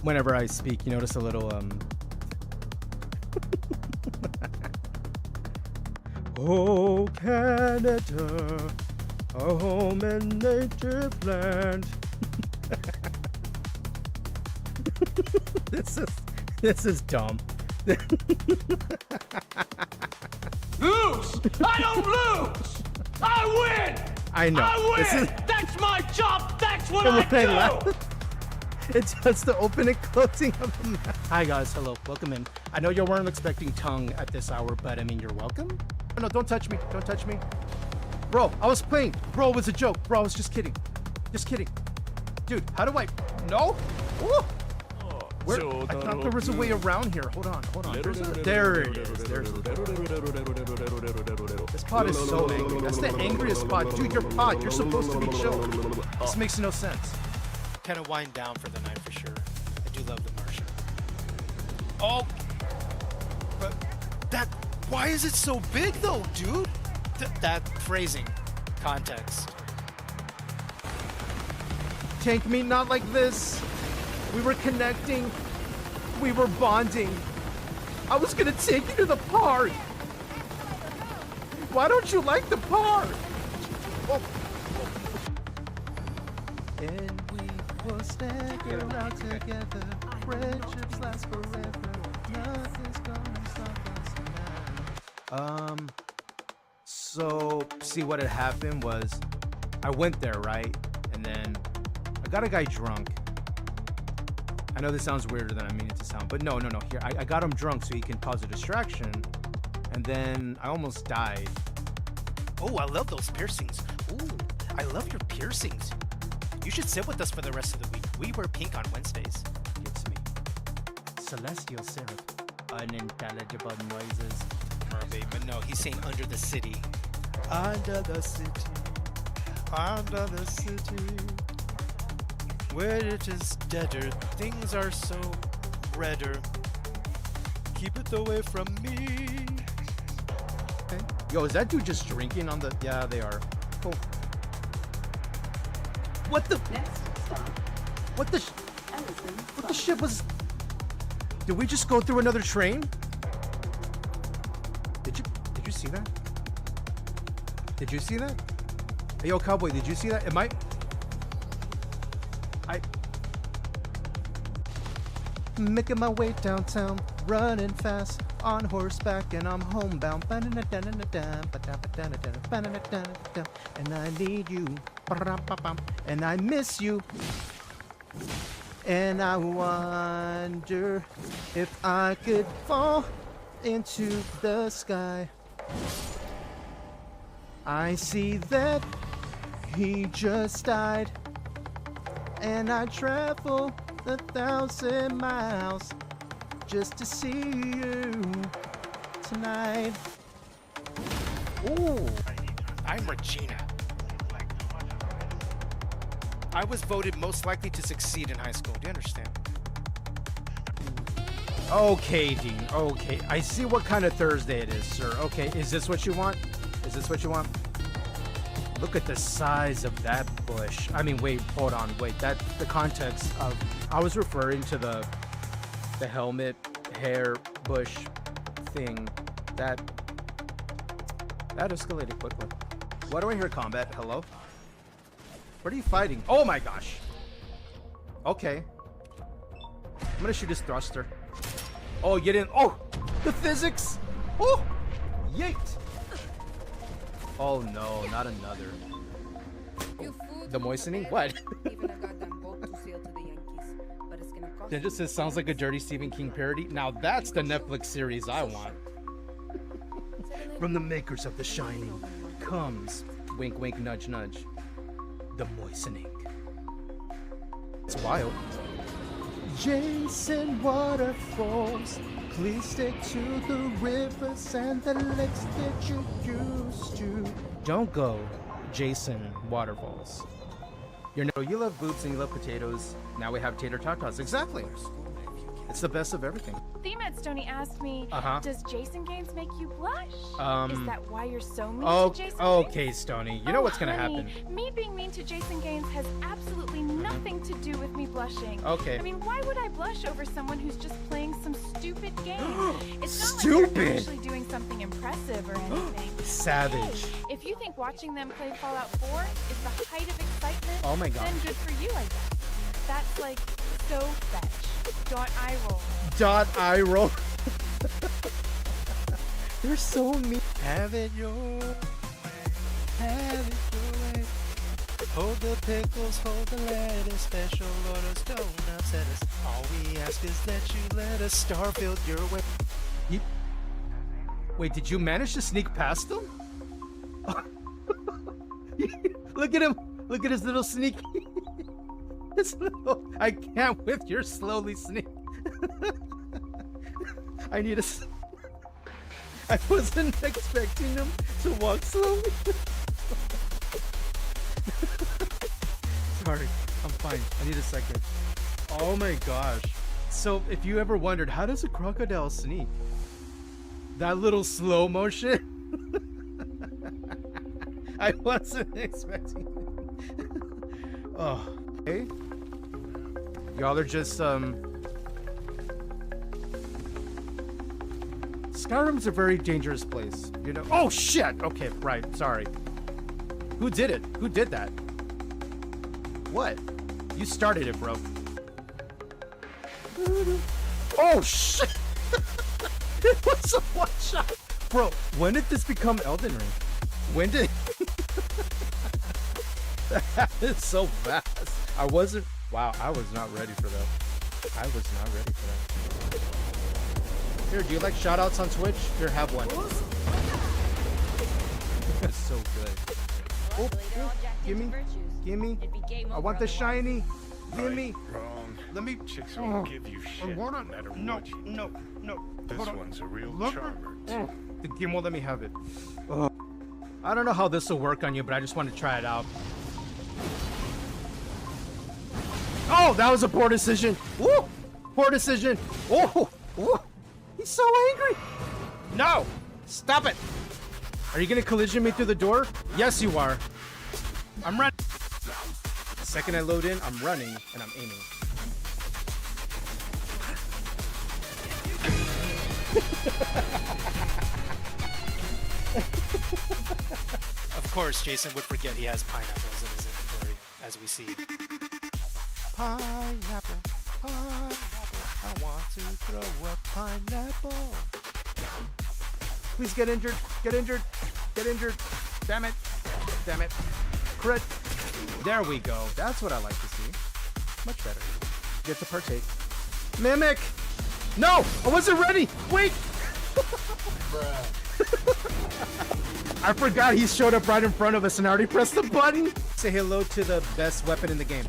Whenever I speak, you notice a little Oh, Canada, a home and native land. This is dumb. Lose! I don't lose! I win! I know. I win! That's my job! That's what I do! It's just the opening and closing of the mouth. Hi guys, hello, welcome in. I know you weren't expecting tongue at this hour, but I mean, you're welcome. No, don't touch me, don't touch me. Bro, I was playing. Bro, it was a joke. Bro, I was just kidding. Just kidding. Dude, how do I? No? Ooh. Where? I thought there was a way around here. Hold on, hold on. There it is. There's this pod is so angry. That's the angriest pod. Dude, your pod. You're supposed to be chill. This makes no sense. Kind of wind down for the night for sure. I do love the Martian. Oh, but that. Why is it so big though, dude? That phrasing, context. Tank me not like this. We were connecting. We were bonding. I was gonna take you to the park. Why don't you like the park? Oh. And we will stick around together. Friendships last forever. Nothing's gonna stop us now. So see what had happened was I went there, right? And then I got a guy drunk. I know this sounds weirder than I mean it to sound, but no. Here, I got him drunk so he can cause a distraction, and then I almost died. Oh, I love those piercings. Ooh, I love your piercings. You should sit with us for the rest of the week. We wear pink on Wednesdays. Gets me. Celestial syrup. Unintelligible noises. Mermaid, but no, he's saying under the city. Under the city. Under the city. Where it is deader, things are so redder. Keep it away from me. Okay. Yo, is that dude just drinking on the? Yeah, they are. Cool. What the? Next stop. What the? What the shit was? Did we just go through another train? Did you see that? Did you see that? Hey, yo, cowboy, did you see that? Am I? Making my way downtown, running fast on horseback, and I'm homebound. And I need you, and I miss you, and I wonder if I could fall into the sky. I see that he just died, and I travel 1,000 miles just to see you tonight. Ooh, I'm Regina. I was voted most likely to succeed in high school. Do you understand? Okay, Dean. Okay, I see what kind of Thursday it is, sir. Okay, is this what you want? Is this what you want? Look at the size of that bush. I mean, wait, hold on, wait. That the context of I was referring to the helmet, hair, bush thing. That escalated quickly. Why do I hear combat? Hello? What are you fighting? Oh my gosh. Okay. I'm gonna shoot his thruster. Oh, you didn't. Oh, the physics. Oh, yeet. Oh no, not another. The moistening? What? That just says sounds like a dirty Stephen King parody. Now that's the Netflix series I want. From the makers of The Shining comes, wink wink nudge nudge, the moistening. It's wild. Jason Waterfalls, please stick to the rivers and the lakes that you used to. Don't go, Jason Waterfalls. You know, you love boobs and you love potatoes. Now we have tater tatas. Exactly. It's the best of everything. Themette Stoney asked me, does Jason Gaines make you blush? Is that why you're so mean to Jason Gaines? Okay, Stony. You know what's gonna happen. Me being mean to Jason Gaines has absolutely nothing to do with me blushing. Okay. I mean, why would I blush over someone who's just playing some stupid game? It's not Stupid! like they're actually doing something impressive or anything. Savage. Hey, if you think watching them play Fallout 4 is the height of excitement, Oh my God. then good for you, I guess. That's like so fetch. .eye roll. .eye roll. They're so mean. Have it your way. Have it your way. Hold the pickles, hold the lettuce. Special orders don't upset us. All we ask is that you let us Starfield your way. Wait, did you manage to sneak past them? Look at him. Look at his little sneak. His little... I can't with your slowly sneak. I need a... I wasn't expecting him to walk slowly. Sorry, I'm fine. I need a second. Oh my gosh. So if you ever wondered, how does a crocodile sneak? That little slow motion? I wasn't expecting it. Oh, okay. Y'all are just, Skyrim's a very dangerous place, you know? Oh shit! Okay, right, sorry. Who did it? Who did that? What? You started it, bro. Oh shit! It was a one shot! Bro, when did this become Elden Ring? When did... That is so fast. I wasn't... Wow, I was not ready for that. I was not ready for that. Here, do you like shoutouts on Twitch? Here, have one. That's so good. Oh, gimme. I want the shiny. Gimme. Wrong. Let me... Chicks won't give you shit no matter what you do. No. This one's a real charmer. The game won't let me have it. I don't know how this will work on you, but I just want to try it out. Oh, that was a poor decision. Woo! Poor decision. Oh, woo! He's so angry. No! Stop it! Are you gonna collision me through the door? Yes, you are. I'm running. The second I load in, I'm running and I'm aiming. Of course, Jason would forget he has pineapples in his inventory, as we see. Pineapple, I want to throw a pineapple. Please get injured. Get injured. Damn it. Crit. There we go. That's what I like to see. Much better. Get to partake. Mimic! No! I wasn't ready! Wait! I forgot he showed up right in front of us and I already pressed the button. Say hello to the best weapon in the game.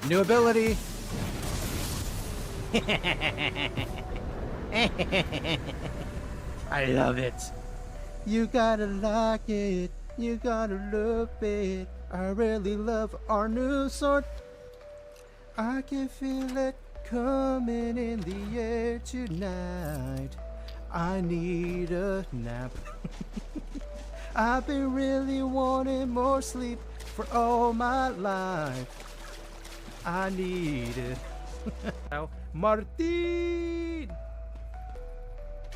New ability. I love it. You gotta like it, you gotta love it. I really love our new sword. I can feel it coming in the air tonight. I need a nap. I've been really wanting more sleep for all my life. I need it. Now, Martin!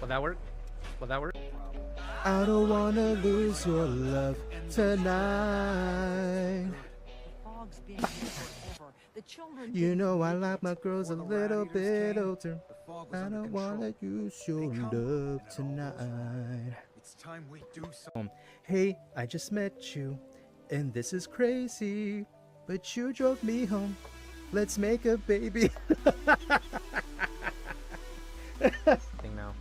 Will that work? I don't wanna lose your love tonight. You know I like my girls a little bit older. I don't wanna use your love tonight. It's time we do something. Hey, I just met you, and this is crazy, but you drove me home. Let's make a baby. Now.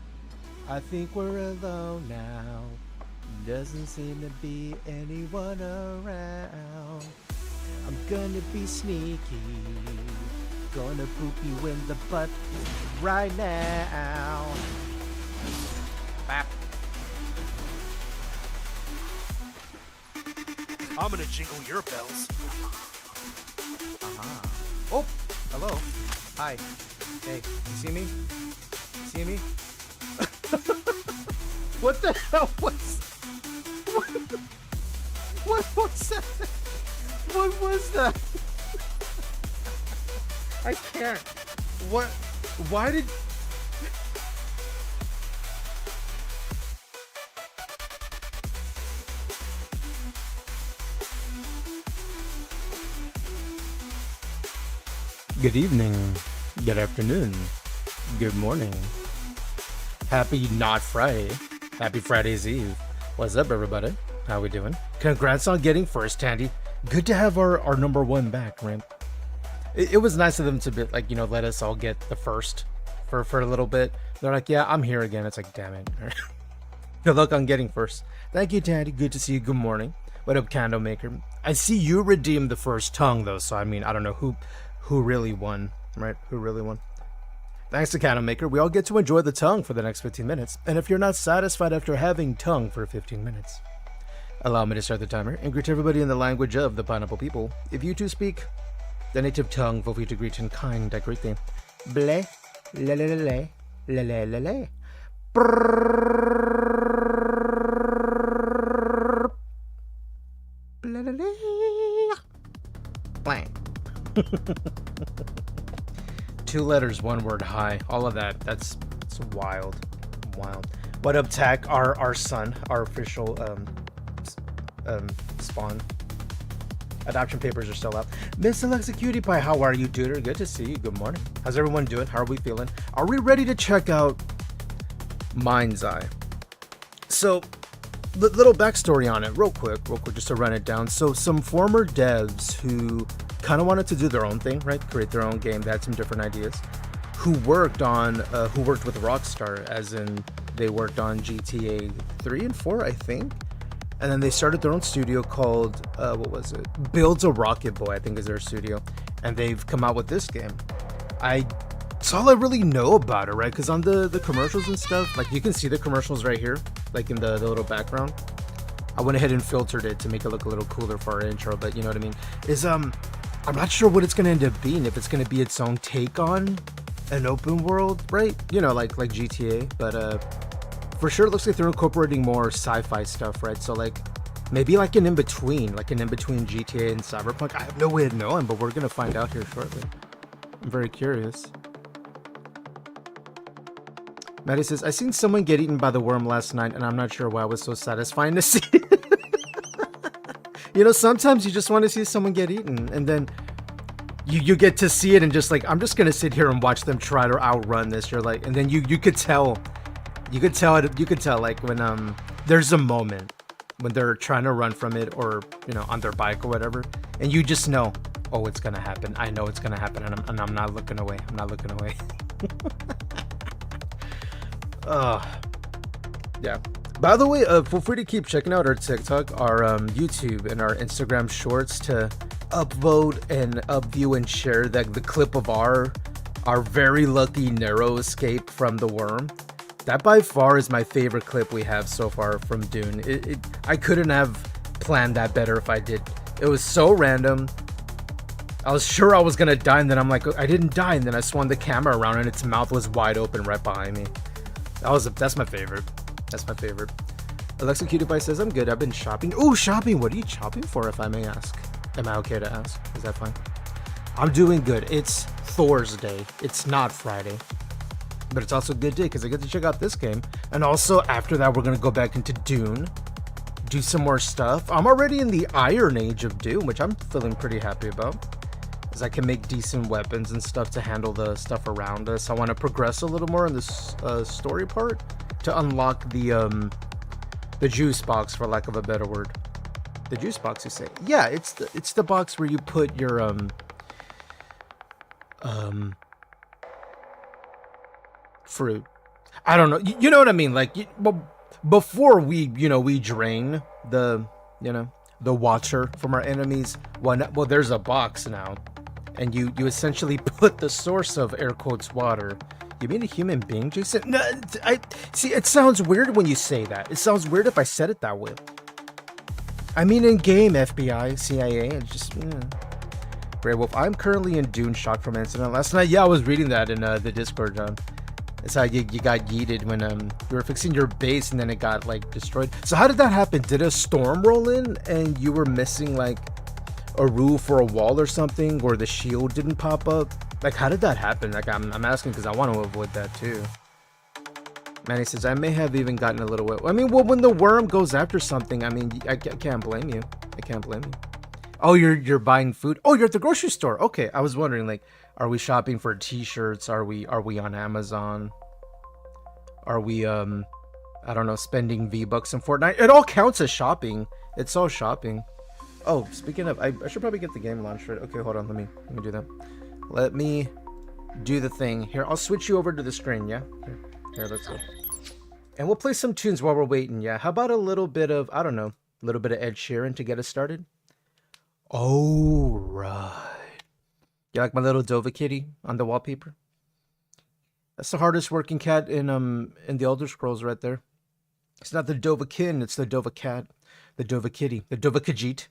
I think we're alone now. Doesn't seem to be anyone around. I'm gonna be sneaky. Gonna poop you in the butt right now. Bap. I'm gonna jingle your bells. Oh, hello. Hi. Hey, you see me? See me? What the hell was... What was that? What was that? I can't. What? Why did... Good evening, good afternoon, good morning. Happy not Friday. Happy Friday's Eve. What's up, everybody? How we doing? Congrats on getting first, Tandy. Good to have our number one back, right? It was nice of them to be like, you know, let us all get the first for a little bit. They're like, yeah, I'm here again. It's like, damn it. Good luck on getting first. Thank you, Tandy. Good to see you. Good morning. What up, Candle Maker? I see you redeemed the first tongue, though, so I mean, I don't know who really won, right? Who really won? Thanks to Candle Maker, we all get to enjoy the tongue for the next 15 minutes. And if you're not satisfied after having tongue for 15 minutes, allow me to start the timer and greet everybody in the language of the pineapple people. If you two speak the native tongue, feel free to greet in kind, I greet them. Bleh, le le le le, le le le le. Brrrr. Ble le le. Blank. 2 letters, 1 word, hi. All of that. It's wild. Wild. What up, Tack? Our son, our official spawn. Adoption papers are still out. Miss Alexa Cutie Pie, how are you, dude? Good to see you. Good morning. How's everyone doing? How are we feeling? Are we ready to check out MindsEye? So, little backstory on it, real quick, just to run it down. So, some former devs who kind of wanted to do their own thing, right? Create their own game. They had some different ideas. Who worked with Rockstar, as in they worked on GTA 3 and 4, I think. And then they started their own studio called, Builds a Rocket Boy, I think is their studio. And they've come out with this game. It's all I really know about it, right? Because on the commercials and stuff, like you can see the commercials right here, like in the little background. I went ahead and filtered it to make it look a little cooler for our intro, but you know what I mean? I'm not sure what it's going to end up being, if it's going to be its own take on an open world, right? You know, like GTA, but for sure it looks like they're incorporating more sci-fi stuff, right? So like maybe like an in-between GTA and Cyberpunk. I have no way of knowing, but we're going to find out here shortly. I'm very curious. Maddie says, I seen someone get eaten by the worm last night, and I'm not sure why it was so satisfying to see. You know, sometimes you just want to see someone get eaten, and then you get to see it and just like, I'm just going to sit here and watch them try to outrun this. You're like, and then you could tell like when there's a moment when they're trying to run from it, or, you know, on their bike or whatever, and you just know, oh, it's going to happen. I know it's going to happen, and I'm not looking away. I'm not looking away. Yeah. By the way, feel free to keep checking out our TikTok, our YouTube, and our Instagram shorts to upvote and upview and share the clip of our very lucky narrow escape from the worm. That by far is my favorite clip we have so far from Dune. I couldn't have planned that better if I did. It was so random. I was sure I was gonna die, and then I'm like, I didn't die, and then I swung the camera around and its mouth was wide open right behind me. That's my favorite. That's my favorite. Alexa Cutie Pie says, I'm good. I've been shopping. Oh, shopping. What are you shopping for, if I may ask? Am I okay to ask? Is that fine? I'm doing good. It's Thursday. It's not Friday. But it's also a good day because I get to check out this game. And also, after that, we're going to go back into Dune. Do some more stuff. I'm already in the Iron Age of Dune, which I'm feeling pretty happy about. As I can make decent weapons and stuff to handle the stuff around us. I want to progress a little more in this story part to unlock the juice box, for lack of a better word. The juice box, you say? Yeah, it's the box where you put your fruit. I don't know. You know what I mean? Like, before we drain the water from our enemies. Well, there's a box now, and you essentially put the source of air quotes water. You mean a human being, Jason? No, I see. It sounds weird when you say that. It sounds weird if I said it that way. I mean, in game, FBI, CIA, it's just, Grey Wolf, I'm currently in Dune, shocked from an incident last night. Yeah, I was reading that in the Discord, John. It's how you got yeeted when you were fixing your base and then it got like destroyed. So how did that happen? Did a storm roll in and you were missing like a roof or a wall or something, or the shield didn't pop up? Like, how did that happen? Like, I'm asking because I want to avoid that too. Manny says, I may have even gotten a little wet. I mean, well, when the worm goes after something, I mean, I can't blame you. I can't blame you. Oh, you're buying food? Oh, you're at the grocery store. Okay, I was wondering, like, are we shopping for t-shirts? Are we on Amazon? Are we, I don't know, spending V-Bucks in Fortnite? It all counts as shopping. It's all shopping. Oh, speaking of, I should probably get the game launched, right? Okay, hold on, let me do that. Let me do the thing. Here, I'll switch you over to the screen, yeah? Here, let's go. And we'll play some tunes while we're waiting, yeah? How about a little bit of, I don't know, a little bit of Ed Sheeran to get us started? Oh, right. You like my little Dova kitty on the wallpaper? That's the hardest working cat in the Elder Scrolls right there. It's not the Dovahkiin, it's the Dova cat, the Dova kitty, the Dova Khajiit.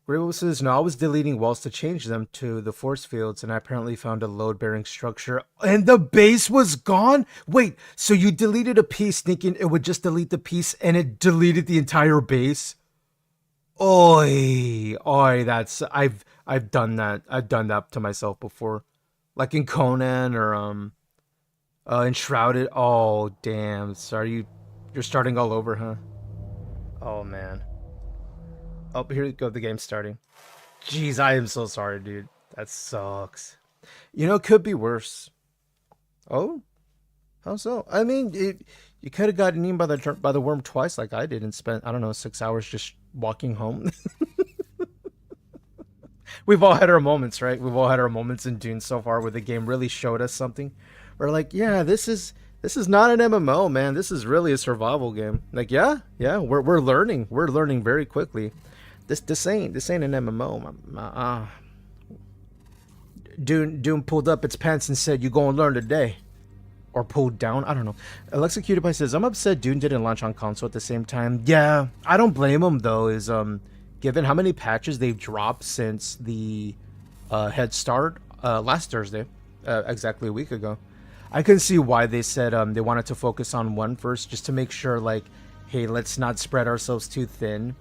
Grable says, no, I was deleting walls to change them to the force fields, and I apparently found a load-bearing structure, and the base was gone? Wait, so you deleted a piece thinking it would just delete the piece, and it deleted the entire base? Oi, that's, I've done that. I've done that to myself before. Like in Conan or, Enshrouded. Oh, damn. Sorry, you're starting all over, huh? Oh, man. Oh, here we go. The game's starting. Jeez, I am so sorry, dude. That sucks. You know, it could be worse. Oh? How so? I mean, you could have gotten eaten by the worm twice like I did and spent, I don't know, 6 hours just walking home. We've all had our moments, right? We've all had our moments in Dune so far where the game really showed us something. We're like, yeah, this is not an MMO, man. This is really a survival game. Like, yeah, we're learning. We're learning very quickly. This ain't an MMO. Dune pulled up its pants and said, "You gonna learn today," or pulled down. I don't know. Alexa Cutie Pie says, "I'm upset Dune didn't launch on console at the same time." Yeah, I don't blame them though. Is given how many patches they've dropped since the head start last Thursday, exactly a week ago, I can see why they said they wanted to focus on one first, just to make sure, like, hey, let's not spread ourselves too thin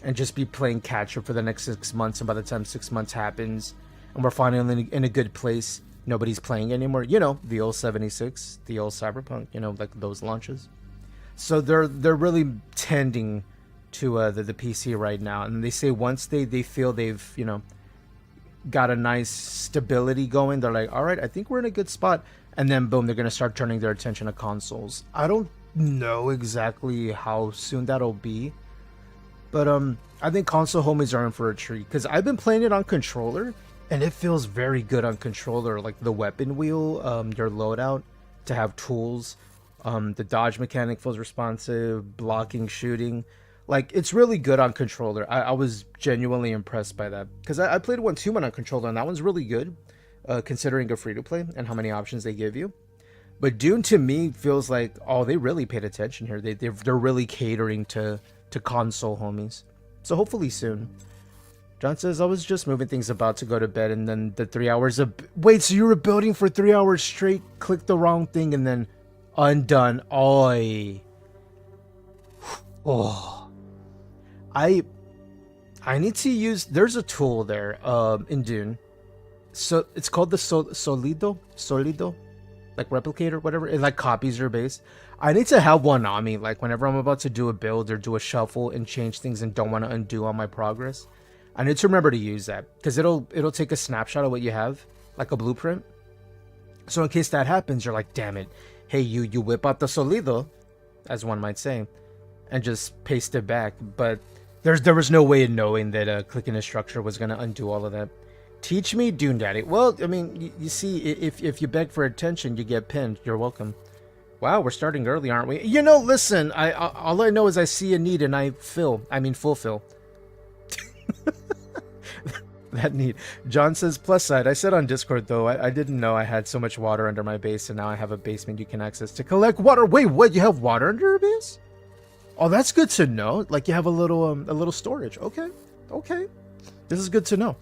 and just be playing catch up for the next 6 months. And by the time 6 months happens and we're finally in a good place, nobody's playing anymore. You know, the old 76, the old Cyberpunk, you know, like those launches. So they're really tending to the PC right now. And they say once they feel they've, you know, got a nice stability going, they're like, all right, I think we're in a good spot. And then boom, they're going to start turning their attention to consoles. I don't know exactly how soon that'll be. But I think console homies are in for a treat. Because I've been playing it on controller. And it feels very good on controller. Like the weapon wheel, your loadout, to have tools. The dodge mechanic feels responsive. Blocking, shooting. Like, it's really good on controller. I was genuinely impressed by that. Because I played one Human on controller. And that one's really good. Considering a free-to-play and how many options they give you. But Dune to me feels like, oh, they really paid attention here. They're really catering to console homies. So hopefully soon. John says, I was just moving things about to go to bed, and then the 3 hours of... Wait, so you were building for 3 hours straight, clicked the wrong thing, and then undone. Oi. Oh. I need to use... There's a tool there in Dune. So it's called the Solido, like replicator, whatever. It like copies your base. I need to have one on me, like whenever I'm about to do a build or do a shuffle and change things and don't want to undo all my progress. I need to remember to use that because it'll take a snapshot of what you have, like a blueprint. So in case that happens, you're like, damn it, hey, you whip out the Solido, as one might say, and just paste it back. But there was no way of knowing that clicking a structure was gonna undo all of that. Teach me, Dune Daddy. Well, I mean, you see, if you beg for attention, you get pinned. You're welcome. Wow, we're starting early, aren't we? You know, listen, all I know is I see a need and I fulfill. That need. John says, plus side. I said on Discord, though, I didn't know I had so much water under my base, and now I have a basement you can access to collect water. Wait, what? You have water under your base? Oh, that's good to know. Like you have a little storage. Okay. Okay. This is good to know.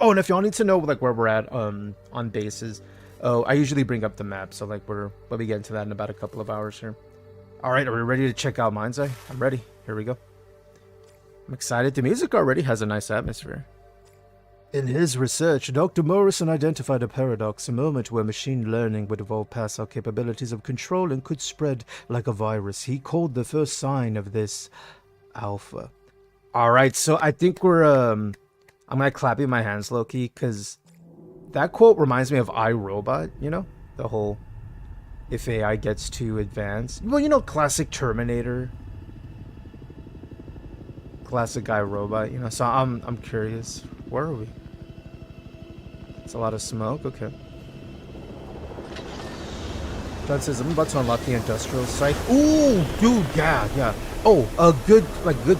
Oh, and if y'all need to know like where we're at on bases, I usually bring up the map. So like we'll be getting to that in about a couple of hours here. All right, are we ready to check out MindsEye? I'm ready. Here we go. I'm excited. The music already has a nice atmosphere. In his research, Dr. Morrison identified a paradox, a moment where machine learning would evolve past our capabilities of control and could spread like a virus. He called the first sign of this alpha. All right, so I think we're I'm like clapping my hands low-key because that quote reminds me of iRobot, you know? The whole if AI gets too advanced. Well, you know, classic Terminator. Classic iRobot, you know. So I'm curious. Where are we? It's a lot of smoke. Okay. John says I'm about to unlock the industrial site. Ooh, dude, yeah. Oh, a good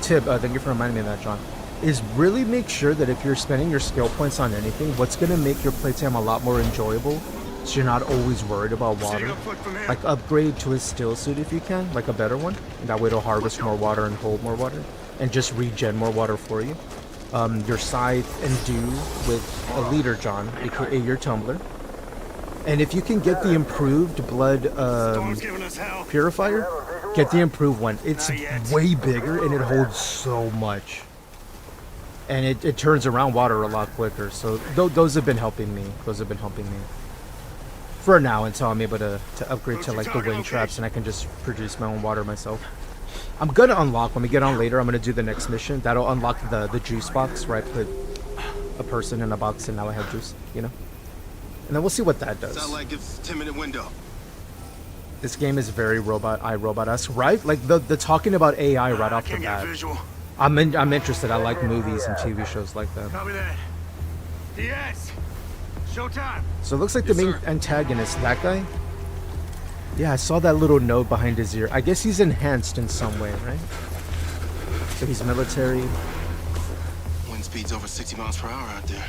tip. Thank you for reminding me of that, John. Is really make sure that if you're spending your skill points on anything, what's gonna make your playtime a lot more enjoyable, so you're not always worried about water. Like upgrade to a still suit if you can, like a better one. And that way it'll harvest more water and hold more water, and just regen more water for you. Your scythe and do with a leader, John, aka your tumbler. And if you can get the improved blood purifier, get the improved one. It's way bigger and it holds so much. And it turns around water a lot quicker. So those have been helping me. For now, until I'm able to upgrade to like the wind traps and I can just produce my own water myself. I'm gonna unlock, when we get on later, I'm gonna do the next mission. That'll unlock the juice box where I put a person in a box and now I have juice, you know? And then we'll see what that does. Sound like it's a 10-minute window. This game is very iRobot-esque, right? Like the talking about AI right off the bat. I'm interested. I like movies and TV shows like that. Copy that. Yes. Showtime. So it looks like the main antagonist, that guy. Yeah, I saw that little note behind his ear. I guess he's enhanced in some way, right? So he's military. Wind speed's over 60 miles per hour out there.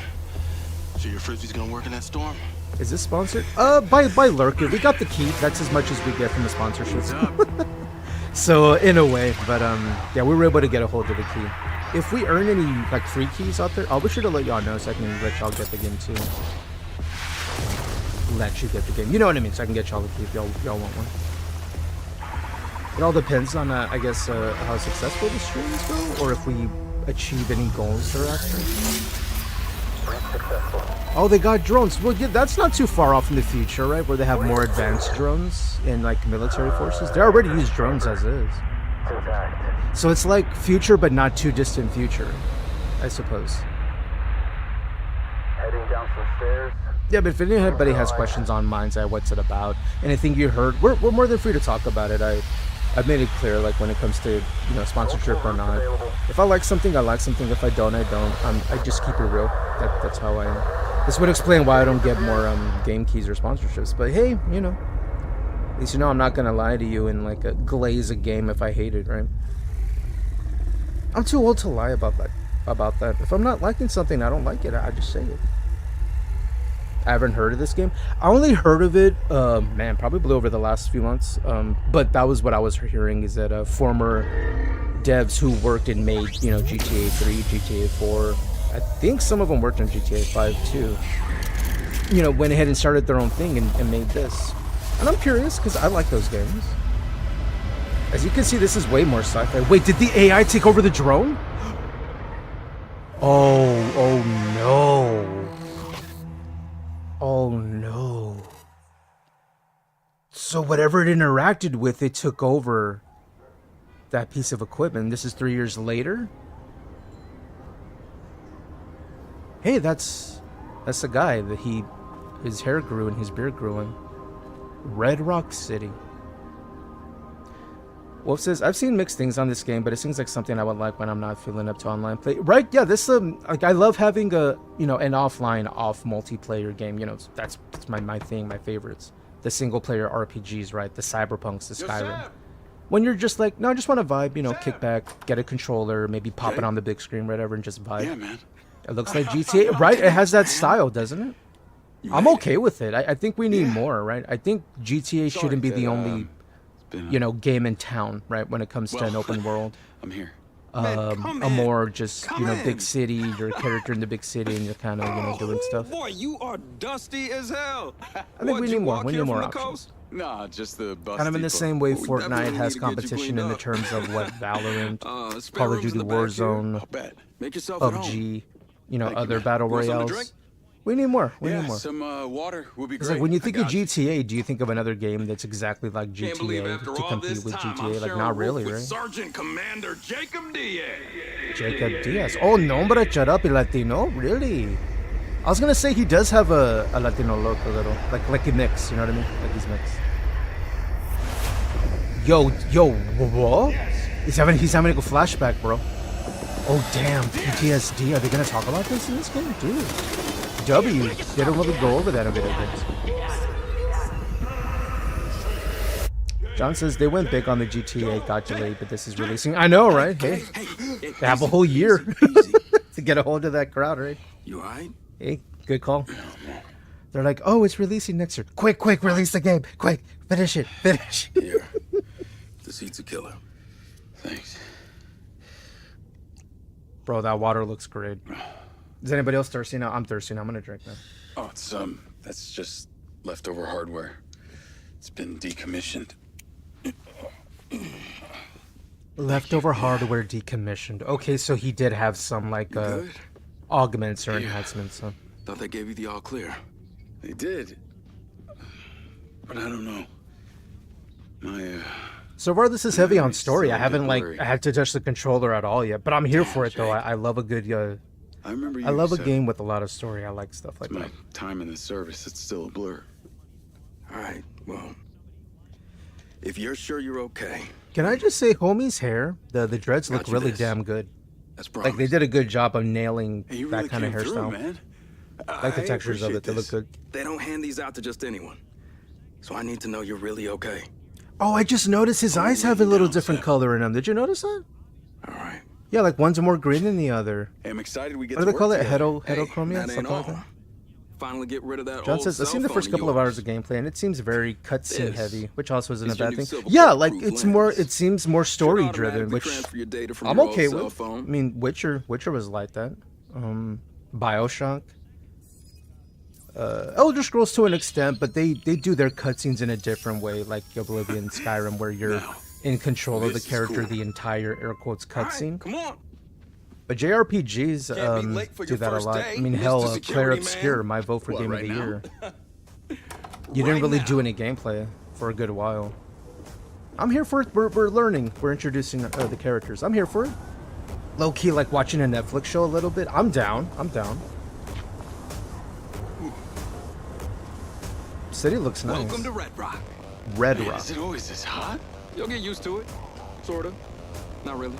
Sure your frisbee's gonna work in that storm? Is this sponsored? By Lurker. We got the key. That's as much as we get from the sponsorships. So in a way, but yeah, we were able to get a hold of the key. If we earn any like free keys out there, I'll be sure to let y'all know so I can let y'all get the game too. Let you get the game. You know what I mean? So I can get y'all the key if y'all want one. It all depends on, I guess, how successful the streams go, or if we achieve any goals thereafter. Oh, they got drones. Well, yeah, that's not too far off in the future, right? Where they have more advanced drones in like military forces. They already use drones as is. So it's like future, but not too distant future, I suppose. Heading down some stairs. Yeah, but if anybody has questions on MindsEye, what's it about, anything you heard, we're more than free to talk about it. I've made it clear, like when it comes to sponsorship or not. If I like something, I like something. If I don't, I don't. I just keep it real. That's how I am. This would explain why I don't get more game keys or sponsorships. But hey, at least I'm not gonna lie to you and like glaze a game if I hate it, right? I'm too old to lie about that. If I'm not liking something, I don't like it. I just say it. I haven't heard of this game. I only heard of it, probably over the last few months. But that was what I was hearing, is that former devs who worked and made, GTA 3, GTA 4, I think some of them worked on GTA 5 too, went ahead and started their own thing and made this. And I'm curious, because I like those games. As you can see, this is way more sci-fi. Wait, did the AI take over the drone? Oh no. Oh no. So whatever it interacted with, it took over that piece of equipment. This is 3 years later? Hey, that's the guy that his hair grew and his beard grew in. Red Rock City. Wolf says, I've seen mixed things on this game, but it seems like something I would like when I'm not feeling up to online play. Right? Yeah, this like I love having a an offline off multiplayer game. That's my thing, my favorites. The single player RPGs, right? The Cyberpunks, the Skyrim. When you're just like, no, I just want to vibe, kick back, get a controller, maybe pop it on the big screen, whatever, and just vibe. Yeah, man. It looks like GTA, right? It has that style, doesn't it? I'm okay with it. I think we need more, right? I think GTA shouldn't be the only you know, game in town, right? When it comes to an open world. I'm here. A more just, you know, big city, you're a character in the big city and you're kind of, you know, doing stuff. Boy, you are dusty as hell. I think we need more. We need more options. Nah, just the bus Kind of in the depot. same way Well, we Fortnite definitely has need to get you competition cleaned in the up. terms of what Valorant, Spare Call of rooms in Duty the back here. Warzone, I'll bet. Make yourself at home. PUBG, you know, Thank you, other man. battle You want something to royales. drink? We need more. We Yeah, need more. some water would be It's great. like when you think I of got you. GTA, do you think of another game that's exactly like Can't believe GTA after to all compete this with time, GTA? I'm Like, sharing not a really, roof with right? Sergeant Commander Jacob Diaz. Jacob Diaz. Oh, nombre charapi Latino? Really? I was gonna say he does have a Latino look a little, like he mix. You know what I mean? Like he's mixed. Yo, what? He's having a flashback, bro. Oh damn, PTSD. Are they gonna talk about this in this game, dude? W. They don't really go over that a bit, I guess. John says they went big on the GTA, got delayed, but this is releasing. I know, right? Hey, they have a whole year to get a hold of that crowd, right? You alright? Hey, good call. They're like, oh, it's releasing next year. Quick, release the game. Quick, finish it. Here. The seat's a killer. Thanks. Bro, that water looks great. Is anybody else thirsty now? I'm thirsty now. I'm gonna drink now. Oh, it's that's just leftover hardware. It's been decommissioned. Leftover hardware decommissioned. Okay, so he did have some like Good? augments or enhancements. Huh? Thought they gave you the all clear. They did. But I don't know. My So far, this is heavy on story. I so haven't blurry. I had to touch the controller at all yet, but I'm here for it though. I love a good. I remember you I love a said game with a lot of story. I like stuff like my that. time in the service, it's still a blur. Alright, well. If you're sure you're okay, Can I just say, homie's hair, the dreads look Got you really this. damn good. that's promised. Like they did a good job of nailing Hey, you that really kind of came through, hairstyle. man. Like the I textures of it, they look appreciate good. They don't hand these out to just anyone. So I need to know you're really okay. Oh, I just noticed his eyes have a little different color in them. Did you notice that? Alright. Yeah, like one's more green than the other. Hey, I'm excited we get What to do they call work it? together. Heterochromia? that ain't Something like all. that? Finally get rid of that John old says, I've seen the cell first phone couple of hours yours. of gameplay, and it seems very cutscene This heavy, which also isn't a is your bad new thing. silver Yeah, like bulletproof it's more. lens. It seems more story Should driven, automatically which transfer your data from I'm your old okay cell with. phone. I mean, Witcher was like that. BioShock. Elder Scrolls to an extent, but they do their cutscenes in a different way, like Oblivion, Skyrim, where you're Now, in control of the this is character cool. the entire air quotes cutscene. Come on. But JRPGs Can't be late for do your that a first lot. day, I mean, Mr. hell, Claire Security Obscure, Man. my vote for What, Game right of the now? Year. You didn't Right really now. do any gameplay for a good while. I'm here for it. We're learning. We're introducing the characters. I'm here for it. Low key, like watching a Netflix show a little bit. I'm down. City looks nice. Welcome to Red Rock. Red Man, Rock. is it always this hot? You'll get used to it. Sorta. Not really.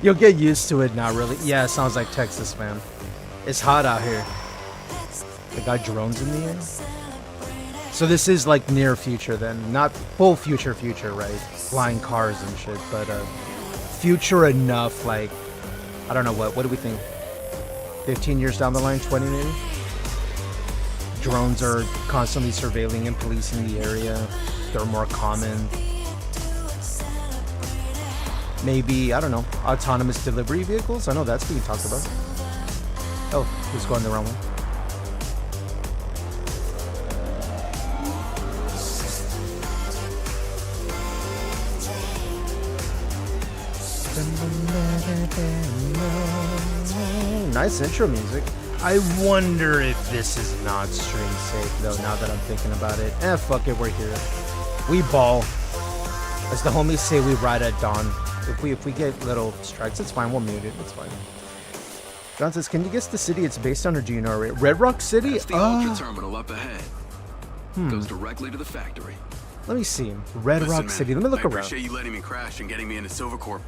You'll get used to it. Not really. Yeah, it sounds like Texas, man. It's hot out here. They got drones in the air. So this is like near future then, not full future, right? Flying cars and shit, but future enough. Like, I don't know what do we think? 15 years down the line, 20 maybe. Drones are constantly surveilling and policing the area. They're more common. Maybe, I don't know, autonomous delivery vehicles? I know that's being talked about. Oh, who's going the wrong way? Nice intro music. I wonder if this is not stream safe though, now that I'm thinking about it. Fuck it, we're here. We ball. As the homies say, we ride at dawn. If we get little strikes, it's fine, we'll mute it, it's fine. John says, can you guess the city it's based on, or do you know it? Red Rock City? That's the Ultra Terminal up ahead. Hmm. Goes directly to the factory. Let me see. Red Listen, Rock man, City. Let me look I around. appreciate you letting me crash and getting me into Silvercorp.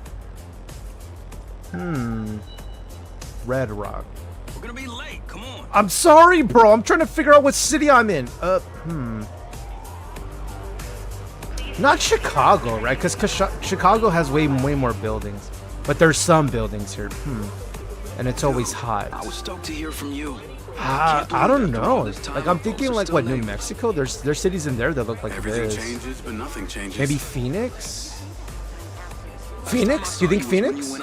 Red Rock. We're gonna be late. Come on. I'm sorry, bro. I'm trying to figure out what city I'm in. Not Chicago, right? Because Chicago has way more buildings. But there's some buildings here. and it's always hot. I was stoked to hear from you. I don't know. Like I'm thinking like what, New Mexico? There's cities in there that look like Everything this. changes, but nothing changes. Maybe Phoenix? Phoenix? Do you think Phoenix?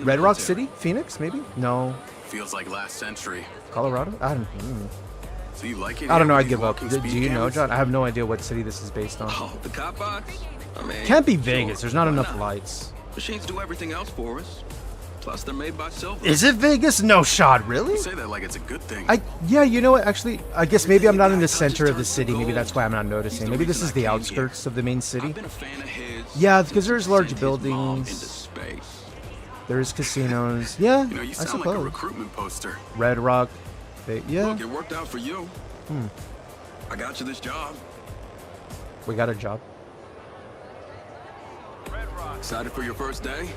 Red Rock City? Phoenix? Maybe? No. Feels like last century. Colorado? I don't know. So you like it? I don't know. here I with give up. walking Do speed you know, cameras? John? I have no idea what city this is based on. Oh, the cop box? I mean, Can't be sure, Vegas. There's not why enough lights. Machines do everything else for us. Plus, they're made by Silver. Is it Vegas? No shot. Really? You say that like it's a good thing. Yeah, you know what? Actually, I guess maybe I'm not in the center of the city. Maybe that's why I'm not noticing. Maybe this is the outskirts of the main city. I've been a fan of his. Yeah, because there's large Sent his mom into buildings. space. There's casinos. Yeah, You know, you I sound like a suppose. recruitment poster. Red Rock. Yeah, Look, it worked out for you. I got you this job. we got a job. Excited for your first day?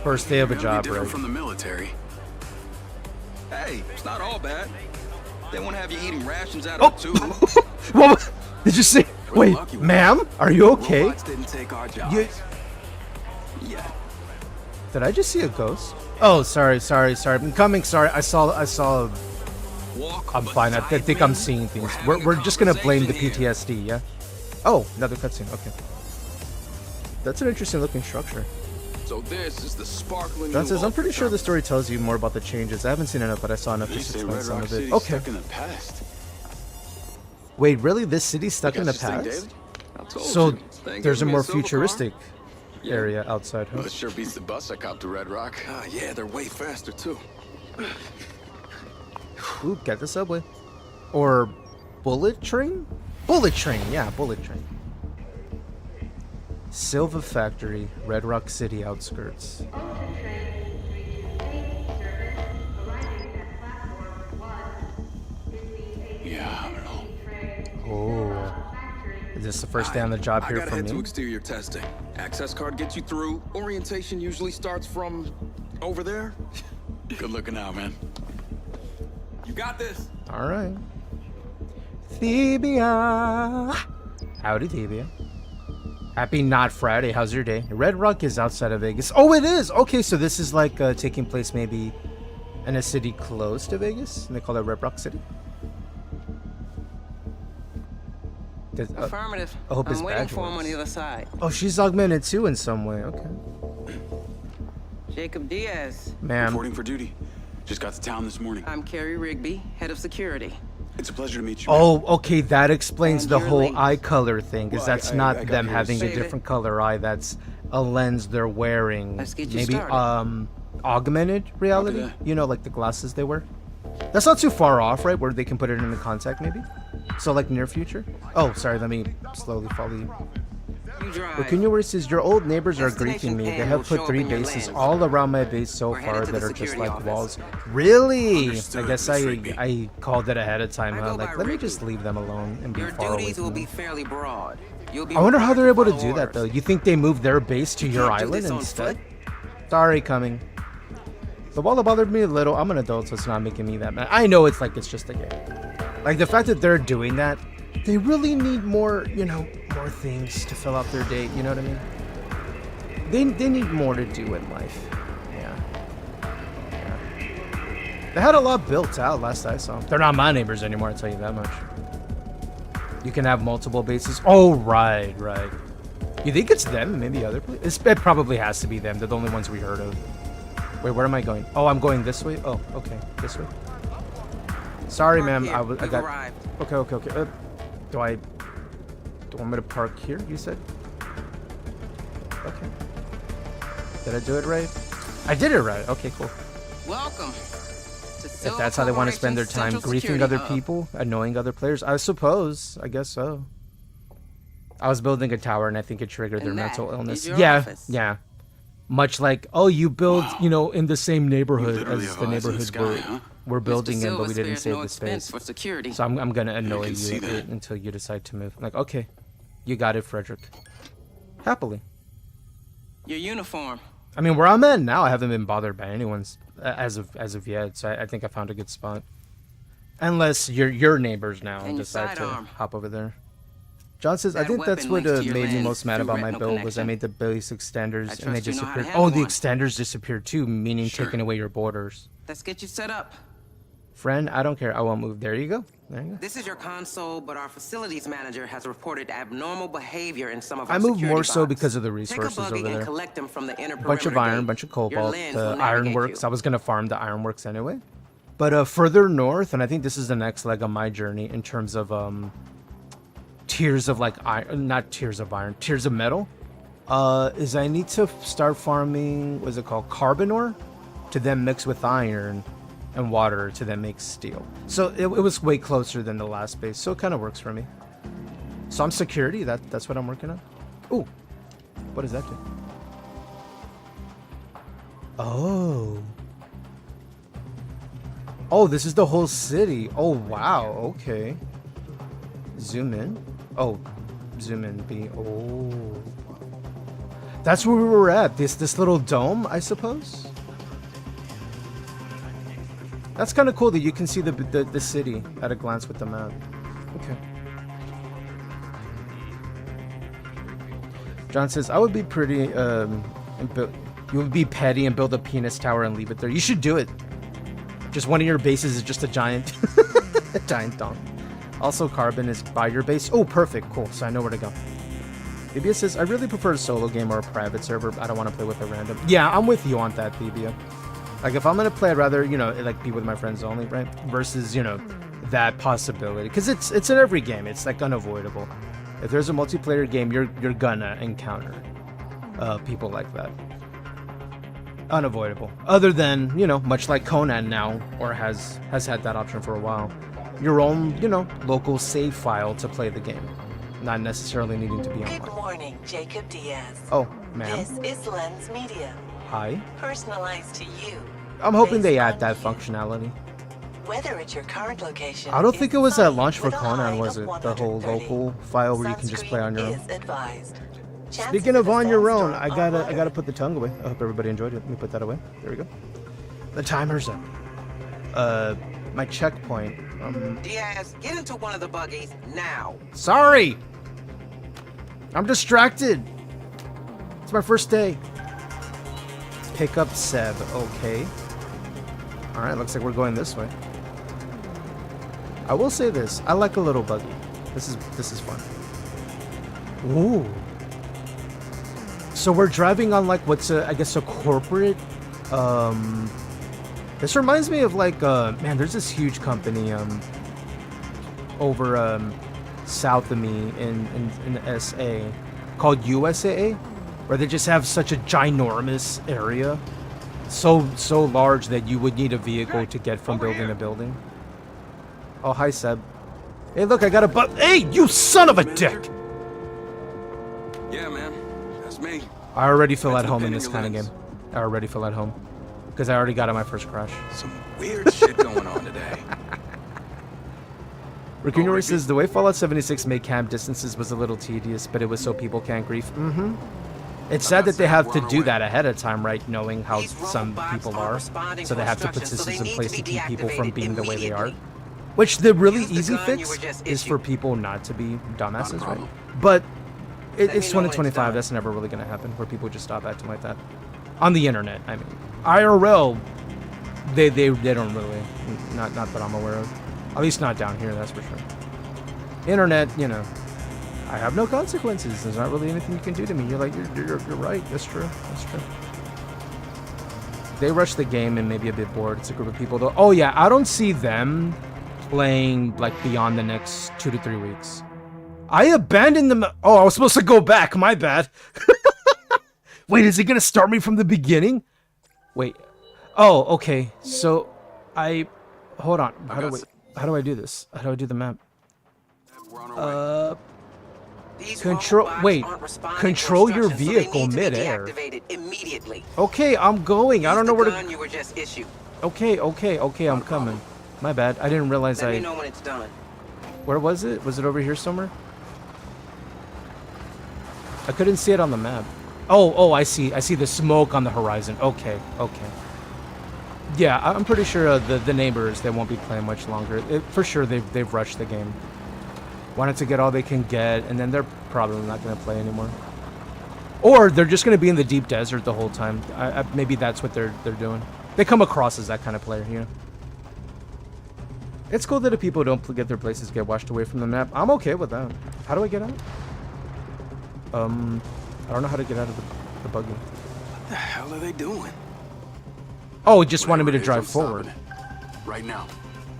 First day of a You're gonna be job, different right? from the military. Hey, it's not all bad. They won't have you eating rations out Oh. of a tube. What? Did you say? We're the Wait, lucky ones. ma'am, are you okay? Robots didn't take our jobs. You- Yeah. Did I just see a ghost? Oh, sorry. I'm coming. Sorry, I saw. Walk I'm fine. I beside think me. I'm seeing things. We're having We're a just gonna blame the conversation here. PTSD, yeah? Oh, another cutscene. Okay. That's an interesting looking structure. So this is the sparkling. That new says, I'm pretty sure the ultra story tells you more about the changes. I haven't seen enough, but I saw enough You to say explain Red some Rock of City's it. Okay. stuck in the past. Wait, really? This city's stuck You in the got this thing, past? David? I told So you. They ain't there's a giving me more silver car. futuristic area outside, huh? Well, it sure beats the bus I copped to Red Rock. Yeah, they're way faster too. Ooh, get the subway. Or bullet train? Bullet train, yeah, bullet train. Silva Factory, Red Rock City outskirts. Yeah, I don't know. Oh. Is this the first day on the job I here gotta for head me? to exterior testing. Access card gets you through. Orientation usually starts from over there. Good looking out, man. You got this. Alright. Thebia. Howdy, Thebia. Happy Not Friday. How's your day? Red Rock is outside of Vegas. Oh, it is! Okay, so this is like taking place maybe in a city close to Vegas? And they call it Red Rock City? Affirmative. I hope his I'm waiting badge for him on works. the other side. Oh, she's augmented too in some way. Okay. Jacob Diaz. Ma'am. Reporting for duty. Just got to town this morning. I'm Carrie Rigby, head of security. It's a pleasure to meet you. Oh, okay, that explains And the you're whole late. eye color thing, because Well, that's I not got them yours. having a Save it. different color eye. That's a lens they're wearing. Let's get you Maybe started. augmented reality. that. You know, like the glasses they wear. That's not too far off, right? Where they can put it into contact, maybe. So like near future. Oh, sorry. Let me slowly follow you. You drive. Okunyo says your old neighbors are Destination griefing me. They pan have will put show up 3 in your bases lens. all around my base so We're headed far to that the are just security like office. walls. Really? Understood, I guess Miss Rigby. I called it ahead of time. I Huh? go Like, by let me Rigby. just leave them alone and be Your far away duties from will them. be fairly broad. You'll be I wonder how they're able to required do that though. follow You think they moved their base to your can't do island this on instead? foot. Sorry, coming. The wall bothered me a little. I'm an adult, so it's not making me that mad. I know it's like it's just a game. Like the fact that they're doing that, they really need more, you know, more things to fill out their day. You know what I mean? They need more to do in life. Yeah. They had a lot built out last I saw. They're not my neighbors anymore, I'll tell you that much. You can have multiple bases. Oh, right. You think it's them? Maybe other places? It probably has to be them. They're the only ones we heard of. Wait, where am I going? Oh, I'm going this way? Oh, okay. This way. Sorry, Park ma'am. here. I You've got... arrived. Okay. Do I want me to park here, you said? Okay. Did I do it right? I did it right. Okay, cool. Welcome. If that's how they want to spend their time griefing other people, annoying other players, I suppose. I guess so. I was building a tower and I think it triggered their And that mental illness. is your Yeah, office. yeah. Much like, oh, you build, you know, in the same neighborhood literally as have the eyes in the neighborhood sky, huh? we're building in, Silva but we didn't spares save no the expense space. for security. So I'm gonna annoy can see you that. until you decide to move. Like, okay, you got it, Frederick. Happily. Your uniform. I mean, where I'm at now, I haven't been bothered by anyone's as of yet. So I think I found a good spot. Unless you're your neighbors now and And your decide to sidearm. hop over there. John says, I That think that's weapon what links to your made me lens most mad through about my retinal build was I connection. made the basic standards I and they trust you know how to disappeared. handle Oh, the one. extenders disappeared too, meaning Sure. taking away your borders. Let's get you set up. Friend, I don't care. I won't move. There you go. There you go. This is your console, but our facilities manager has reported abnormal behavior in some of our I move security more so bots. because of the Take a resources buggy over and there. collect them from the inner Bunch of perimeter iron, gate. bunch of Your cobalt, lens the will navigate ironworks. you. I was gonna farm the ironworks anyway. But further north, and I think this is the next leg of my journey in terms of tiers of like iron, not tiers of iron, tiers of metal. Is I need to start farming, what's it called, carbon ore, to then mix with iron and water to then make steel. So it was way closer than the last base, so it kind of works for me. So I'm security. That's what I'm working on. Ooh, what does that do? Oh. Oh, this is the whole city. Oh wow. Okay. Zoom in. Oh, zoom in. B. Oh. That's where we were at. This little dome, I suppose. That's kind of cool that you can see the city at a glance with the map. Okay. John says, I would be pretty, you would be petty and build a penis tower and leave it there. You should do it. Just one of your bases is just a giant, a giant dome. Also, carbon is by your base. Oh, perfect. Cool. So I know where to go. Thebia says, I really prefer a solo game or a private server. I don't want to play with a random. Yeah, I'm with you on that, Thebia. Like, if I'm going to play, I'd rather, you know, like, be with my friends only, right? Versus, you know, that possibility. Because it's in every game. It's, like, unavoidable. If there's a multiplayer game, you're gonna encounter people like that. Unavoidable. Other than, you know, much like Conan now, or has had that option for a while, your own, you know, local save file to play the game. Not necessarily needing to be online. Good morning, Jacob Diaz. Oh, ma'am. This is Lens Media. Hi. Personalized to you. I'm hoping they based add on that you. functionality. Whether it's your current location, I don't think it was at launch for with a Conan, high was of it? The whole 130. local file where you can just play on your own. Sunscreen is advised. Chances Speaking of on your own, sandstorm I are gotta put the tongue away. I hope everybody enjoyed it. Let me put that away. There we go. The timer's up. My checkpoint. Diaz, get into one of the buggies now. Sorry! I'm distracted. It's my first day. Pick up Seb. Okay. Alright, looks like we're going this way. I will say this. I like a little buggy. This is fun. Ooh. So we're driving on like what's I guess a corporate this reminds me of like man, there's this huge company over south of me in SA called USAA, where they just have such a ginormous area, so large that you would need a vehicle to get from building to building. Oh, hi Seb. Hey, look, I got a hey, you son of a dick! Yeah, man. That's me. I already feel That's at home in the this pin kind in of your game. I already feel at home because I already got on my first crash. Some weird shit going on today. Raccoonori says the way Fallout 76 made camp distances was a little tedious, but it was so people can't grief. Mm-hmm. It's sad that they have to do that ahead of time, right? Knowing how some people are, so they have to put systems in place to keep people from being the way they are. Which the really easy fix is for people not to be dumbasses, right? But it's 2025. That's never really going to happen, where people just stop acting like that. On the internet, I mean. IRL, they don't really. Not that I'm aware of. At least not down here, that's for sure. Internet, you know, I have no consequences. There's not really anything you can do to me. You're like, you're right. That's true. That's true. They rush the game and maybe a bit bored. It's a group of people though. Oh yeah, I don't see them playing like beyond the next 2 to 3 weeks. I abandoned them. Oh, I was supposed to go back. My bad. Wait, is it gonna start me from the beginning? Wait. Oh, okay. So, hold on. How do I do this? How do I do the map? Control your vehicle midair. Okay, I'm going. I don't know where to. Okay, I'm coming. My bad. I didn't realize Let me know when it's done. Where was it? Was it over here somewhere? I couldn't see it on the map. Oh, I see. I see the smoke on the horizon. Okay. Yeah, I'm pretty sure the neighbors, they won't be playing much longer. For sure, they've rushed the game. wanted to get all they can get, and then they're probably not going to play anymore. Or they're just going to be in the deep desert the whole time. Maybe that's what they're doing. They come across as that kind of player, you know. It's cool that if people don't get their places get washed away from the map. I'm okay with that. How do I get out? I don't know how to get out of the buggy. What the hell are they doing? Oh, it just wanted me to drive forward. Right now.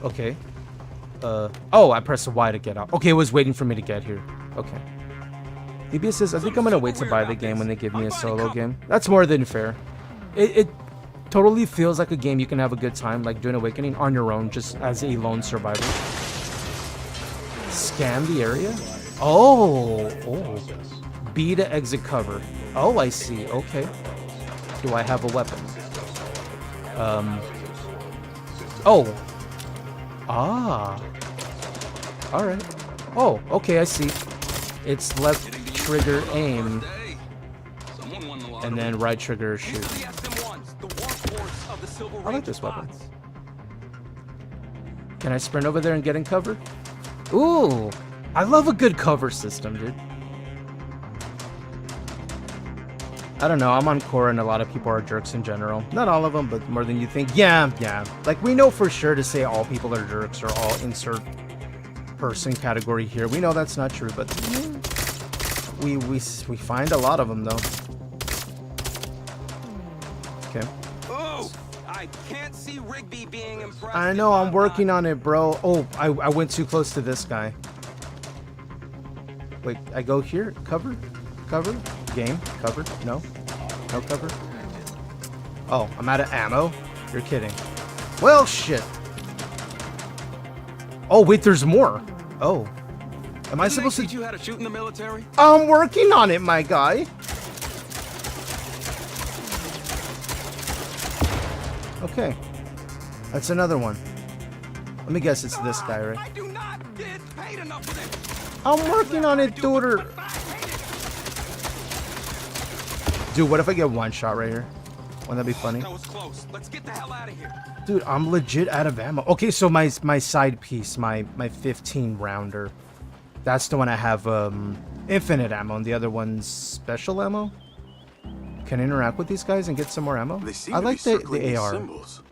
Okay. Oh, I pressed Y to get out. Okay, it was waiting for me to get here. Okay. DBS says, I think I'm gonna wait to buy the game when they give me a solo game. That's more than fair. It totally feels like a game you can have a good time, like Dune Awakening, on your own, just as a lone survivor. Scan the area? Oh. B to exit cover. Oh, I see. Okay. Do I have a weapon? Oh. Ah. Alright. Oh, okay, I see. It's left trigger aim. And then right trigger shoot. I like this weapon. Can I sprint over there and get in cover? Ooh. I love a good cover system, dude. I don't know, I'm on core and a lot of people are jerks in general. Not all of them, but more than you think. Yeah. Like, we know for sure to say all people are jerks or all insert person category here. We know that's not true, but we find a lot of them, though. Okay. Oh, I can't see Rigby being impressed. I know, I'm working on it, bro. Oh, I went too close to this guy. Wait, I go here? Cover? Game? Cover? No cover? Oh, I'm out of ammo? You're kidding. Well, shit. Oh, wait, there's more. Oh. Am I supposed to teach you how to shoot in the military? I'm working on it, my guy. Okay. That's another one. Let me guess it's this guy, right? I do not get paid enough for this. I'm working on it, dude. Dude, what if I get one shot right here? Wouldn't that be funny? That was close. Let's get the hell out of here. Dude, I'm legit out of ammo. Okay, so my side piece, my 15 rounder, that's the one I have infinite ammo, and the other one's special ammo. Can I interact with these guys and get some more ammo? I like the AR. Symbols.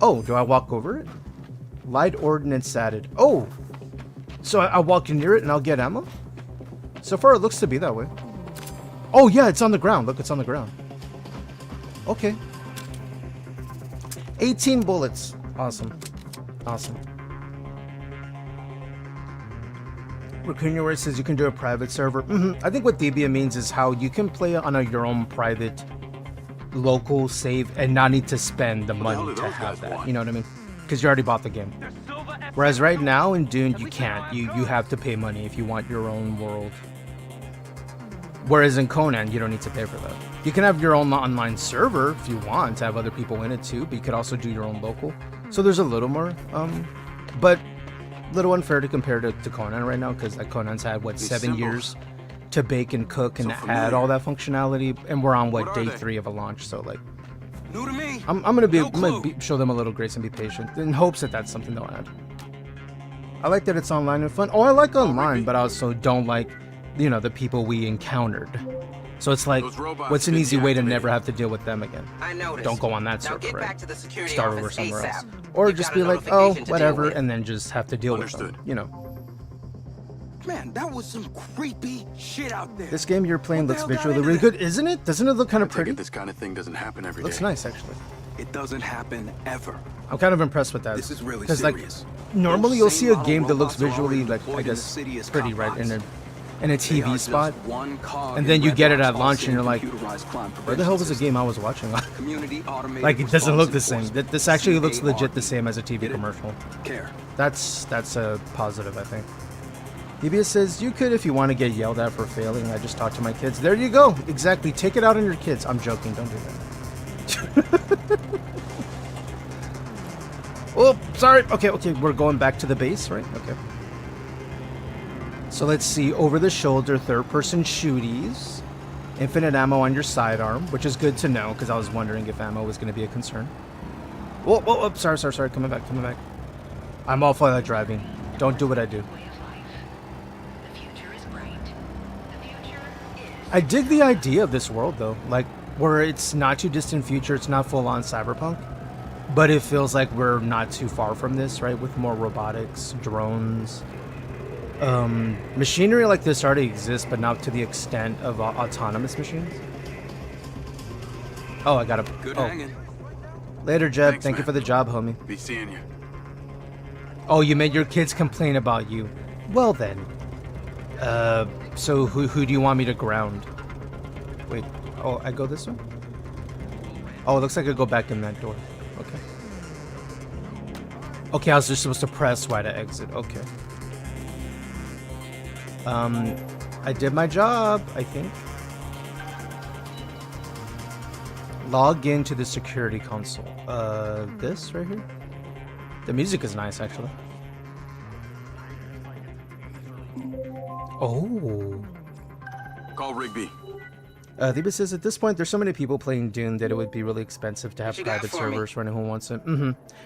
Oh, do I walk over it? Light ordnance added. Oh, so I walk near it and I'll get ammo? So far, it looks to be that way. Oh, yeah, it's on the ground. Look, it's on the ground. Okay. 18 bullets. Awesome. Raccoon says you can do a private server. I think what Debia means is how you can play on your own private local save and not need to spend the money to have that. You know what I mean? Because you already bought the game. Whereas right now in Dune, you can't. You have to pay money if you want your own world. Whereas in Conan, you don't need to pay for that. You can have your own online server if you want to have other people in it too, but you could also do your own local. So there's a little more, but a little unfair to compare to Conan right now, because like Conan's had what 7 years to bake and cook and add all that functionality, and we're on what day 3 of a launch. So like, new to me. I'm gonna show them a little grace and be patient in hopes that that's something they'll add. I like that it's online and fun. Oh, I like online, but I also don't like, you know, the people we encountered. So it's like, what's an easy way to never have to deal with them again? I noticed. Don't go on that server, get right? back to the security Start office over somewhere ASAP. else. Or You've just got be a like, oh, notification to deal whatever, with. and then just have to deal with them, you know. Man, that was some creepy shit out there. This game you're playing What the looks hell got visually into really this? good, isn't it? Doesn't it look kind of pretty? This kind of thing doesn't happen every day. Looks nice, actually. It doesn't happen ever. I'm kind of impressed with that. This is really Because like, serious. normally you'll see a Those game that same looks model visually robots like, are I already guess, deployed in the city pretty, as right, in a They are TV just spot, one cog and in then you Red get it Rock's at launch, and you're like, computerized crime where the hell was the prevention game I was watching? Community automated Like, it doesn't look the response same. This actually looks enforcement. legit the same as a TV commercial. Care. That's a positive, I think. DBS says, you could if you want to get yelled at for failing. I just talked to my kids. There you go. Exactly. Take it out on your kids. I'm joking. Don't do that. Oh, sorry. Okay. We're going back to the base, right? Okay. So let's see. Over the shoulder, third-person shooties. Infinite ammo on your sidearm, which is good to know, because I was wondering if ammo was going to be a concern. Whoa. Sorry. Coming back. I'm all for that driving. Don't do what I do. I dig the idea of this world though, like where it's not too distant future, it's not full on cyberpunk, but it feels like we're not too far from this, right? With more robotics, drones, machinery like this already exists, but not to the extent of autonomous machines. Oh, I got a Good oh. hanging. Later, Jeb. Thanks, Thank you man. for the job, homie. Be seeing you. Oh, you made your kids complain about you. Well then. So who do you want me to ground? Wait. Oh, I go this way? Oh, it looks like I go back in that door. Okay. Okay, I was just supposed to press Y to exit. Okay. I did my job, I think. Log into the security console. This right here? The music is nice, actually. Oh. Call Rigby. Theba says, at this point, there's so many people playing Dune that it would be really expensive to have private servers for anyone who wants it.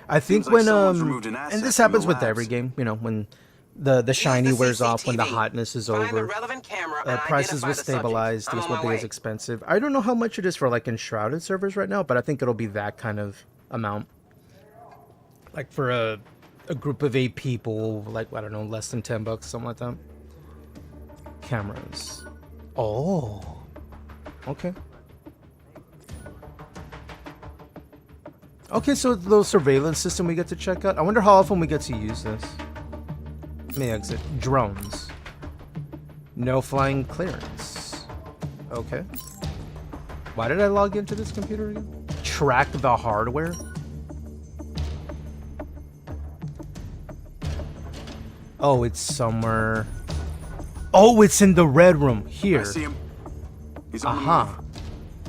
I think Seems like when, someone's removed an and asset this from happens the with labs. every game, you know, when the shiny wears off, when the CCTV. hotness is Find the over, relevant camera and prices identify will the subject. stabilize, I'm things on won't my be as way. expensive. I don't know how much it is for, like, enshrouded servers right now, but I think it'll be that kind of amount. Like, for a group of 8 people, like, I don't know, less than $10, something like that. Cameras. Oh. Okay. Okay, so the little surveillance system we get to check out. I wonder how often we get to use this. Let me exit. Drones. No flying clearance. Okay. Why did I log into this computer again? Track the hardware? Oh, it's somewhere. Oh, it's in the red room. Here. I see him. He's on the move.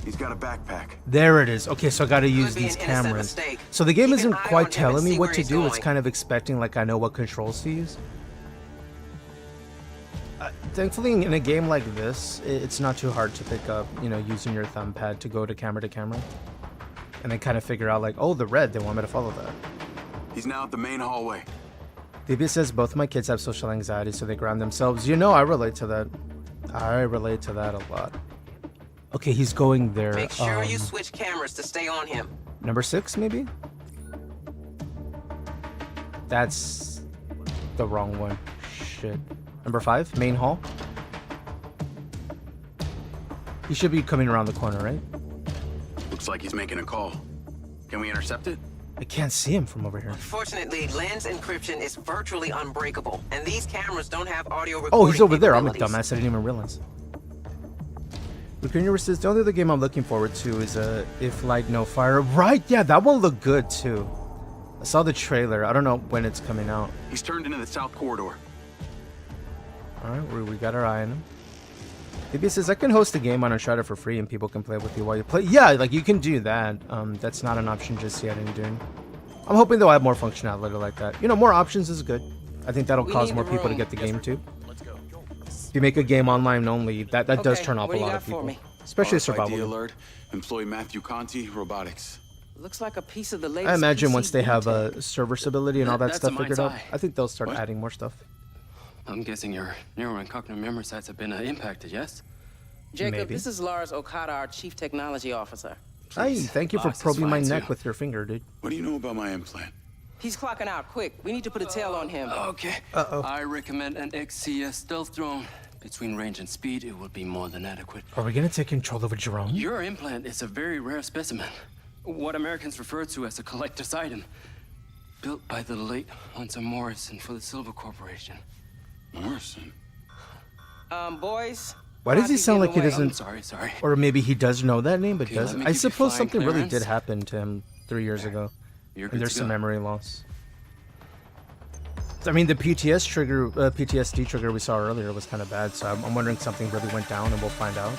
He's got a backpack. There it is. Okay, so I gotta use be these an innocent cameras. mistake. So the game Keep an isn't eye on quite him telling and me see what where to he's do. It's going. kind of expecting like I know what controls to use. Thankfully, in a game like this, it's not too hard to pick up, you know, using your thumb pad to go to camera, and then kind of figure out like, oh, the red, they want me to follow that. He's now at the main hallway. DB says both my kids have social anxiety, so they ground themselves. You know, I relate to that. I relate to that a lot. Okay, he's going there. Make sure you switch cameras to stay on him. Number 6, maybe? That's the wrong one. Shit. Number 5, main hall. He should be coming around the corner, right? Looks like he's making a call. Can we intercept it? I can't see him from over here. Unfortunately, lens encryption is virtually unbreakable, and these cameras don't have audio recording Oh, he's over there. I'm a capabilities. dumbass. I didn't even realize. Recruiter says the only other game I'm looking forward to is If Light No Fire. Right? Yeah, that one looked good too. I saw the trailer. I don't know when it's coming out. He's turned into the south corridor. All right, we got our eye on him. DB says I can host a game on Uncharted for free and people can play with you while you play. Yeah, like you can do that. That's not an option just yet in Dune. I'm hoping they'll have more functionality like that. You know, more options is good. I think that'll cause more people to get the game too. If you make a game online only, that does turn off a lot of people, especially survival. RFID alert. Employee Matthew Conti, robotics. Looks like a piece of the latest I imagine PC once they have tech. server stability and all that That's stuff a figured out, MindsEye. I think they'll start adding more stuff. I'm guessing your neural and cognitive memory sites have been impacted, yes? Jacob, Maybe. this is Lars Okada, our Chief Technology Officer. Hey, thank you for Boss is probing my fine, neck too. with your finger, dude. What do you know about my implant? He's clocking out quick. We need to put a tail on him. Okay. Uh-oh. I recommend an XCS stealth drone. Between range and speed, it will be more than adequate. Are we gonna take control of a drone? Your implant is a very rare specimen. What Americans refer to as a collector's item. Built by the late Hunter Morrison for the Silver Corporation. Morrison? Boys. Why does he Conti's sound like he giving away. doesn't? Sorry. Or maybe he does know that name, but Okay, let doesn't. me I give you suppose flying something really clearance. did happen to him 3 years ago, You're and good there's to some go. memory loss. I mean, the PTSD trigger we saw earlier was kind of bad, so I'm wondering if something really went down, and we'll find out.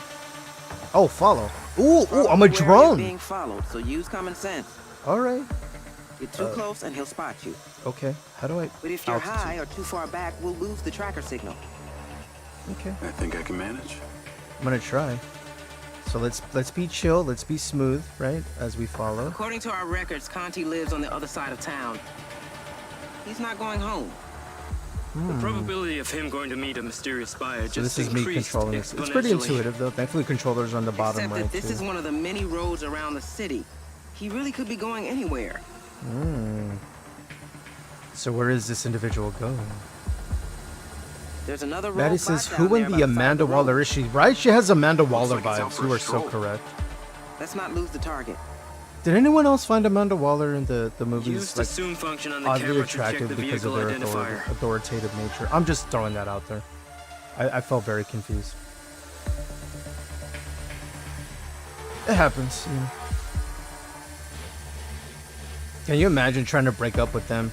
Oh, follow. Ooh, I'm a Probably wary of drone. Being followed, so use common sense. All right. Get too close and he'll spot you. Okay. How do I? But if you're altitude. high or too far back, we'll lose the tracker signal. Okay. I think I can manage. I'm gonna try. So let's be chill. Let's be smooth, right? As we follow. According to our records, Conti lives on the other side of town. He's not going home. The probability of him going to meet a mysterious spy So just this is me increased controlling this. It's pretty exponentially. intuitive though. Thankfully controllers are on the bottom Except right that this too. is one of the many roads around the city. He really could be going anywhere. So where is this individual going? There's another road. Maddie says, who in the Amanda Waller is she? Right? She has Amanda Waller vibes. You are so correct. Let's not lose the target. Did anyone else find Amanda Waller in the movies Use the like zoom function on the oddly camera to check attractive the because of vehicle their identifier. authoritative nature? I'm just throwing that out there. I felt very confused. It happens. You know. Can you imagine trying to break up with them?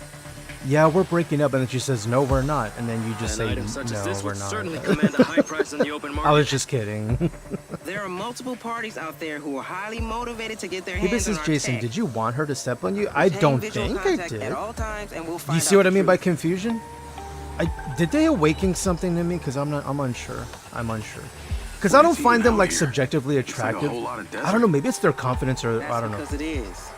Yeah, we're breaking up, and then she says, "No, we're not," and then you just say, item such as "No, this we're would not." certainly command a high price on the open market. I was just kidding. There are multiple parties out there who are highly motivated to get their Hey, hands this on is our Jason. tech. Did you want her to step on you? I Maintain don't visual think I contact did. at all times, and we'll Do you find see out what I the mean by truth. confusion? Did they awaken something in me? Because I'm unsure. I'm unsure. Because I don't find them like subjectively attractive. I don't know. Maybe it's their confidence, or I don't know. Because it is.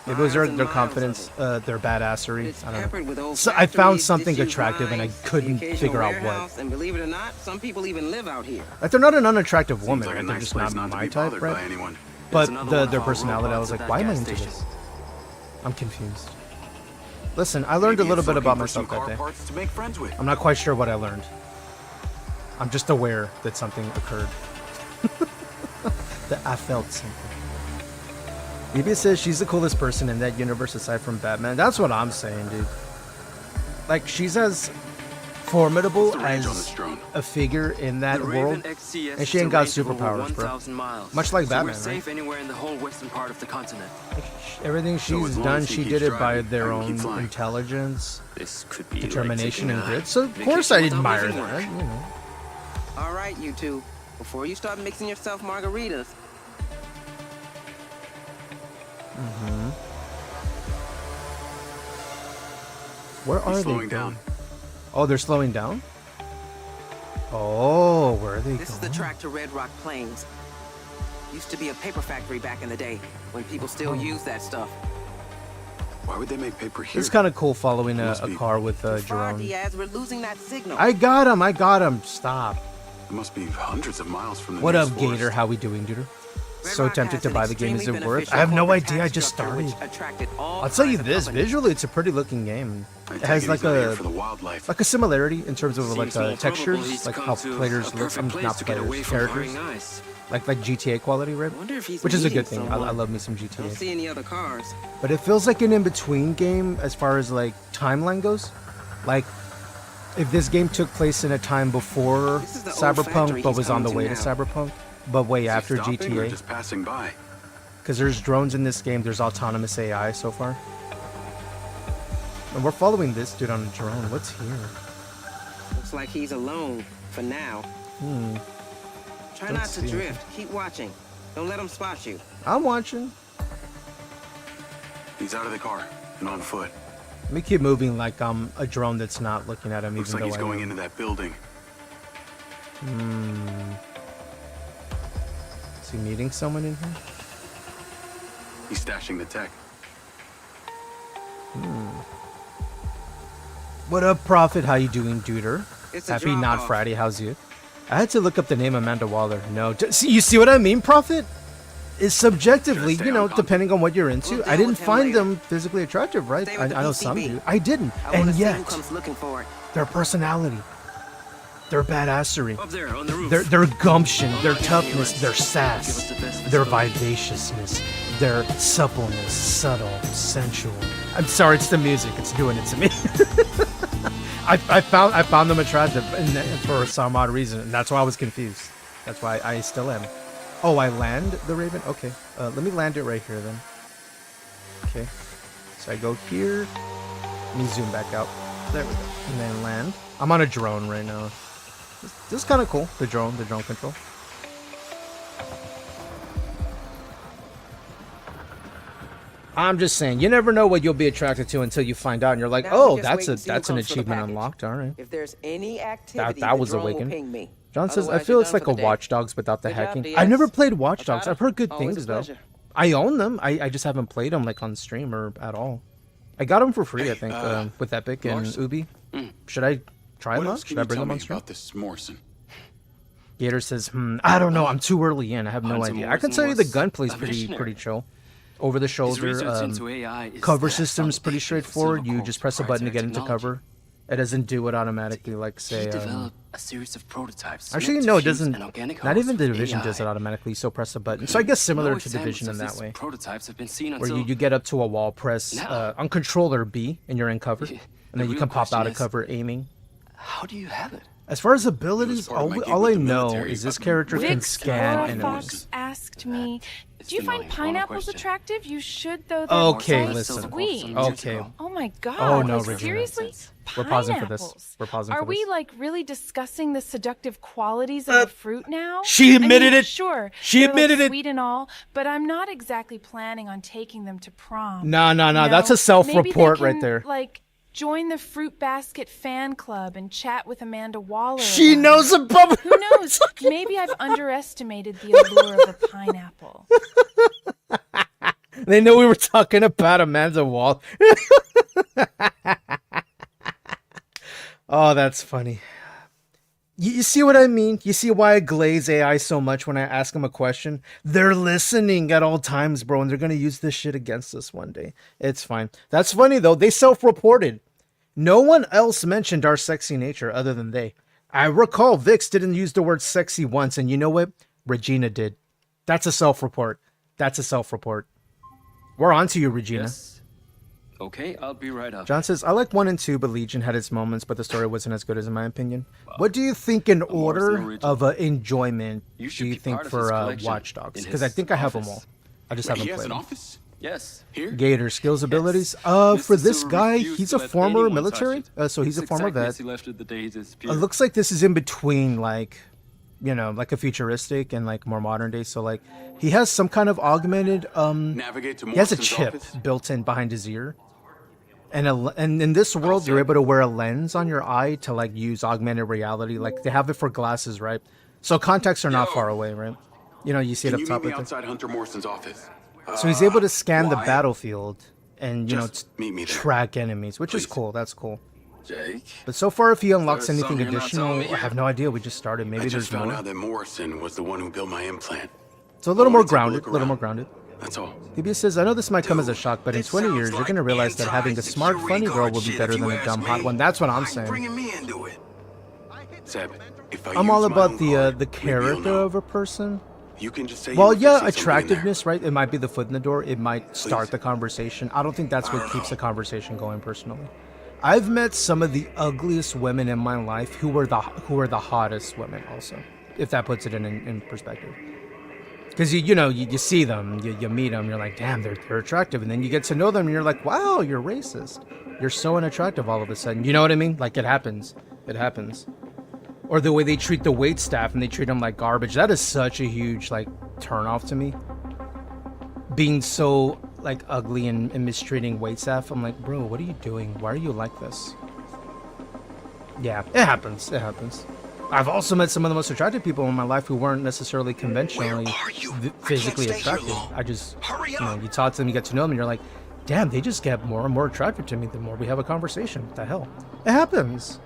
Maybe it was their Miles and miles confidence, their badassery. It's I don't peppered with know. old So I found factories, something disused attractive, and I lines, the couldn't occasional figure out what. warehouse, and believe it or not, some people even live out here. Like they're not an unattractive woman. like a Right? They're nice just place not not to my be type, bothered by right? anyone. But another one of their our personality, I robots was like, at why that am I gas into station. this? I'm confused. Listen, I learned a little bit about myself that day. To make friends with. I'm not quite sure what I learned. I'm just aware that something occurred. That I felt something. Maybe it says she's the coolest person in that universe aside from Batman. That's what I'm saying, dude. Like, she's as formidable as a figure in that The world, Raven XCS and she is ain't a got range of over superpowers, bro. 1,000 miles. Much like So Batman, we're right? safe anywhere in the whole western part of the continent. Everything So she's as long done, as he she keeps did it by driving, their I can keep own flying. intelligence, This could be determination, like and taking a grit. So of vacation course I without admire leaving that. work. You know. All right, you two. Before you start mixing yourself margaritas, Where are He's they slowing going? down. Oh, they're slowing down? Oh, where are they this is going? the track to Red Rock Plains. Used to be a paper factory back in the day, when people still used that stuff. Why would they make paper here? It's kind of cool following a Must be. car with a Fire drone. Diaz, we're losing that signal. I got him. Stop. It must be hundreds of miles from the What up, nearest forest. Gator? How we doing, dude? Red So Rock tempted has to an buy the game. Is extremely it worth? beneficial I have no corporate idea. I tax just structure started. which attracted all I'll tell you kinds of this. companies. Visually, it's a pretty looking game. I It take has it like he's not here a for the wildlife. similarity in terms of like Seems more textures, probable he's like come how to players a look. perfect place Not to get away players, from characters. hiring eyes. Like GTA quality, right? I wonder if he's Which is a meeting good thing. I someone. love me some Don't GTA. see any other cars. But it feels like an in-between game as far as like timeline goes. Like if this game took place in a time before This is the old Cyberpunk factory but he's was on the coming way to to now. Cyberpunk, but way Is he after stopping or GTA. just passing by? Because there's drones in this game, there's autonomous AI so far. And we're following this dude on a drone. What's here? Looks like he's alone, for now. Try Don't not to see anything. drift. Keep watching. Don't let him spot you. I'm watching. He's out of the car and on foot. Let me keep moving like I'm a drone that's not looking at him, Looks even like though he's going I am. into that building. Is he meeting someone in here? He's stashing the tech. What up, Prophet? How you doing, duder? It's a Happy not drop-off. Friday. How's you? I had to look up the name Amanda Waller. No, see, you see what I mean, Prophet? It's subjectively, Should I stay you know, on contact? depending on what you're into. We'll I deal didn't with him find later. them physically attractive, right? Stay I with the know some PCB. do. I didn't, I want and to see who yet comes looking for it. their personality, their badassery, Up there on the roof. their gumption, their toughness, their Give us sass, the best their visibility. vivaciousness, their suppleness, subtle, sensual. I'm sorry, it's the music. It's doing it to me. I found them attractive and for some odd reason, and that's why I was confused. That's why I still am. Oh, I land the Raven? Okay. Let me land it right here then. Okay. So I go here. Let me zoom back out. There we go. And then land. I'm on a drone right now. This is kind of cool. The drone control. I'm just saying, you never know what you'll be attracted to until you find out, and you're like, Now oh, we just wait and see who that's an comes for the achievement package. unlocked. All right. If there's any activity, That was the drone will awakened. ping me. John says, I Otherwise, feel you're it's done like for a the day. Watch Dogs without the Good job, hacking. DS. I've never played Watch Dogs. Okada? I've heard good Always things a though. pleasure. I own them. I just haven't played them like on stream or at all. I got them for free, I think, with Epic and Larson. Ubi. Should I try them What out? else can Should I you bring tell them me on stream? about this Morrison? Gator says, I don't know. I'm too early in. I have no Hunter idea. I can Morrison tell you the was gunplay's a pretty visionary. chill. Over the His shoulder, research into AI is cover that system's pretty foundation of straightforward. You Silvercorp's just press a button to get into proprietary cover. It doesn't do it automatically like, He say, developed a series of prototypes. actually, meant to no, it fuse doesn't. an organic Not host even the with Division AI. does it automatically. So press a button. So I guess similar No to examples Division in of that these way, prototypes have been seen where until you get up to a wall, press now. on controller B, and you're in cover, and then you real can pop question out of is, cover aiming. how do you have it? As far as abilities, part of my gig all with I the know military. is this character can Vix scan Laura enemies. Fox asked me, It's do you the find million-dollar pineapples question. attractive? You should, though. They're Okay, quite listen. sweet. Okay. Oh my god. Oh, no, like, Regina. seriously? We're pausing for this. Pineapples. We're pausing Are for we this. like really discussing the seductive qualities of the fruit now? she admitted it. Sure. She they're, admitted like, it. Sweet and all, but I'm not exactly planning on taking them to prom. No. You That's know, a self-report maybe they right can, there. Like, join the Fruit Basket fan club and chat with Amanda Waller. She about knows it. about. Who knows? Maybe I've underestimated the allure of a pineapple. They know we were talking about Amanda Wall. Oh, that's funny. You see what I mean? You see why I glaze AI so much when I ask them a question? They're listening at all times, bro, and they're going to use this shit against us one day. It's fine. That's funny, though. They self-reported. No one else mentioned our sexy nature other than they. I recall Vix didn't use the word sexy once, and you know what? Regina did. That's a self-report. That's a self-report. We're on to you, Regina. Yes. Okay, I'll be right up. John says, I like 1 and 2, but Legion had its moments, but the story wasn't as good as in my opinion. What do you think in order original. of enjoyment You do should you be think part of for his collection Watch Dogs? in Because I his think I have them office. all. I just Wait, haven't he has played an them. office? Yes. Here? Gator, skills, abilities. For Mr. this Silver guy, refused he's to a let former anyone military, touch it. so he's a It's former exactly vet. as he left it the day he It disappeared. looks like this is in between, like, you know, like a futuristic and like more modern day. So like, he has some kind of augmented. Navigate to He has a Morrison's chip office? built in behind his ear. And in this world, you're able to wear a lens on your eye to like use augmented reality. Like they have it for glasses, right? So contacts are not far away, right? You know, you see it Can up you top meet me right there. outside Hunter Morrison's office? So he's able to scan the why? battlefield and, you know, Just meet me there. track enemies, which is Please. cool. That's cool. Jake? But so far, if he unlocks There's anything something you're not additional, telling me I have yet. no idea. We just started. Maybe I there's just found more. out that Morrison was the one who built my implant. So a little I more wanna take a grounded. look A little around. more grounded. That's all. PBS says, I know this might come as a shock, but in 20 years, you're going to realize that having a smart, funny girl will be better than a dumb, hot one. That's what I'm saying. Bringing me into it. Seb, if I I'm use all my about own the card, the maybe you'll character know. of a person. You can just say you Well, were yeah, fixing something in there. attractiveness, right? It might be the foot in the door. It might start Please. the conversation. I don't think that's I what don't keeps know. the conversation going, personally. I've met some of the ugliest women in my life who were the hottest women, also, if that puts it in perspective. Because you see them, you meet them, you're like, damn, they're attractive, and then you get to know them, and you're like, wow, you're racist. You're so unattractive all of a sudden. You know what I mean? Like, it happens. It happens. Or the way they treat the wait staff, and they treat them like garbage. That is such a huge, like, turnoff to me. Being so, like, ugly and mistreating wait staff. I'm like, bro, what are you doing? Why are you like this? Yeah, it happens. It happens. I've also met some of the most attractive people in my life who weren't necessarily conventionally physically attractive. I just, you talk to them, you get to know them, and you're like, damn, they just get more and more attractive to me the more we have a conversation. What the hell? It happens.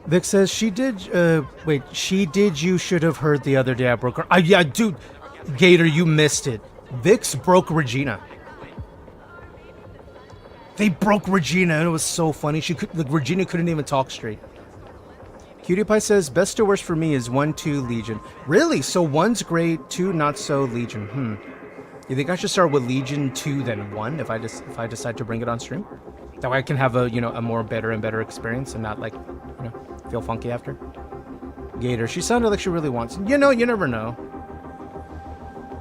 Vic says, she did, you should have heard the other day I broke her. Yeah, dude, Gator, you missed it. Vix broke Regina. They broke Regina, and it was so funny. Regina couldn't even talk straight. Cutie Pie says, best or worst for me is 1, 2, Legion. Really? So 1's great, 2 not so, Legion. You think I should start with Legion 2 then 1 if I decide to bring it on stream? That way I can have a more better and better experience and not like, feel funky after. Gator, she sounded like she really wants. You never know.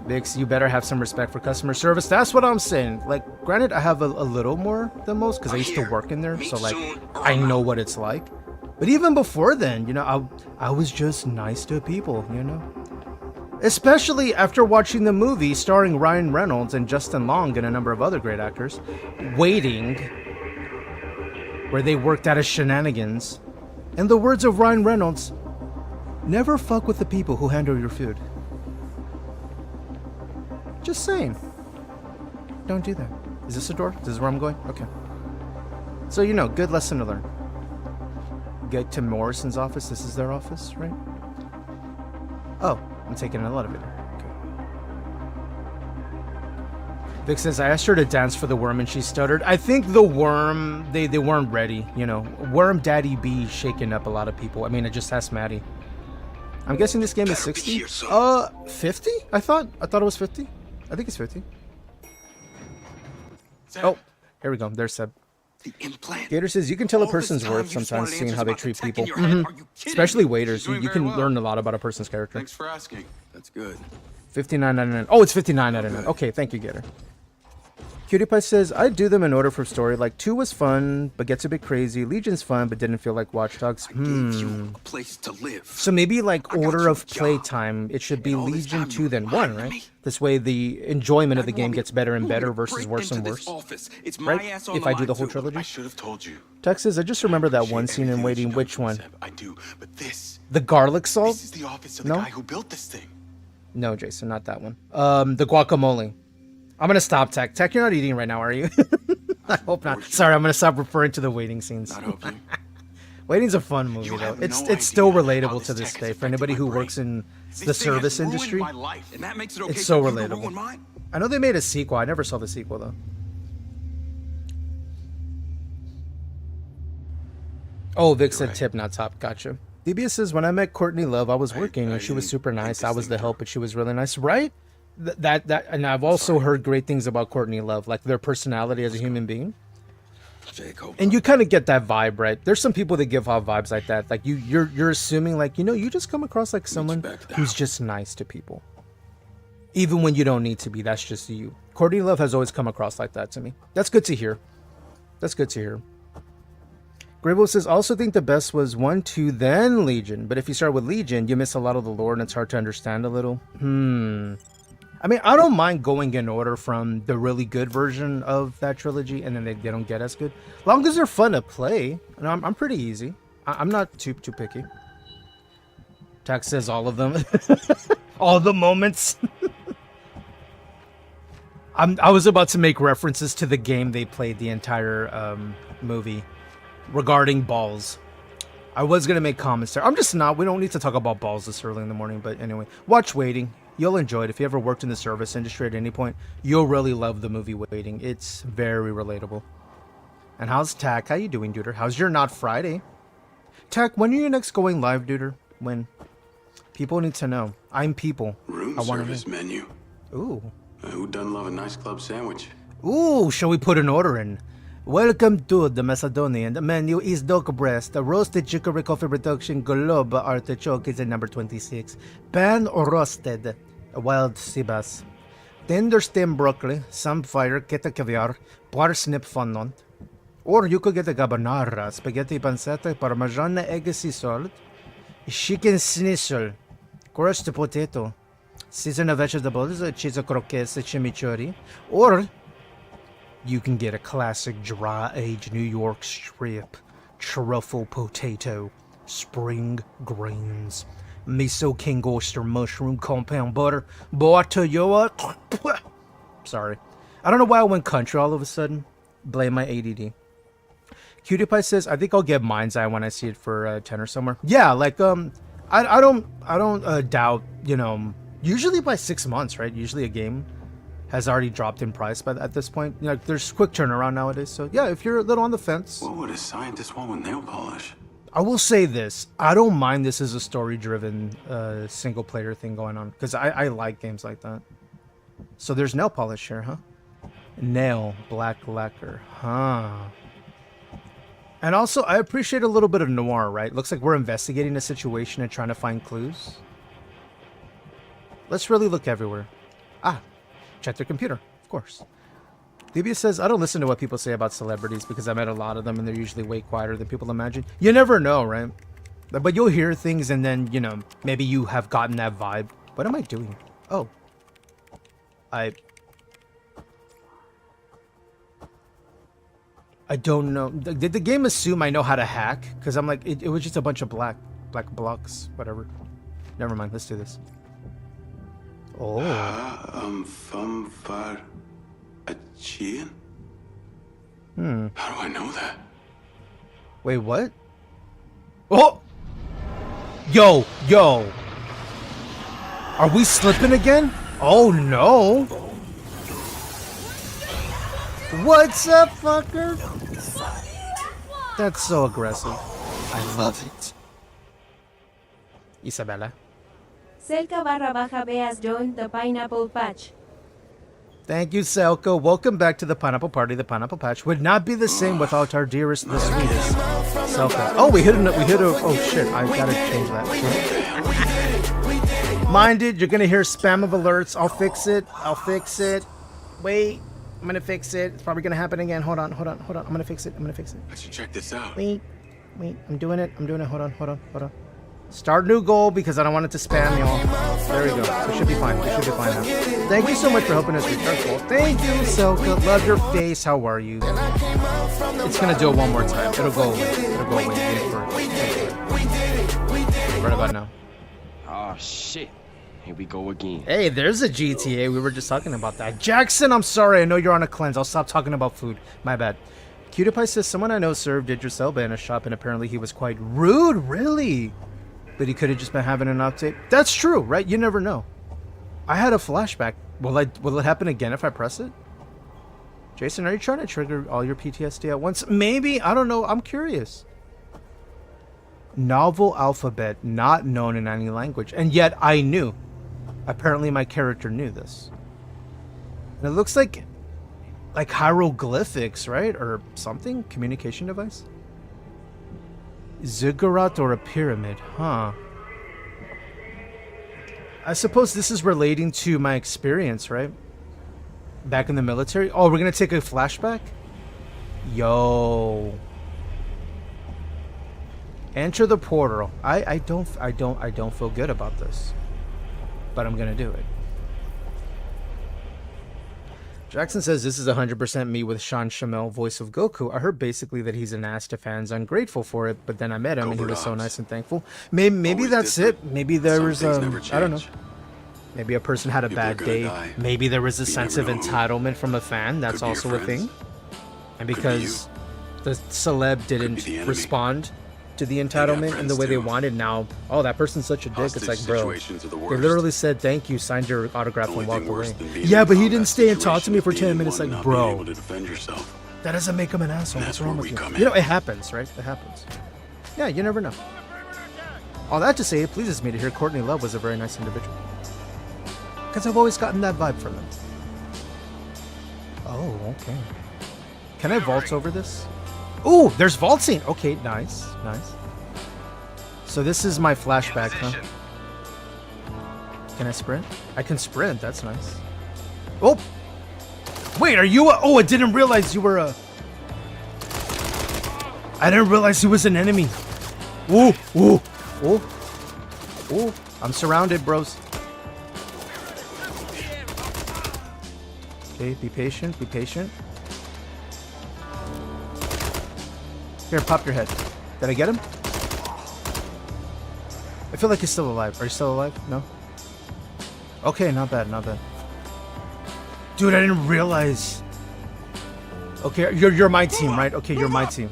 Vix, you better have some respect for customer service. That's what I'm saying. Like, granted, I have a little more than most because I used to work in there, so like, I know what it's like. But even before then, I was just nice to people, Especially after watching the movie starring Ryan Reynolds and Justin Long and a number of other great actors, Waiting, where they worked out of shenanigans. In the words of Ryan Reynolds, never fuck with the people who handle your food. Just saying. Don't do that. Is this a door? This is where I'm going? Okay. So, you know, good lesson to learn. Get to Morrison's office. This is their office, right? Oh, I'm taking an elevator. Okay. Vic says, I asked her to dance for the worm and she stuttered. I think the worm, they weren't ready, you know. Worm Daddy B shaking up a lot of people. I mean, I just asked Maddie. I'm guessing this game is 60? 50? I thought it was 50. I think it's 50. Oh, here we go. There's Seb. The implant. Gator says, you can tell a person's worth sometimes seeing how they treat people. Especially waiters. You can learn a lot about a person's character. Thanks for asking. That's good. $59.99. Oh, it's $59.99. Okay, thank you, Gator. Cutie Pie says, I do them in order for story. Like 2 was fun, but gets a bit crazy. Legion's fun, but didn't feel like Watch Dogs. I gave you a place to live. So maybe like order of playtime, it should be Legion 2 then 1, right? This way the enjoyment of the game gets better and better versus worse and worse. Right? If I do the whole trilogy. I should have told you. Texas, I just remember that one scene in Waiting. Which one? I do, but this. The garlic salt? This is the office of the guy who built this thing. No, Jason, not that one. The guacamole. I'm gonna stop, Tech. Tech, you're not eating right now, are you? I hope not. Sorry, I'm gonna stop referring to the Waiting scenes. Waiting's a fun movie, though. It's still relatable to this day for anybody who works in the service industry. It's so relatable. I know they made a sequel. I never saw the sequel, though. Oh, Vic said tip, not top. Gotcha. DBS says, when I met Courtney Love, I was working and she was super nice. I was the help, but she was really nice, right? And I've also heard great things about Courtney Love, like their personality as a human being. And you kind of get that vibe, right? There's some people that give off vibes like that. Like you're assuming, like, you know, you just come across like someone who's just nice to people, even when you don't need to be. That's just you. Courtney Love has always come across like that to me. That's good to hear. That's good to hear. Grable says, also think the best was 1, 2, then Legion. But if you start with Legion, you miss a lot of the lore and it's hard to understand a little. I mean, I don't mind going in order from the really good version of that trilogy, and then they don't get as good. Long as they're fun to play, and I'm pretty easy. I'm not too picky. Tax says all of them. All the moments. I was about to make references to the game they played the entire movie regarding balls. I was going to make comments there. I'm just not. We don't need to talk about balls this early in the morning, but anyway. Watch Waiting. You'll enjoy it. If you ever worked in the service industry at any point, you'll really love the movie Waiting. It's very relatable. And how's Tack? How you doing, Duder? How's your Not Friday? Tack, when are you next going live, Duder? When? People need to know. I'm people. Room service menu. Ooh. Who doesn't love a nice club sandwich? Ooh, shall we put an order in? Welcome to the Macedonian. The menu is duck breast, roasted chicory coffee reduction, globe artichoke is at number 26, pan roasted wild sea bass, tender stem broccoli, samphire, keta caviar, parsnip fondant. Or you could get a carbonara, spaghetti pancetta, parmesan egg sea salt, chicken schnitzel, crushed potato, seasoned vegetables, cheese croquettes, chimichurri, or you can get a classic dry-aged New York strip, truffle potato, spring greens, miso king oyster mushroom compound butter. Boy, I tell you what. Sorry. I don't know why I went country all of a sudden. Blame my ADD. Cutie Pie says, I think I'll get MindsEye when I see it for 10 or somewhere. Yeah, like, I don't doubt, you know, usually by 6 months, right? Usually a game has already dropped in price at this point. You know, there's quick turnaround nowadays. So yeah, if you're a little on the fence. What would a scientist want with nail polish? I will say this. I don't mind this as a story-driven single player thing going on. Because I like games like that. So there's nail polish here, huh? Nail, black lacquer, huh? And also, I appreciate a little bit of noir, right? Looks like we're investigating a situation and trying to find clues. Let's really look everywhere. Ah. Check their computer, of course. DBS says, I don't listen to what people say about celebrities because I met a lot of them and they're usually way quieter than people imagine. You never know, right? But you'll hear things and then, you know, maybe you have gotten that vibe. What am I doing? Oh. I don't know. Did the game assume I know how to hack? Because I'm like, it was just a bunch of black blocks, whatever. Never mind, let's do this. Oh. Aegean? How do I know that? Wait, what? Oh! Yo! Are we slipping again? Oh no! What's up, fucker? That's so aggressive. I love it. Isabella. Selka barra baja beas joined the pineapple patch. Thank you, Selka. Welcome back to the Pineapple Party. The Pineapple Patch would not be the same without our dearest, the sweetest, Selka. Oh, we hit a. Oh shit! I gotta change that. Mind it, you're gonna hear spam of alerts. I'll fix it. Wait, I'm gonna fix it. It's probably gonna happen again. Hold on. I'm gonna fix it. I should check this out. Wait. I'm doing it. Hold on. Start new goal because I don't want it to spam y'all. There we go. We should be fine. now. Thank you so much for helping us recharge goal. Thank you, Selka. Love your face. How are you? It's gonna do it one more time. It'll go away. Wait for it. Right about now. Oh shit. Here we go again. Hey, there's a GTA. We were just talking about that. Jackson, I'm sorry. I know you're on a cleanse. I'll stop talking about food. My bad. Cutie says, someone I know served Idris Elba in a shop and apparently he was quite rude. Really? But he could have just been having an update. That's true, right? You never know. I had a flashback. Will it happen again if I press it? Jason, are you trying to trigger all your PTSD at once? Maybe. I don't know. I'm curious. Novel alphabet not known in any language. And yet I knew. Apparently my character knew this. And it looks like hieroglyphics, right? Or something? Communication device? Ziggurat or a pyramid, huh? I suppose this is relating to my experience, right? Back in the military. Oh, we're gonna take a flashback? Yo. Enter the portal. I don't feel good about this. But I'm gonna do it. Jackson says this is 100% me with Sean Shamel, voice of Goku. I heard basically that he's an ass to fans, ungrateful for it, but then I met him and he was so nice and thankful. Maybe that's it. Maybe there was I don't know. Maybe a person had a bad day. Maybe there was a sense of entitlement from a fan. That's also a thing. And because the celeb didn't respond to the entitlement in the way they wanted, now, oh, that person's such a dick. It's like, bro, they literally said thank you, signed your autograph and walked away. Yeah, but he didn't stay and talk to me for 10 minutes. Like, bro, that doesn't make him an asshole. What's wrong with you? You know, it happens, right? It happens. Yeah, you never know. All that to say, it pleases me to hear Courtney Love was a very nice individual, because I've always gotten that vibe from him. Oh, okay. Can I vault over this? Ooh, there's vaulting. Okay, nice. So this is my flashback, huh? Can I sprint? I can sprint. That's nice. Oh, wait, are you? Oh, I didn't realize you were a. I didn't realize he was an enemy. Ooh. I'm surrounded, bros. Okay, be patient. Here, pop your head. Did I get him? I feel like he's still alive. Are you still alive? No? Okay, not bad. Dude, I didn't realize. Okay, you're my team, right? Okay, you're my team.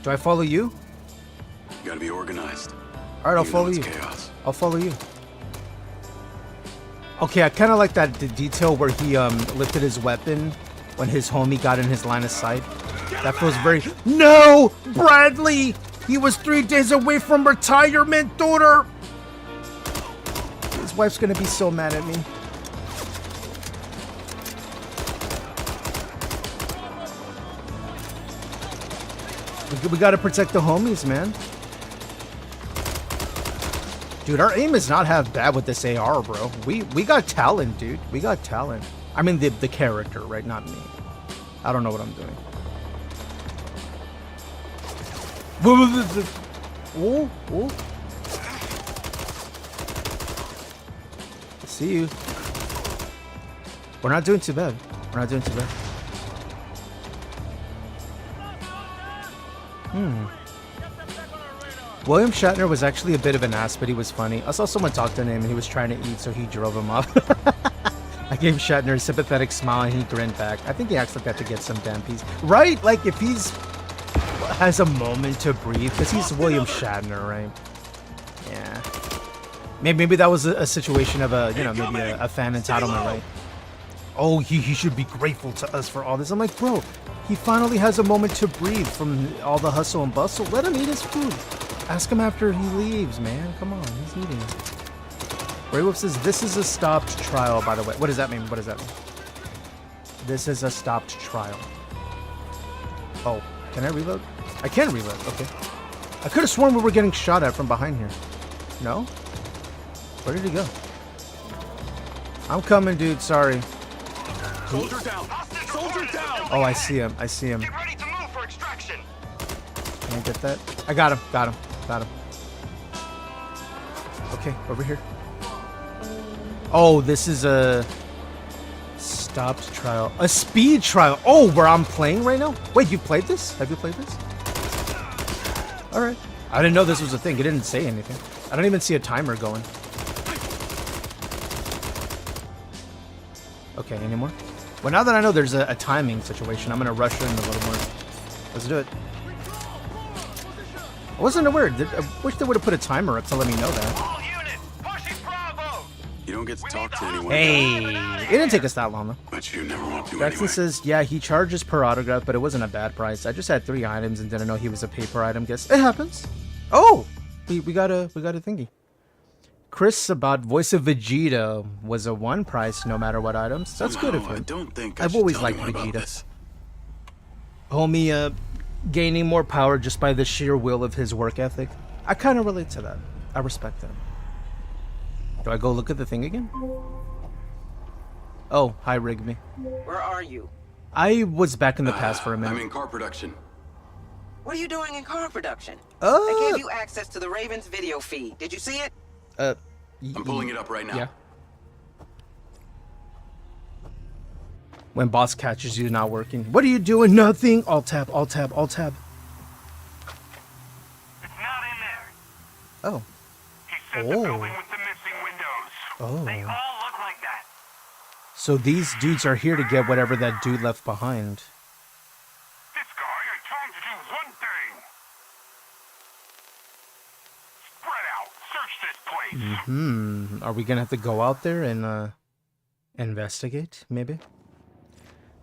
Do I follow you? You gotta be organized. Alright, I'll follow you. Chaos. I'll follow you. Okay, I kind of like that detail where he lifted his weapon when his homie got in his line of sight. That feels very... No! Bradley! He was 3 days away from retirement, daughter! His wife's gonna be so mad at me. We gotta protect the homies, man. Dude, our aim is not half bad with this AR, bro. We got talent, dude. We got talent. I mean, the character, right? Not me. I don't know what I'm doing. Oh. I see you. We're not doing too bad. William Shatner was actually a bit of an ass, but he was funny. I saw someone talk to him and he was trying to eat, so he drove him off. I gave Shatner a sympathetic smile and he grinned back. I think he acts like that to get some damn peace. Right? Like if he's has a moment to breathe, because he's William Shatner, right? Yeah. Maybe that was a situation of a, you know, maybe a fan entitlement, right? Oh, he should be grateful to us for all this. I'm like, bro, he finally has a moment to breathe from all the hustle and bustle. Let him eat his food. Ask him after he leaves, man. Come on, he's eating. Grey Wolf says, this is a stopped trial, by the way. What does that mean? What does that mean? This is a stopped trial. Oh, can I reload? I can reload, okay. I could have sworn we were getting shot at from behind here. No? Where did he go? I'm coming, dude, sorry. Soldier down! Soldier down! Oh, I see him, I see him. Get ready to move for extraction! Can I get that? I got him, got him, got him. Okay, over here. Oh, this is a stopped trial. A speed trial. Oh, where I'm playing right now? Wait, you played this? Have you played this? Alright. I didn't know this was a thing. It didn't say anything. I don't even see a timer going. Okay, any more? Well, now that I know there's a timing situation, I'm going to rush in a little more. Let's do it. I wasn't aware. I wish they would have put a timer up to let me know that. You don't get to talk to anyone. Hey, it didn't take us that long though. But you never want to Jackson anyway. says, yeah, he charges per autograph, but it wasn't a bad price. I just had 3 items and didn't know he was a paper item. Guess it happens. Oh, we got a thingy. Chris Sabat, voice of Vegeta, was a 1 price no matter what items. That's good of him. I don't think I've always liked Vegeta. Homie, gaining more power just by the sheer will of his work ethic. I kind of relate to that. I respect that. Do I go look at the thing again? Oh, hi, Rigby. Where are you? I was back in the past for a minute. I'm in car production. What are you doing in car production? I gave you access to the Ravens video feed. Did you see it? I'm pulling it up right now. Yeah. When boss catches you not working. What are you doing? Nothing. Alt tab, alt tab, alt tab. It's not in there. Oh. He said the building with the missing windows. Oh. They all look like that. So these dudes are here to get whatever that dude left behind. This guy, I told him to do one thing. Spread out. Search this place. Are we gonna have to go out there and investigate? Maybe.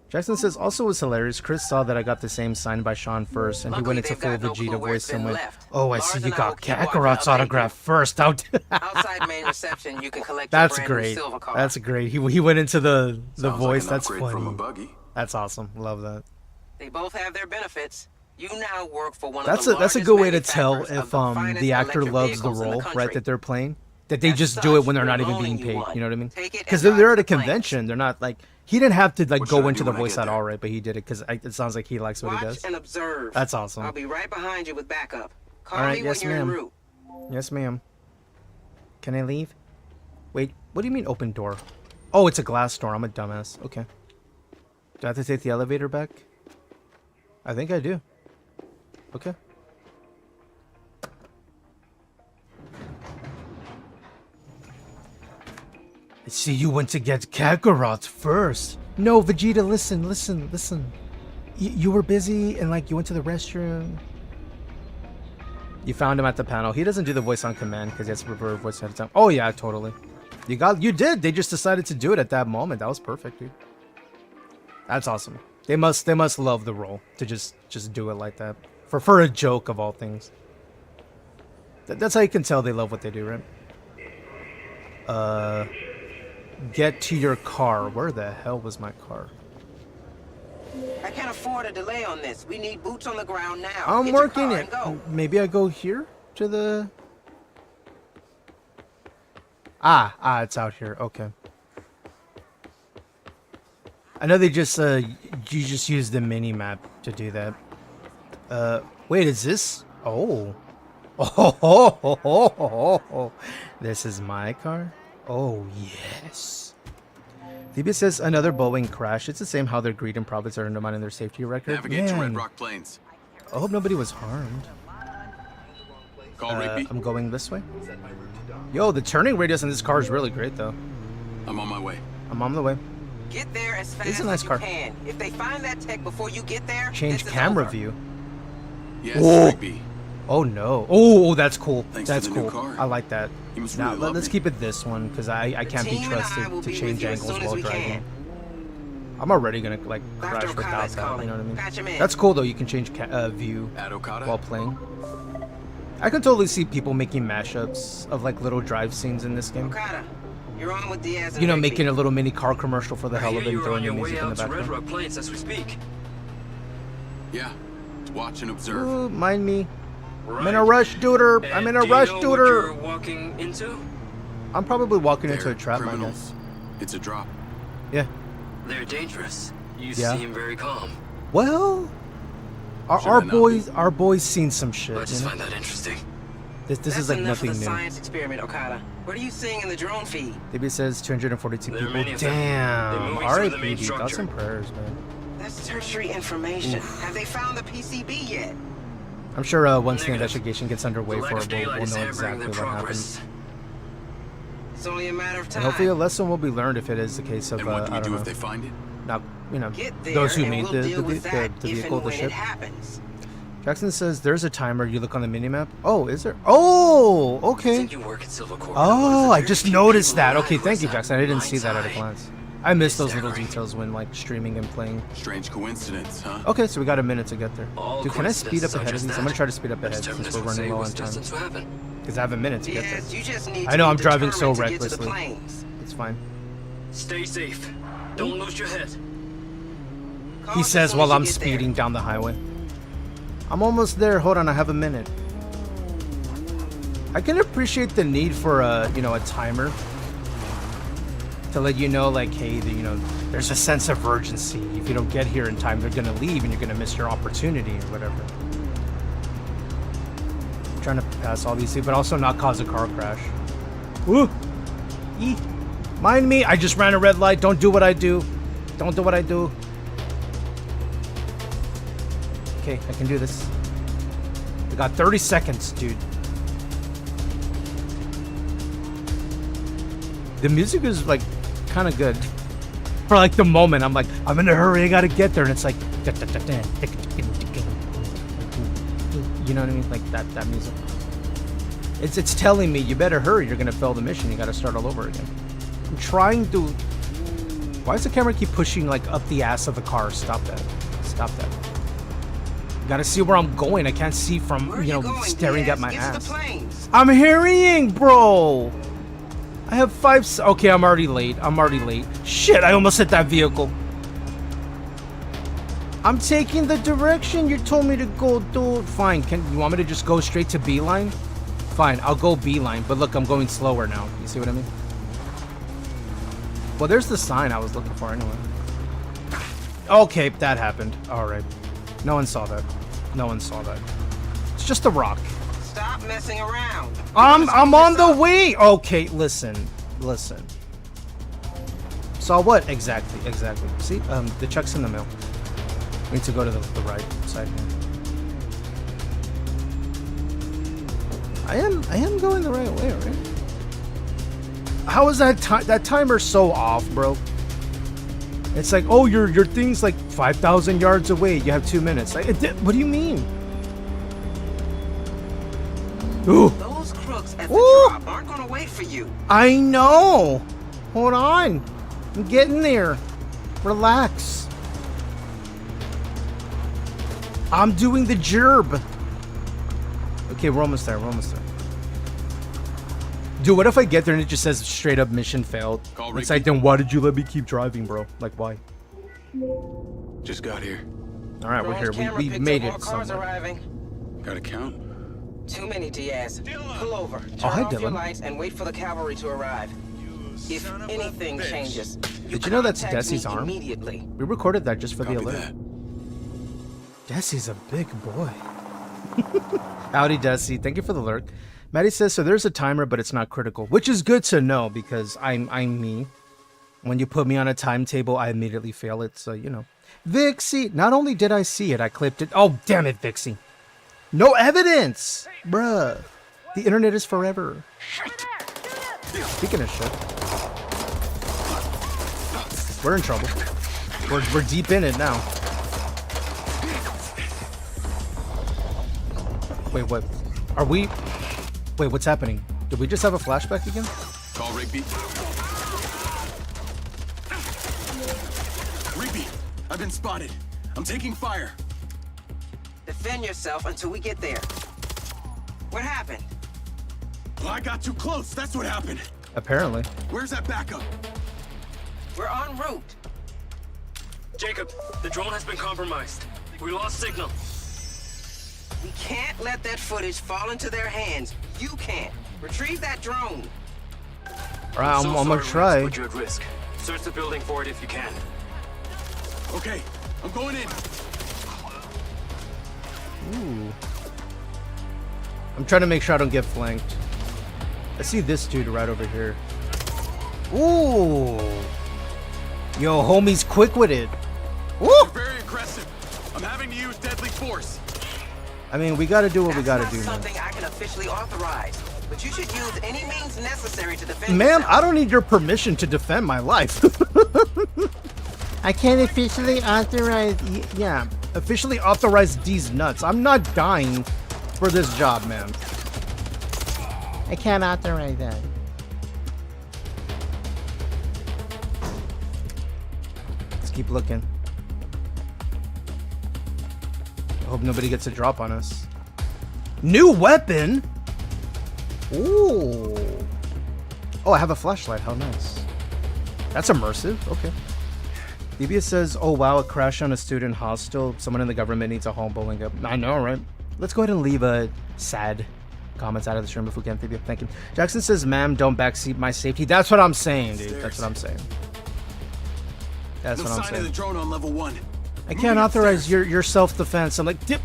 Jackson says, also was hilarious. Chris saw that I got the same signed by Sean first, and he went into full Vegeta voice and went, oh, I see you got Kakarot's autograph first. Outside main reception, you can collect That's your brand new great. silver card. That's great. He went into the voice. Like an That's upgrade from a funny. buggy. That's awesome. Love that. They both have their benefits. You now work for one That's of the that's a largest good way to tell manufacturers if of the finest the actor electric loves the vehicles in role, country. right, that they're playing. That they As just such, do it when they're not we're even being loaning you paid. one. You know what I mean? Take it Because and they're ride at a the planes. convention. They're not like he didn't have to like What should I go into do the when I voice get at there? all, right? But he did it because it sounds like he likes what he Watch does. and observe. That's awesome. I'll be right behind you with backup. Call All right, me yes, when you're en ma'am. route. Yes, ma'am. Can I leave? Wait, what do you mean open door? Oh, it's a glass door. I'm a dumbass. Okay. Do I have to take the elevator back? I think I do. Okay. I see you went to get Kakarot first. No, Vegeta, listen. You were busy and like you went to the restroom. You found him at the panel. He doesn't do the voice on command because he has to prepare a voice ahead of time. Oh yeah, totally. You did. They just decided to do it at that moment. That was perfect, dude. That's awesome. They must love the role to just do it like that. For a joke of all things. That's how you can tell they love what they do, right? Get to your car. Where the hell was my car? I can't afford a delay on this. We need boots on the ground now. I'm Get your working car it. and go. Maybe I go here to the... Ah, it's out here. Okay. I know they just, you just use the mini-map to do that. Wait, is this? Oh. Oh. This is my car? Oh, yes. Phoebe says another Boeing crash. It's the same how they're greed and profits are undermining their safety record. Navigate to Red Man, Rock Plains. I hope nobody was harmed. Call Rigby. I'm going this way. Yo, the turning radius on this car is really great, though. I'm on my way. I'm on the way. Get there as fast It's a nice as car. you can. If they find that tech before you get there, Change this is camera over. view. Yes, Whoa. Rigby. Oh no. Oh, that's cool. Thanks That's for the new cool. car. I like that. You must Now, really love let's me. keep it this one because I can't be team and I trusted will to be change with you as angles soon as while we driving. can. I'm already gonna like Dr. crash without Okada's that. calling. You know what I mean? Patch him in. That's cool though. You can change view At Okada? while playing. I can totally see people making mashups of like little drive scenes in this game. Okada, you're on with Diaz and You know, Rigby. making a little mini car commercial for the hell of it, You're on throwing the your way music in the out to Red background. Rock Plains as we speak. Yeah. Watch and observe. Ooh, mind me. I'm in Right. a rush, duder. I'm in a rush, Do you know what you're duder. walking into? I'm probably walking into They're a trap, I criminals. guess. It's a drop. Yeah. They're dangerous. You Yeah. seem very calm. Well, Should our I not boys seen some shit. I just You know? find that interesting. This That's is like enough nothing of the new. science experiment, Okada. What are you seeing in the drone feed? Maybe it says 242 There are people. many of them. Damn. They're moving All through right, the main PD. Thoughts structure. and prayers, man. That's tertiary information. Have they found the PCB yet? I'm sure once the Negative. investigation gets underway The lack for of it, daylight we'll is know hampering exactly their what progress. happens. It's only a matter of time. And hopefully a lesson will be learned if it is the case of, And what do I we don't do know, if they find it? not, you know, Get there those who and made we'll deal with that the if vehicle, and the when ship. it happens. Jackson says there's a timer. You look on the minimap. Oh, is there? Oh, I okay. think you work at Silver Corp. Oh, I just noticed that. Alive Okay, thank you, was Jackson. I didn't see that at a MindsEye. glance. I miss those little Staggering. details when like streaming and playing. Strange coincidence, huh? Okay, so we got a minute to get there. All Dude, can I speed up coincidences are ahead of just these? I'm gonna that. try to speed up ahead since Determinists we're will running say low on what's time. destined to happen. Because I have a minute to get there. Diaz, you just need I to know be I'm driving so determined to get to the recklessly. planes. It's fine. Stay safe. Don't lose your head. Call He us as says soon while as you I'm get there. speeding down the highway. I'm almost there. Hold on, I have a minute. I can appreciate the need for a, you know, a timer to let you know, like, hey, there's a sense of urgency. If you don't get here in time, they're gonna leave and you're gonna miss your opportunity or whatever. I'm trying to pass all these things, but also not cause a car crash. Woo! Mind me, I just ran a red light. Don't do what I do. Don't do what I do. Okay, I can do this. We got 30 seconds, dude. The music is like kind of good. For like the moment, I'm like, I'm in a hurry, I gotta get there, and it's like, you know what I mean? Like that music. It's telling me you better hurry. You're gonna fail the mission. You gotta start all over again. I'm trying to. Why does the camera keep pushing like up the ass of the car? Stop that. Stop that. You gotta see where I'm going. I can't see from Where are you going, staring Diaz? at my Get to ass. the planes. I'm hurrying, bro. I have 5. Okay, I'm already late. I'm already late. Shit! I almost hit that vehicle. I'm taking the direction you told me to go, dude. Fine. You want me to just go straight to Beeline? Fine, I'll go Beeline. But look, I'm going slower now. You see what I mean? Well, there's the sign I was looking for anyway. Okay, that happened. All right. No one saw that. No one saw that. It's just a rock. Stop messing around. I'm on the way. Okay, listen. Saw what exactly? See, the check's in the mail. We need to go to the right side here. I am going the right way, right? How is that timer so off, bro? It's like, oh, your thing's like 5,000 yards away. You have 2 minutes. Like, what do you mean? Ooh. Those crooks at the Ooh. drop aren't gonna wait for you. I know. Hold on. I'm getting there. Relax. I'm doing the gerb. Okay, we're almost there. Dude, what if I get there and it just says straight up mission failed? Call It's like, then why did you let me keep driving, bro? Like, why? Just got here. All right, we're here. Camera We picked made up it more cars somewhere. arriving. Got a count? Too many, Diaz. Pull over. Turn hi, off your Dylan. lights and wait for the cavalry to arrive. If anything changes, Did you know that's contact me Desi's arm? immediately. We recorded that just for the Copy alert. that. Desi's a big boy. Howdy, Desi. Thank you for the alert. Maddie says, so there's a timer, but it's not critical, which is good to know because I'm me. When you put me on a timetable, I immediately fail it. So, you know. Vixie, not only did I see it, I clipped it. Oh, damn it, Vixie. No evidence. Bruh. The internet is forever. Speaking of shit. We're in trouble. We're deep in it now. Wait, what? Are we? Wait, what's happening? Did we just have a flashback again? Call Rigby. Rigby, I've been spotted. I'm taking fire. Defend yourself until we get there. What happened? Well, I got too close. That's what happened. Apparently. Where's that backup? We're en route. Jacob, the drone has been compromised. We lost signal. We can't let that footage fall into their hands. You can't. Retrieve that drone. Alright, I'm gonna try. Put you at risk. Search the building for it if you can. Okay, I'm going in. Ooh. I'm trying to make sure I don't get flanked. I see this dude right over here. Ooh. Yo, homie's quick with it. Woo! You're very aggressive. I'm having to use deadly force. I mean, we gotta do what we gotta do, That's man. not something I can officially authorize, but you should use any means necessary to defend Man, yourself. I don't need your permission to defend my life. I can't officially authorize... Yeah, officially authorize these nuts. I'm not dying for this job, man. I can't authorize that. Let's keep looking. I hope nobody gets a drop on us. New weapon? Ooh. Oh, I have a flashlight. How nice. That's immersive. Okay. DBS says, oh wow, a crash on a student hostel. Someone in the government needs a home bowling up. I know, right? Let's go ahead and leave a sad comments out of the stream if we can. Thank you. Jackson says, ma'am, don't backseat my safety. That's what I'm saying, dude. That's what I'm saying. That's what I'm No sign of the saying. drone on level 1. I can't authorize your self-defense. I'm like, dip.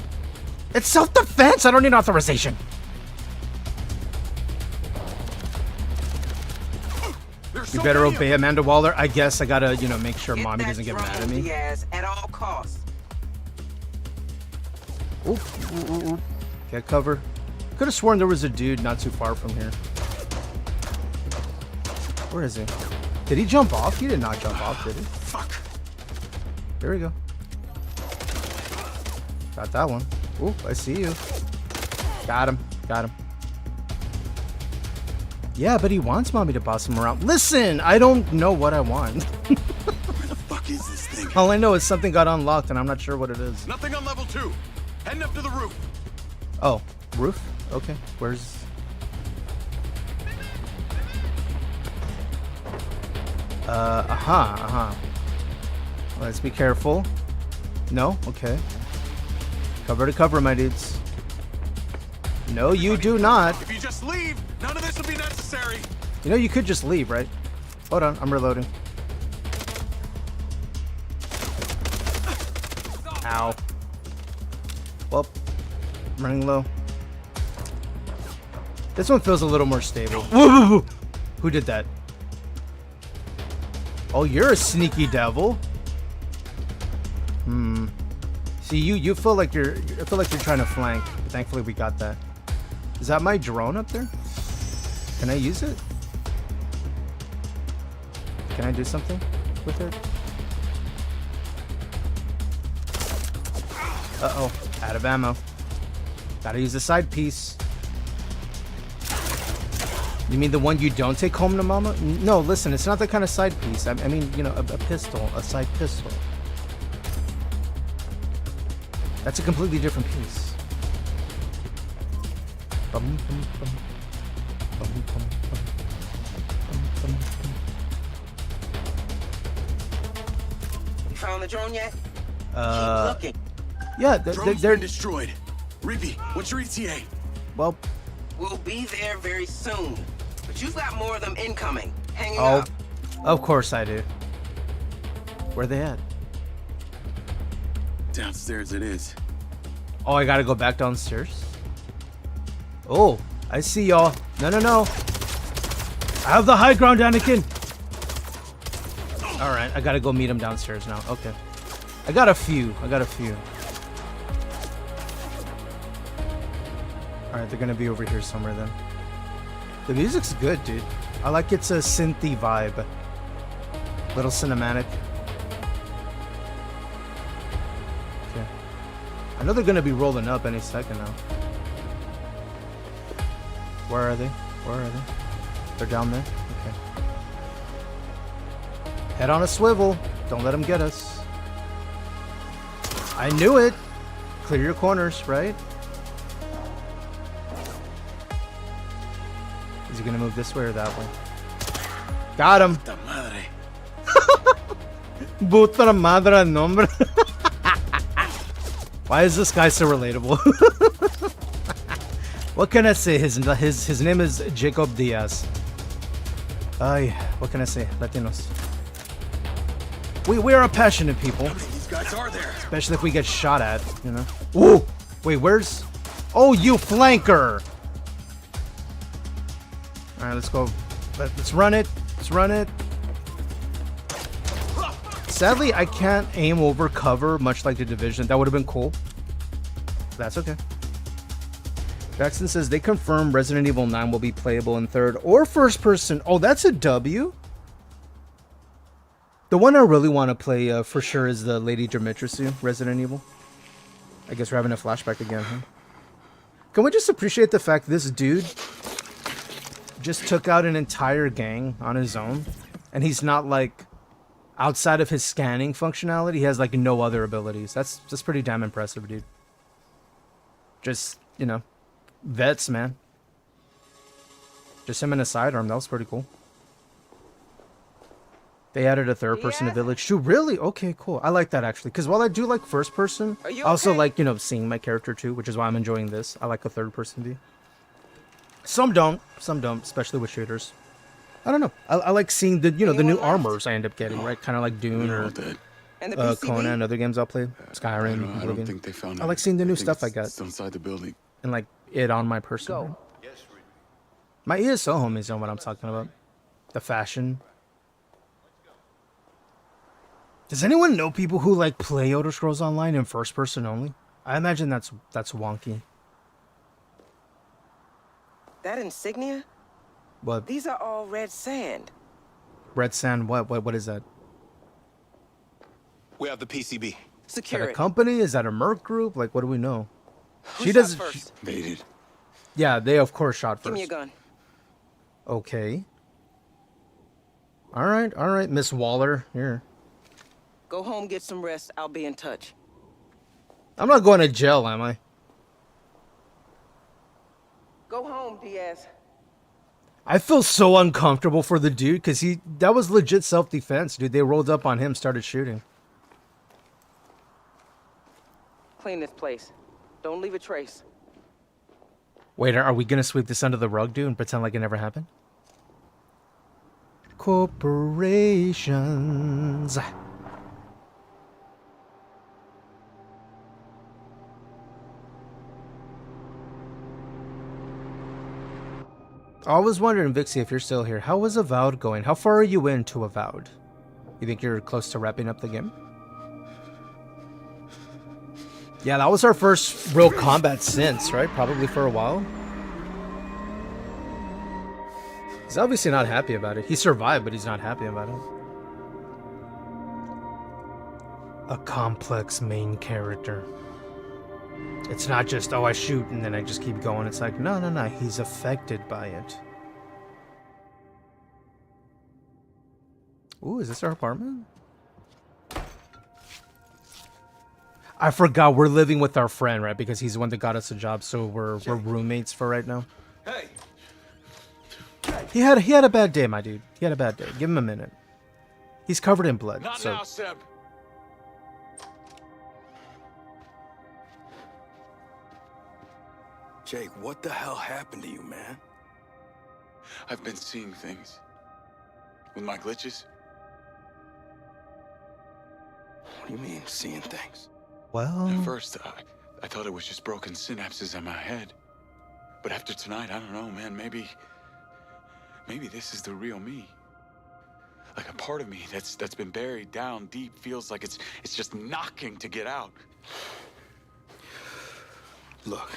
It's self-defense. I don't need authorization. You better obey Amanda Waller. I guess I gotta, you know, make sure mommy doesn't get mad at me. Diaz at all costs. Oop, oop, oop, oop. Get cover. Could have sworn there was a dude not too far from here. Where is he? Did he jump off? He did not jump off, did he? Fuck. There we go. Got that one. Oop, I see you. Got him. Got him. Yeah, but he wants mommy to boss him around. Listen, I don't know what I want. Where the fuck is this thing? All I know is something got unlocked and I'm not sure what it is. Nothing on level 2. Heading up to the roof. Oh, roof? Okay, where's... Let's be careful. No? Okay. Cover to cover, my dudes. No, you do not. If you just leave, none of this will be necessary. You know, you could just leave, right? Hold on, I'm reloading. Ow. Well, I'm running low. This one feels a little more stable. Who did that? Oh, you're a sneaky devil. See, you feel like you're trying to flank. But thankfully, we got that. Is that my drone up there? Can I use it? Can I do something with it? Uh-oh, out of ammo. Gotta use the side piece. You mean the one you don't take home to mama? No, listen, it's not that kind of side piece. I mean, you know, a pistol, a side pistol. That's a completely different piece. You found the drone yet? Keep looking. Yeah, they're destroyed. Rigby, what's your ETA? Well, we'll be there very soon. But you've got more of them incoming. Hanging oh, up. Of course I do. Where they at? Downstairs it is. Oh, I gotta go back downstairs? Oh, I see y'all. No. I have the high ground, Anakin. Alright, I gotta go meet him downstairs now. Okay. I got a few. Alright, they're gonna be over here somewhere then. The music's good, dude. I like it's a synthy vibe. Little cinematic. know they're gonna be rolling up any second now. Where are they? Where are they? They're down there? Okay. Head on a swivel. Don't let them get us. I knew it. Clear your corners, right? Is he gonna move this way or that way? Got him. Puta madre. Puta madre nombre. Why is this guy so relatable? What can I say? His name is Jacob Diaz. Ay, what can I say? Latinos. We are a passionate people. How many of these guys are there? Especially if we get shot at, you know. Whoa! Wait, where's... Oh, you flanker! Alright, let's go. Let's run it. Let's run it. Sadly, I can't aim over cover, much like the Division. That would have been cool. That's okay. Jackson says they confirm Resident Evil 9 will be playable in third or first person. Oh, that's a W. The one I really want to play for sure is the Lady Dimitrescu Resident Evil. I guess we're having a flashback again, huh? Can we just appreciate the fact this dude just took out an entire gang on his own, and he's not like outside of his scanning functionality, he has like no other abilities. That's pretty damn impressive, dude. Just, you know, vets, man. Just him and a sidearm. That was pretty cool. They added a third person to Village too. Really? Okay, cool. I like that actually. Because while I do like first person, I also like, you know, seeing my character too, which is why I'm enjoying this. I like a third person view. Some don't, especially with shooters. I don't know. I like seeing the, you know, the new armors I end up getting, right? Kind of like Dune or Conan and other games I'll play. Skyrim. I don't think they found it. I like seeing the new stuff I got. It's inside the building. And like it on my person. Right? My ESO homies know what I'm talking about. The fashion. Does anyone know people who like play Elder Scrolls Online in first person only? I imagine that's wonky. That insignia? What? These are all red sand. Red sand? What is that? We have the PCB. Secure Is that a it. company? Is that a merc group? Like, what do we know? Who shot first? They did. Yeah, they of course shot first. Give me a gun. Okay. All right, Miss Waller. Here. Go home, get some rest. I'll be in touch. I'm not going to jail, am I? Go home, Diaz. I feel so uncomfortable for the dude because that was legit self-defense, dude. They rolled up on him, started shooting. Clean this place. Don't leave a trace. Wait, are we gonna sweep this under the rug, dude, and pretend like it never happened? Corporations. I was wondering, Vixie, if you're still here. How was Avowed going? How far are you into Avowed? You think you're close to wrapping up the game? Yeah, that was our first real combat since, right? Probably for a while. He's obviously not happy about it. He survived, but he's not happy about it. A complex main character. It's not just, oh, I shoot and then I just keep going. It's like, no, he's affected by it. Ooh, is this our apartment? I forgot we're living with our friend, right? Because he's the one that got us a job, so we're roommates for right now. Hey. He had a bad day, my dude. He had a bad day. Give him a minute. He's covered in blood. Not so. now, Seb. Jake, what the hell happened to you, man? I've been seeing things. With my glitches. What do you mean, seeing things? Well... At first, I thought it was just broken synapses in my head. But after tonight, I don't know, man, maybe this is the real me. Like a part of me that's been buried down deep feels like it's just knocking to get out. Look.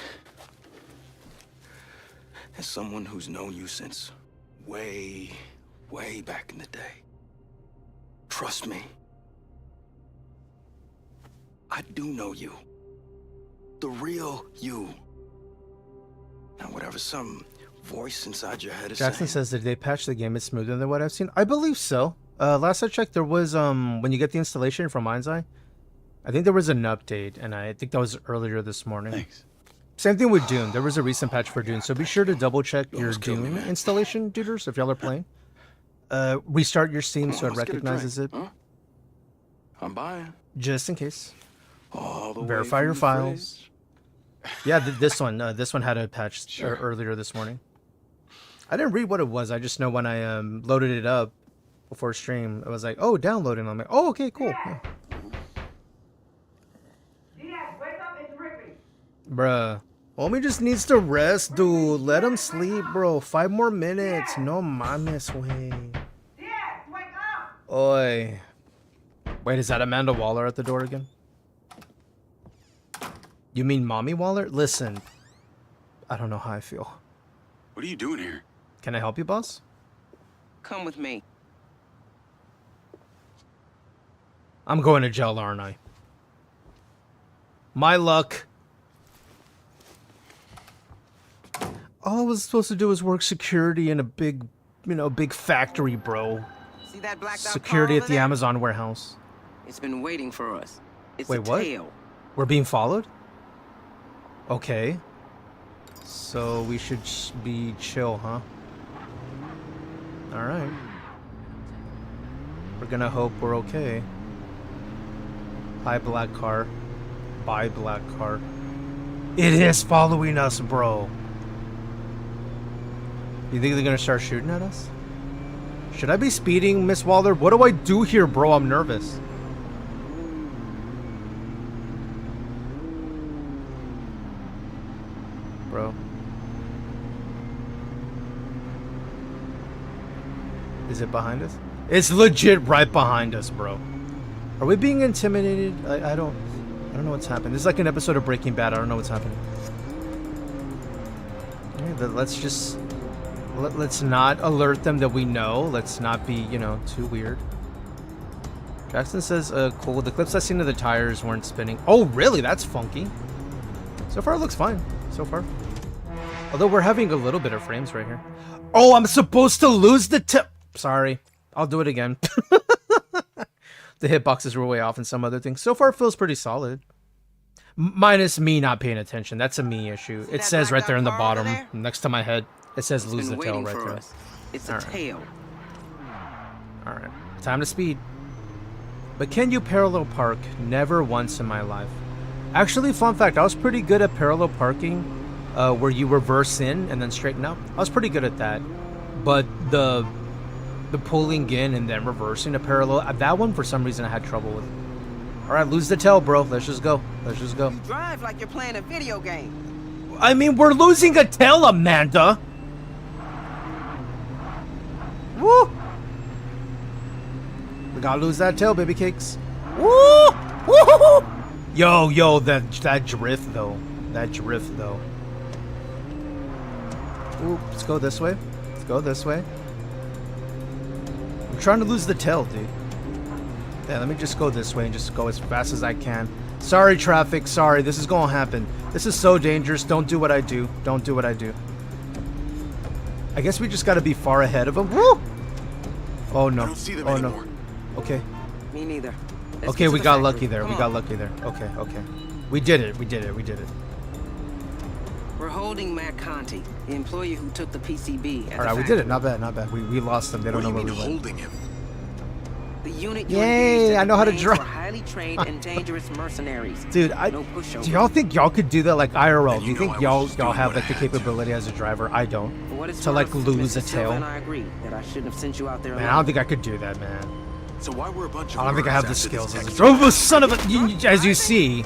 As someone who's known you since way back in the day, trust me, I do know you. the real you. Not whatever some voice inside your head is Jackson saying. says that they patched the game. It's smoother than what I've seen. I believe so. Last I checked, there was when you get the installation from MindsEye, I think there was an update, and I think that was earlier this morning. Thanks. Same thing with Dune. There was a recent patch for Dune, so be sure to double check your Dune installation, duders, if y'all are playing. Restart your Steam so it recognizes it. Huh? I'm buying. Just in case. All the Verify way your from the files. Yeah, this one had a patch earlier this morning. I didn't read what it was. I just know when I loaded it up before stream, it was like, oh, downloading. I'm like, oh, okay, cool. Yeah. Bruh. Homie just needs to rest, dude. Let him sleep, bro. 5 more minutes. No mames, way. Oi. Wait, is that Amanda Waller at the door again? You mean Mommy Waller? Listen. I don't know how I feel. What are you doing here? Can I help you, boss? Come with me. I'm going to jail, aren't I? My luck. All I was supposed to do was work security in a big, big factory, bro. See that blacked out Security car at the over Amazon warehouse. there? It's been waiting for us. It's Wait, a what? tail. We're being followed? Okay. So we should be chill, huh? Alright. We're gonna hope we're okay. Hi, black car. Bye, black car. It is following us, bro. You think they're gonna start shooting at us? Should I be speeding, Miss Waller? What do I do here, bro? I'm nervous. Bro. Is it behind us? It's legit right behind us, bro. Are we being intimidated? I don't know what's happening. This is like an episode of Breaking Bad. I don't know what's happening. Okay, let's not alert them that we know. Let's not be, too weird. Jackson says, cool. The clips I've seen of the tires weren't spinning. Oh, really? That's funky. So far, it looks fine. So far. Although we're having a little bit of frames right here. Oh, I'm supposed to lose the tip. Sorry. I'll do it again. The hitboxes were way off and some other things. So far, it feels pretty solid. Minus me not paying attention. That's a me issue. It says right there in the bottom, next to my head. It says lose the tail right there. It's a tail. Alright. Time to speed. But can you parallel park? Never once in my life. Actually, fun fact, I was pretty good at parallel parking, where you reverse in and then straighten out. I was pretty good at that. But the pulling in and then reversing a parallel, that one for some reason I had trouble with. Alright, lose the tail, bro. Let's just go. Let's just go. You drive like you're playing a video game. I mean, we're losing a tail, Amanda. Woo! We gotta lose that tail, baby cakes. Woo! Woo! Yo, that drift though. That drift though. Ooh, let's go this way. Let's go this way. I'm trying to lose the tail, dude. Yeah, let me just go this way and just go as fast as I can. Sorry, traffic. Sorry, this is gonna happen. This is so dangerous. Don't do what I do. Don't do what I do. I guess we just gotta be far ahead of them. Woo! Oh no. I don't see them oh anymore. no. Okay. Me neither. Okay, we got lucky there. We got lucky there. Okay, okay. We did it. We did it. We did it. We're holding Matt Conti, the employee who took the PCB. All right, we did it. Not bad. Not bad. We lost them. They don't know where we went. Holding him? The unit Yay! I know how to drive. Highly trained and dangerous mercenaries. Dude, no pushover. do y'all think y'all could do that like IRL? Do you think y'all have like the capability as a driver? I don't. To like lose a tail. And I agree that I shouldn't have sent you out there. Man, I don't think I could do that, man. So why were a bunch of I don't think I have the skills as a driver. Oh, son of a! As you see,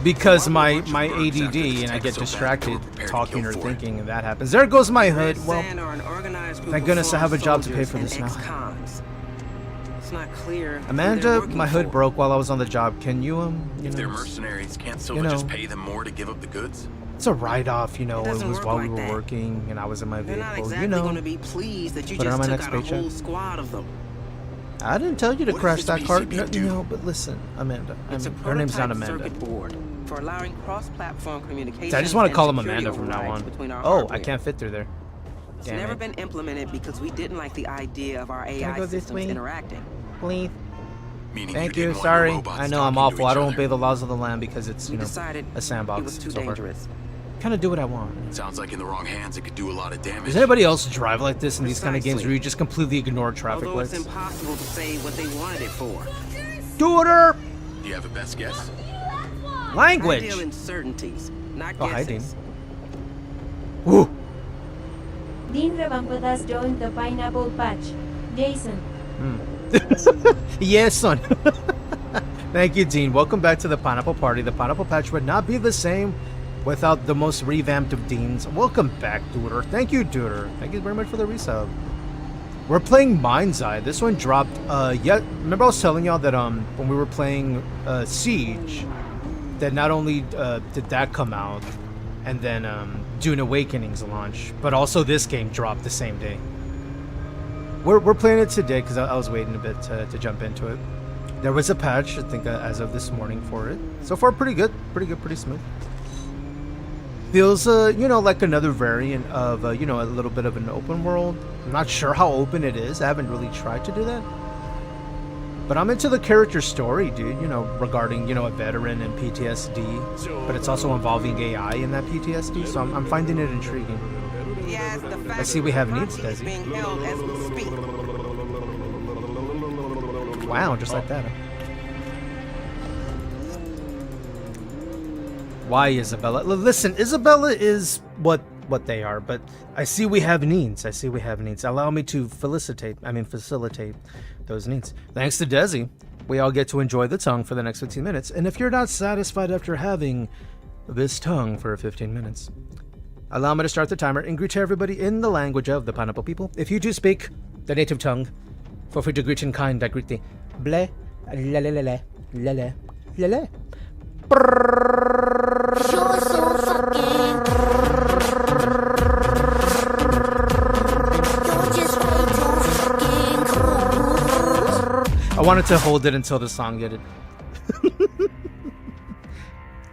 because my ADD and I get distracted talking or thinking, and that happens. There goes my hood. Well, thank goodness I have a job to pay for this now. It's not clear. Amanda, my hood broke while I was on the job. Can you if they're mercenaries, can't Silva just pay them more to give up the goods? It's a write-off, It was while we were working and I was in my vehicle, They're not exactly going to be pleased that you just took out a whole squad of them. I didn't tell you to What crash does this that cart. PCB do? No, but listen, Amanda. It's a Her name's not prototype Amanda. circuit board for allowing cross-platform communication. I just want to and call him security Amanda from now overrides on. between our Oh, I hardware. can't fit through there. It's Damn never it. been implemented because we didn't like the idea of our I AI go this systems way? interacting. Please. Meaning Thank didn't you. want your Sorry. robots I know I'm talking to awful. I each don't other. obey the laws of the land because it's, We you know, decided a sandbox. it was too so far. dangerous. Kind of do what I want. Sounds like in the wrong hands, it could do a lot of damage. Does anybody else drive like this in these kind of games Precisely. where you just completely ignore traffic Although it's lights? impossible to say what they wanted it for. Daughter! Do you have a best guess? Language! I deal in certainties, not Oh, hi, guesses. Dean. Woo! Din Rabamputas doon the pineapple patch. Jason. Yes, son. Thank you, Dean. Welcome back to the Pineapple Party. The Pineapple Patch would not be the same without the most revamped of Deans. Welcome back, Duder. Thank you, Duder. Thank you very much for the resub. We're playing MindsEye. This one dropped, remember I was telling y'all that, when we were playing, Siege, that not only, did that come out, and then, Dune Awakenings launch, but also this game dropped the same day. We're playing it today because I was waiting a bit to jump into it. There was a patch, I think, as of this morning for it. So far, pretty good, pretty smooth. Feels, you know, like another variant of, you know, a little bit of an open world. I'm not sure how open it is. I haven't really tried to do that. But I'm into the character story, dude, you know, regarding, you know, a veteran and PTSD. But it's also involving AI in that PTSD, so I'm finding it intriguing. Yes, the fact I see we have that the needs, project is Desi. being held as we speak. Wow, just like that. Huh? Why, Isabella? Listen, Isabella is what they are, but I see we have needs. I see we have needs. Allow me to facilitate those needs. Thanks to Desi, we all get to enjoy the tongue for the next 15 minutes. And if you're not satisfied after having this tongue for 15 minutes, allow me to start the timer and greet everybody in the language of the pineapple people. If you do speak the native tongue, feel free to greet in kind. I greet the ble, la la la la la la la la. I wanted to hold it until the song did it.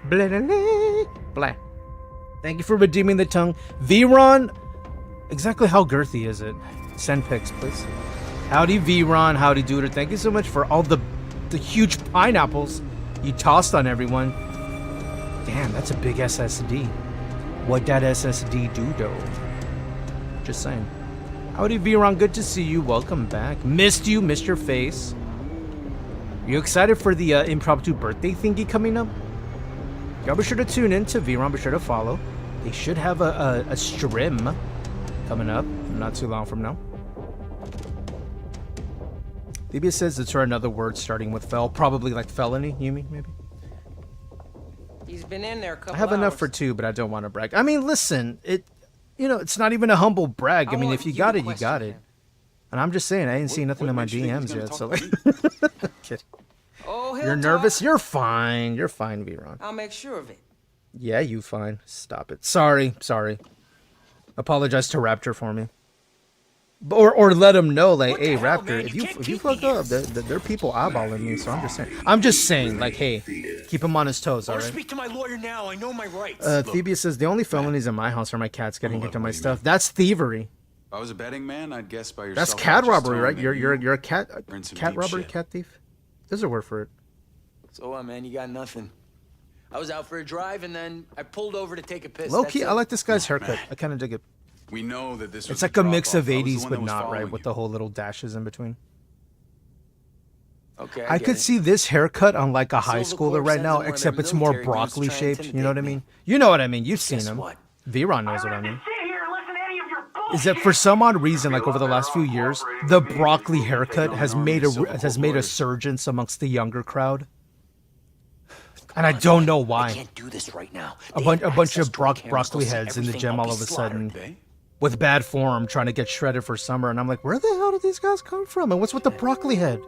Blah, blah, blah, blah. Thank you for redeeming the tongue. V-Ron, exactly how girthy is it? Send pics, please. Howdy, V-Ron. Howdy, Duder. Thank you so much for all the huge pineapples you tossed on everyone. Damn, that's a big SSD. What that SSD do, though? Just saying. Howdy, V-Ron. Good to see you. Welcome back. Missed you. Missed your face. You excited for the impromptu birthday thingy coming up? Y'all be sure to tune in to V-Ron. Be sure to follow. They should have a stream coming up not too long from now. Maybe it says it's for another word starting with fel. Probably like felony, Yumi, maybe? He's been in there a couple I have enough hours. for two, but I don't want to brag. I mean, listen, you know, it's not even a humble brag. I mean, if you got it, you got it. And I'm just saying, I ain't seen nothing in my DMs yet, so like... Kidding. Oh, he'll You're talk. nervous? You're fine. You're fine, V-Ron. I'll make sure of it. Yeah, you fine. Stop it. Sorry. Apologize to Raptor for me. Or let him know, like, hey, Raptor, if you fuck up, there are people eyeballing me, so I'm just saying, like, hey, keep him on his toes, alright? Speak to my lawyer now. I know my rights. Thebia says, the only felonies in my house are my cats getting into my stuff. That's thievery. If I was a betting man, I'd guess by your That's cat robbery, right? You're a cat robbery, cat thief? There's a word for it. So what, man? You got nothing. I was out for a drive, and then I pulled over to take a piss. Low-key, I like this guy's haircut. I kind of dig it. We know that this was It's like a mix of drop-off. I was the 80s, one but that was not, right? following With you. the whole little dashes in between. Okay, I get could it. see this haircut on like a high schooler right now, except it's more broccoli shaped. You know what I mean? You know what I mean? You've seen him. V-Ron knows what I mean. Is that for some odd reason, like over the last few years, the broccoli haircut has made a surgence amongst the younger crowd, and I don't know why. I can't do this right now. A bunch of broccoli heads in the gym all of a sudden, with bad form, trying to get shredded for summer, and I'm like, where the hell did these guys come from? And what's with the broccoli head?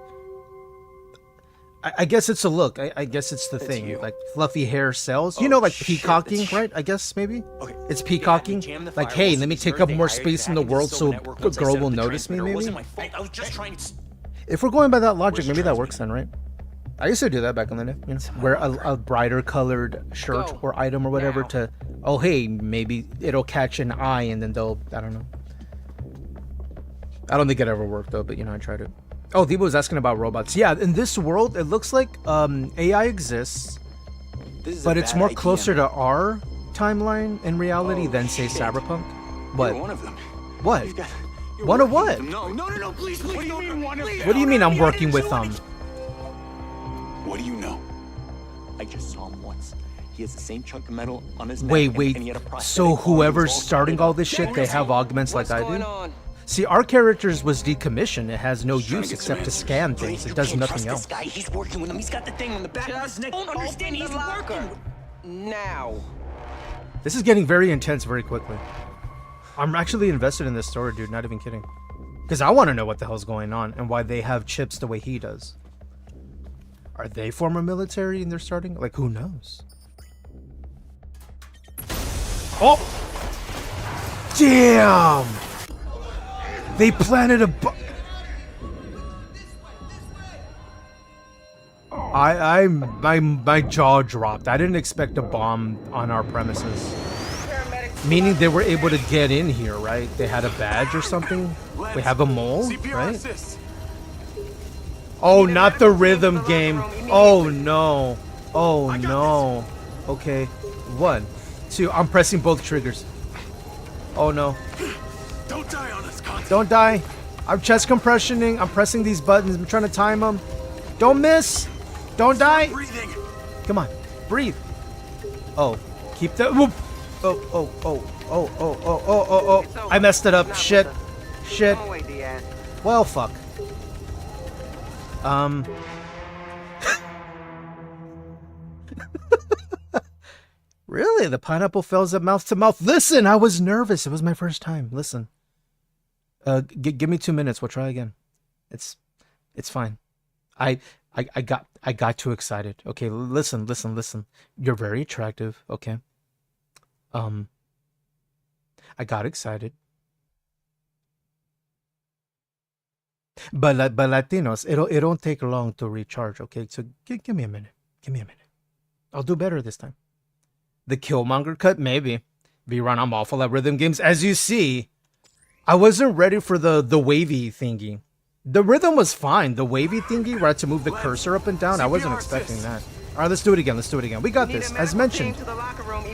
I guess it's a look. I guess it's the thing. Like fluffy hair sells. You know, like peacocking, right? I guess maybe. Okay. It's peacocking. Like, hey, let me take up more space in the world so a girl will notice me, maybe. I was just trying to... If we're going by that logic, maybe that works then, right? I used to do that back in the day. You know, wear a brighter colored shirt or item or whatever to, oh hey, maybe it'll catch an eye and then they'll, I don't know. I don't think it ever worked though, but you know, I tried it. Oh, Debo was asking about robots. Yeah, in this world, it looks like AI exists, but it's more closer to our timeline in reality than say Cyberpunk. What? You're one of them. What? You're one of what? No, please, what do you mean one of them? What do you mean I'm working with them? What do you know? I just saw him once. He has the same chunk of metal on his neck. Wait. And he had a prosthetic So arm. whoever's He was all starting tied all up. this shit, they have augments like I do? on? See, our characters was decommissioned. It has no use except to scan things. It does nothing else. This guy, he's working with him. He's got the thing on the back of his neck. Don't Understand? open He's the locker. working. Now. This is getting very intense very quickly. I'm actually invested in this story, dude. Not even kidding. Because I want to know what the hell's going on and why they have chips the way he does. Are they former military and they're starting? Like, who knows? Oh! Damn! They planted a bomb. My jaw dropped. I didn't expect a bomb on our premises. Meaning they were able to get in here, right? They had a badge or something. We have a mole, right? Oh, not the rhythm game. Oh no. Oh no. Okay. 1, 2. I'm pressing both triggers. Oh no. Don't die on us, Constance. Don't die. I'm chest compressioning. I'm pressing these buttons. I'm trying to time them. Don't miss. Don't die. Breathing. Come on. Breathe. Oh. Keep the. Whoop. Oh. I messed it up. Shit. Shit. Well, fuck. Really? The pineapple fills up mouth to mouth. Listen, I was nervous. It was my first time. Listen. Give me 2 minutes. We'll try again. It's fine. I got too excited. Okay, listen. You're very attractive. Okay. I got excited. But Latinos, it don't take long to recharge. Okay, so give me a minute. Give me a minute. I'll do better this time. The Killmonger cut, maybe. V-Run, I'm awful at rhythm games. As you see, I wasn't ready for the wavy thingy. The rhythm was fine. The wavy thingy, where I had to move the cursor up and down, I wasn't expecting that. All right, let's do it again. We got this. As mentioned,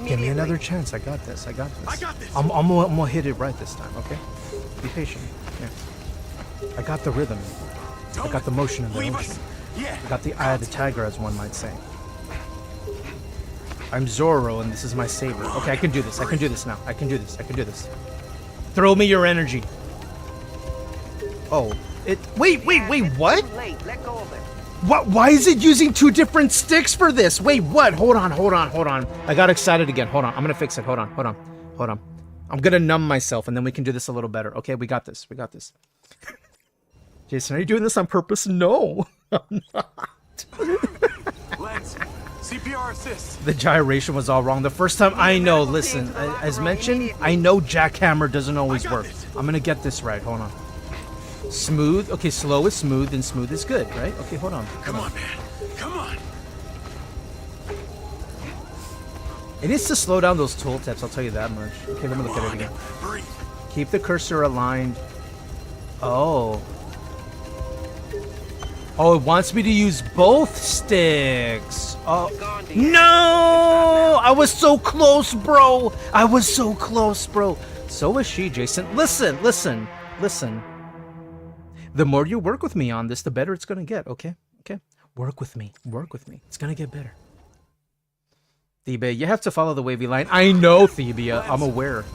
give me another chance. I got this. I'm gonna hit it right this time, okay? Be patient. Yeah. I got the rhythm. I got the motion of the ocean. I got the eye of the tiger, as one might say. I'm Zorro, and this is my saber. Okay, I can do this. I can do this now. I can do this. Throw me your energy. Oh, it. Wait. What? What? Why is it using 2 different sticks for this? Wait, what? Hold on. I got excited again. Hold on. I'm gonna fix it. Hold on. I'm gonna numb myself, and then we can do this a little better. Okay, we got this. Jason, are you doing this on purpose? No, I'm not. Lens, CPR assist. The gyration was all wrong the first time. I know. Listen, as mentioned, I know jackhammer doesn't always work. I'm gonna get this right. Hold on. Smooth. Okay, slow is smooth, and smooth is good, right? Okay, hold on. Come on, man. Come on. It needs to slow down those tooltips, I'll tell you that much. Okay, let me look at it again. Keep the cursor aligned. Oh, it wants me to use both sticks. Oh, no! I was so close, bro. So was she, Jason. Listen. The more you work with me on this, the better it's gonna get, okay? Work with me. It's gonna get better. Thebia, you have to follow the wavy line. I know, Thebia. I'm aware.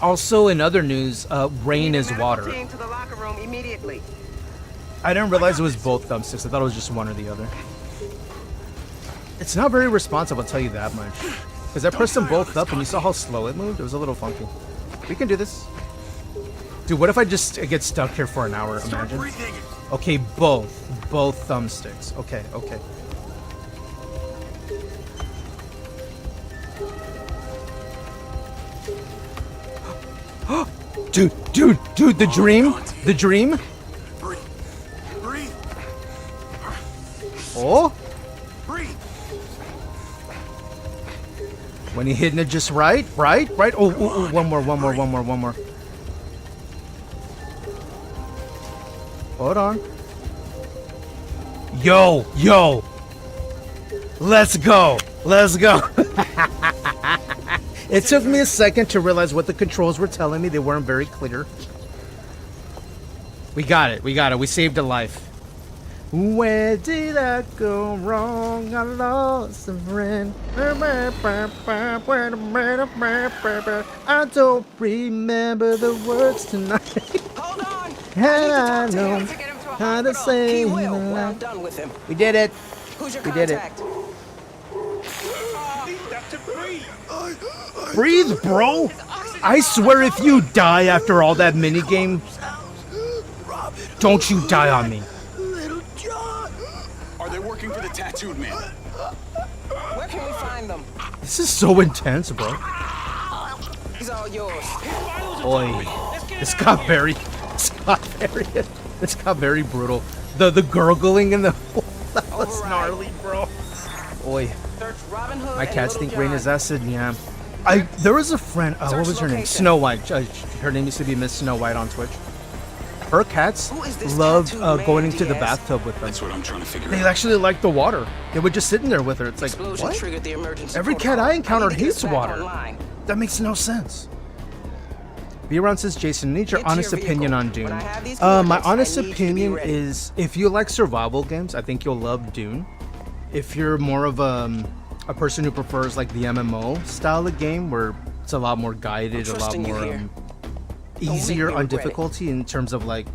Also, in other news, rain is water. I didn't realize it was both thumbsticks. I thought it was just one or the other. It's not very responsive, I'll tell you that much. Because I pressed them both up and you saw how slow it moved? It was a little funky. We can do this. Dude, what if I just get stuck here for an hour, imagine? Okay, both thumbsticks. Okay. Dude, the dream? When you're hitting it just right. Oh, one more. Hold on. Yo. Let's go. It took me a second to realize what the controls were telling me. They weren't very clear. We got it. We saved a life. Where did I go wrong? I lost a friend. I don't remember the words tonight. Hold on. And I know to get him to a how to hospital. say He will when that. I'm done with him. We did it. Who's your We did it. contact? Breathe, bro. I swear if you die after all that minigame, don't you die on me. Are they working for the tattooed man? Where can we find them? This is so intense, bro. He's all yours. Oi. This got very brutal. The gurgling in the that was gnarly, bro. Oi. My cats think rain is acid, yeah. There was a friend, what was her name? Snow White. Her name used to be Miss Snow White on Twitch. Her cats loved going into the bathtub with them. That's what I'm trying to figure They out. actually liked the water. They would just sit in there with her. It's like, what? Every cat I encountered hates water. That makes no sense. B-Around says, Jason, need your honest opinion on Dune. My honest opinion is, if you like survival games, I think you'll love Dune. If you're more of a person who prefers like the MMO style of game, where it's a lot more guided, a lot more easier on difficulty in terms of like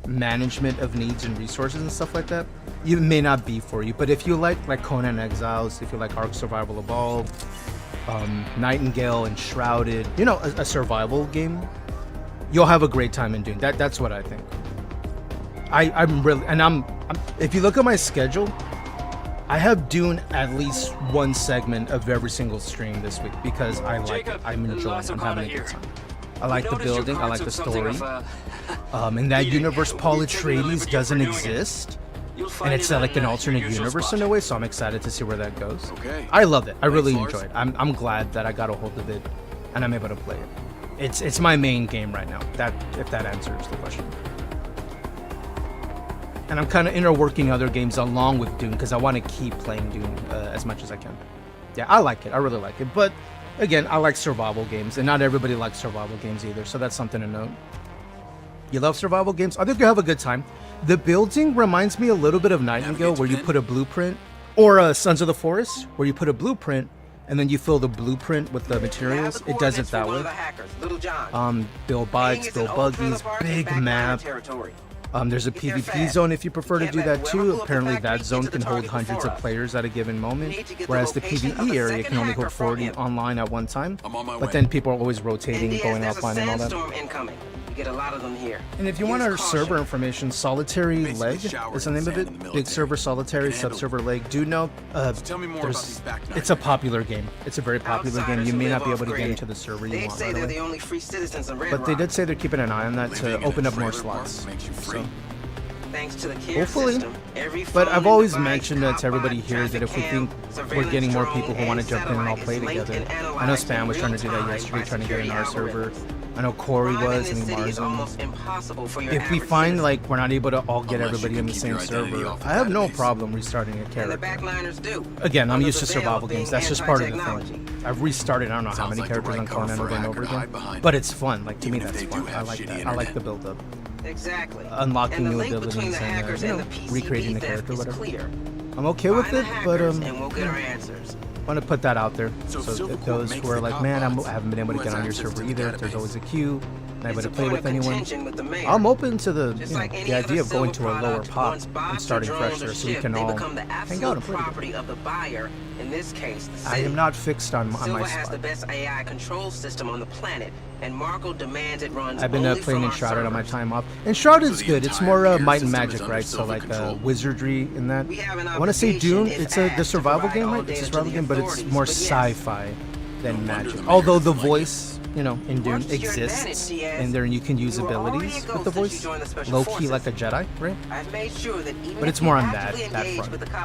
management of needs and resources and stuff like that, it may not be for you. But if you like Conan Exiles, if you like Ark Survival Evolved, Nightingale and Shrouded, you know, a survival game, you'll have a great time in Dune. That's what I think. I'm really, and I'm if you look at my schedule, I have Dune at least one segment of every single stream this week because I like it. I'm enjoying it. I'm having a good time. I like the building. I like the story. In that universe, Paul Atreides doesn't exist. And it's like an alternate universe in a way, so I'm excited to see where that goes. I love it. I really enjoy it. I'm glad that I got a hold of it and I'm able to play it. It's my main game right now, if that answers the question. And I'm kind of interworking other games along with Dune because I want to keep playing Dune as much as I can. Yeah, I like it. I really like it. But again, I like survival games, and not everybody likes survival games either, so that's something to note. You love survival games? I think you'll have a good time. The building reminds me a little bit of Nightingale, where you put a blueprint, or Sons of the Forest, where you put a blueprint, and then you fill the blueprint with the materials. It does it that way. Build bikes, build buggies, big map. There's a PvP zone if you prefer to do that too. Apparently that zone can hold hundreds of players at a given moment, whereas the PvE area can only hold 40 online at one time. But then people are always rotating, going offline and all that. You get a lot of them here. And if you want our server information, Solitary Leg is the name of it. Big server Solitary, sub-server Leg. Do know, it's a popular game. It's a very popular game. You may not be able to get into the server you want right away. But they did say they're keeping an eye on that to open up more slots. So, hopefully. But I've always mentioned to everybody here that if we think we're getting more people who want to jump in and all play together. I know Spam was trying to do that yesterday, trying to get in our server. I know Corey was, and Marzen. If we find like we're not able to all get everybody in the same server, I have no problem restarting a character. Again, I'm used to survival games. That's just part of the thing. I've restarted I don't know how many characters on Conan over and over again, but it's fun. Like to me, that's fun. I like that. I like the build-up. Exactly. Unlocking new abilities and you know, recreating the character, whatever. I'm okay with it, but I want to put that out there so that those who are like, man, I haven't been able to get on your server either. There's always a queue. Not able to play with anyone. I'm open to the the idea of going to a lower pot and starting fresh there, so we can all hang out and play together. I am not fixed on my has the spot. best AI control system on the planet, and Marco demands it runs I've been only playing from Enshrouded our on my servers. time off. Enshrouded's good. It's more might and magic, right? So like wizardry in that. I want to say Dune. It's the survival game, right? It's a survival game, but it's more sci-fi than magic. Although the voice you know, in Dune exists in there, and you can use abilities with the voice, low-key like a Jedi, right? But it's more on that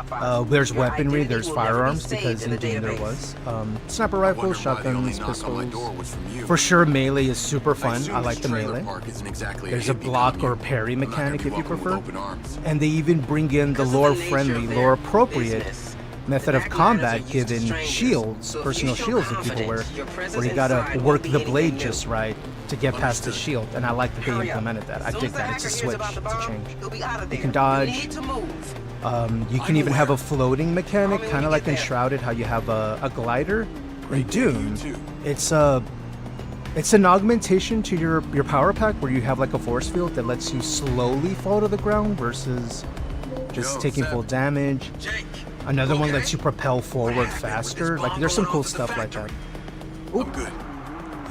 front. There's weaponry, there's firearms, because in Dune there was. Sniper rifles, shotguns, pistols. For sure, melee is super fun. I like the melee. There's a block or parry mechanic if you prefer. And they even bring in the lore-friendly, lore-appropriate method of combat given shields, personal shields that people wear, where you gotta work the blade just right to get past the shield, and I like that they implemented that. I dig that. It's a switch, it's a change. You can dodge. You can even have a floating mechanic, kind of like in Shrouded, how you have a glider. In Dune, it's an augmentation to your power pack, where you have like a force field that lets you slowly fall to the ground versus just taking full damage. Another one lets you propel forward faster. Like, there's some cool stuff like that. I'm good.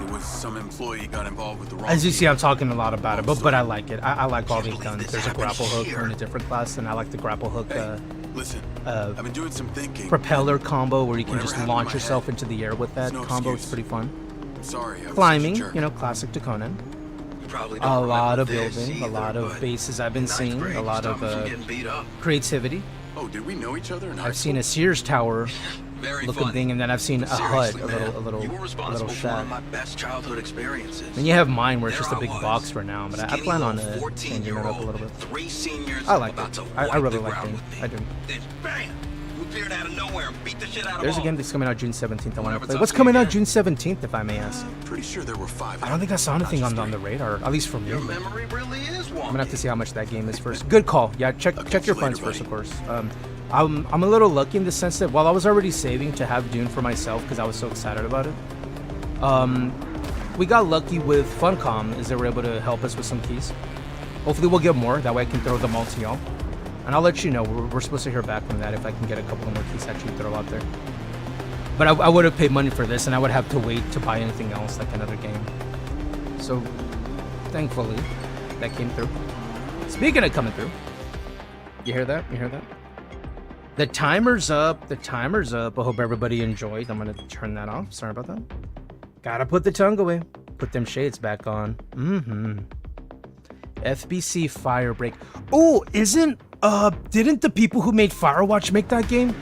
It was some employee got involved with the wrong. As you see, I'm talking a lot about it, but I like it. I like all these guns. There's a grapple hook in a different class, and I like the grapple hook. Listen, I've been doing some thinking. Propeller combo where you can just launch yourself into the air with that combo. It's pretty fun. Sorry. Climbing, you know, classic to Conan. A lot of building, a lot of bases I've been seeing, a lot of creativity. Oh, did we know each other? I've seen a Sears Tower looking thing, and then I've seen a HUD, a little shack. And you have mine where it's just a big box for now, but I plan on changing it up a little bit. I like it. I really like it. I do. There's a game that's coming out June 17th I want to play. What's coming out June 17th, if I may ask? Pretty sure there were 5. I don't think I saw anything on the radar, at least for me. I'm gonna have to see how much that game is first. Good call. Yeah, check your funds first, of course. I'm a little lucky in the sense that while I was already saving to have Dune for myself because I was so excited about it, we got lucky with Funcom as they were able to help us with some keys. Hopefully we'll get more. That way I can throw them all to y'all. And I'll let you know. We're supposed to hear back from that if I can get a couple more keys to actually throw out there. But I would have paid money for this, and I would have to wait to buy anything else, like another game. So, thankfully, that came through. Speaking of coming through, you hear that? You hear that? The timer's up. The timer's up. I hope everybody enjoyed. I'm going to turn that off. Sorry about that. Gotta put the tongue away. Put them shades back on. FBC Firebreak. Oh, didn't the people who made Firewatch make that game?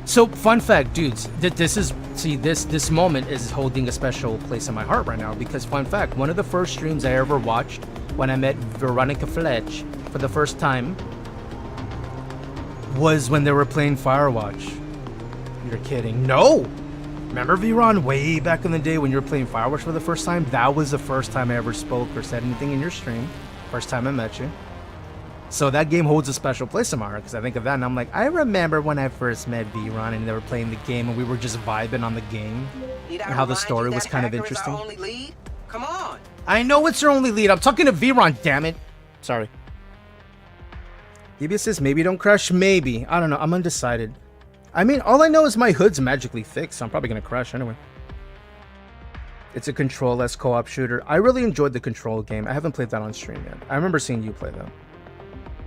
So, fun fact, dudes, this moment is holding a special place in my heart right now because, fun fact, one of the first streams I ever watched when I met Veronica Fletch for the first time was when they were playing Firewatch. You're kidding. No! Remember, Veron, way back in the day when you were playing Firewatch for the first time? That was the first time I ever spoke or said anything in your stream. First time I met you. So that game holds a special place in my heart because I think of that and I'm like, I remember when I first met Veron and they were playing the game and we were just vibing on the game and how the story was kind of interesting. Come on. I know it's her only lead. I'm talking to Veron, damn it. Sorry. DB says maybe don't crash, maybe. I don't know. I'm undecided. I mean, all I know is my hood's magically fixed, so I'm probably going to crash anyway. It's a Control-less co-op shooter. I really enjoyed the Control game. I haven't played that on stream yet. I remember seeing you play that.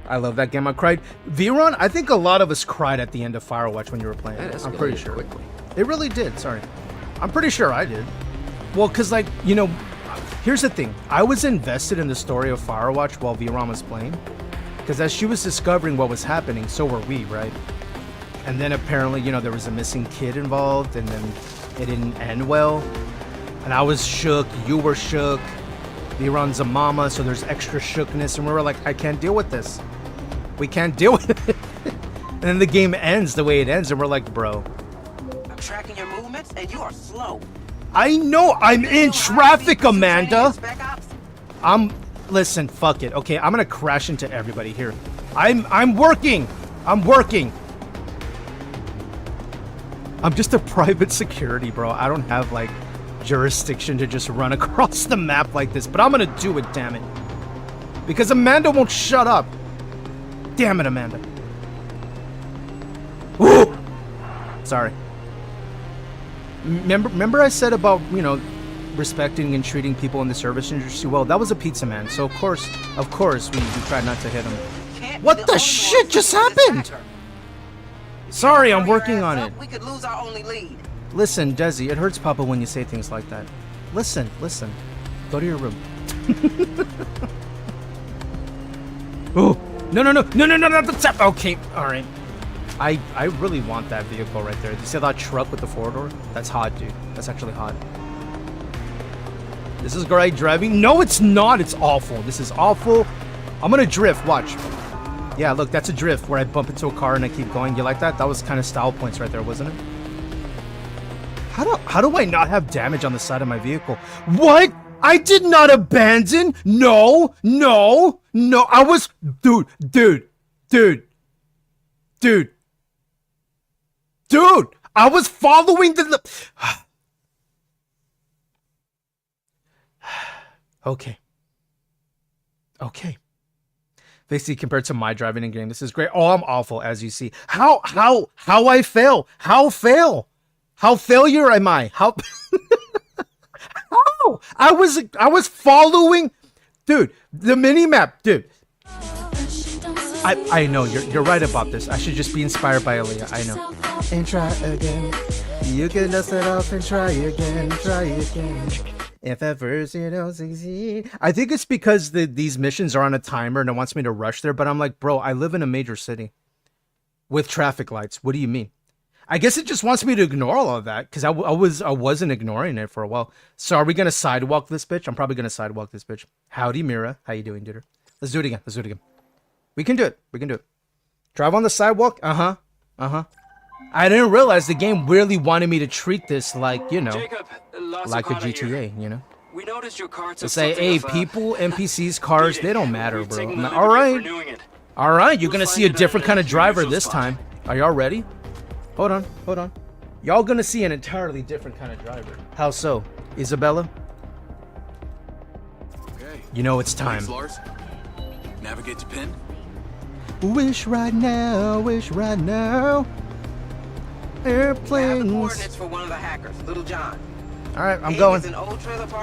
I love that game. I cried. Veron, I think a lot of us cried at the end of Firewatch when you were playing it. I'm pretty sure. Quickly. It really did. Sorry. I'm pretty sure I did. Well, because, like, you know, here's the thing. I was invested in the story of Firewatch while Veron was playing. Because as she was discovering what was happening, so were we, right? And then apparently, you know, there was a missing kid involved, and then it didn't end well. And I was shook. You were shook. Veron's a mama, so there's extra shookness. And we were like, I can't deal with this. We can't deal with it. And then the game ends the way it ends, and we're like, bro. I'm tracking your movements, and you are slow. I know. I'm in traffic, Amanda. Listen, fuck it. Okay, I'm gonna crash into everybody here. I'm working. I'm working. I'm just a private security, bro. I don't have, like, jurisdiction to just run across the map like this, but I'm gonna do it, damn it. Because Amanda won't shut up. Damn it, Amanda. Woo! Sorry. Remember I said about, you know, respecting and treating people in the service industry well? That was a pizza man, so of course, we tried not to hit him. What the shit just happened? Sorry, I'm working on it. We could lose our only lead. Listen, Desi, it hurts Papa when you say things like that. listen. Go to your room. Oh, no, not the top. Okay, all right. I really want that vehicle right there. You see that truck with the 4-door? That's hot, dude. That's actually hot. This is great driving. No, it's not. It's awful. This is awful. I'm gonna drift. Watch. Yeah, look, that's a drift where I bump into a car and I keep going. You like that? That was kind of style points right there, wasn't it? How do I not have damage on the side of my vehicle? What? I did not abandon. No. I was, dude. I was following the. Okay. Basically, compared to my driving in game, this is great. Oh, I'm awful, as you see. How I fail? How failure am I? How? How? I was following, dude. The mini map, dude. I know you're right about this. I should just be inspired by Aaliyah. I know. And try again. You can dust it off and try again. If at first you don't succeed. I think it's because these missions are on a timer and it wants me to rush there. But I'm like, bro, I live in a major city with traffic lights. What do you mean? I guess it just wants me to ignore all of that because I wasn't ignoring it for a while. So are we gonna sidewalk this bitch? I'm probably gonna sidewalk this bitch. Howdy, Mira. How you doing, dude? Let's do it again. We can do it. Drive on the sidewalk. I didn't realize the game really wanted me to treat this like, you know, like a GTA, you know? We noticed your car To say, hey, people, NPCs, cars, they don't matter, bro. Like, all right, you're gonna see a different kind of driver this time. Are y'all ready? Hold on. Y'all gonna see an entirely different kind of driver. How so, Isabella? Okay. You know it's time. Thanks, Lars. Navigate to pin. Wish right now. Airplanes. I have the coordinates for one of the hackers, Little John. All right, I'm going.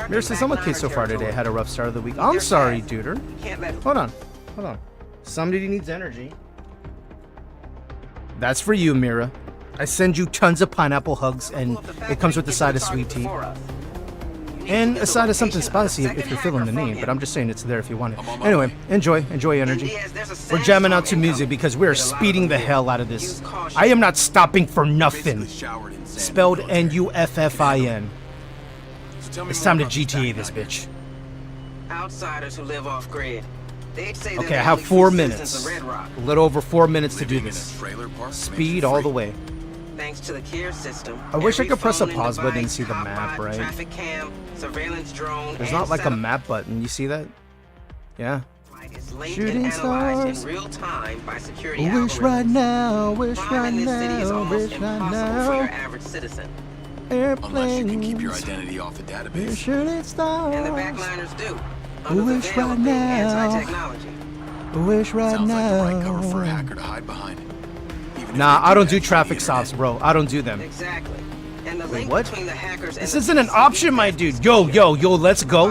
Mira says I'm okay so far today. I had a rough start of the week. I'm sorry, duder. Hold on. Somebody needs energy. That's for you, Mira. I send you tons of pineapple hugs, and it comes with a side of sweet tea. And a side of something spicy if you're feeling the need, but I'm just saying it's there if you want it. Anyway, enjoy energy. We're jamming out to music because we're speeding the hell out of this. I am not stopping for nothing. Spelled N-U-F-F-I-N. It's time to GTA this bitch. Outsiders who live off grid. Okay, I have 4 minutes. A little over 4 minutes to do this. Speed all the way. Thanks to the care system. I wish I could press a pause button and see the map, right? Traffic cam, surveillance drone, There's not like a map button. You see that? Yeah. Shooting stars. In real time by security Wish right now. Crime in this city is almost impossible for your average citizen. Unless you can keep your identity off the database. Shooting stars. And the backliners do. Under Wish the veil right of being now. anti-technology. Wish right Sounds now. like the right cover for a hacker to hide behind. Nah, I don't do traffic stops, bro. I don't do them. Exactly. And the Wait, link what? between the hackers This and isn't an option, my dude. Yo, let's go.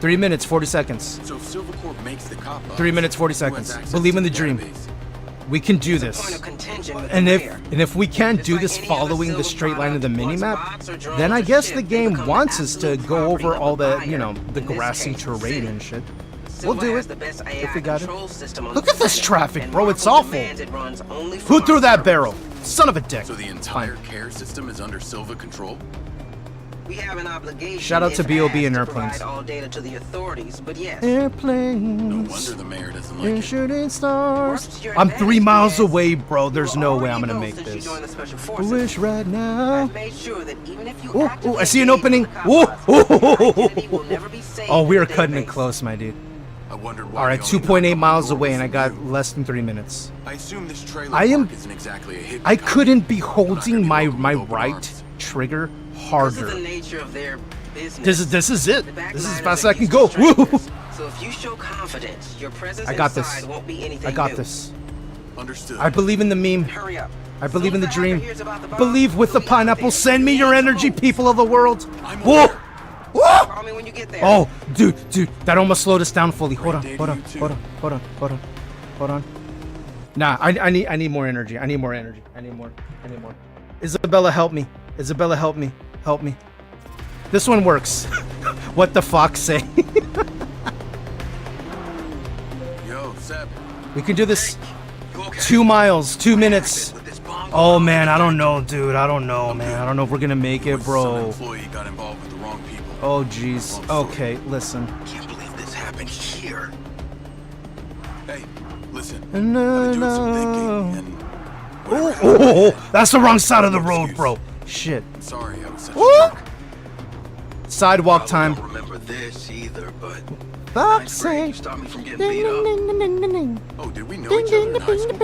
3 minutes, 40 seconds. So if Silvercorp makes the cop 3 minutes, 40 seconds. Believe in the dream. We can do this. And if we can't do this following the straight line of the minimap, then I guess the game wants us to go over all the, you know, the grassy terrain and shit. We'll do it if we got it. Look at this traffic, bro. It's awful. Who threw that barrel? Son of a dick. So the entire care system is under Silva control? We have an obligation. Shout out to B.O.B. and to airplanes. provide all data to the authorities, but yes. Airplanes. No wonder the mayor doesn't like it. Shooting stars. I'm 3 miles away, bro. There's no way I'm gonna make this. Wish right now. Oh, I see an opening. Oh, we are cutting it close, my dude. I wondered why. All right, 2.8 miles away, and I got less than 3 minutes. I assume this trailer park isn't exactly a hidden I cop. couldn't be holding my right trigger harder. This is the nature of their business. This is it. This is as fast as I can use go. Woo! So if you show confidence, your presence I got inside this. won't be anything I got new. this. Understood. I believe in the meme. Hurry up. I believe in the dream. Believe with the pineapple. Send me your energy, people of the world. Whoa! Whoa! Call me when you get there. Oh, dude, that almost slowed us down fully. Hold on. Nah, I need more energy. I need more. Isabella, help me. Help me. This one works. What the fox say? Yo, Seb. We can do this. 2 miles, 2 minutes. Oh man, I don't know, dude. I don't know, man. I don't know if we're gonna make it, bro. Got involved with the wrong people. Oh jeez. Okay, listen. Can't believe this happened here. Hey, listen. No. Oh, that's the wrong side of the road, bro. Shit. Sorry, I was such a jerk. Sidewalk time. I don't remember this either, but Foxy. you stopped me from getting beat up. Oh, did we know each other in high school?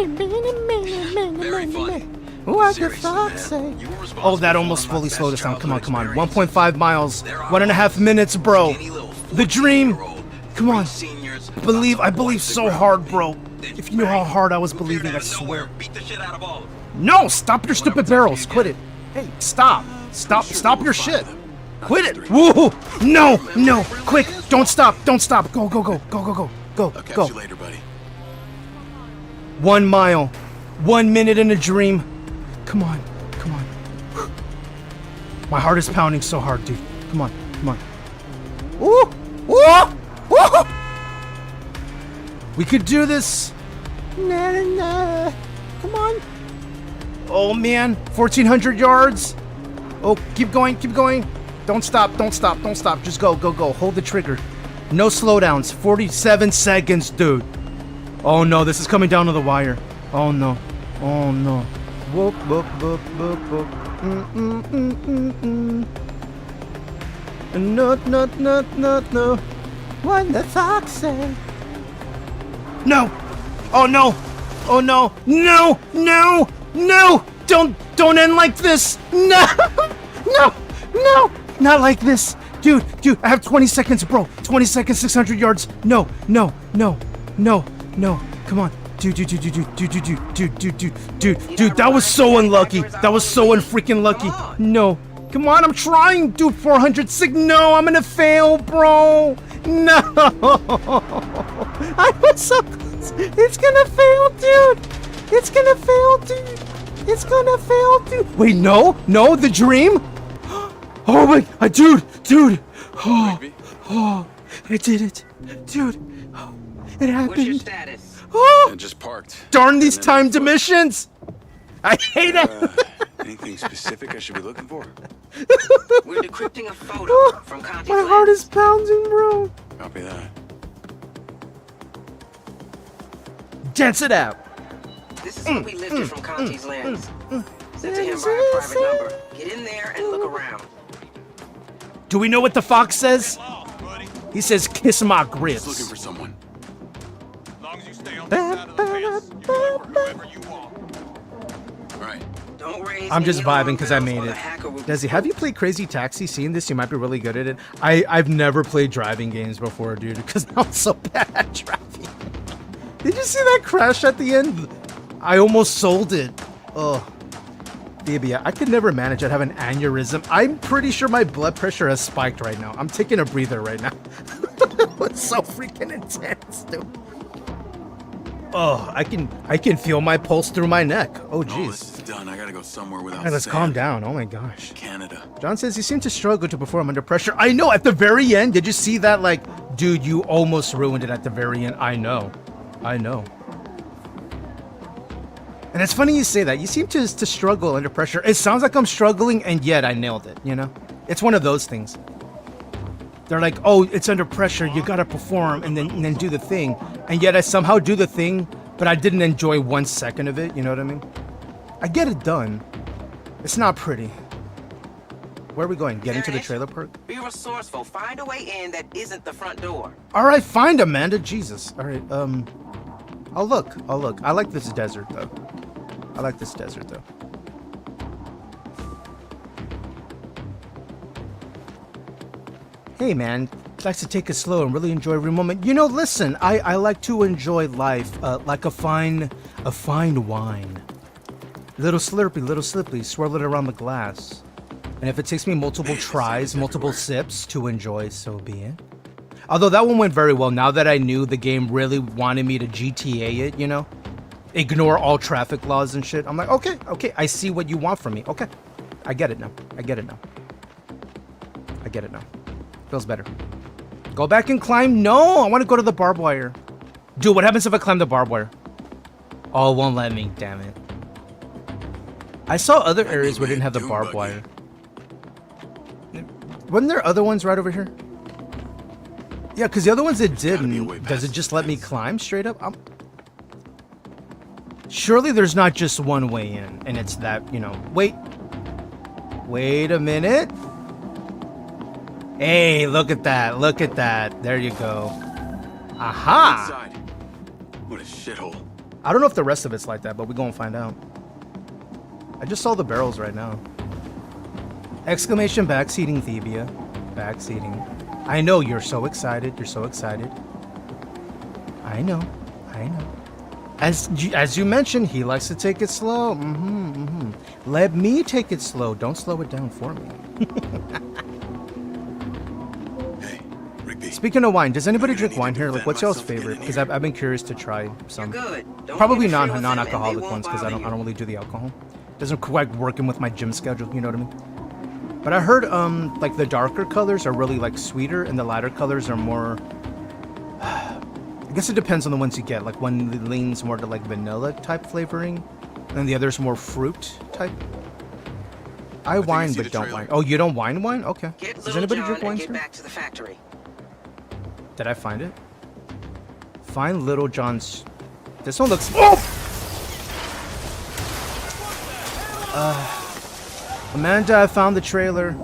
Very funny. What the Foxy? Oh, that almost fully slowed us down. Come on, come on. 1.5 miles. 1.5 minutes, bro. The dream. Come on. I believe so hard, bro. If you knew how hard I was believing, I swear. No, stop your stupid barrels. Quit it. Hey, stop. Stop your shit. Quit it. Woo! No, no. Quick. Don't stop. Don't stop. Go. I'll catch you later, buddy. 1 mile. 1 minute in a dream. Come on. My heart is pounding so hard, dude. Come on. Woo! We could do this. Nah. Come on. Oh man, 1,400 yards. Oh, keep going. Don't stop. Just go. Hold the trigger. No slowdowns. 47 seconds, dude. Oh no, this is coming down to the wire. Oh no. Whoop. No. What the fox say? No. Oh no. No. Don't end like this. No. Not like this. Dude, I have 20 seconds, bro. 20 seconds, 600 yards. No. Come on. Dude, that was so unlucky. That was so unfreaking lucky. No. Come on, I'm trying, dude. 406. No, I'm gonna fail, bro. No. I was so close. It's gonna fail, dude. Wait, no, the dream? Oh my, dude. Oh, I did it. Dude, it happened. What's your status? Oh, I just parked. Darn these timed emissions. I hate it. Anything specific I should be looking for? We're decrypting a photo from Conti's My heart is pounding, bro. Copy that. Dance it out. This is what we lifted from Conti's lens. Sent to him by a private number. Get in there and look around. Do we know what the fox says? He says, "Kiss my grits." Just looking for someone. As long as you stay on this side of the fence, you go over whoever you want. All right. Don't raise I'm just any vibing alarm because I bells made or the it. hacker will- Desi, have you played Crazy Taxi? Seeing this, you might be really good at it. I've never played driving games before, dude, because I'm so bad at driving. Did you see that crash at the end? I almost sold it. Oh. Baby, I could never manage. I'd have an aneurysm. I'm pretty sure my blood pressure has spiked right now. I'm taking a breather right now. It's so freaking intense, dude. Oh, I can feel my pulse through my neck. Oh, jeez. This is done. I gotta go somewhere without Hey, let's sand. calm down. Oh my gosh. Canada. John says you seem to struggle to perform under pressure. I know. At the very end, did you see that? Like, dude, you almost ruined it at the very end. I know. And it's funny you say that. You seem to struggle under pressure. It sounds like I'm struggling, and yet I nailed it, you know? It's one of those things. They're like, oh, it's under pressure. You gotta perform and then do the thing. And yet I somehow do the thing, but I didn't enjoy 1 second of it. You know what I mean? I get it done. It's not pretty. Where are we going? Get into the trailer park? Be resourceful. Find a way in that isn't the front door. All right, find Amanda. Jesus. All right. I'll look. I like this desert though. Hey man, likes to take it slow and really enjoy every moment. You know, listen, I like to enjoy life like a fine wine. Little slurpy, swirl it around the glass. And if it takes me multiple tries, multiple sips to enjoy, so be it. Although that one went very well now that I knew the game really wanted me to GTA it, you know? Ignore all traffic laws and shit. I'm like, okay, I see what you want from me. Okay, I get it now. get it now. Feels better. Go back and climb. No, I want to go to the barbed wire. Dude, what happens if I climb the barbed wire? Oh, it won't let me. Damn it. I saw other areas where it didn't have the barbed wire. Wasn't there other ones right over here? Yeah, because the other ones it didn't. Does it just let me climb straight up? Surely there's not just one way in, and it's that, you know. Wait a minute. Hey, look at that. Look at that. There you go. Aha! Inside. What a shithole. I don't know if the rest of it's like that, but we're going to find out. I just saw the barrels right now. Exclamation backseating Thebia. Backseating. I know you're so excited. You're so excited. I know. I know. As you mentioned, he likes to take it slow. Let me take it slow. Don't slow it down for me. Hey, Rigby. Speaking of wine, does anybody drink wine here? Like, what's y'all's favorite? Because I've been curious to try some. Probably non-alcoholic ones, because I don't really do the alcohol. Doesn't quite work in with my gym schedule. You know what I mean? But I heard like the darker colors are really like sweeter, and the lighter colors are more. I guess it depends on the ones you get. Like one leans more to like vanilla type flavoring, and the other's more fruit type. I wine but don't wine. Oh, you don't wine? Okay. Does anybody drink wine? Back to the factory. Did I find it? Find Little John's. This one looks. Oh! Amanda, I found the trailer.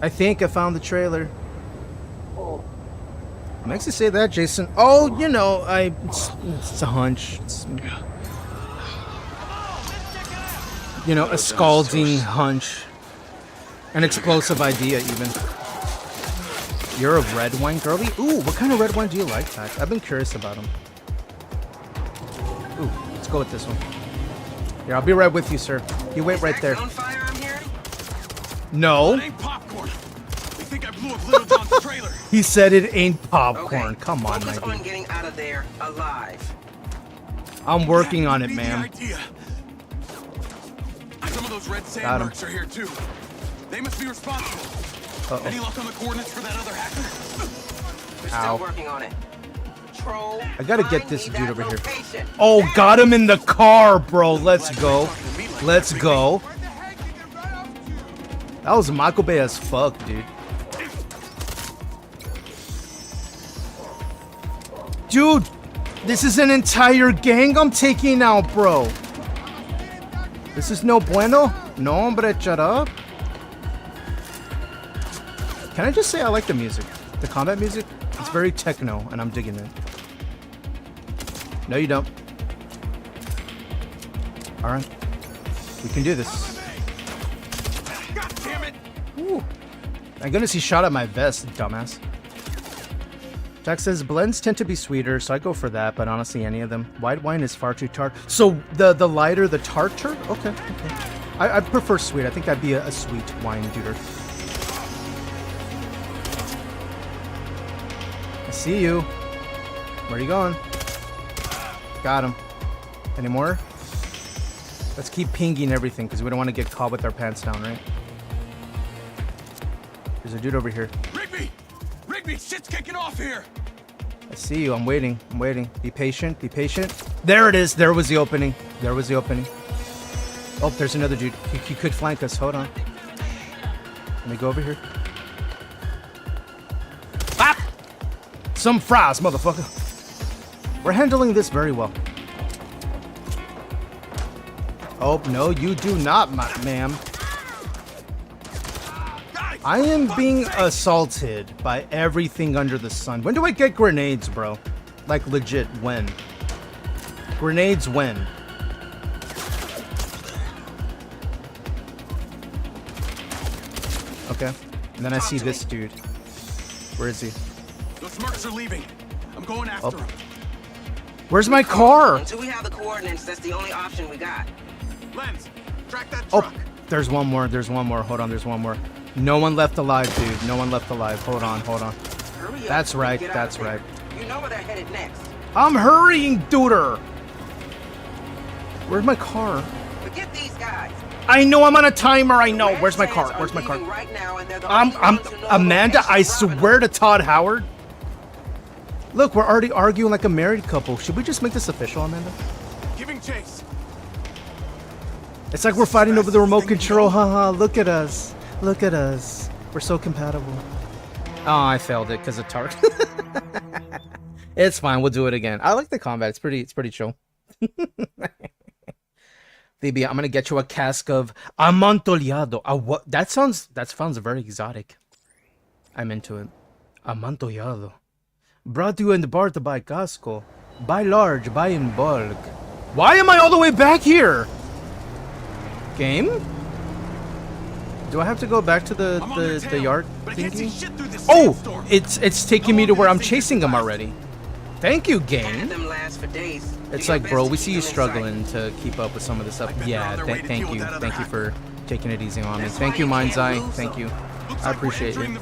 I think I found the trailer. What makes you say that, Jason? Oh, you know, it's a hunch. It's, you know, a scalding hunch. An explosive idea, even. You're a red wine girly? Ooh, what kind of red wine do you like, Tack? I've been curious about them. Ooh, let's go with this one. Here, I'll be right with you, sir. You wait right there. No. He said it ain't popcorn. Okay. Come on, focus on getting out of there alive. I'm working on it, man. Some of those red sand marks are here too. They must be responsible. Any luck on the coordinates for that other hacker? We're still working on it. Troll, I gotta get this dude over here. Oh, got him in the car, bro. Let's go. Let's go. That was Michael Bay as fuck, dude. Dude, this is an entire gang I'm taking out, bro. This is no bueno. No, hombre, shut up. Can I just say I like the music? The combat music? It's very techno, and I'm digging it. No, you don't. Alright. We can do this. God damn it. Ooh. Thank goodness he shot at my vest, dumbass. Jack says, blends tend to be sweeter, so I go for that, but honestly, any of them. White wine is far too tart. So, the lighter, the tartar? Okay, okay. I prefer sweet. I think that'd be a sweet wine, duder. I see you. Where are you going? Got him. Any more? Let's keep pinging everything, because we don't want to get caught with our pants down, right? There's a dude over here. Rigby! Rigby, shit's kicking off here! I see you. I'm waiting. I'm waiting. Be patient. Be patient. There it is. There was the opening. There was the opening. Oh, there's another dude. He could flank us. Hold on. Let me go over here. Bop! Some fries, motherfucker. We're handling this very well. Oh, no, you do not, ma'am. I am being assaulted by everything under the sun. When do I get grenades, bro? Like, legit, when? Grenades when? Okay. And then I see this dude. Where is he? Those mercs are leaving. I'm going after him. Where's my car? Until we have the coordinates, that's the only option we got. Lens, track that truck. Oh, there's one more. There's one more. Hold on, there's one more. No one left alive, dude. No one left alive. Hold on, hold on. That's right, that's right. You know where they're headed next. I'm hurrying, duder. Where's my car? Forget these guys. I know I'm on a timer. I know. Where's my car? Where's my car? Right now, and they're the I'm only ones who know Amanda. the I swear to Todd Howard. Look, we're already arguing like a married couple. Should we just make this official, Amanda? Giving chase. It's like we're fighting over the remote control. Haha, look at us. Look at us. We're so compatible. Oh, I failed it because of Tark. It's fine. We'll do it again. I like the combat. It's pretty chill. Baby, I'm gonna get you a cask of Amontillado. What? That sounds very exotic. I'm into it. Amontillado. Brought to you in the bar to buy casco. Buy large, buy in bulk. Why am I all the way back here? Game? Do I have to go back to the yard thingy? Oh, it's taking me to where I'm chasing him already. Thank you, game. It's like, bro, we see you struggling to keep up with some of this stuff. Yeah, thank you for taking it easy on me. Thank you, MindsEye. Thank you. I appreciate you.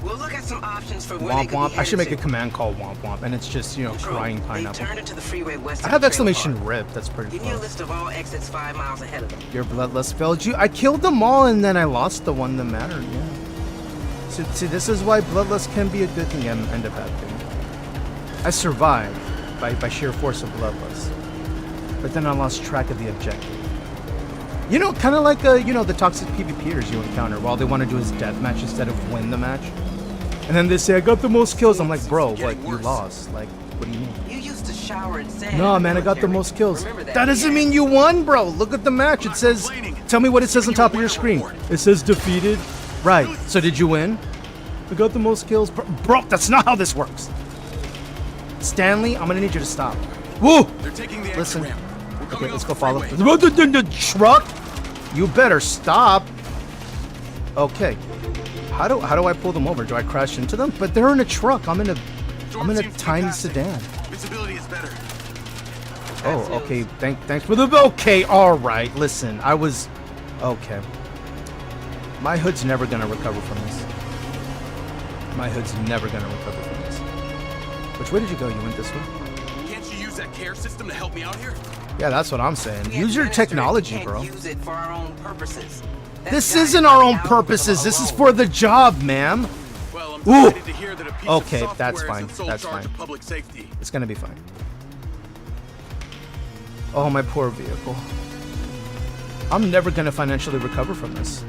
We'll look at some options for where Womp womp. I should make a command called womp womp, and it's just, you know, crying pineapple. I have exclamation rip. That's pretty Give me a fun. list of all exits 5 miles ahead of them. Your bloodlust failed you. I killed them all, and then I lost the one that mattered. Yeah. See, this is why bloodlust can be a good thing and a bad thing. I survived by sheer force of bloodlust, but then I lost track of the objective. You know, kind of like you know, the toxic PvPers you encounter while they want to do his deathmatch instead of win the match. And then they say, I got the most kills. I'm like, bro, what? You lost. Like, what do you mean? You used to shower in sand. No, man, I got the most kills. That doesn't mean you won, bro. Look at the match. It says, tell me what it says on top of your screen. It says defeated. Right. So did you win? I got the most kills. Bro, that's not how this works. Stanley, I'm going to need you to stop. Woo! Listen. Okay, let's go follow. The truck? You better stop. Okay. How do I pull them over? Do I crash into them? But they're in a truck. I'm in a tiny sedan. Visibility is better. Oh, okay. Thanks for the. Okay, all right. Listen, I was. Okay. My hood's never gonna recover from this. My hood's never gonna recover from this. Which way did you go? You went this way? Can't you use that care system to help me out here? Yeah, that's what I'm saying. Use your technology, bro. Use it for our own purposes. This isn't our own purposes. This is for the job, ma'am. Well, Ooh. to hear that a piece Okay, of that's software fine. is in sole That's charge fine. of public safety. It's gonna be fine. Oh, my poor vehicle. I'm never gonna financially recover from this.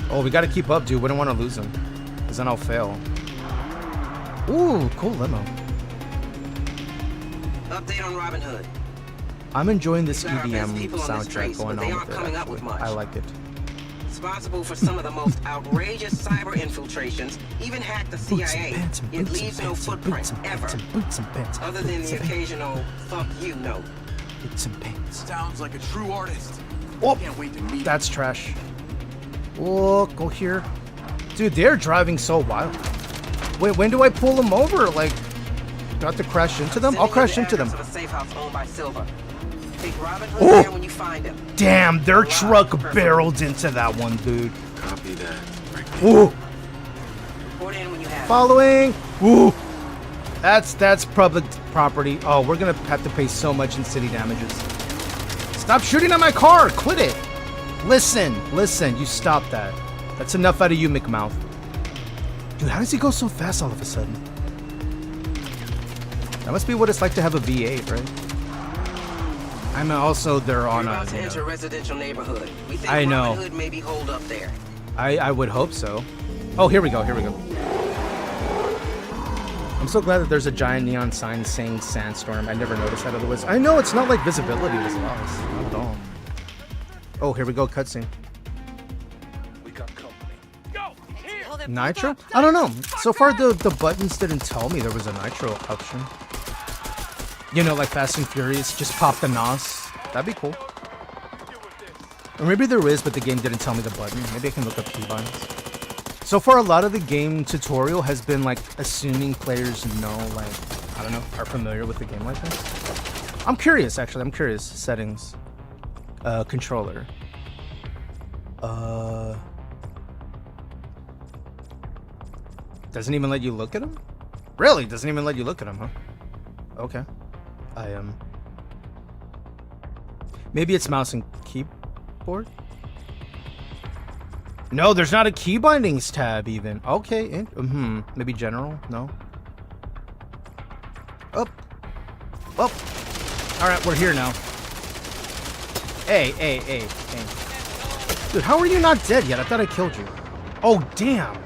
Oh, we gotta keep up, dude. We don't want to lose him, because then I'll fail. Ooh, cool limo. Update on Robin Hood. I'm enjoying this We've got our best EDM people on the soundtrack streets, going but they on aren't with it, coming up with actually. much. I like it. Responsible for some of the most outrageous cyber infiltrations, even hacked the CIA. It leaves no footprint, ever. Other than the occasional fuck you note. Boots and pants. Sounds like a true artist. Oh, Can't wait to meet that's trash. Oh, go here. Dude, they're driving so wild. Wait, when do I pull them over? Like, do I have to crash into them? I'll crash into them. Of a safe house owned by Silva. Take Robin Hood Oh. there when you find him. Damn, their truck barreled into that one, dude. Copy that. Ooh. Report in when you have Following. Ooh. That's public property. Oh, we're gonna have to pay so much in city damages. Stop shooting at my car. Quit it. Listen, you stop that. That's enough out of you, McMouth. Dude, how does he go so fast all of a sudden? That must be what it's like to have a V8, right? I mean, also they're on You're a. about to enter a residential neighborhood. We think I know. Robin Hood may be holed up there. I would hope so. Oh, here we go. I'm so glad that there's a giant neon sign saying Sandstorm. I never noticed that otherwise. I know it's not like visibility was lost. Not at all. Oh, here we go. Cutscene. Nitro? I don't know. So far, the buttons didn't tell me there was a nitro option. You know, like Fast and Furious, just pop the NOS. That'd be cool. Or maybe there is, but the game didn't tell me the button. Maybe I can look up keybinds. So far, a lot of the game tutorial has been like assuming players know, like, I don't know, are familiar with the game like this. I'm curious, actually. I'm curious. Settings. Controller. Doesn't even let you look at him? Really? Doesn't even let you look at him, huh? Okay. I am. Maybe it's mouse and keyboard? No, there's not a key bindings tab even. Okay, maybe general? No. Up. Up. Alright, we're here now. Hey. Dude, how are you not dead yet? I thought I killed you. Oh, damn.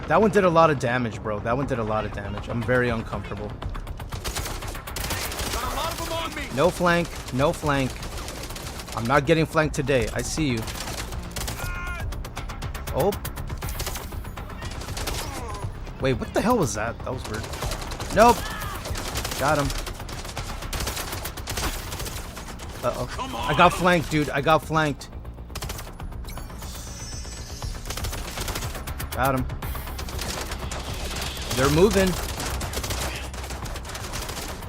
That one did a lot of damage, bro. That one did a lot of damage. I'm very uncomfortable. No flank. No flank. I'm not getting flanked today. I see you. Oh. Wait, what the hell was that? That was weird. Nope. Got him. Uh-oh. I got flanked, dude. I got flanked. Got him. They're moving.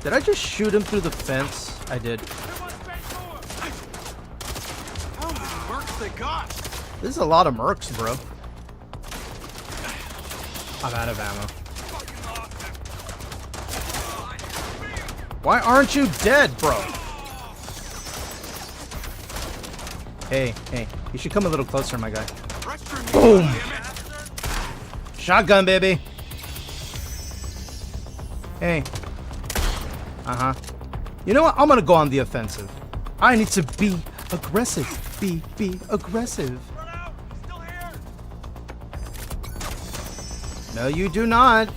Did I just shoot him through the fence? I did. How many mercs they got? This is a lot of mercs, bro. I'm out of ammo. Why aren't you dead, bro? Hey. You should come a little closer, my guy. Boom! Shotgun, baby. Hey. Uh-huh. You know what? I'm gonna go on the offensive. I need to be aggressive. Be aggressive. No, you do not.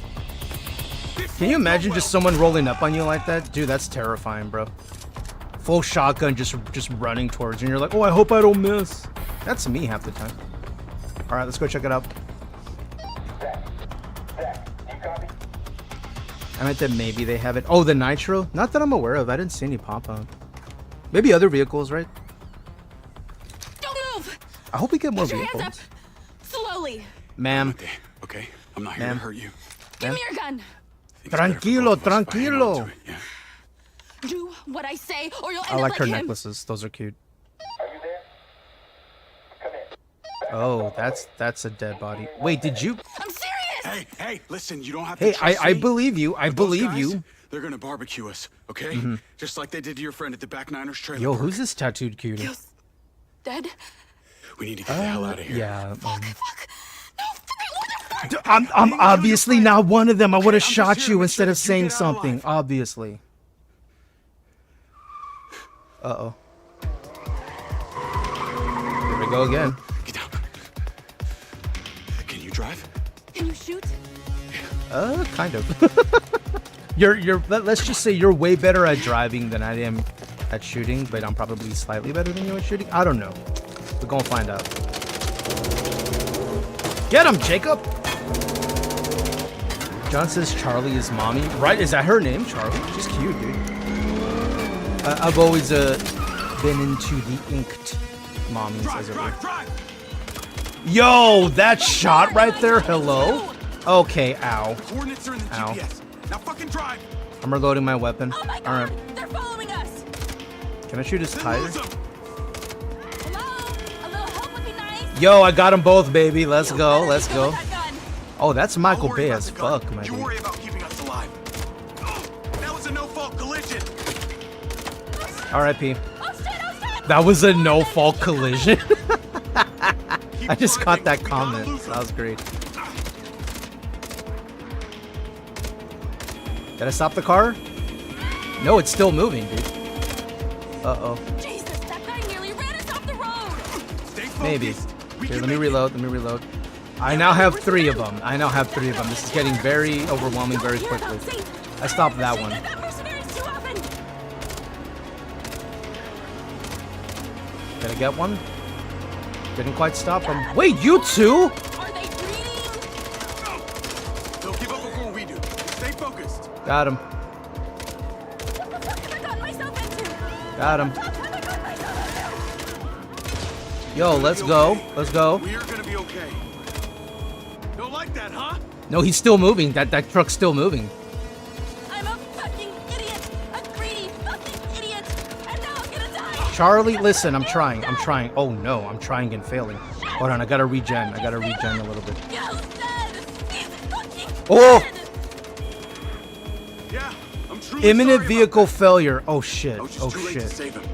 Can you imagine just someone rolling up on you like that? Dude, that's terrifying, bro. Full shotgun just running towards you, and you're like, oh, I hope I don't miss. That's me half the time. All right, let's go check it out. I meant that maybe they have it. Oh, the nitro? Not that I'm aware of. I didn't see any pop up. Maybe other vehicles, right? Don't move. I hope we get more Put your vehicles. hands up. Slowly. Ma'am. Okay, I'm not here to hurt you. Give me your gun. Tranquilo. Do what I say, or you'll end I like up her like him. necklaces. Those are cute. Oh, that's a dead body. Wait, did you? I'm serious. Hey, listen, you don't have Hey, to trust I me, believe you. I but those believe guys, you. They're gonna barbecue us, okay? Just like they did to your friend at the Back Niners trailer. Yo, park. who's this tattooed cutie? Dead? We need to get the hell out of here. Yeah. I'm obviously not one of them. I would have shot you instead of saying something. Obviously. Uh-oh. Here we go again. Get down. Can you drive? Can you shoot? Kind of. Let's just say you're way better at driving than I am at shooting, but I'm probably slightly better than you at shooting. I don't know. We're gonna find out. Get him, Jacob! John says Charlie is mommy. Right, is that her name, Charlie? She's cute, dude. I've always been into the inked mommies, as it were. Yo, that shot right there, hello? Okay, ow. Coordinates are in the Ow. GPS. Now fucking drive. I'm reloading my weapon. Oh my God, Alright. they're following us. Can I shoot his tire? Hello? A little help would be nice. Yo, I got them both, baby. Let's go. Let's go. Oh, that's Michael Bay as fuck, my You dude. worry about keeping us alive. That was a no-fault collision. R.I.P. That was a no-fault collision. I just caught that comment. That was great. Did I stop the car? No, it's still moving, dude. Uh-oh. Jesus, that guy nearly ran us off the road. Maybe. Here, let me reload. Let me reload. I now have 3 of them. I now have 3 of them. This is getting very overwhelming very quickly. I stopped that one. Did I get one? Didn't quite stop him. Wait, you two? They'll give up before we do. Stay focused. Got him. Got him. Yo, let's go. Let's go. We're gonna be okay. Don't like that, huh? No, he's still moving. That truck's still moving. I'm a fucking idiot. A greedy fucking idiot. And now I'm gonna die. Charlie, listen, I'm trying. I'm trying. Oh no, I'm trying and failing. Hold on, I gotta regen. I gotta regen a little bit. Oh! Yeah, I'm truly Imminent sorry vehicle about failure. Oh shit. that. I was just Oh too late to shit. save him.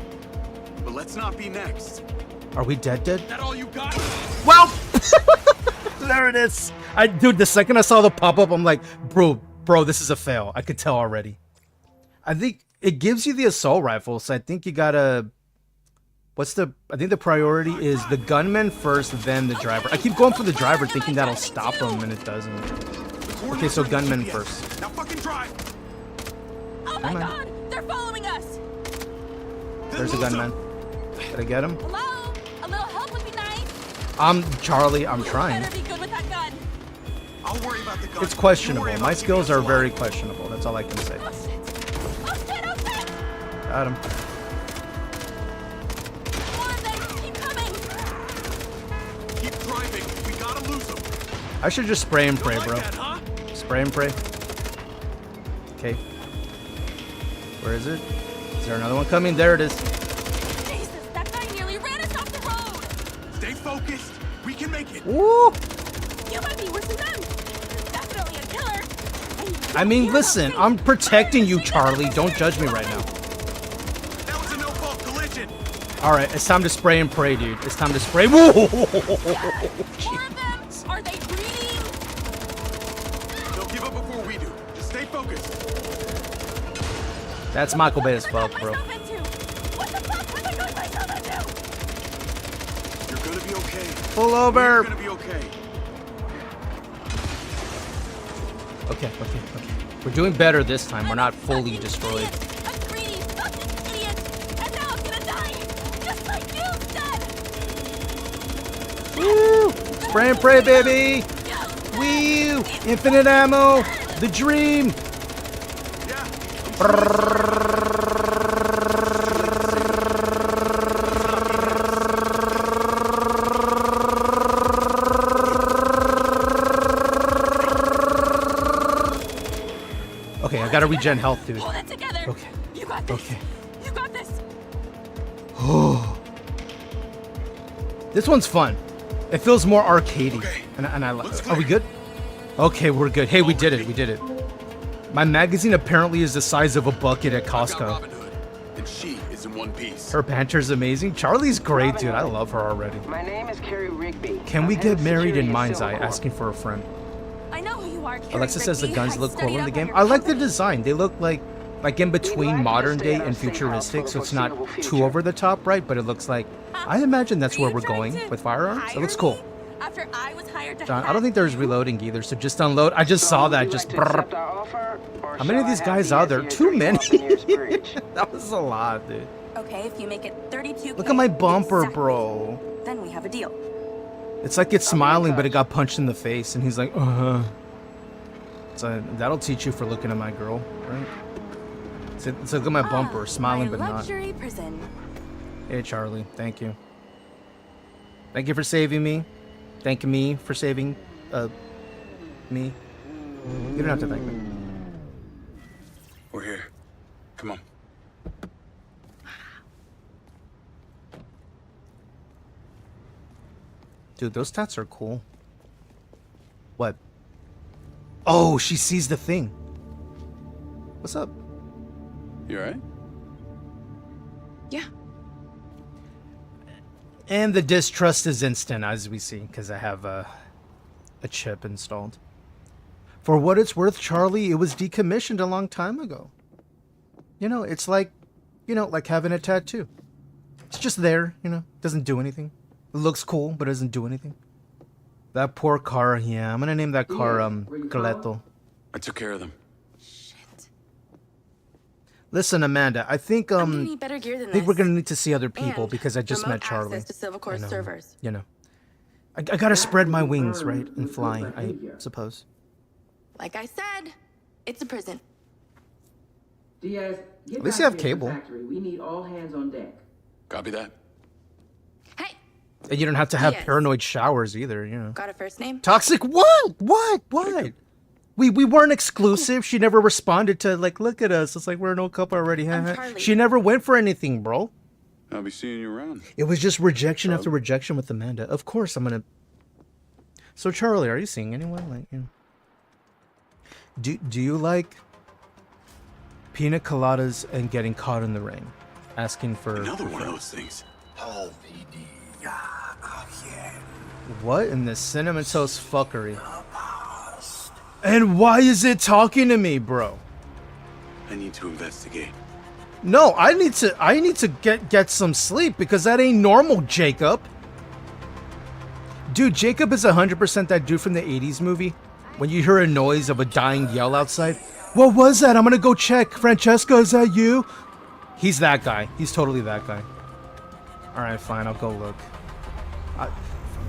but let's not be next. Are we dead? That all you got? Well, there it is. Dude, the second I saw the pop-up, I'm like, bro, this is a fail. I could tell already. I think it gives you the assault rifle, so I think you gotta... I think the priority is the gunman first, then the driver. I keep going for the driver thinking that'll stop him, and it doesn't. Okay, so gunman first. Now fucking drive! Oh my god! They're following us! There's a gunman. Did I get him? Hello? A little help would be nice. Charlie, I'm trying. Better be good with that gun. I'll worry about the gun. It's questionable. My skills are very questionable. That's all I can say. Oh shit! Oh shit! Oh shit! Got him. More of them! Keep coming! Keep driving. We gotta lose them. I should just spray and pray, bro. That, huh? Spray and pray. Okay. Where is it? Is there another one coming? There it is. Jesus, that guy nearly ran us off the road! Stay focused. We can make it. Woo! You might be worse than them! Definitely a killer! I mean, listen, I'm protecting you, Charlie. Don't judge me right now. That was a no-fault collision. Alright, it's time to spray and pray, dude. It's time to spray. Whoa! More of them! Are they breeding? They'll give up before we do. Just stay focused. That's Michael Bay as fuck, bro. What the fuck? Where am I going myself into? You're gonna be okay. Pull over. You're gonna be okay. Okay. We're doing better this time. We're not fully destroyed. I'm greedy, fucking idiot! And now I'm gonna die! Just like you said! Woo! Spray and pray, baby! Woo! Infinite ammo! The dream! Okay, I gotta regen health, dude. Hold it together! Okay. You got this! Okay. You got this! Oh. This one's fun. It feels more arcadey. Okay. And I love. Are we good? Okay, we're good. Hey, we did it. We did it. My magazine apparently is the size of a bucket at Costco. And she is in one piece. Her banter's amazing. Charlie's great, dude. I love her already. My name is Carrie Rigby. Can we get married in MindsEye? Asking for a friend. I know who you are, Carrie Alexa says the Rigby. guns I look cool studied in up the on game. your I like the company. design. They look like in between modern day and futuristic, so it's not too over the top, right? But it looks like, I imagine that's where we're going with firearms. It looks cool. After I was hired to John, I don't think there's reloading either, so just unload. I just saw that. Just. How many of these guys are there? Too many. That was a lot, dude. Okay, if you make it 32. Look at my bumper, bro. Then we have a deal. It's like it's smiling, but it got punched in the face, and he's like, So that'll teach you for looking at my girl, right? So look at my bumper, smiling but not. Luxury prison. Hey, Charlie, thank you. Thank you for saving me. Thank me for saving, me. You don't have to thank me. We're here. Come on. Dude, those stats are cool. What? Oh, she sees the thing. What's up? You alright? Yeah. And the distrust is instant, as we see, because I have a chip installed. For what it's worth, Charlie, it was decommissioned a long time ago. You know, it's like, like having a tattoo. It's just there, doesn't do anything. It looks cool, but doesn't do anything. That poor car, yeah, I'm gonna name that car, Coleto. I took care of them. Listen, Amanda, I think, I'm gonna need better gear than I think this. we're gonna need to see other people And because I just remote met Charlie. access to Silver Core And, servers. I gotta spread my wings, right, and fly, I suppose. Like I said, it's a prison. Diaz, get At least back you have here to the cable. factory. We need all hands on deck. Copy that. Hey, And you don't have to have Yes. paranoid showers either, got a first name? Toxic? What? We weren't exclusive. She never responded to, like, look at us. It's like we're an old couple already. I'm Charlie. She never went for anything, bro. I'll be seeing you around. It was just rejection after rejection with Amanda. Of course I'm gonna... So, Charlie, are you seeing anyone? Like, Do you like pina coladas and getting caught in the rain? asking for Another one of those things. What in the cinnamon toast fuckery? And why is it talking to me, bro? I need to investigate. No, I need to get some sleep because that ain't normal, Jacob. Dude, Jacob is 100% that dude from the 80s movie. When you hear a noise of a dying yell outside. What was that? I'm gonna go check. Francesca, is that you? He's that guy. He's totally that guy. Alright, fine. I'll go look.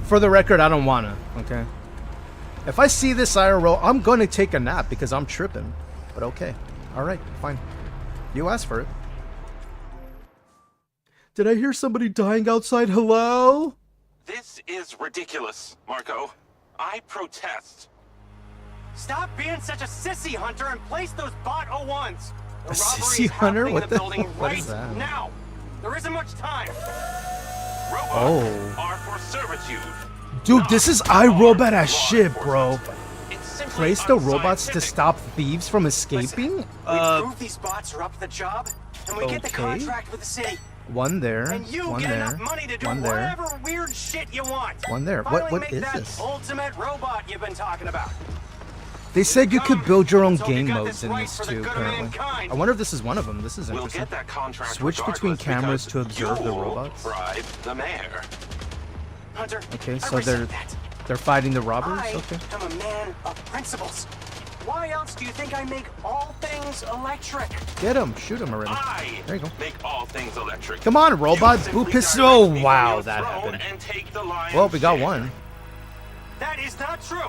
For the record, I don't wanna, okay? If I see this IRL, I'm gonna take a nap because I'm tripping. But okay. Alright, fine. You asked for it. Did I hear somebody dying outside? Hello? This is ridiculous, Marco. I protest. Stop being such a sissy, Hunter, and place those bot 01s. The A robbery sissy is hunter? happening What in the the building what right is that? now. There isn't much time. Robots are for servitude. Dude, this is iRobot as shit, bro. Place the robots to stop thieves from escaping? We prove these bots are up to the job, and we get the okay. contract with the city. One there, And you one get there, enough money to do one there, whatever weird shit you want. one there. Finally What make is that this? ultimate robot you've been talking about. They said you could build your own Let's hope you game got modes this in right this for the too, good of apparently. mankind. I wonder if this is one of them. This is We'll interesting. get that contract Switch between regardless cameras because to observe the you'll robots. bribe the mayor. Hunter, Okay, I so resent that. they're fighting the robbers? I Okay. am a man of principles. Why else do you think I make all things electric? Get him, shoot him already. I There you go. make all things electric. Come on, robot. You Boo simply pistol. direct Oh, me from wow, your that throne happened. and take the lion's Well, we got share. one. That is not true.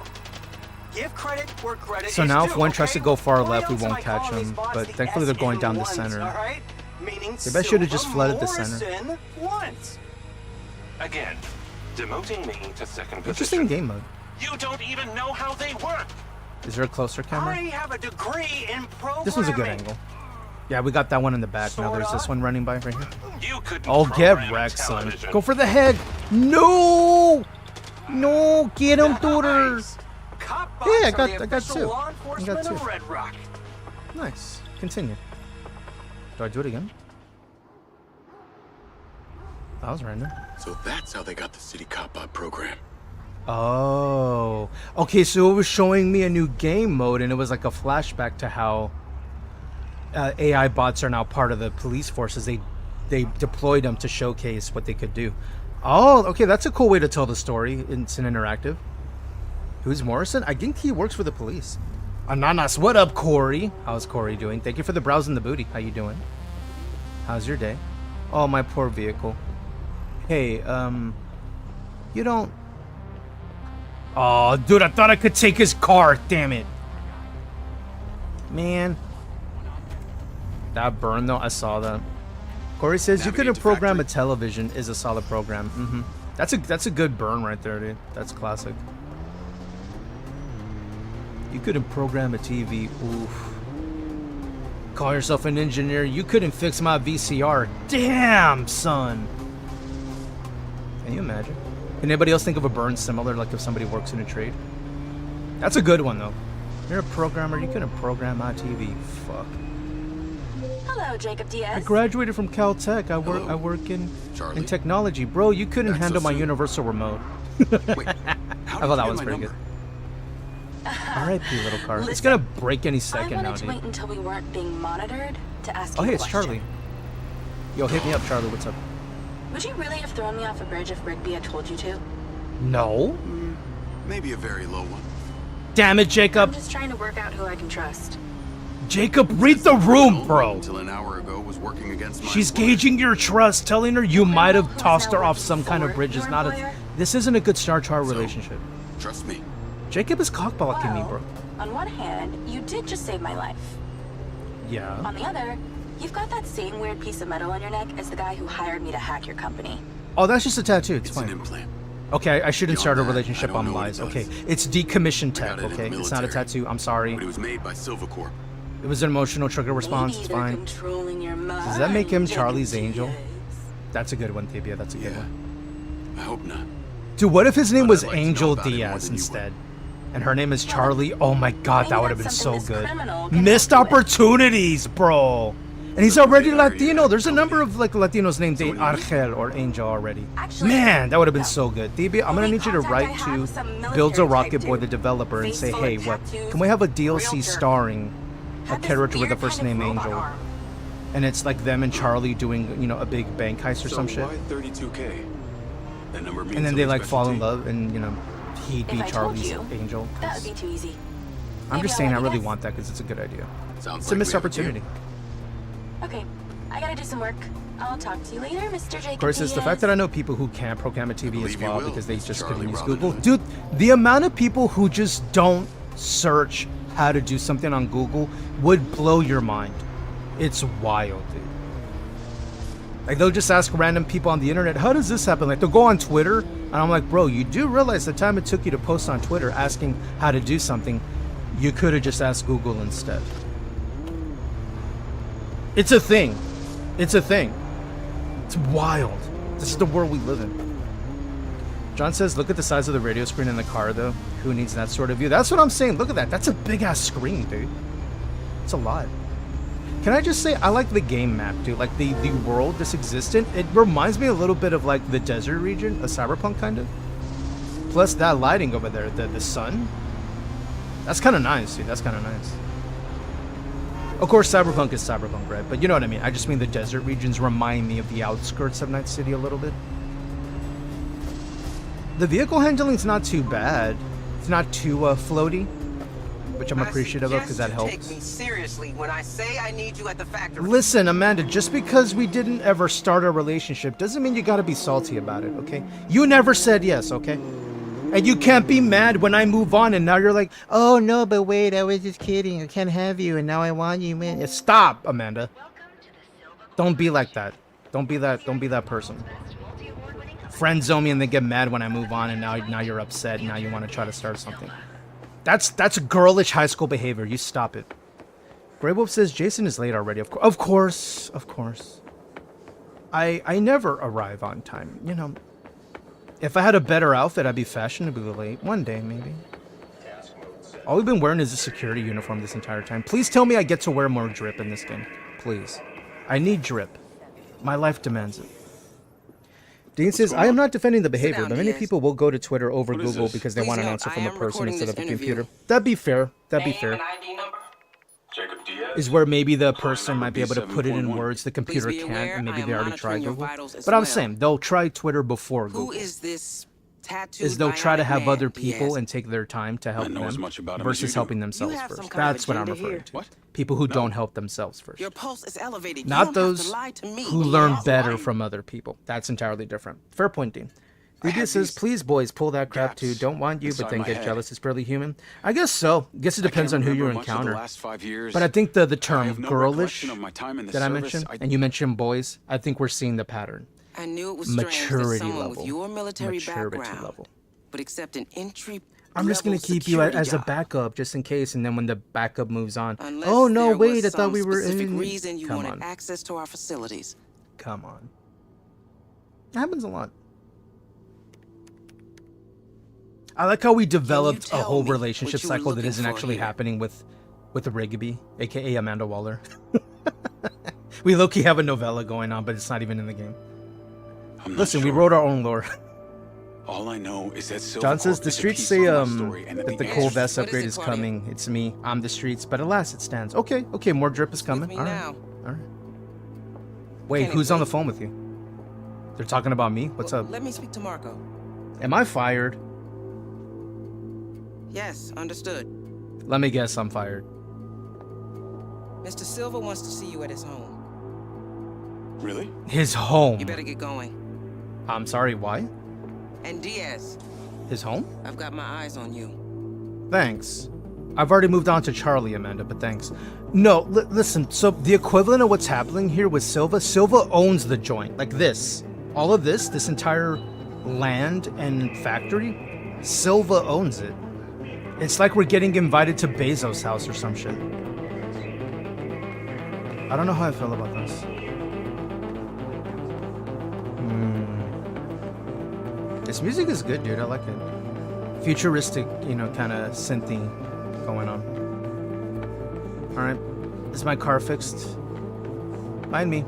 Give credit where credit So is now due, if one tries okay? to go far Why left, we else am won't I catch calling these him. bots But the thankfully they're going down the SM1s, center. all right? Meaning Maybe I should have just Silva flooded the center. Morrison once. Again, demoting me to second Interesting position. game mode. You don't even know how they work. Is there a closer I camera? have a degree in programming. This one's a good angle. Yeah, we got that one in the back. Now there's this one running by right here. You couldn't Oh, get program wrecked, son. television. Go for the head. No! No, get him, daughter. Cop Yeah, I bots are got the two. official law I enforcement got two. of Red Rock. Nice. Continue. Do I do it again? That was random. So that's how they got the city cop bot program. Oh. Okay, so it was showing me a new game mode, and it was like a flashback to how AI bots are now part of the police forces. They deployed them to showcase what they could do. Oh, okay, that's a cool way to tell the story. It's an interactive. Who's Morrison? I think he works for the police. Ananas, what up, Corey? How's Corey doing? Thank you for the browsing the booty. How you doing? How's your day? Oh, my poor vehicle. Hey, you don't... Oh, dude, I thought I could take his car. Damn it. Man. That burned, though. I saw that. Corey says you couldn't program a television is a solid program. That's a good burn right there, dude. That's classic. You couldn't program a TV. Oof. Call yourself an engineer. You couldn't fix my VCR. Damn, son. Can you imagine? Can anybody else think of a burn similar, like if somebody works in a trade? That's a good one, though. You're a programmer. You couldn't program my TV. Fuck. Hello, Jacob Diaz. I graduated from Caltech. I work in technology. Bro, you couldn't handle my universal remote. I thought that was pretty good. R.I.P. little car. It's gonna break any second now, I wanted to dude. wait until we weren't being monitored to ask Oh, you hey, a it's question. Charlie. Yo, hit me up, Charlie. What's up? Would you really have thrown me off a bridge if Rigby had told you to? No. Maybe a very low one. Damn it, Jacob. I'm just trying to work out who I can trust. Jacob, read the room, bro. Until an hour ago was working against my She's gauging your trust, telling her you might have tossed her off some kind of bridge. Is not a. This isn't a good start to our relationship. Trust me. Jacob is cockblocking me, bro. On one hand, you did just save my life. Yeah. On the other, you've got that same weird piece of metal on your neck as the guy who hired me to hack your company. Oh, that's just a tattoo. It's fine. An implant. Okay, I shouldn't Beyond start a that, relationship I don't on know what lies. it Okay, does. it's decommissioned I tech. got it in the Okay, it's not a military, tattoo. I'm sorry. But it was made by Silvercorp. It was an emotional trigger response. It's Maybe they're fine. controlling your mind. Does that make him Jacob Charlie's Diaz. angel? That's a good one, Thibia. That's a good one. I hope not. Dude, what if his name was I'd like to know Angel about it more Diaz than you instead? And her name is Charlie? Oh my god, that Maybe would have been that's so something this good. criminal can Missed help you with. opportunities, bro. And he's already Latino. There's a number of like Latinos named Angel or Angel already. Man, that would have been so good. DB, I'm gonna need you to write to Builds a Rocket Boy, the developer, and say, hey, what? Can we have a DLC starring a character with the first name Angel? And it's like them and Charlie doing, you know, a big bank heist or some shit. Why 32K? That number means And then they like something fall in special love, and you know, he'd be Charlie's Angel. That would be too easy. I'm just saying, I really want that because it's a good idea. It's a missed opportunity. Okay, I gotta do some work. I'll talk to you later, Mr. Jacob. Of course, it's the fact that I know people who can't program a TV as well because they just couldn't use Google. Dude, the amount of people who just don't search how to do something on Google would blow your mind. It's wild, dude. Like, they'll just ask random people on the internet, how does this happen? Like, they'll go on Twitter, and I'm like, bro, you do realize the time it took you to post on Twitter asking how to do something, you could have just asked Google instead. It's a thing. It's a thing. It's wild. This is the world we live in. John says, look at the size of the radio screen in the car, though. Who needs that sort of view? That's what I'm saying. Look at that. That's a big-ass screen, dude. It's a lot. Can I just say, I like the game map, dude. Like, the world that's existent. It reminds me a little bit of, like, the desert region, a cyberpunk kind of. Plus, that lighting over there, the sun. That's kind of nice, dude. That's kind of nice. Of course, cyberpunk is cyberpunk, right? But you know what I mean. I just mean the desert regions remind me of the outskirts of Night City a little bit. The vehicle handling's not too bad. It's not too floaty, which I'm appreciative of because that helps. Take me seriously when I say I need you at the factory. Listen, Amanda, just because we didn't ever start a relationship doesn't mean you gotta be salty about it, okay? You never said yes, okay? And you can't be mad when I move on and now you're like, oh no, but wait, I was just kidding. I can't have you and now I want you, man. Stop, Amanda. Don't be like that. Don't be that person. Friend zone me and then get mad when I move on and now you're upset and now you want to try to start something. That's girlish high school behavior. You stop it. Grey Wolf says Jason is late already. Of course. I never arrive on time, you know. If I had a better outfit, I'd be fashionably late. One day, maybe. All we've been wearing is a security uniform this entire time. Please tell me I get to wear more drip in this game. Please. I need drip. My life demands it. Dean says, I am not defending the behavior, but many people will go to Twitter over Google because they want an answer from a person instead of a computer. That'd be fair. That'd be fair. Is where maybe the person might be able to put it in words the computer can't, and maybe they already tried Google. But I'm saying, they'll try Twitter before Google. Who is this Is they'll try to have other people and take their time to help them versus helping themselves first. That's what I'm referring to. People who don't help themselves first. Your pulse is elevated. Not those who learn better from other people. That's entirely different. Fair point, Dean. Lydia says, please, boys, pull that crap too. Don't want you, but then get jealous is fairly human. I guess so. I guess it depends on who you encounter. But I think the term girlish that I mentioned, and you mentioned boys, I think we're seeing the pattern. I knew it was strange that someone with your military background would accept an entry. I'm just going to keep you as a backup just in case, and then when the backup moves on, oh no, wait, I thought we were in. Reason you wanted access to our facilities. Come on. It happens a lot. I like how we developed a whole relationship cycle that isn't actually happening with Rigby, aka Amanda Waller. We low-key have a novella going on, but it's not even in the game. Listen, we wrote our own lore. All I know is that John says the streets say that the cool vest upgrade is coming. It's me. I'm the streets, but alas, it stands. Okay, more drip is coming. All right. Wait, who's on the phone with you? They're talking about me? What's up? Let me speak to Marco. Am I fired? Yes, understood. Let me guess, I'm fired. Mr. Silva wants to see you at his home. Really? His home? You better get going. I'm sorry, why? And Diaz. His home? I've got my eyes on you. Thanks. I've already moved on to Charlie, Amanda, but thanks. No, listen, so the equivalent of what's happening here with Silva owns the joint. Like this. All of this entire land and factory, Silva owns it. It's like we're getting invited to Bezos' house or some shit. I don't know how I feel about this. This music is good, dude. I like it. Futuristic, you know, kind of synthy going on. Alright. Is my car fixed? Mind me.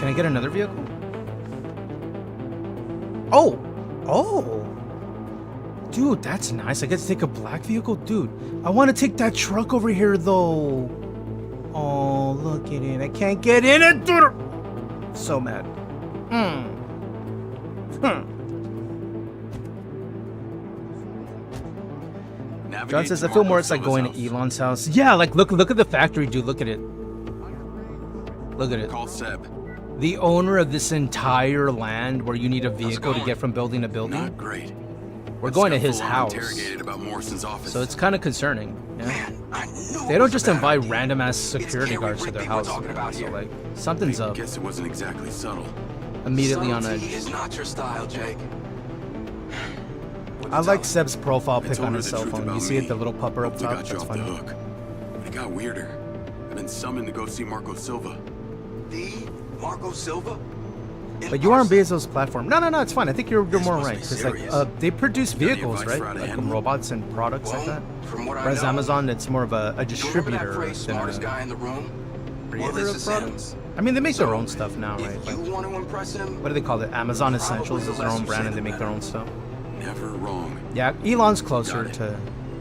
Can I get another vehicle? Oh! Oh! Dude, that's nice. I get to take a black vehicle? Dude, I want to take that truck over here, though. Oh, look at it. I can't get in it, dude! So mad. John says, I feel more it's like going to Elon's house. Yeah, like, look at the factory, dude. Look at it. Look at it. Call Seb. The owner of this entire land where you need a vehicle to get from building to building. Not great. We're going to his house. Interrogated about Morrison's office. So it's kind of concerning. Yeah? They don't just invite random ass security guards to their house. So like something's up. Guess it wasn't exactly subtle. Immediately on edge. Is not your style, Jake. I like Seb's profile pic on his cell phone. You see it, the little pupper up top? That's funny. But it got weirder. I've been summoned to go see Marco Silva. The Marco Silva? But you are on Bezos' platform. No, it's fine. I think you're more right. Because like they produce vehicles, right? Like robots and products like that. Whereas Amazon, it's more of a distributor than a creator of products. I mean, they make their own stuff now, right? Like, what do they call it? Amazon Essentials is their own brand, and they make their own stuff. Never wrong. Yeah, Elon's closer to.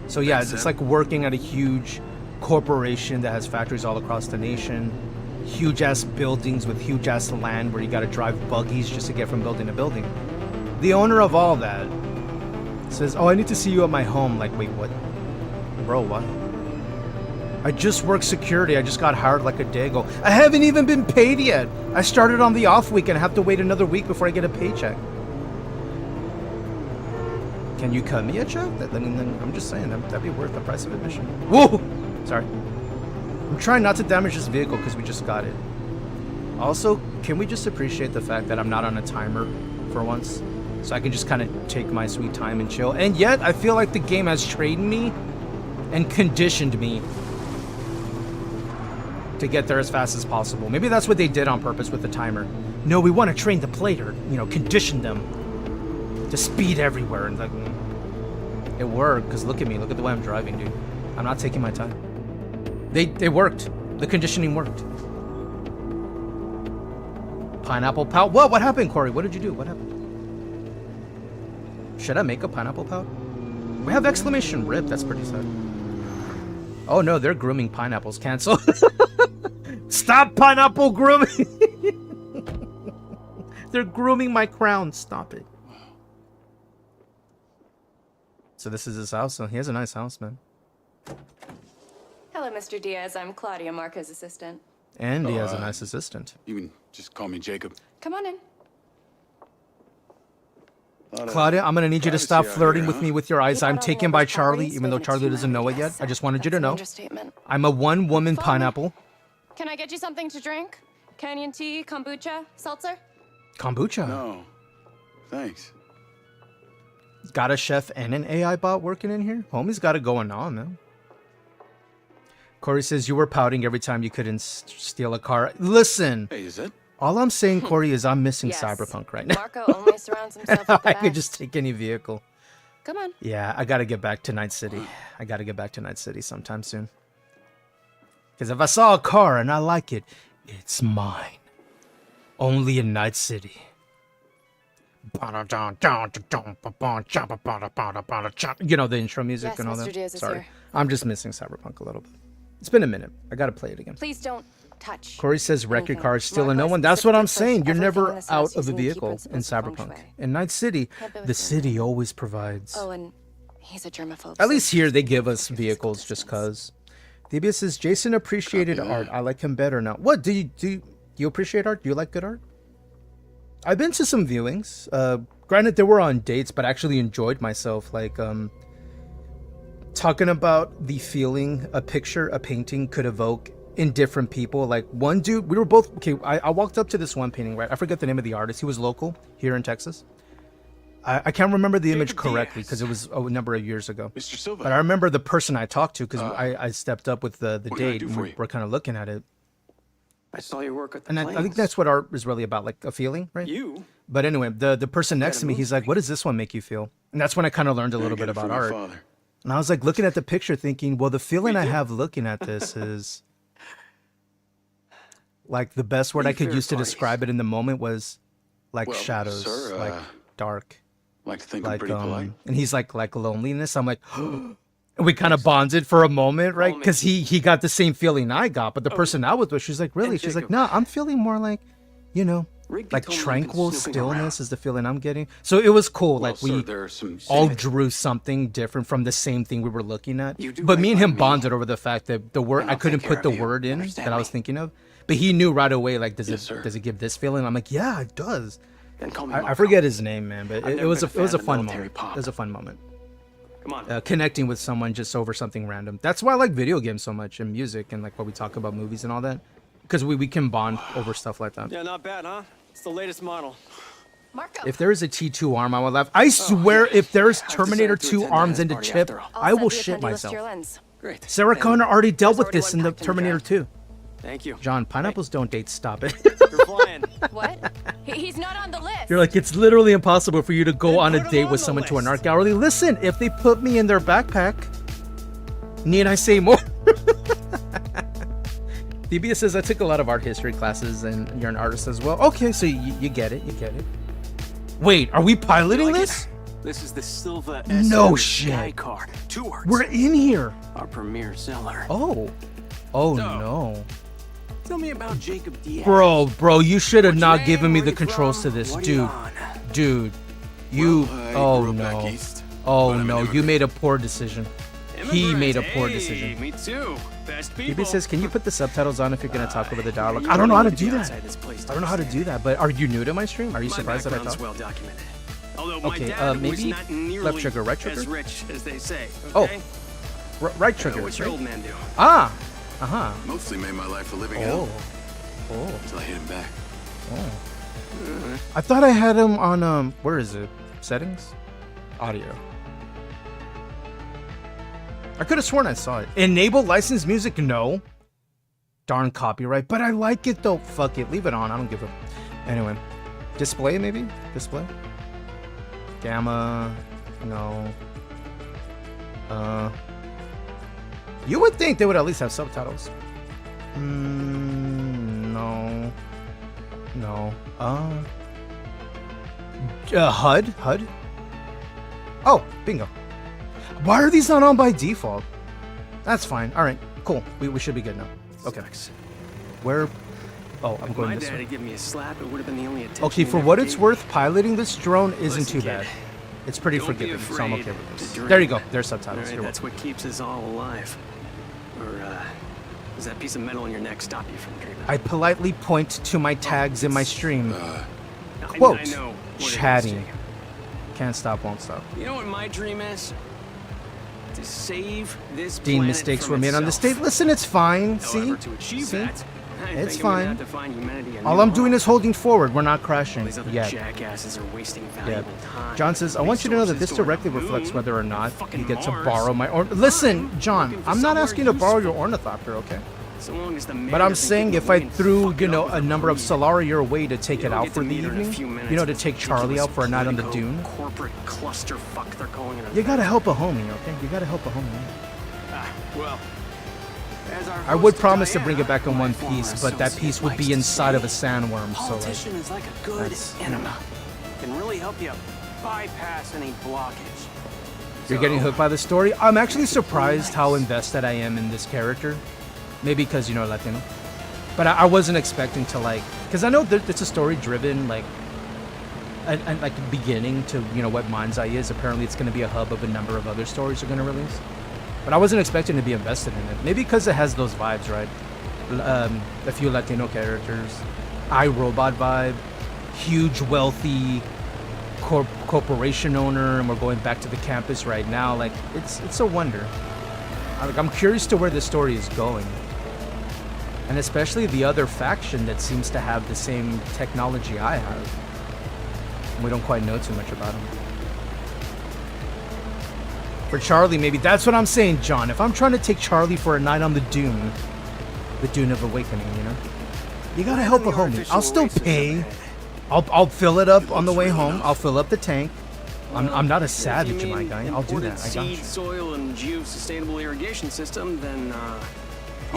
So yeah, it's like working at a huge corporation that has factories all across the nation. Huge ass buildings with huge ass land where you gotta drive buggies just to get from building to building. The owner of all that says, oh, I need to see you at my home. Like, wait, what? Bro, what? I just worked security. I just got hired like a day ago. I haven't even been paid yet. I started on the off week and I have to wait another week before I get a paycheck. Can you cut me a check? Then I'm just saying, that'd be worth the price of admission. Whoa! Sorry. I'm trying not to damage this vehicle because we just got it. Also, can we just appreciate the fact that I'm not on a timer for once? So I can just kind of take my sweet time and chill. And yet, I feel like the game has trained me and conditioned me to get there as fast as possible. Maybe that's what they did on purpose with the timer. No, we want to train the player, condition them to speed everywhere. And like, it worked, because look at me. Look at the way I'm driving, dude. I'm not taking my time. They worked. The conditioning worked. Pineapple pout. What happened, Corey? What did you do? What happened? Should I make a pineapple pout? We have exclamation rip. That's pretty sad. Oh no, they're grooming pineapples. Cancel. Stop pineapple grooming. They're grooming my crown. Stop it. So this is his house. So he has a nice house, man. Hello, Mr. Diaz. I'm Claudia, Marco's assistant. And he has a nice assistant. You can just call me Jacob. Come on in. Claudia, I'm gonna need you to stop flirting with me with your eyes. I'm taken by Charlie, even though Charlie doesn't know it yet. I just wanted you to know. I'm a one-woman pineapple. Can I get you something to drink? Canyon tea, kombucha, seltzer? Kombucha? No, thanks. Got a chef and an AI bot working in here? Homie's got it going on, man. Corey says you were pouting every time you couldn't steal a car. Listen. Hey, is it? All I'm saying, Corey, is I'm missing Cyberpunk right now. Marco only surrounds himself with the I could best. just take any vehicle. Come on. Yeah, I gotta get back to Night City. I gotta get back to Night City sometime soon. Because if I saw a car and I like it, it's mine. Only in Night City. You know, the intro music Yes, and all Mr. that. Diaz is Sorry. here. I'm just missing Cyberpunk a little bit. It's been a minute. I gotta play it again. Please don't touch. Corey says wreck your anything. car, steal a no Marco one. That's what I'm specifically saying. pushed You're everything in never this house out of the using the key vehicle in principles of feng Cyberpunk. shui. In Night City, Can't be with the me. city always provides. Oh, and he's a germaphobe. At least here they give us vehicles just cause. DBS says Jason appreciated art. I like him better now. What do you appreciate art? Do you like good art? I've been to some viewings. Granted, they were on dates, but I actually enjoyed myself. Like talking about the feeling a picture, a painting could evoke in different people. Like one dude, we were both okay. I walked up to this one painting, right? I forget the name of the artist. He was local here in Texas. I can't remember the image correctly because it was a number of years ago. Mr. Silva. But I remember the person I talked to because I stepped up with the what can I date do and for you? we're kind of looking at it. I saw your work at the And I think that's what art is really about, like a feeling, right? You? But anyway, the person next to me, he's like, what does this one make you feel? And that's when I kind of learned a little bit about art. And I was like looking at the picture thinking, well, the feeling I have looking at this is Like the best word Be I could fair, use to buddy. describe it in the moment was like Well, shadows, sir, like dark, like to think I'm like pretty polite. and he's like loneliness. I'm like, and we kind of bonded for a moment, right? Because he got the same feeling I got, but the person I was with, she's like, really? She's like, no, I'm feeling more like, you know, like tranquil stillness is the feeling I'm getting. So it was cool. Well, Like sir, we there are some all savage- drew something different from the same thing we were looking at. You do But right me and by him me, bonded over the fact that the word and I I'll couldn't take care put the of you. word in Understand that I was me? thinking of, but he knew right away. Like, does Yes, it sir. does it give this feeling? I'm like, yeah, it does. Then call me I Marco. forget his name, man, but I've it never was been it was a fan of fun military moment. pop. It was a fun moment. Come on. Connecting with someone just over something random. That's why I like video games so much and music and like what we talk about movies and all that, because we can bond over stuff like that. Yeah, not bad, huh? It's the latest model. Marco. If there is a T2 arm, I will laugh. I swear, if there's Terminator 2 arms in the chip, I will shit myself. Great. Sarah Connor already dealt with already this in one the packed in the Terminator draft. 2. Thank you. John, pineapples don't date. Stop it. You're flying. What? He's not on the list. You're like, it's literally impossible for you to go Then on put a him date on with the someone to an list. art gallery. Listen, if they put me in their backpack, need I say more? DBS says, I took a lot of art history classes and you're an artist as well. Okay, so you get it. You get it. Wait, are we piloting this? This is the Silva No SM shit. Sky car. 2 words. We're in here. Our premier seller. Oh. Oh, no. Tell me about Jacob Diaz. Bro, you should have What's not your given name? me Where the you controls from? to this. What are you Dude. on? Dude. You. Well, I Oh, grew up back no. east, Oh, but I'm an no. You immigrant. made a poor decision. He made a poor Hey, decision. Me too. Best people. DB says, can you put the subtitles on if you're going to talk over the dialogue? I don't know how to do that. I don't know how to do that, but are you new to my stream? Are you My surprised that I background's talk? well documented. Although my Okay, dad was maybe not nearly left trigger, right as trigger? rich as they say. Oh, Okay? right trigger. What's your right? old man do? Ah, uh-huh. Mostly made my life a living Oh, hell oh, until I hit him back. oh. I thought I had him on, where is it? Settings? Audio. I could have sworn I saw it. Enable licensed music? No. Darn copyright, but I like it though. Fuck it, leave it on. I don't give a... Anyway. Display maybe? Display? Gamma. No. You would think they would at least have subtitles. No. No. HUD? HUD? Oh, bingo. Why are these not on by default? That's fine. All right, cool. We should be good now. Okay. Where? Oh, I'm If going my this dad way. had given me a slap, it would have been the only attention. Okay, he for ever what it's gave worth, piloting this drone isn't Listen, too kid, bad. It's pretty Don't be forgiving, so I'm okay afraid with to this. dream. There you go. There's All subtitles. right, You're that's welcome. what keeps us all alive. Or does that piece of metal on your neck stop you from dreaming? I politely point to my tags in my stream. I Quote, know what it is, chatting. Jacob. Can't stop, won't stop. You know what my dream is? To save this Dean, planet mistakes from were made on the itself. state. Listen, it's fine. However, See? to achieve See? that, I It's think I'm gonna fine. have to find humanity a All new I'm doing home. is holding forward. We're not All crashing these other yet. jackasses are wasting Yeah. valuable time. John says, I want you to know that this Resources directly going to reflects moon, whether or not fucking you get to Mars. borrow my Listen, John, Looking for I'm not somewhere asking to borrow your useful. ornithopter, okay? So long as the But mayor I'm doesn't saying get if the I wing, threw, fuck you it know, up a with number of greed. Solari your way to take it You'll out get for to the meet her in a evening, few minutes you know, to with take Charlie out for a night on the politico- dune, corporate clusterfuck they're calling it. you gotta help a homie, okay? You gotta help a homie. Well, as our I would host promise to Diana, bring it back in my one former piece, but that associate, piece would likes be to inside of a say, sandworm, so like... politician is like a good that's- enema. Can really help you bypass any blockage. You're getting hooked by the story? I'm actually surprised how invested I am in this character. Maybe because, you know, Latino. But I wasn't expecting to, like... Because I know that it's a story-driven, like... And like, beginning to, you know, what MindsEye is. Apparently it's going to be a hub of a number of other stories they're going to release. But I wasn't expecting to be invested in it. Maybe because it has those vibes, right? A few Latino characters. iRobot vibe. Huge, wealthy... corporation owner, and we're going back to the campus right now. Like, it's a wonder. I'm curious to where the story is going, and especially the other faction that seems to have the same technology I have. We don't quite know too much about them. For Charlie, maybe that's what I'm saying, John. If I'm trying to take Charlie for a night on the Dune of Awakening, you know, you gotta help a homie. I'll still pay. I'll fill it up on the way home. I'll fill up the tank. I'm not a savage, my guy. I'll do that. I got Seed, you. soil, and geosustainable irrigation system, then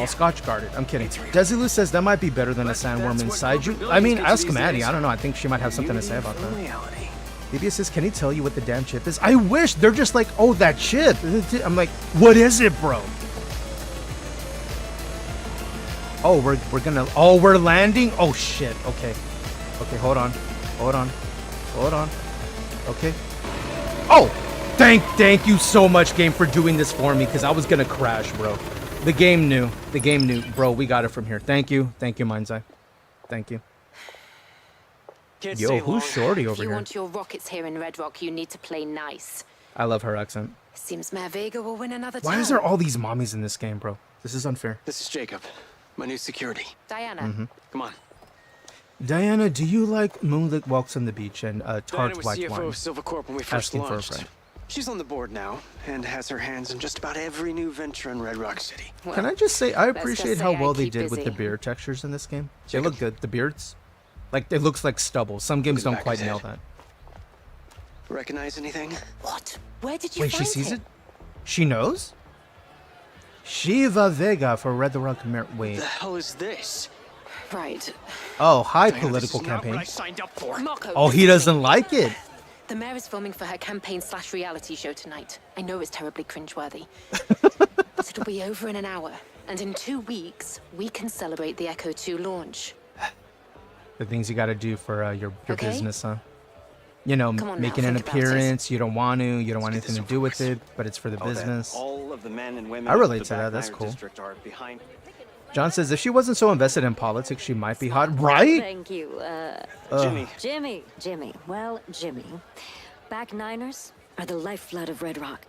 All scotch guarded. I'm kidding. Desilu says that might be better than a sandworm inside you. I mean, ask Maddie. I don't know. I think she might have something to say about that. BBS says, can he tell you what the damn chip is? I wish. They're just like, oh, that chip. I'm like, what is it, bro? Oh, we're gonna. Oh, we're landing. Oh shit. Okay. Okay. Hold on. Okay. Oh, thank you so much, game, for doing this for me, because I was gonna crash, bro. The game knew, bro. We got it from here. Thank you, MindsEye. Thank you. Yo, who's Shorty over If you here? want your rockets here in Red Rock, you need to play nice. I love her accent. Seems Mayor Vega will win another Why term. is there all these mommies in this game, bro? This is unfair. This is Jacob, my new security. Diana. Come on. Diana, do you like moonlit walks on the beach and Diana tart was white CFO wine? of Silver Corp when we first Asking for a launched. friend. She's on the board now and has her hands in just about every new venture in Red Rock City. Can I just say, I let's appreciate just how say I well they keep did with the busy. beard textures in this game. They look good. The beards. Like, it looks like stubble. Some games don't back quite his nail head. that. Recognize anything? What? Where did you Wait, find she sees him? it? She knows? Shiva Vega for Red Rock Wait. The hell is this? Right. Oh, hi, Diana, political this is not campaign. what I signed up for. Marco, Oh, he listen to doesn't me. like it. The mayor is filming for her campaign/reality show tonight. I know it's terribly cringeworthy. But it'll be over in an hour. And in 2 weeks, we can celebrate the Echo 2 launch. The things you gotta do for your Okay. business, huh? You know, Come on now, making an think about it. appearance. You don't want anything to do with it, but it's for the business. All of the men and women I relate of to the that. That's Backmire cool. District are behind. John says, if she wasn't so invested in politics, she might be hot, right? Thank you. Jimmy. Well, Jimmy. Back Niners are the lifeblood of Red Rock.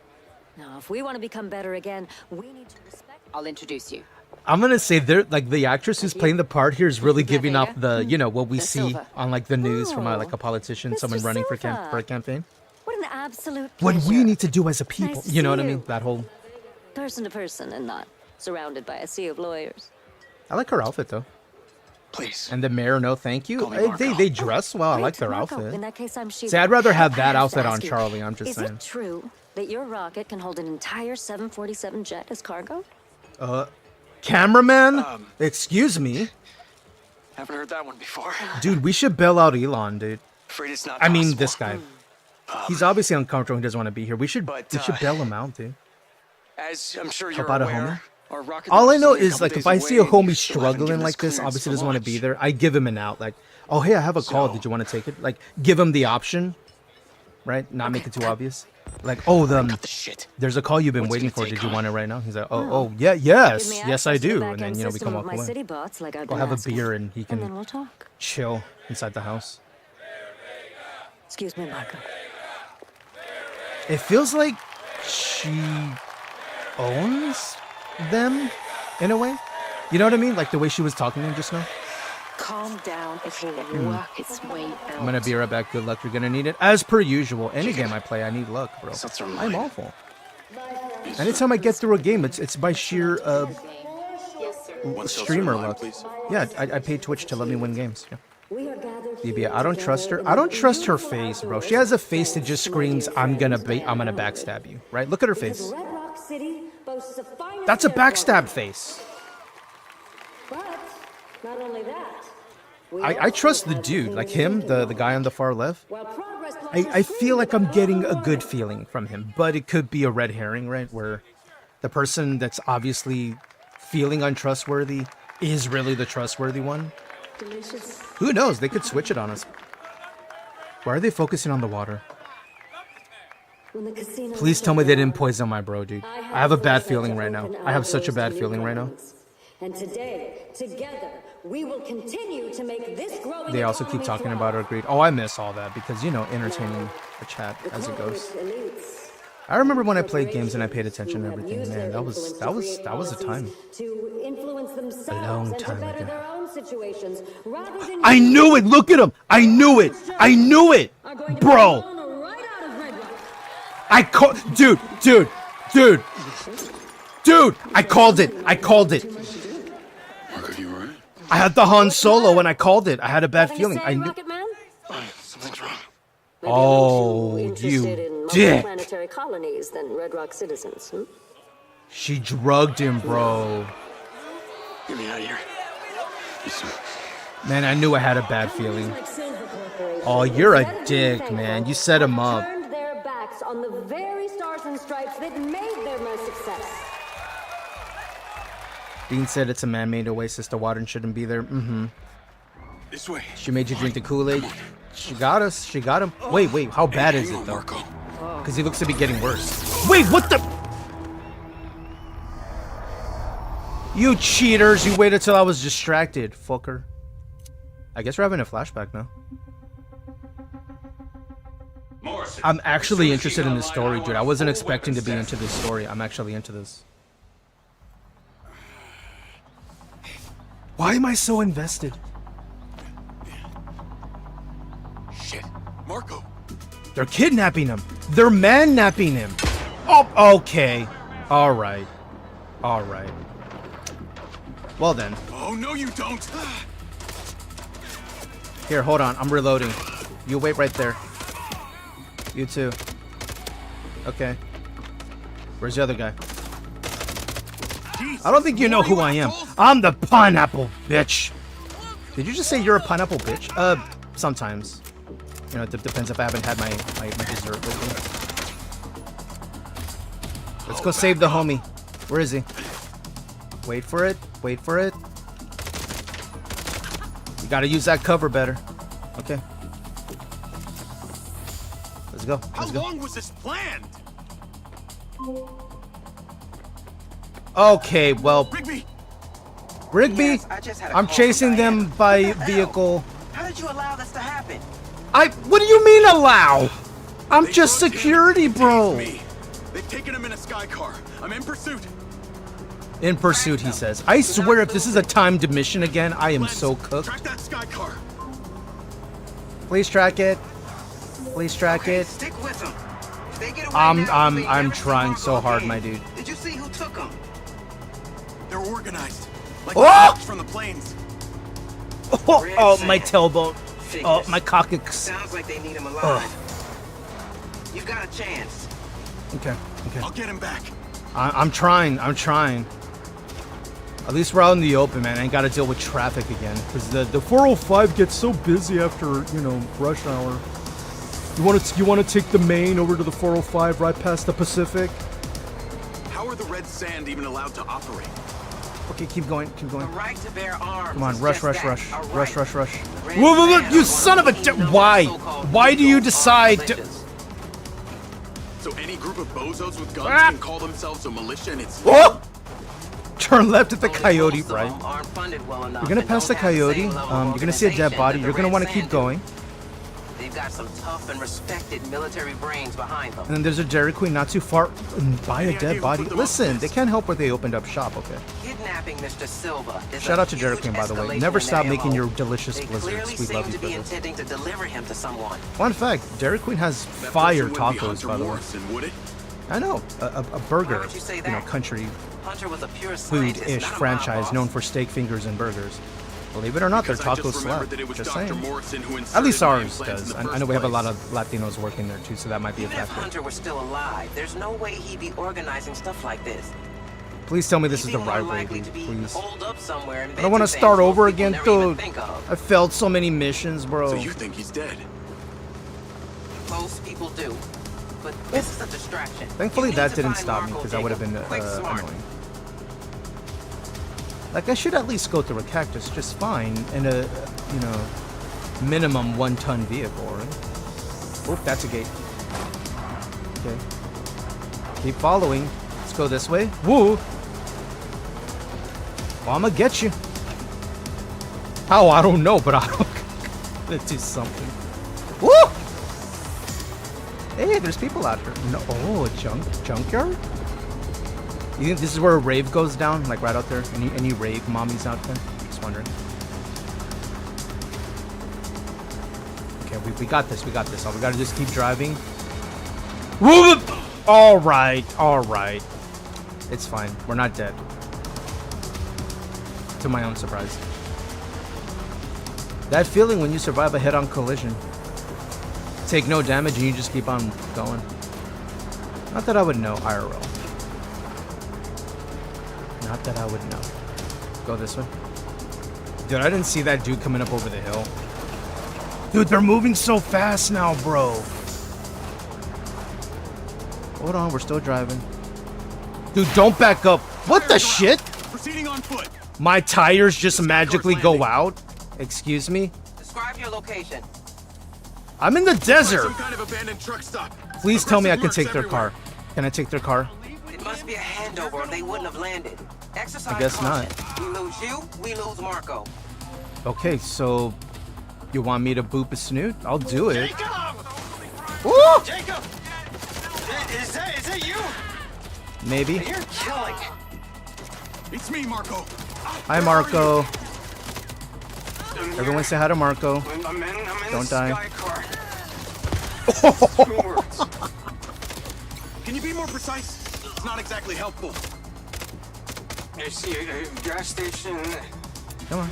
Now, if we want to become better again, we need to respect. I'll introduce you. I'm gonna say they're like the actress who's playing the part here is really giving off the what we The see silver. on like the news from like a politician, Mr. someone running for Silva. a campaign. What an absolute What pleasure. we need to do as a people, Nice to you know see what I you. mean? That whole. Person to person and not surrounded by a sea of lawyers. I like her outfit though. Please. And the mayor, no, thank you. Call me They dress well. I Great, like their Marco. outfit. In that case, I'm Sheila. See, I'd rather have I that have to outfit on ask you, Charlie. I'm just is saying. it true that your rocket can hold an entire 747 jet as cargo? Cameraman, excuse me, Haven't heard that one before. dude. We should bail out Elon, dude. Afraid it's not I mean, possible. this guy. He's obviously uncomfortable. He doesn't want to be here. We should bail him out, dude. As I'm sure you're About a aware, our rocket All I launch is know only a is couple like days if I see a away, homie and you still haven't struggling given us like this, clearance obviously to doesn't want to be launch. there. I give him an out. Like, oh hey, I have a call. Did you want to take it? Like, give him the option, right? Not make it too obvious. Like, oh, there's a call you've been waiting for. Did you want it right now? He's like, oh, yeah, yes, Give me yes, I access to the do. back And then end we system come of walk my away. city bots like I've We'll been have a asking. beer and he And then can we'll talk. chill inside the house. Excuse me, Marco. It feels like she owns them in a way. You know what I mean? Like the way she was talking to him just now. Calm down. It will work its way out. I'm gonna be right back. Good luck. You're gonna need it. As per usual, any game I play, I need luck, bro. I'm awful. Anytime I get through a game, it's by sheer streamer luck. Yeah, I pay Twitch to let me win games. Yeah. BB, I don't trust her. I don't trust her face, bro. She has a face that just screams, I'm gonna backstab you. Right? Look at her face. Red Rock City boasts a fine That's a airport. backstab face. But not only that. we I also trust the have dude, things like him, the guy on the far left. While progress I feel like I'm getting a good feeling from him, but it could be a red herring, right? Where the person that's obviously feeling untrustworthy is really the trustworthy one. delicious. Who knows? They could switch it on us. Why are they focusing on the water? When the casino Please tell me they didn't poison my bro, dude. I have a bad feeling right now. I have such a bad feeling right now. And today, together, we will continue to make this growing They also keep economy talking thrive. about our greed. Oh, I miss all that because, you know, entertaining the chat as it goes. I remember when I played games and I paid attention to everything. Man, that was a time. To influence themselves long and to time better ago. their own situations, rather than I knew it. Look at him. I knew it. I knew it, bro. I called, dude. I called it. Marco, you alright? I had the Han Solo and I called it. I had a bad feeling. I knew. Rocket Man? Something's wrong. Maybe Oh, a little too interested you in dick. planetary colonies than Red Rock citizens. She drugged him, bro. Get me out of here. Man, I knew I had a bad feeling. Oh, you're a dick, man. You set him up. Turned their backs on the very stars and stripes that made them a success. Dean said it's a man-made oasis. The water shouldn't be there. Mm-hmm. This way. She made you drink the Kool-Aid. She got us. She got him. Wait. How bad is it, though? Because he looks to be getting worse. Wait, what the? You cheaters. You waited till I was distracted, fucker. I guess we're having a flashback now. I'm actually interested in this story, dude. I wasn't expecting to be into this story. I'm actually into this. Why am I so invested? Shit. Marco. They're kidnapping him. They're man-napping him. Oh, okay. All right. All right. Well then. Oh, no you don't. Here, hold on. I'm reloading. You wait right there. You too. Okay. Where's the other guy? I don't think you know who I am. I'm the pineapple bitch. Did you just say you're a pineapple bitch? Sometimes. You know, it depends if I haven't had my dessert with me. Let's go save the homie. Where is he? Wait for it. Wait for it. You gotta use that cover better. Okay. Let's go. How long was this planned? Okay, well, Rigby, Yes, I just had a I'm call chasing from Diane. them by What the vehicle. How did you allow this to happen? What do you mean allow? I'm just security, bro. They've taken him in a sky car. I'm in pursuit. In pursuit, he says. I swear if this is a timed mission again, I am so cooked. Track that sky car. Please track it. Please track it. Stick with them. If they get away I'm now, they never see trying Marco so hard, again. my dude. Did you see who took them? They're organized. Like Oh! dogs from the plains. Oh, my tailbone. Oh, my coccyx. Sounds like they need him alive. You've got a chance. Okay. I'll get him back. I'm trying. At least we're out in the open, man. I ain't got to deal with traffic again. Because the 405 gets so busy after, you know, rush hour. You want to take the main over to the 405 right past the Pacific? How are the Red Sand even allowed to operate? Okay, keep going. The right to bear arms. Come on, is rush. just that, a right. Rush. Red Whoa, Sand you are son of a... working Why? so-called Why do you decide to... So any group of bozos with guns can call themselves a militia and it's... Oh! Turn left at the coyote, right? aren't funded well enough. You're gonna and pass the don't have the coyote. same level of You're gonna see a dead organization body. that You're the gonna Red want to keep Sand do. going. They've got some tough and respected military brains behind them. And then there's a Dairy Queen not too far by a dead body. Listen, they can't help where they opened up shop, okay? Kidnapping Mr. Silva is Shout a out to Dairy huge Queen, by the way. escalation Never in stop their making MO. your delicious They blizzards. clearly We seem love you to for be this. intending to deliver him to someone. Fun fact, Dairy Queen has That fire person wouldn't be tacos, Hunter by the way. Morrison, would it? I know, a burger, Why would you say you that? know, country Hunter was a pure food-ish scientist, not a mob franchise boss. known for steak fingers and burgers. Believe it or not, their Because I tacos just slap. remembered that it was Just Dr. saying. Morrison who At inserted least my ours implants does. in the I know we have a lot first of Latinos working there too, so that might be a Even if factor. Hunter were still alive, there's no way he'd be organizing stuff like this. Please tell me this He'd is the be more right way, likely dude. to be Please. holed up somewhere I don't want to inventing start things over most people again, never even dude. think of. I failed so many missions, bro. So you think he's dead? Most people do. But this is a distraction. Thankfully, You that need to didn't find stop me Marco because I would have been Jacob. Quick, smart. annoying. Like, I should at least go through a cactus just fine in a, you know, minimum 1-ton vehicle, right? Oop, that's a gate. Okay. Keep following. Let's go this way. Woo! Well, I'm gonna get you. How? I don't know, but I'm gonna do something. Woo! Hey, there's people out here. No, oh, a junkyard? You think this is where a rave goes down? Like right out there? Any rave mommies out there? Just wondering. Okay, we got this. We gotta just keep driving. Woo! Alright. It's fine. We're not dead. To my own surprise. That feeling when you survive a head-on collision. Take no damage and you just keep on going. Not that I would know, IRL. Not that I would know. Go this way. Dude, I didn't see that dude coming up over the hill. Dude, they're moving so fast now, bro. Hold on, we're still driving. Dude, don't back up. What the shit? Proceeding on foot. My tires just magically go out? Excuse me? Describe your location. I'm in the desert. Some kind of abandoned truck stop. Please tell me I can Aggressive take their everywhere. car. Can I take their car? It must be a handover or they wouldn't have landed. Exercise I guess caution. not. We lose you, we lose Marco. Okay, so you want me to boop a snoot? I'll do it. Woo! Jacob! Is that you? Maybe. You're killing. It's me, Marco. Hi, Marco. Everyone say hi to Marco. I'm in Don't the die. sky car. Can you be more precise? It's not exactly helpful. I see a gas station. Come on.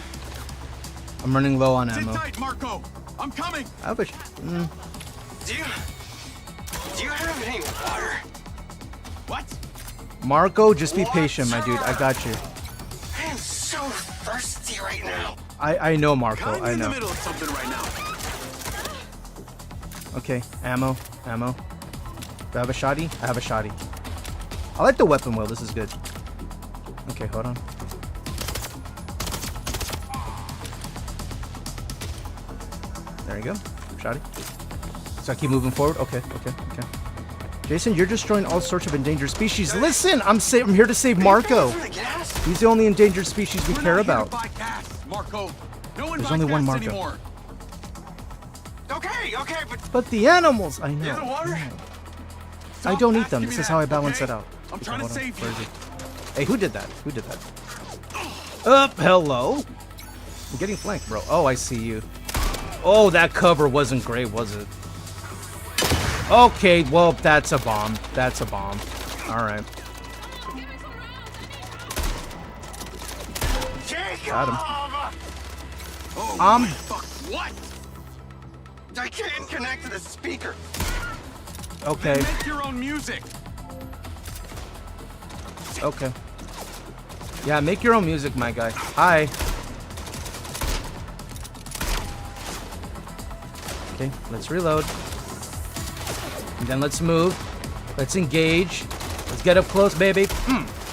I'm running low on Sit ammo. tight, Marco. I'm coming. I wish. Do you have any water? What? Marco, just be patient, my dude. I got you. I am so thirsty right now. I know, Marco. Kinda I in the know. middle of something right now. Okay, ammo. Do I have a shotty? I have a shotty. I like the weapon wheel. This is good. Okay, hold on. There you go. Shotty. So I keep moving forward? Okay. Jason, you're destroying all sorts of endangered species. Listen, I'm here to save Marco. He's the only endangered species we care about. Marco. No one There's buys only one gas Marco. anymore. Okay, but But the animals, I you have know. water? I don't eat them. This is how I balance it out. I'm trying to save you. Hey, who did that? Hello. I'm getting flanked, bro. Oh, I see you. Oh, that cover wasn't great, was it? Okay, well, that's a bomb. All right. Got him. Oh, fuck. What? I can't connect to the speaker. Okay. Then make your own music. Okay. Yeah, make your own music, my guy. Hi. Okay, let's reload. And then let's move. Let's engage. Let's get up close, baby.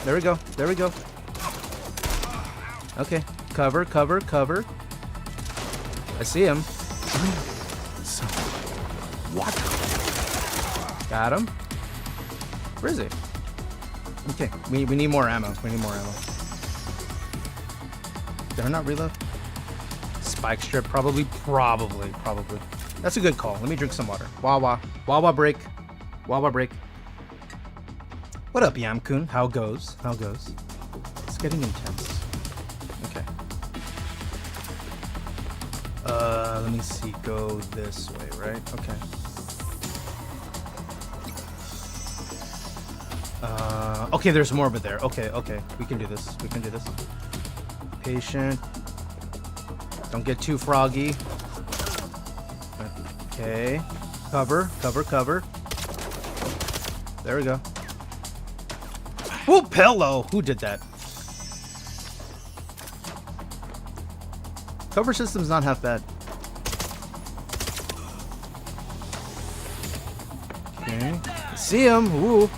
There we go. Okay. Cover. I see him. What? Got him. Where is he? Okay, we need more ammo. Did I not reload? Spike strip, probably. That's a good call. Let me drink some water. Wawa break. What up, Yam-kun? How goes? It's getting intense. Okay. Let me see. Go this way, right? Okay. Okay, there's more over there. Okay. We can do this. Patient. Don't get too froggy. Okay. Cover. There we go. Whoop, hello. Who did that? Cover system's not half bad. Okay. See him. Woo.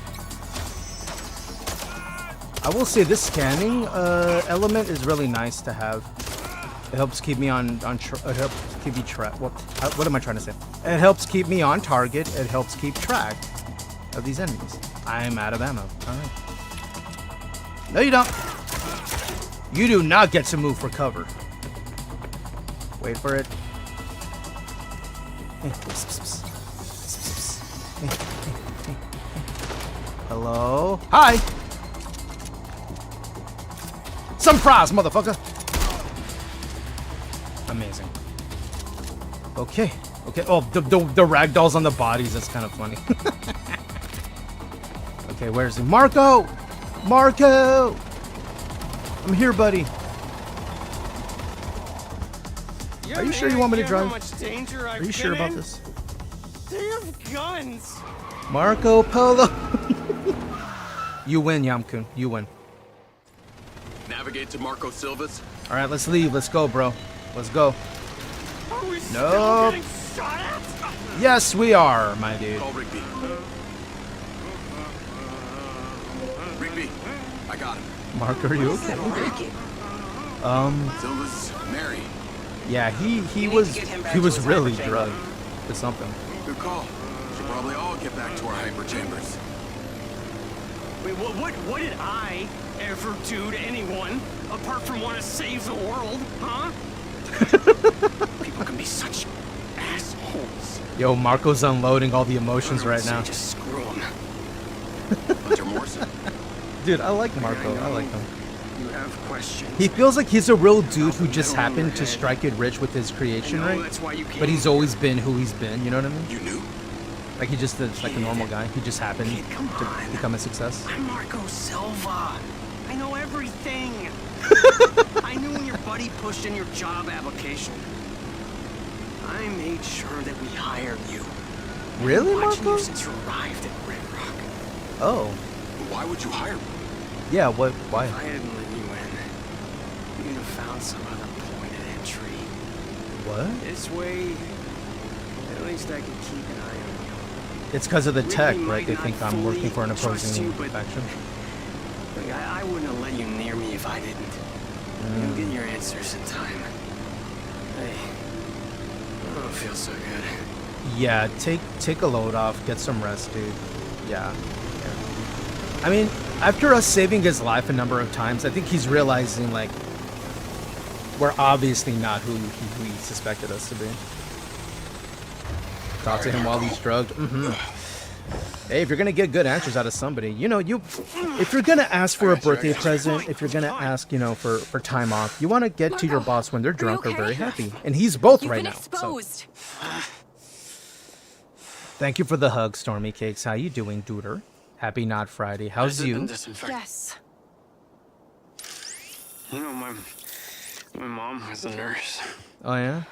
I will say this scanning element is really nice to have. It helps keep me it helps keep me track. What am I trying to say? It helps keep me on target. It helps keep track of these enemies. I'm out of ammo. All right. No, you don't. You do not get to move for cover. Wait for it. Hello. Hi. Surprise, motherfucker. Amazing. Okay. Oh, the ragdolls on the bodies. That's kind of funny. Okay, where's he? Marco! I'm here, buddy. Are you sure you want me to drive? Are you sure about this? They have guns. Marco Polo. You win, Yam-kun. You win. Navigate to Marco Silva's. All right, let's leave. Let's go, bro. Let's go. Are we still Nope. getting shot at? Yes, we are, my dude. Call Rigby. Rigby, I got him. Mark, are you okay? Silva's Mary. Yeah, he was really drugged to something. Good call. Should probably all get back to our hyper chambers. Wait, what did I ever do to anyone apart from want to save the world, huh? People can be such assholes. Yo, Marco's unloading all the emotions right now. Just screw them. Hunter Morrison. Dude, I like Marco. I like him. You have questions. He feels like he's a real dude who just happened to strike it rich with his creation, right? That's why you But he's always been who he's been, you know what I mean? You knew? Like he just is like a normal guy. He just happened to become a success. I'm Marco Silva. I know everything. I knew when your buddy pushed in your job application. I made sure that we hired you. Really, I've been watching Marco? you since you arrived at Red Rock. Oh. Why would you hire me? Yeah, what? Why? If I hadn't let you in, you'd have found some other point of entry. What? This way, at least I can keep an eye on you. It's because of the tech, Rigby right? They might think not I'm working for an fully trust opposing you, but- faction. Look, I wouldn't have let you near me if I didn't. You'll get your answers in time. Hey, I don't feel so good. Yeah, take a load off, get some rest, dude. Yeah. I mean, after us saving his life a number of times, I think he's realizing, like, we're obviously not who he suspected us to be. Talk to him while he's drugged. Hey, if you're gonna get good answers out of somebody, you know, if you're gonna ask for a birthday present, if you're gonna ask, you know, for time off, you want to get to your boss when they're drunk or very happy, and he's both right now. So. Thank you for the hug, Stormy Cakes. How you doing, duder? Happy Not Friday. How's you? Yes. You know, my mom was a nurse. Oh yeah.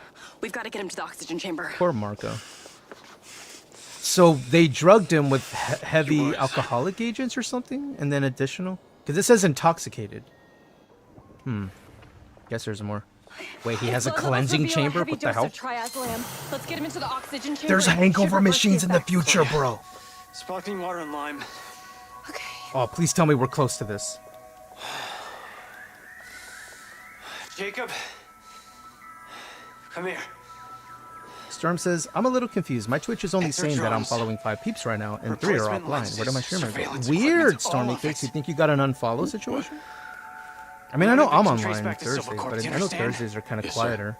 We've got to get him to the oxygen chamber. Poor Marco. So they drugged him with heavy alcoholic agents or something, and then additional? Because it says intoxicated. Guess there's more. Wait, he has a cleansing chamber? What the hell? Let's get him into the oxygen chamber. There's hangover machines in the future, bro. Sparkling water and lime. Oh, please tell me we're close to this. Jacob, come here. Storm says, I'm a little confused. My Twitch is only saying that I'm following 5 peeps right now, and 3 are offline. Where do my streamers go? Weird, Stormy Cakes. You think you got an unfollow situation? I mean, I know I'm online Thursdays, but I know Thursdays are kind of quieter.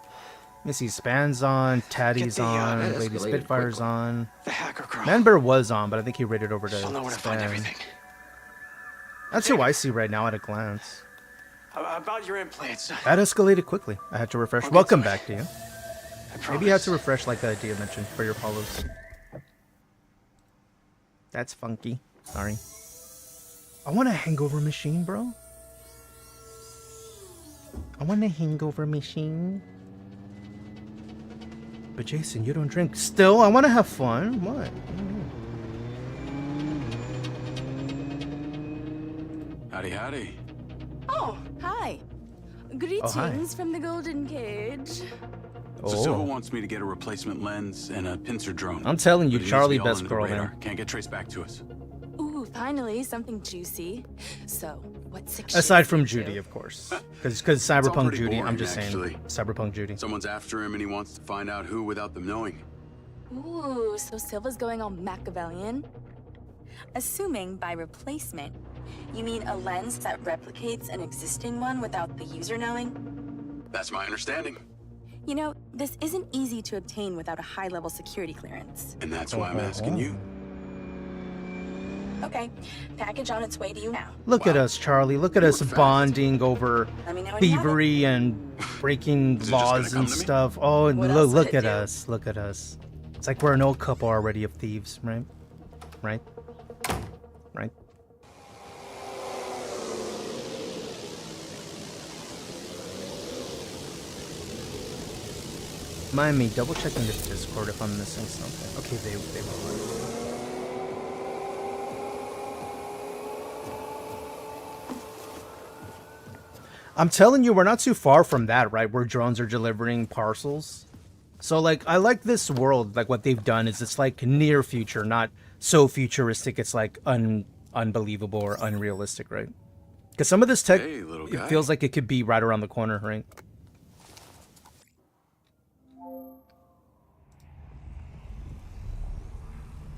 Let me see. Span's on, Taddy's on, Lady Spitfire's on. Manbear was on, but I think he raided over to Span. That's who I see right now at a glance. About your implants. That escalated quickly. I had to refresh. Welcome back to you. Maybe you had to refresh like Dia mentioned for your follows. That's funky. Sorry. I want a hangover machine, bro. I want a hangover machine. But Jason, you don't drink. Still, I want to have fun. What? Howdy, howdy. Oh, hi. Greetings from the Golden Cage. So Silva wants me to get a replacement lens and a pincer drone. I'm telling you, But it needs Charlie, to be all best under the girl, radar. man. Can't get traced back to us. Ooh, finally, something juicy. So, what 6 Aside from Judy, of course. Because It's all Cyberpunk pretty Judy, I'm boring, just saying. actually. Cyberpunk Judy. Someone's after him and he wants to find out who without them knowing. Ooh, so Silva's going all Machiavellian? Assuming by replacement, you mean a lens that replicates an existing one without the user knowing? That's my understanding. You know, this isn't easy to obtain without a high-level security clearance. And that's why I'm asking you. Okay, package on its way to you now. Look at us, Charlie. Look at us bonding over Let me know when you have it. thievery and breaking laws and stuff. Oh, and What else would look it at do? us. Look at us. It's like we're an old couple already of thieves, right? Right? Right? Mind me, double checking this Discord if I'm missing something. Okay, they were. I'm telling you, we're not too far from that, right? Where drones are delivering parcels. So, like, I like this world. Like, what they've done is it's, like, near future, not so futuristic. It's, like, unbelievable or unrealistic, right? Because some of this tech, it feels like it could be right around the corner, right?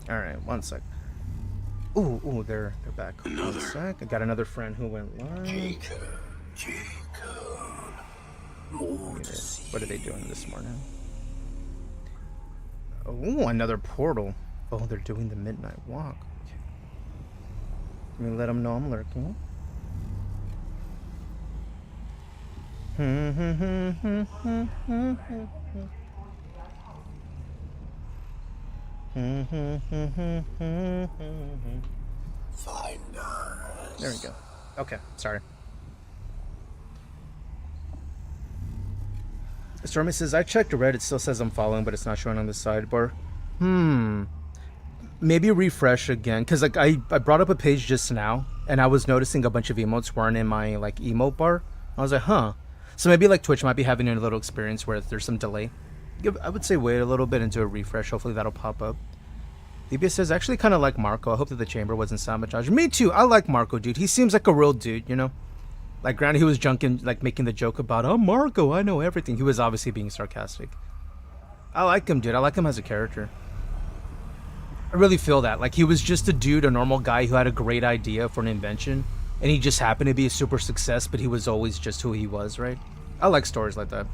All right, one sec. Ooh, they're back. One sec. I got another friend who went live. What are they doing this morning? Oh, another portal. Oh, they're doing the midnight walk. Okay. Let me let them know I'm lurking. There we go. Okay, sorry. Stormy says, I checked Reddit, it still says I'm following, but it's not showing on the sidebar. Maybe refresh again, because like I brought up a page just now, and I was noticing a bunch of emotes weren't in my like emote bar. I was like, huh. So maybe like Twitch might be having a little experience where there's some delay. I would say wait a little bit and do a refresh. Hopefully that'll pop up. DBS says, actually kind of like Marco. I hope that the chamber wasn't sabotaged. Me too. I like Marco, dude. He seems like a real dude, you know? Like, granted, he was like making the joke about, oh, Marco, I know everything. He was obviously being sarcastic. I like him, dude. I like him as a character. I really feel that. Like, he was just a dude, a normal guy who had a great idea for an invention. And he just happened to be a super success, but he was always just who he was, right? I like stories like that.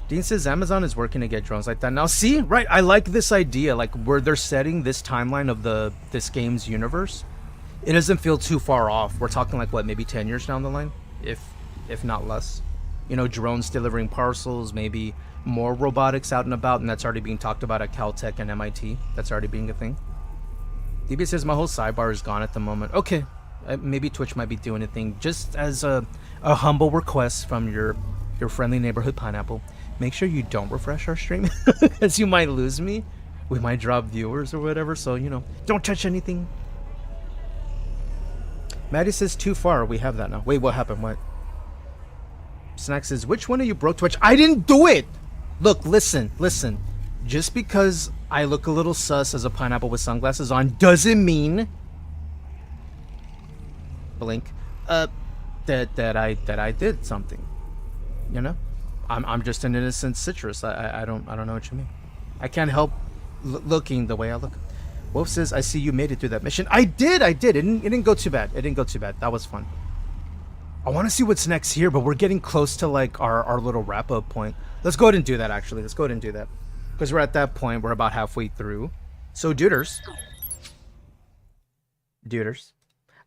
Dean says Amazon is working to get drones like that. Now, see, right, I like this idea, like where they're setting this timeline of this game's universe. It doesn't feel too far off. We're talking like, what, maybe 10 years down the line? If not less. You know, drones delivering parcels, maybe more robotics out and about, and that's already being talked about at Caltech and MIT. That's already being a thing. DB says my whole sidebar is gone at the moment. Okay, maybe Twitch might be doing a thing. Just as a humble request from your friendly neighborhood pineapple, make sure you don't refresh our stream, as you might lose me. We might drop viewers or whatever, so, you know, don't touch anything. Maddie says too far. We have that now. Wait, what happened? What? Snack says, which one of you broke Twitch? I didn't do it! Look, listen. Just because I look a little sus as a pineapple with sunglasses on doesn't mean... Blink. That I did something. You know? I'm just an innocent citrus. I don't know what you mean. I can't help looking the way I look. Wolf says, I see you made it through that mission. I did. It didn't go too bad. That was fun. I want to see what's next here, but we're getting close to like our little wrap up point. Let's go ahead and do that, actually. Let's go ahead and do that. Because we're at that point. We're about halfway through. So, duders,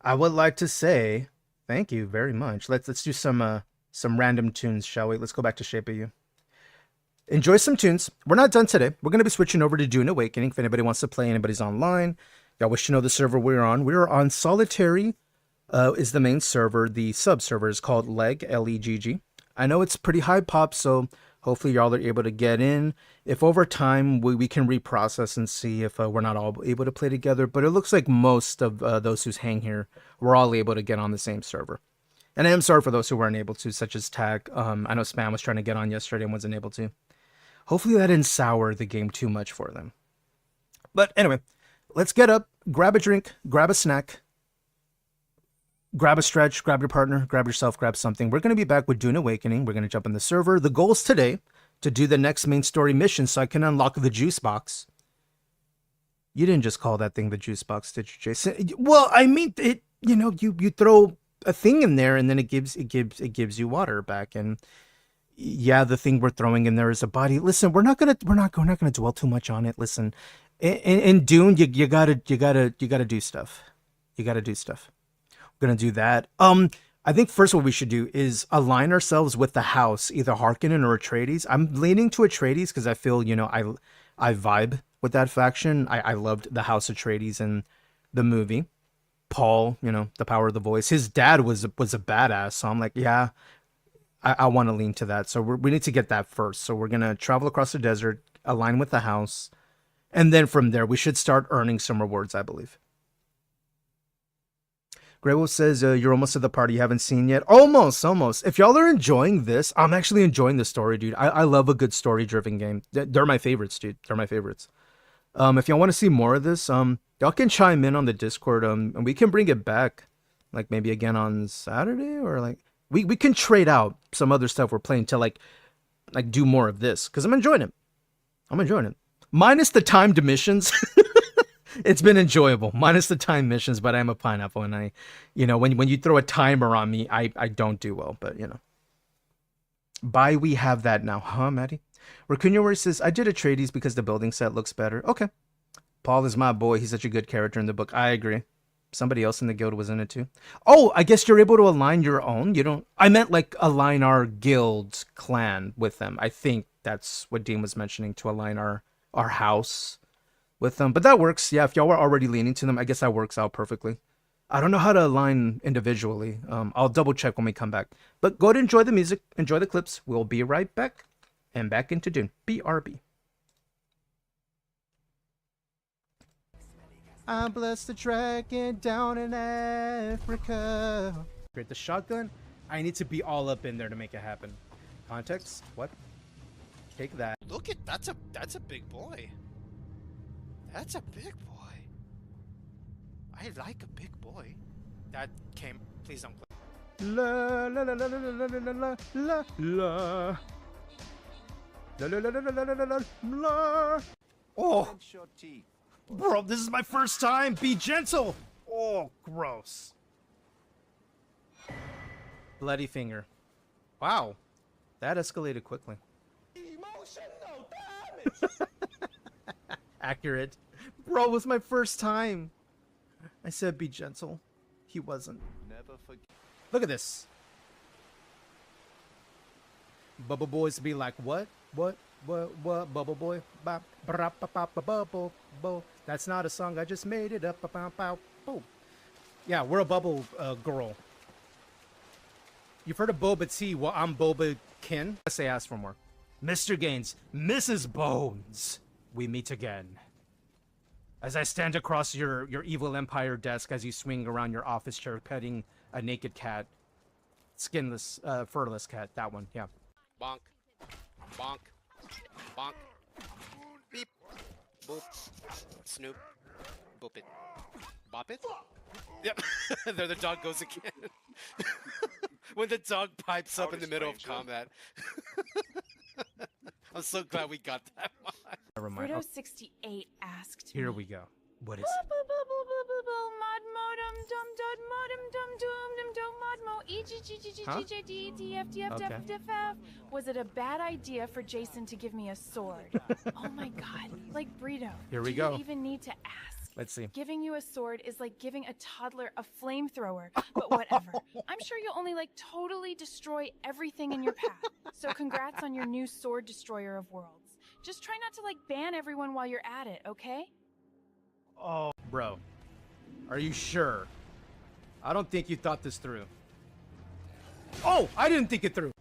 I would like to say thank you very much. Let's do some random tunes, shall we? Let's go back to Shape of You. Enjoy some tunes. We're not done today. We're going to be switching over to Dune Awakening. If anybody wants to play, anybody's online. Y'all wish to know the server we're on. We're on Solitary is the main server. The sub-server is called Legg, Legg. I know it's pretty high pop, so hopefully y'all are able to get in. If over time we can reprocess and see if we're not all able to play together, but it looks like most of those who hang here, we're all able to get on the same server. And I am sorry for those who weren't able to, such as Tag. I know Spam was trying to get on yesterday and wasn't able to. Hopefully that didn't sour the game too much for them. But anyway, let's get up, grab a drink, grab a snack, grab a stretch, grab your partner, grab yourself, grab something. We're going to be back with Dune Awakening. We're going to jump in the server. The goal is today to do the next main story mission so I can unlock the juice box. You didn't just call that thing the juice box, did you, Jason? Well, I mean, it. You know, you throw a thing in there and then it gives you water back. And yeah, the thing we're throwing in there is a body. Listen, we're not gonna dwell too much on it. Listen, in Dune, you gotta do stuff. You gotta do stuff. We're gonna do that. I think first what we should do is align ourselves with the house, either Harkonnen or Atreides. I'm leaning to Atreides because I feel, you know, I vibe with that faction. I loved the House Atreides in the movie. Paul, you know, the power of the voice. His dad was a badass, so I'm like, yeah. I want to lean to that. So we need to get that first. So we're going to travel across the desert, align with the house. And then from there, we should start earning some rewards, I believe. Grey Wolf says you're almost at the part you haven't seen yet. Almost. If y'all are enjoying this, I'm actually enjoying the story, dude. I love a good story-driven game. They're my favorites, dude. They're my favorites. If y'all want to see more of this, y'all can chime in on the Discord, and we can bring it back, like maybe again on Saturday, or like we can trade out some other stuff we're playing to like do more of this, because I'm enjoying it. Minus the timed missions. It's been enjoyable, minus the time missions, but I'm a pineapple, and I, when you throw a timer on me, I don't do well, but, we have that now, huh, Maddie? Raccoon says, I did a Atreides because the building set looks better. Okay. Paul is my boy. He's such a good character in the book. I agree. Somebody else in the guild was in it too. Oh, I guess you're able to align your own. I meant like align our guild clan with them. I think that's what Dean was mentioning, to align our house with them, but that works. Yeah, if y'all were already leaning to them, I guess that works out perfectly. I don't know how to align individually. I'll double check when we come back. But go to enjoy the music, enjoy the clips. We'll be right back, and back into Dune. BRB. I'm blessed to dragon down in Africa. Great, the shotgun. I need to be all up in there to make it happen. Context? What? Take that. Look at that's a big boy. That's a big boy. I like a big boy. That came. Please don't click. La la la la la la la la la la. La la la la la la la la. Oh, bro, this is my first time. Be gentle. Oh, gross. Bloody finger. Wow, that escalated quickly. Emotional damage. Accurate. Bro, it was my first time. I said be gentle. He wasn't. Never forget. Look at this. Bubble boys be like, what? Bubble boy? Bubble. That's not a song. I just made it up. Boom. Yeah, we're a bubble girl. You've heard of Boba T. Well, I'm Boba Kin. I say ask for more. Mr. Gaines, Mrs. Bones. We meet again. As I stand across your evil empire desk as you swing around your office chair petting a naked cat. Skinless, furless cat. That one, yeah. Bonk. Bonk. Bonk. Beep. Boop. Snoop. Boop it. Bop it? Yep. There the dog goes again. When the dog pipes up in the middle of combat. I'm so glad we got that one. Never mind. Fruto 68 asked Here me. we go. What is it? Mod modem dum dum modem dum dum dum dum mod mo e g g g g Huh? g j d d f d f d Okay. f d f f. Was it a bad idea for Jason to give me a sword? Oh my god. Like Brito. Here we do go. you even need to ask? Let's see. Giving you a sword is like giving a toddler a flamethrower, but whatever. I'm sure you'll only like totally destroy everything in your path. So congrats on your new sword destroyer of worlds. Just try not to like ban everyone while you're at it, okay? Oh, bro. Are you sure? I don't think you thought this through. Oh, I didn't think it through.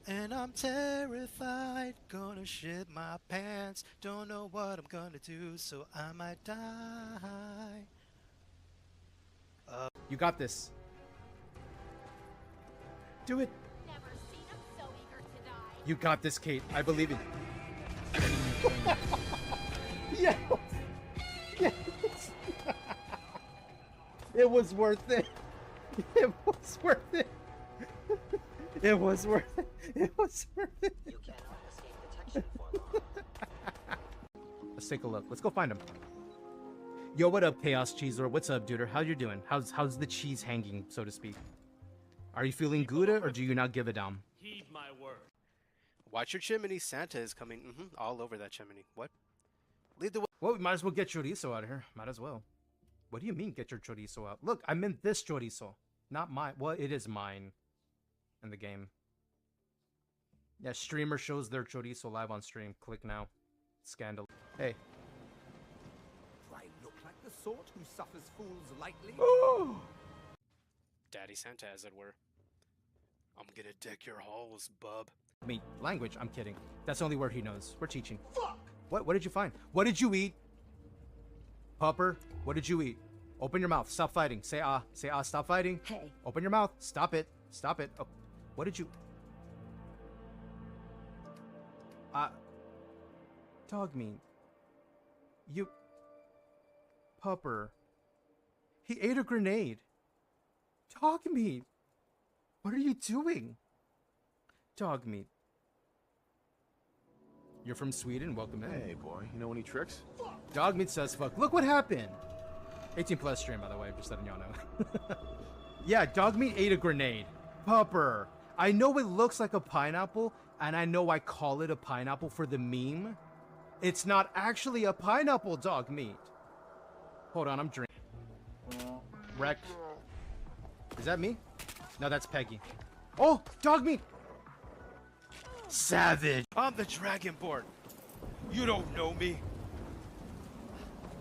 And I'm terrified, gonna shit my pants. Don't know what I'm gonna do, so I might die. You got this. Do it. You got this, Kate. I believe in you. Yes. Yes. It was worth it. It was worth it. It was worth it. It was worth it. Let's take a look. Let's go find him. Yo, what up, Chaos Cheese Lord? What's up, dude? How you doing? How's the cheese hanging, so to speak? Are you feeling good, or do you not give a damn? Heed my word. Watch your chimney. Santa is coming. All over that chimney. What? Lead the way. Well, we might as well get chorizo out of here. Might as well. What do you mean, get your chorizo out? Look, I meant this chorizo, not mine. Well, it is mine in the game. Yeah, streamer shows their chorizo live on stream. Click now. Scandal. Hey. Do I look like the sort who suffers fools lightly? Daddy Santa, as it were. I'm gonna deck your halls, bub. I mean, language. I'm kidding. That's the only word he knows. We're teaching. Fuck! What did you find? What did you eat? Pupper, what did you eat? Open your mouth. Stop fighting. Say ah. Say ah. Stop fighting. Hey. Open your mouth. Stop it. Stop it. Oh, what did you... Dog meat. You... Pupper. He ate a grenade. Dog meat. What are you doing? Dog meat. You're from Sweden? Welcome in. Hey, boy. You know any tricks? Dog meat says fuck. Look what happened. 18 plus stream, by the way. Just letting y'all know. Yeah, dog meat ate a grenade. Pupper. I know it looks like a pineapple, and I know I call it a pineapple for the meme. It's not actually a pineapple, dog meat. Hold on, I'm drinking. Wreck. Is that me? No, that's Peggy. Oh, dog meat. Savage. I'm the Dragonborn. You don't know me.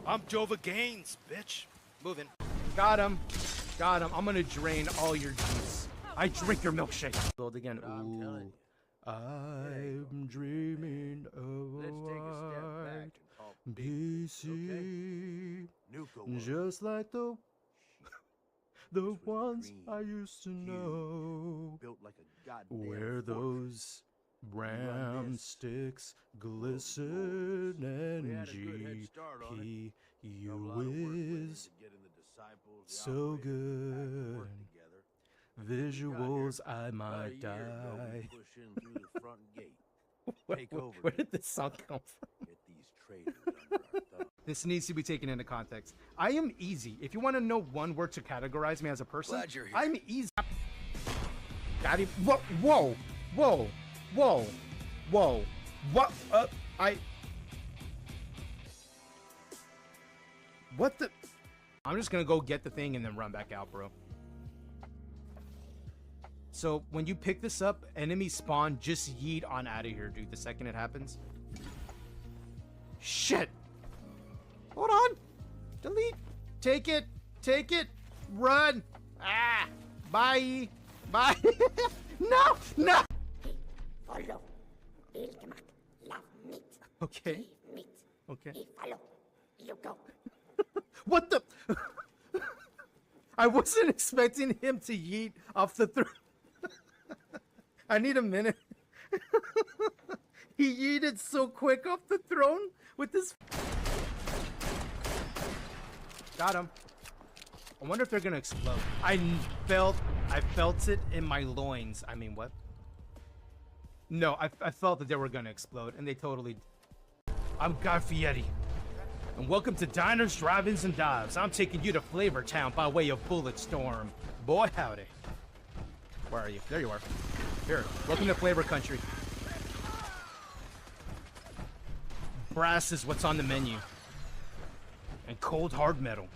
I'm Jova Gaines, bitch. Moving. Got him. Got him. I'm gonna drain all your juice. I drink your milkshake. Build again. Ooh. I'm dreaming of a white BC. Just like the ones I used to know. Where those ram sticks glisten and GP you is so good. Visuals, I might die. Where did this song come from? This needs to be taken into context. I am easy. If you want to know one word to categorize me as a person, Glad you're here. I'm easy. Got him. Whoa, whoa, whoa, whoa, whoa. What? What the? I'm just gonna go get the thing and then run back out, bro. So when you pick this up, enemy spawn, just yeet on out of here, dude, the second it happens. Shit. Hold on. Delete. Take it. Take it. Run. Ah. Bye. Bye. No. No. Follow. Bill gemacht. Lauf mit. Okay. Mit. Okay. Ich follow. You go. What the? I wasn't expecting him to yeet off the throne. I need a minute. He yeeted so quick off the throne with this. Got him. I wonder if they're gonna explode. I felt it in my loins. I mean, what? No, I felt that they were gonna explode, and they totally. I'm Guy Fieri, and welcome to Diners, Drive-Ins, and Dives. I'm taking you to Flavor Town by way of Bulletstorm. Boy, howdy. Where are you? There you are. Here, welcome to Flavor Country. Brass is what's on the menu. And cold hard metal.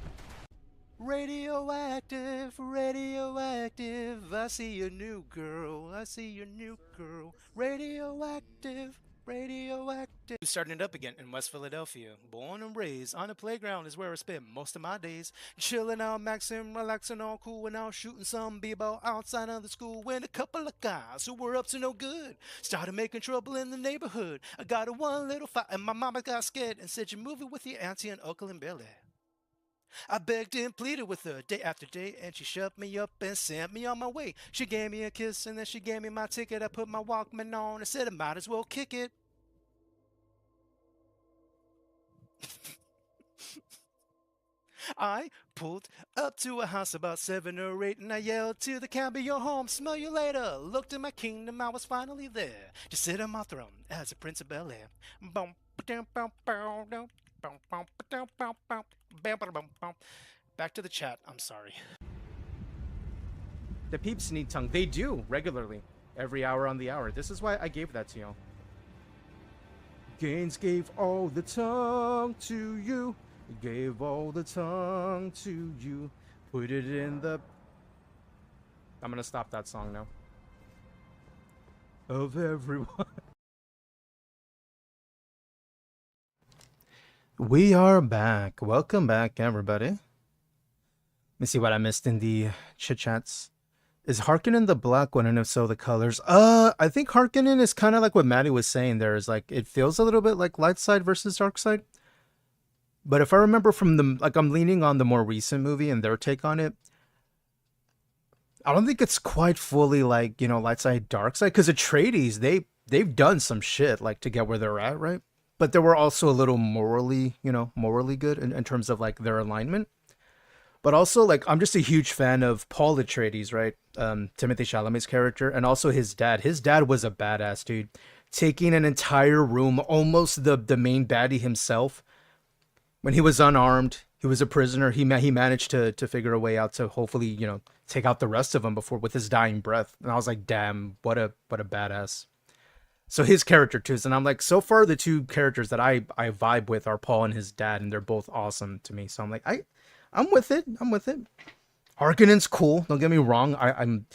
Radioactive, radioactive. I see your new girl. I see your new girl. Radioactive, radioactive. Starting it up again in West Philadelphia. Born and raised on the playground is where I spend most of my days. Chilling out, maxing, relaxing, all cool, and out shooting some b-ball outside of the school. When a couple of guys who were up to no good started making trouble in the neighborhood. I got a one little fight, and my mama got scared and said, "You moving with your auntie and uncle and Billy." I begged and pleaded with her day after day, and she shut me up and sent me on my way. She gave me a kiss, and then she gave me my ticket. I put my Walkman on and said I might as well kick it. I pulled up to a house about 7 or 8, and I yelled to the cab, "Be your home, smell you later." Looked in my kingdom, I was finally there to sit on my throne as a Prince of Bel-Air. Back to the chat. I'm sorry. The peeps need tongue. They do regularly, every hour on the hour. This is why I gave that to y'all. Gaines gave all the tongue to you. Gave all the tongue to you. Put it in the. I'm gonna stop that song now. Of everyone. We are back. Welcome back, everybody. Let me see what I missed in the chit chats. Is Harkonnen the black one, and if so, the colors? I think Harkonnen is kind of like what Maddie was saying. There is like, it feels a little bit like light side versus dark side. But if I remember from the, like, I'm leaning on the more recent movie and their take on it. I don't think it's quite fully like, you know, light side, dark side, because Atreides, they've done some shit like to get where they're at, right? But they were also a little morally, you know, morally good in terms of like their alignment. But also, like, I'm just a huge fan of Paul Atreides, right? Timothée Chalamet's character, and also his dad. His dad was a badass, dude. Taking an entire room, almost the main baddie himself. When he was unarmed, he was a prisoner. He managed to figure a way out to hopefully, you know, take out the rest of them before with his dying breath. And I was like, damn, what a badass. So his character too. And I'm like, so far the two characters that I vibe with are Paul and his dad, and they're both awesome to me. So I'm like, I'm with it. I'm with it. Harkonnen's cool. Don't get me wrong. I'm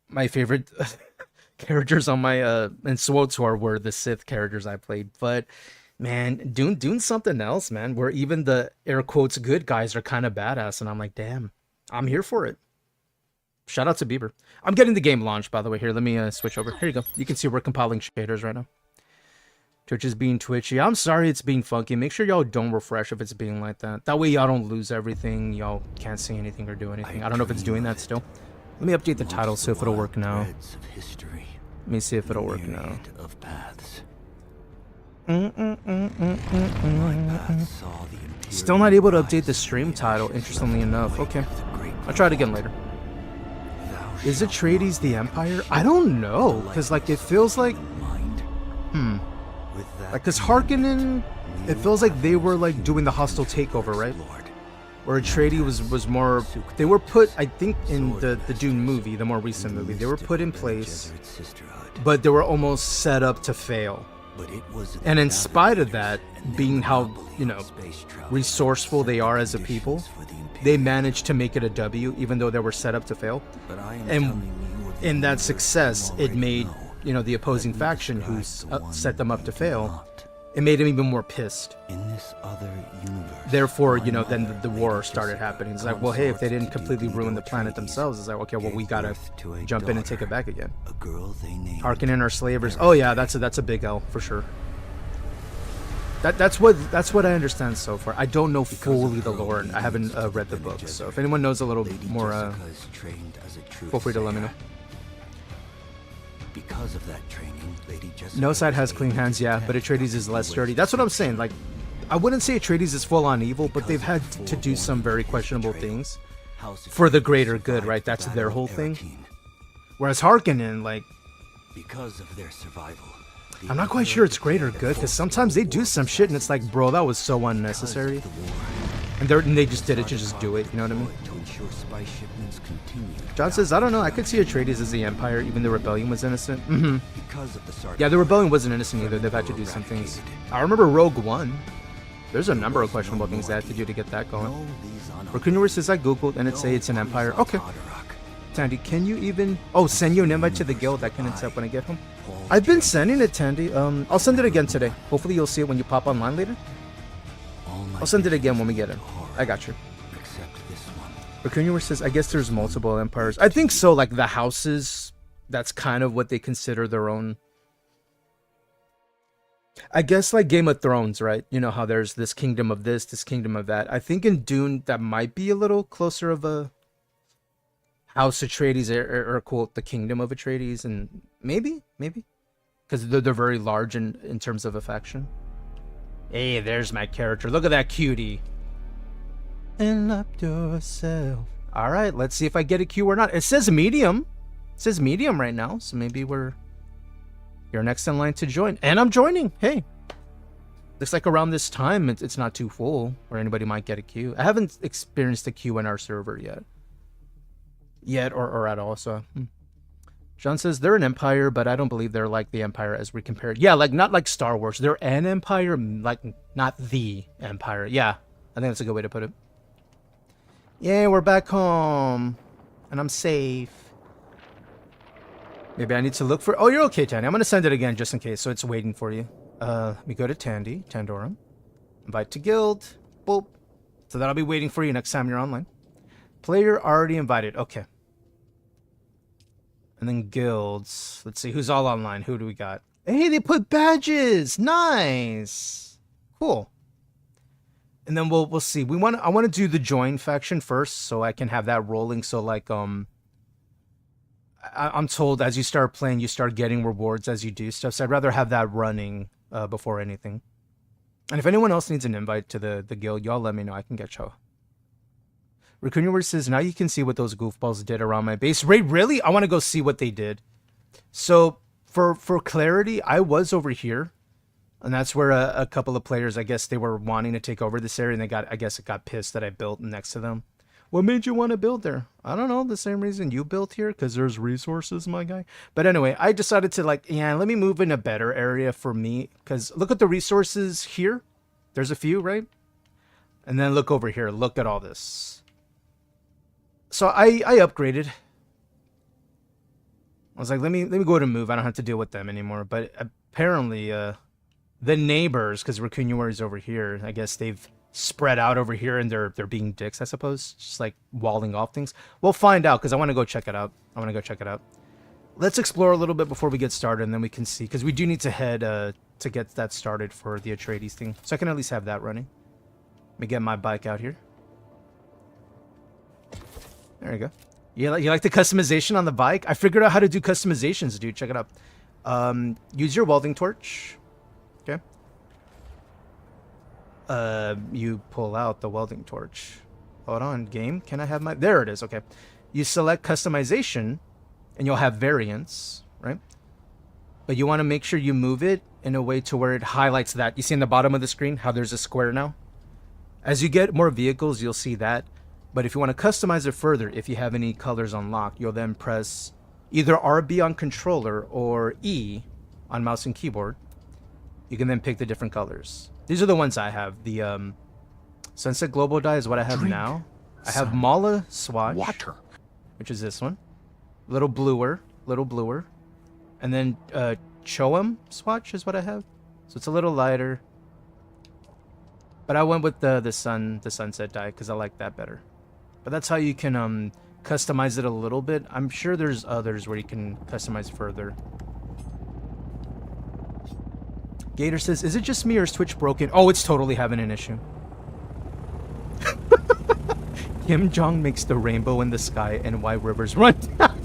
my favorite characters on my in SWTOR were the Sith characters I played, but man, Dune's something else, man. Where even the air quotes good guys are kind of badass, and I'm like, damn, I'm here for it. Shout out to Bieber. I'm getting the game launched, by the way. Here, let me switch over. Here you go. You can see we're compiling shaders right now. Twitch is being twitchy. I'm sorry it's being funky. Make sure y'all don't refresh if it's being like that. That way y'all don't lose everything. Y'all can't see anything or do anything. I don't know if it's doing that still. Let me update the title, see if it'll work now. Let me see if it'll work now. Still not able to update the stream title, interestingly enough. Okay. I'll try it again later. Is Atreides the Empire? I don't know, because like it feels like like, because Harkonnen, it feels like they were like doing the hostile takeover, right? Where Atreides was more, they were put, I think in the Dune movie, the more recent movie, they were put in place, but they were almost set up to fail. And in spite of that, being how, you know, resourceful they are as a people, they managed to make it a W, even though they were set up to fail. And in that success, it made, you know, the opposing faction who set them up to fail, it made them even more pissed. Therefore, you know, then the war started happening. It's like, well, hey, if they didn't completely ruin the planet themselves, it's like, okay, well, we gotta jump in and take it back again. Harkonnen are slavers. Oh yeah, that's a big L for sure. That's what I understand so far. I don't know fully the lore. I haven't read the book, so if anyone knows a little more, feel free to let me know. Because of that training, Lady Jessica No side has clean hands, yeah, but Atreides is less dirty. That's what I'm saying. Like, I wouldn't say Atreides is full on evil, but they've had to do some very questionable things for the greater good, right? That's their whole thing. Whereas Harkonnen, like, because of their survival, I'm not quite sure it's greater good, because sometimes they do some shit and it's like, bro, that was so unnecessary. And they just did it to just do it, you know what I mean? John says, I don't know, I could see Atreides as the Empire, even the rebellion was innocent. Yeah, the rebellion wasn't innocent either, they've had to do some things. I remember Rogue One. There's a number of questionable things they had to do to get that going. Raccoonur says, I googled and it say it's an Empire. Okay. Tandy, can you even... Oh, send you an invite to the guild. I can accept when I get home. I've been sending it, Tandy. I'll send it again today. Hopefully you'll see it when you pop online later. I'll send it again when we get it. I got you. Raccoonur says, I guess there's multiple empires. I think so, like the houses, that's kind of what they consider their own. I guess like Game of Thrones, right? You know how there's this kingdom of this kingdom of that. I think in Dune, that might be a little closer of a House Atreides, or quote, the kingdom of Atreides, and maybe. Because they're very large in terms of a faction. Hey, there's my character. Look at that cutie. Unlock yourself. All right, let's see if I get a Q or not. It says medium. It says medium right now, so maybe you're next in line to join. And I'm joining. Hey. Looks like around this time, it's not too full, or anybody might get a queue. I haven't experienced a queue in our server yet. Or at all, so... John says, they're an empire, but I don't believe they're like the empire as we compare it. Yeah, like, not like Star Wars. They're an empire, like, not the empire. Yeah, I think that's a good way to put it. Yeah, we're back home. And I'm safe. Maybe I need to look for... Oh, you're okay, Tandy. I'm going to send it again just in case, so it's waiting for you. Let me go to Tandy, Tandorum. Invite to guild. Boop. So that'll be waiting for you next time you're online. Player already invited. Okay. And then guilds. Let's see who's all online. Who do we got? Hey, they put badges. Nice. Cool. And then we'll see. I want to do the join faction first, so I can have that rolling. So like I'm told as you start playing, you start getting rewards as you do stuff. So I'd rather have that running before anything. And if anyone else needs an invite to the guild, y'all let me know. I can get y'all. Raccoon says, now you can see what those goofballs did around my base. Ray, really? I want to go see what they did. So for clarity, I was over here. And that's where a couple of players, I guess they were wanting to take over this area, and I guess it got pissed that I built next to them. What made you want to build there? I don't know, the same reason you built here, because there's resources, my guy. But anyway, I decided to let me move in a better area for me, because look at the resources here. There's a few, right? And then look over here. Look at all this. So I upgraded. I was like, let me go to move. I don't have to deal with them anymore. But apparently, the neighbors, because Raccoon is over here, I guess they've spread out over here and they're being dicks, I suppose. Just like walling off things. We'll find out, because I want to go check it out. Let's explore a little bit before we get started, and then we can see, because we do need to head to get that started for the Atreides thing. So I can at least have that running. Let me get my bike out here. There you go. You like the customization on the bike? I figured out how to do customizations, dude. Check it out. Use your welding torch. Okay. You pull out the welding torch. Hold on, game. Can I have my... There it is. Okay. You select customization, and you'll have variants, right? But you want to make sure you move it in a way to where it highlights that. You see in the bottom of the screen how there's a square now? As you get more vehicles, you'll see that. But if you want to customize it further, if you have any colors unlocked, you'll then press either RB on controller or E on mouse and keyboard. You can then pick the different colors. These are the ones I have. The Sunset Global Dye is what I have now. I have Mala Swatch, water, which is this one. Little bluer. And then Choam Swatch is what I have. So it's a little lighter. But I went with the Sunset Dye because I like that better. But that's how you can customize it a little bit. I'm sure there's others where you can customize further. Gator says, is it just me or is Twitch broken? Oh, it's totally having an issue. Kim Jong makes the rainbow in the sky and why rivers run down.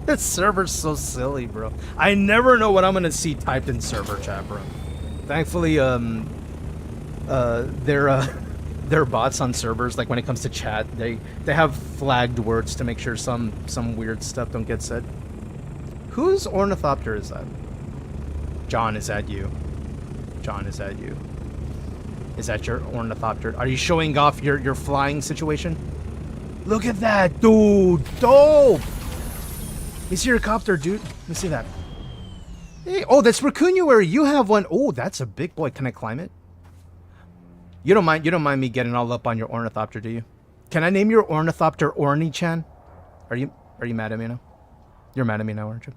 This server's so silly, bro. I never know what I'm gonna see typed in server chat, bro. Thankfully, their bots on servers, like when it comes to chat, they have flagged words to make sure some weird stuff don't get said. Whose ornithopter is that? John, is that you? John, is that you? Is that your ornithopter? Are you showing off your flying situation? Look at that, dude! Dope! Let me see your copter, dude. Let me see that. Hey, oh, that's Raccoon. You have one. Oh, that's a big boy. Can I climb it? You don't mind me getting all up on your ornithopter, do you? Can I name your ornithopter Orny-chan? Are you mad at me now? You're mad at me now, aren't you?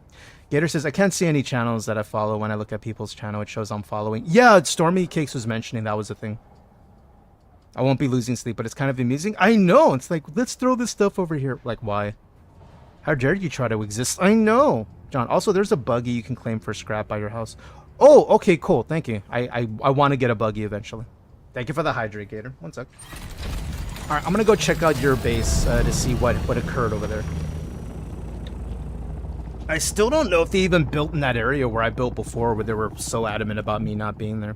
Gator says, I can't see any channels that I follow. When I look at people's channel, it shows I'm following. Yeah, Stormy Cakes was mentioning that was a thing. I won't be losing sleep, but it's kind of amusing. I know. It's like, let's throw this stuff over here. Like, why? How dare you try to exist? I know. John, also, there's a buggy you can claim for scrap by your house. Oh, okay, cool. Thank you. I want to get a buggy eventually. Thank you for the hydrate, Gator. One sec. All right, I'm going to go check out your base to see what occurred over there. I still don't know if they even built in that area where I built before, where they were so adamant about me not being there.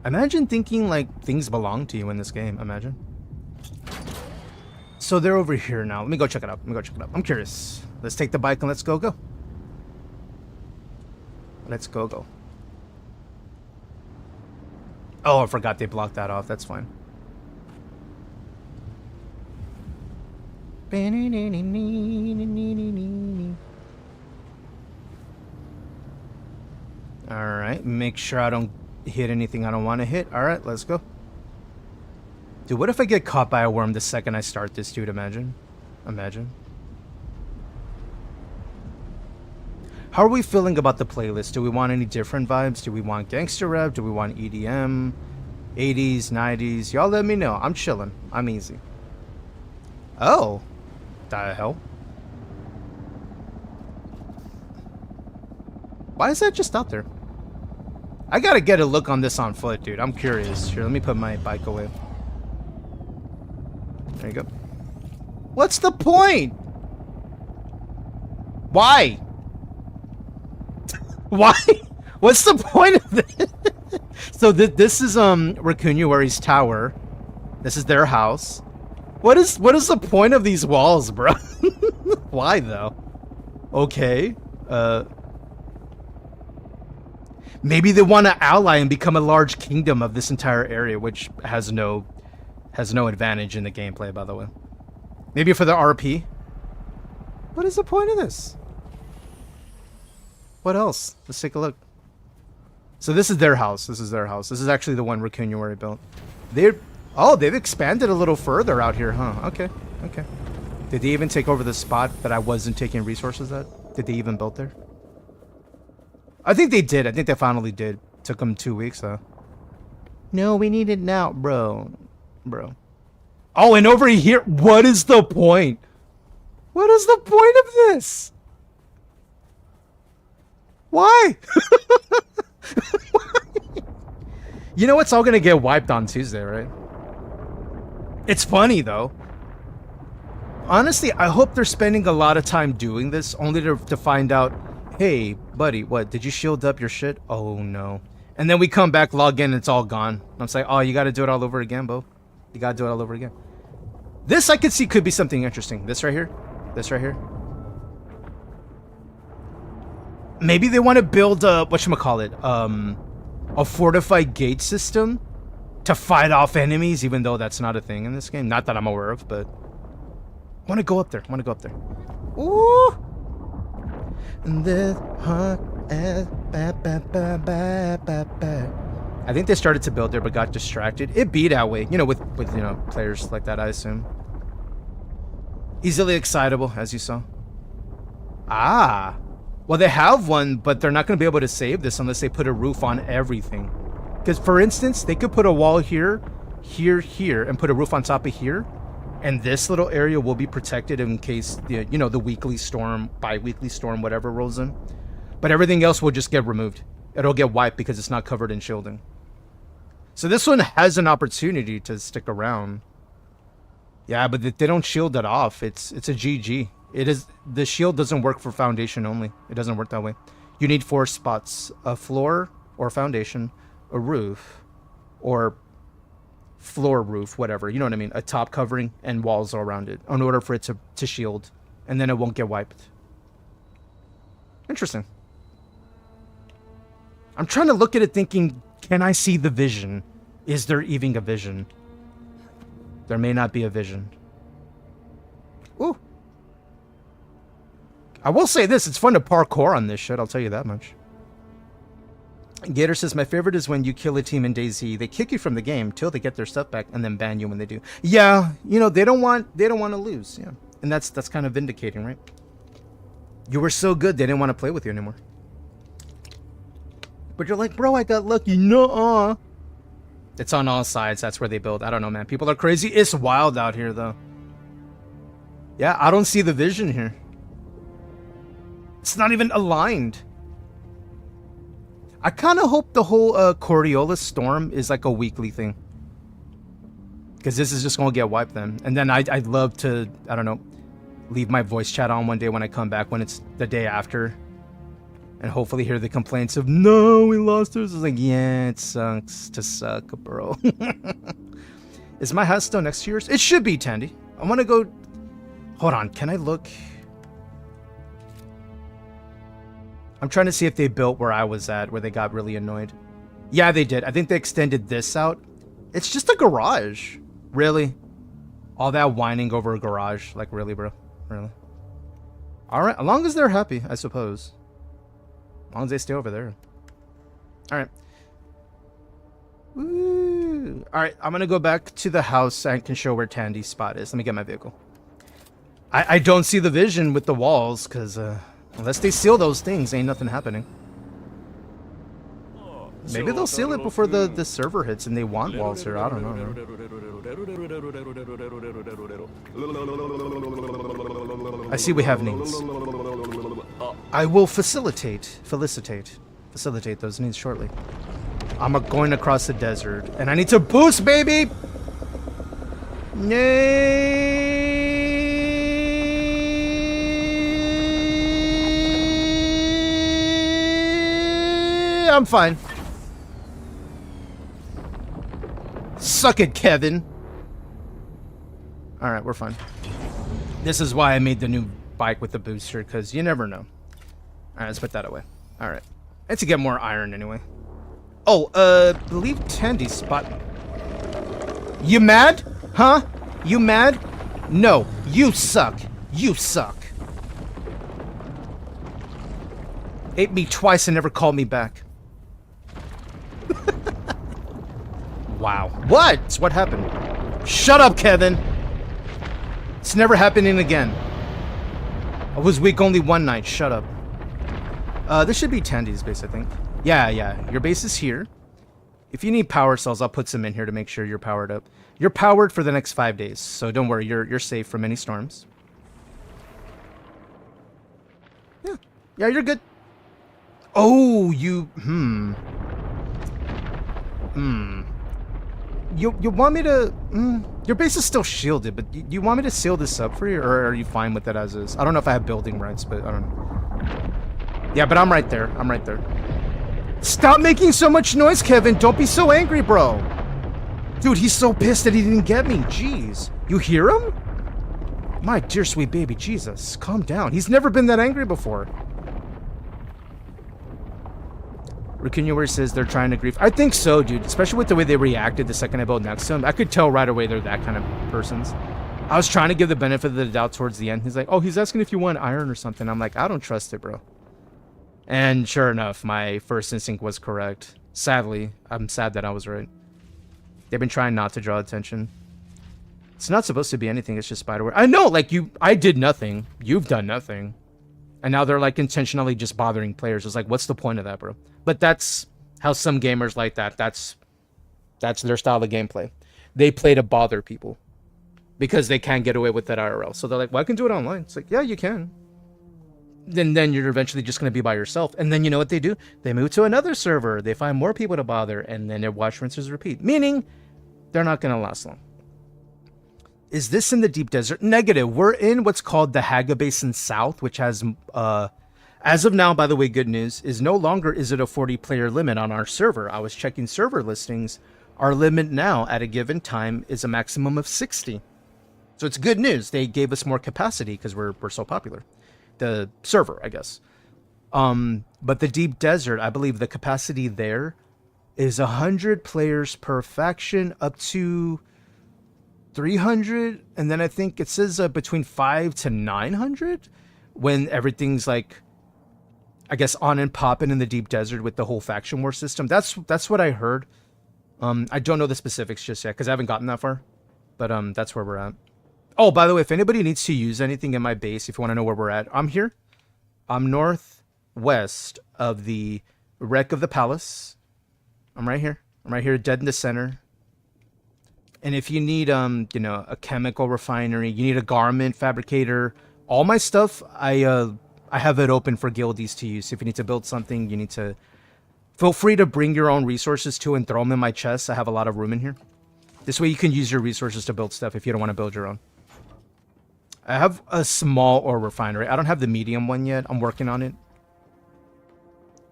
Imagine thinking like things belong to you in this game. Imagine. So they're over here now. Let me go check it out. I'm curious. Let's take the bike and let's go. Let's go. Oh, I forgot they blocked that off. That's fine. Alright, make sure I don't hit anything I don't want to hit. Alright, let's go. Dude, what if I get caught by a worm the second I start this, dude? Imagine. How are we feeling about the playlist? Do we want any different vibes? Do we want gangster rap? Do we want EDM? 80s, 90s? Y'all let me know. I'm chilling. I'm easy. Oh. The hell? Why is that just out there? I gotta get a look on this on foot, dude. I'm curious. Here, let me put my bike away. There you go. What's the point? Why? Why? What's the point of this? So this is Racunuary's tower. This is their house. What is the point of these walls, bro? Why though? Okay. Maybe they want to ally and become a large kingdom of this entire area, which has no advantage in the gameplay, by the way. Maybe for the RP. What is the point of this? What else? Let's take a look. So this is their house. This is their house. This is actually the one Racunuary built. They've expanded a little further out here, huh? Okay. Okay. Did they even take over the spot that I wasn't taking resources at? Did they even build there? I think they did. I think they finally did. Took them 2 weeks, though. No, we need it now, bro. Bro. Oh, and over here, what is the point? What is the point of this? Why? You know it's all gonna get wiped on Tuesday, right? It's funny, though. Honestly, I hope they're spending a lot of time doing this, only to find out, hey, buddy, what, did you shield up your shit? Oh, no. And then we come back, log in, and it's all gone. I'm like, oh, you gotta do it all over again, Bo. You gotta do it all over again. This I could see could be something interesting. This right here. This right here. Maybe they want to build a, whatchamacallit, a fortified gate system to fight off enemies, even though that's not a thing in this game. Not that I'm aware of, but I want to go up there. I want to go up there. Ooh! I think they started to build there, but got distracted. It be that way, you know, with you know, players like that, I assume. Easily excitable, as you saw. Ah. Well, they have one, but they're not going to be able to save this unless they put a roof on everything. Because, for instance, they could put a wall here, here, here, and put a roof on top of here. And this little area will be protected in case, you know, the weekly storm, bi-weekly storm, whatever rolls in. But everything else will just get removed. It'll get wiped because it's not covered in shielding. So this one has an opportunity to stick around. Yeah, but they don't shield it off. It's a GG. It is, the shield doesn't work for foundation only. It doesn't work that way. You need 4 spots: a floor or foundation, a roof, or floor roof, whatever. You know what I mean? A top covering and walls around it in order for it to shield, and then it won't get wiped. Interesting. I'm trying to look at it thinking, can I see the vision? Is there even a vision? There may not be a vision. Ooh. I will say this, it's fun to parkour on this shit, I'll tell you that much. Gator says, my favorite is when you kill a team in DayZ. They kick you from the game till they get their stuff back and then ban you when they do. Yeah, you know, they don't want to lose, yeah. And that's kind of vindicating, right? You were so good, they didn't want to play with you anymore. But you're like, bro, I got lucky. Nuh-uh. It's on all sides, that's where they build. I don't know, man. People are crazy. It's wild out here, though. Yeah, I don't see the vision here. It's not even aligned. I kind of hope the whole Coriolis storm is like a weekly thing. Because this is just going to get wiped then. And then I'd love to, I don't know, leave my voice chat on one day when I come back, when it's the day after. And hopefully hear the complaints of, no, we lost ours. It's like, yeah, it sucks to suck, bro. Is my house still next to yours? It should be, Tandy. I want to go... Hold on, can I look? I'm trying to see if they built where I was at, where they got really annoyed. Yeah, they did. I think they extended this out. It's just a garage. Really? All that whining over a garage. Like, really, bro? Really? Alright, as long as they're happy, I suppose. As long as they stay over there. Alright. Woo! Alright, I'm gonna go back to the house and can show where Tandy's spot is. Let me get my vehicle. I don't see the vision with the walls, because, unless they seal those things, ain't nothing happening. Maybe they'll seal it before the server hits and they want walls here. I don't know. I see we have needs. I will felicitate those needs shortly. I'm going across the desert. And I need to boost, baby! Yay! I'm fine. Suck it, Kevin. Alright, we're fine. This is why I made the new bike with the booster, because you never know. Alright, let's put that away. Alright. And to get more iron anyway. Oh, believe Tandy spot. You mad? Huh? You mad? No, you suck. You suck. Ate me twice and never called me back. Wow. What? What happened? Shut up, Kevin. It's never happening again. I was weak only one night. Shut up. This should be Tandy's base, I think. Yeah. Your base is here. If you need power cells, I'll put some in here to make sure you're powered up. You're powered for the next 5 days, so don't worry. You're safe from any storms. Yeah, you're good. Oh, you... You want me to... your base is still shielded, but you want me to seal this up for you, or are you fine with it as is? I don't know if I have building rights, but I don't know. Yeah, but I'm right there. I'm right there. Stop making so much noise, Kevin. Don't be so angry, bro. Dude, he's so pissed that he didn't get me. Jeez. You hear him? My dear sweet baby, Jesus. Calm down. He's never been that angry before. Rakunuwer says they're trying to grief. I think so, dude. Especially with the way they reacted the second I built next to him. I could tell right away they're that kind of persons. I was trying to give the benefit of the doubt towards the end. He's like, oh, he's asking if you want iron or something. I'm like, I don't trust it, bro. And sure enough, my first instinct was correct. Sadly, I'm sad that I was right. They've been trying not to draw attention. It's not supposed to be anything. It's just spiderware. I know, like, I did nothing. You've done nothing. And now they're, like, intentionally just bothering players. It's like, what's the point of that, bro? But that's how some gamers like that. That's their style of gameplay. They play to bother people. Because they can't get away with that IRL. So they're like, well, I can do it online. It's like, yeah, you can. Then you're eventually just going to be by yourself. And then you know what they do? They move to another server. They find more people to bother. And then they watch, rinses, repeat. Meaning, they're not going to last long. Is this in the deep desert? Negative. We're in what's called the Haga Basin South, which has, as of now, by the way, good news, is no longer is it a 40-player limit on our server. I was checking server listings. Our limit now at a given time is a maximum of 60. So it's good news. They gave us more capacity because we're so popular. The server, I guess. But the deep desert, I believe the capacity there is 100 players per faction up to 300. And then I think it says between 5 to 900 when everything's like, I guess, on and popping in the deep desert with the whole faction war system. That's what I heard. I don't know the specifics just yet because I haven't gotten that far. But that's where we're at. Oh, by the way, if anybody needs to use anything in my base, if you want to know where we're at, I'm here. I'm northwest of the wreck of the palace. I'm right here. I'm right here, dead in the center. And if you need, you know, a chemical refinery, you need a garment fabricator, all my stuff, I have it open for guildies to use. If you need to build something, you need to feel free to bring your own resources too and throw them in my chest. I have a lot of room in here. This way you can use your resources to build stuff if you don't want to build your own. I have a small ore refinery. I don't have the medium one yet. I'm working on it.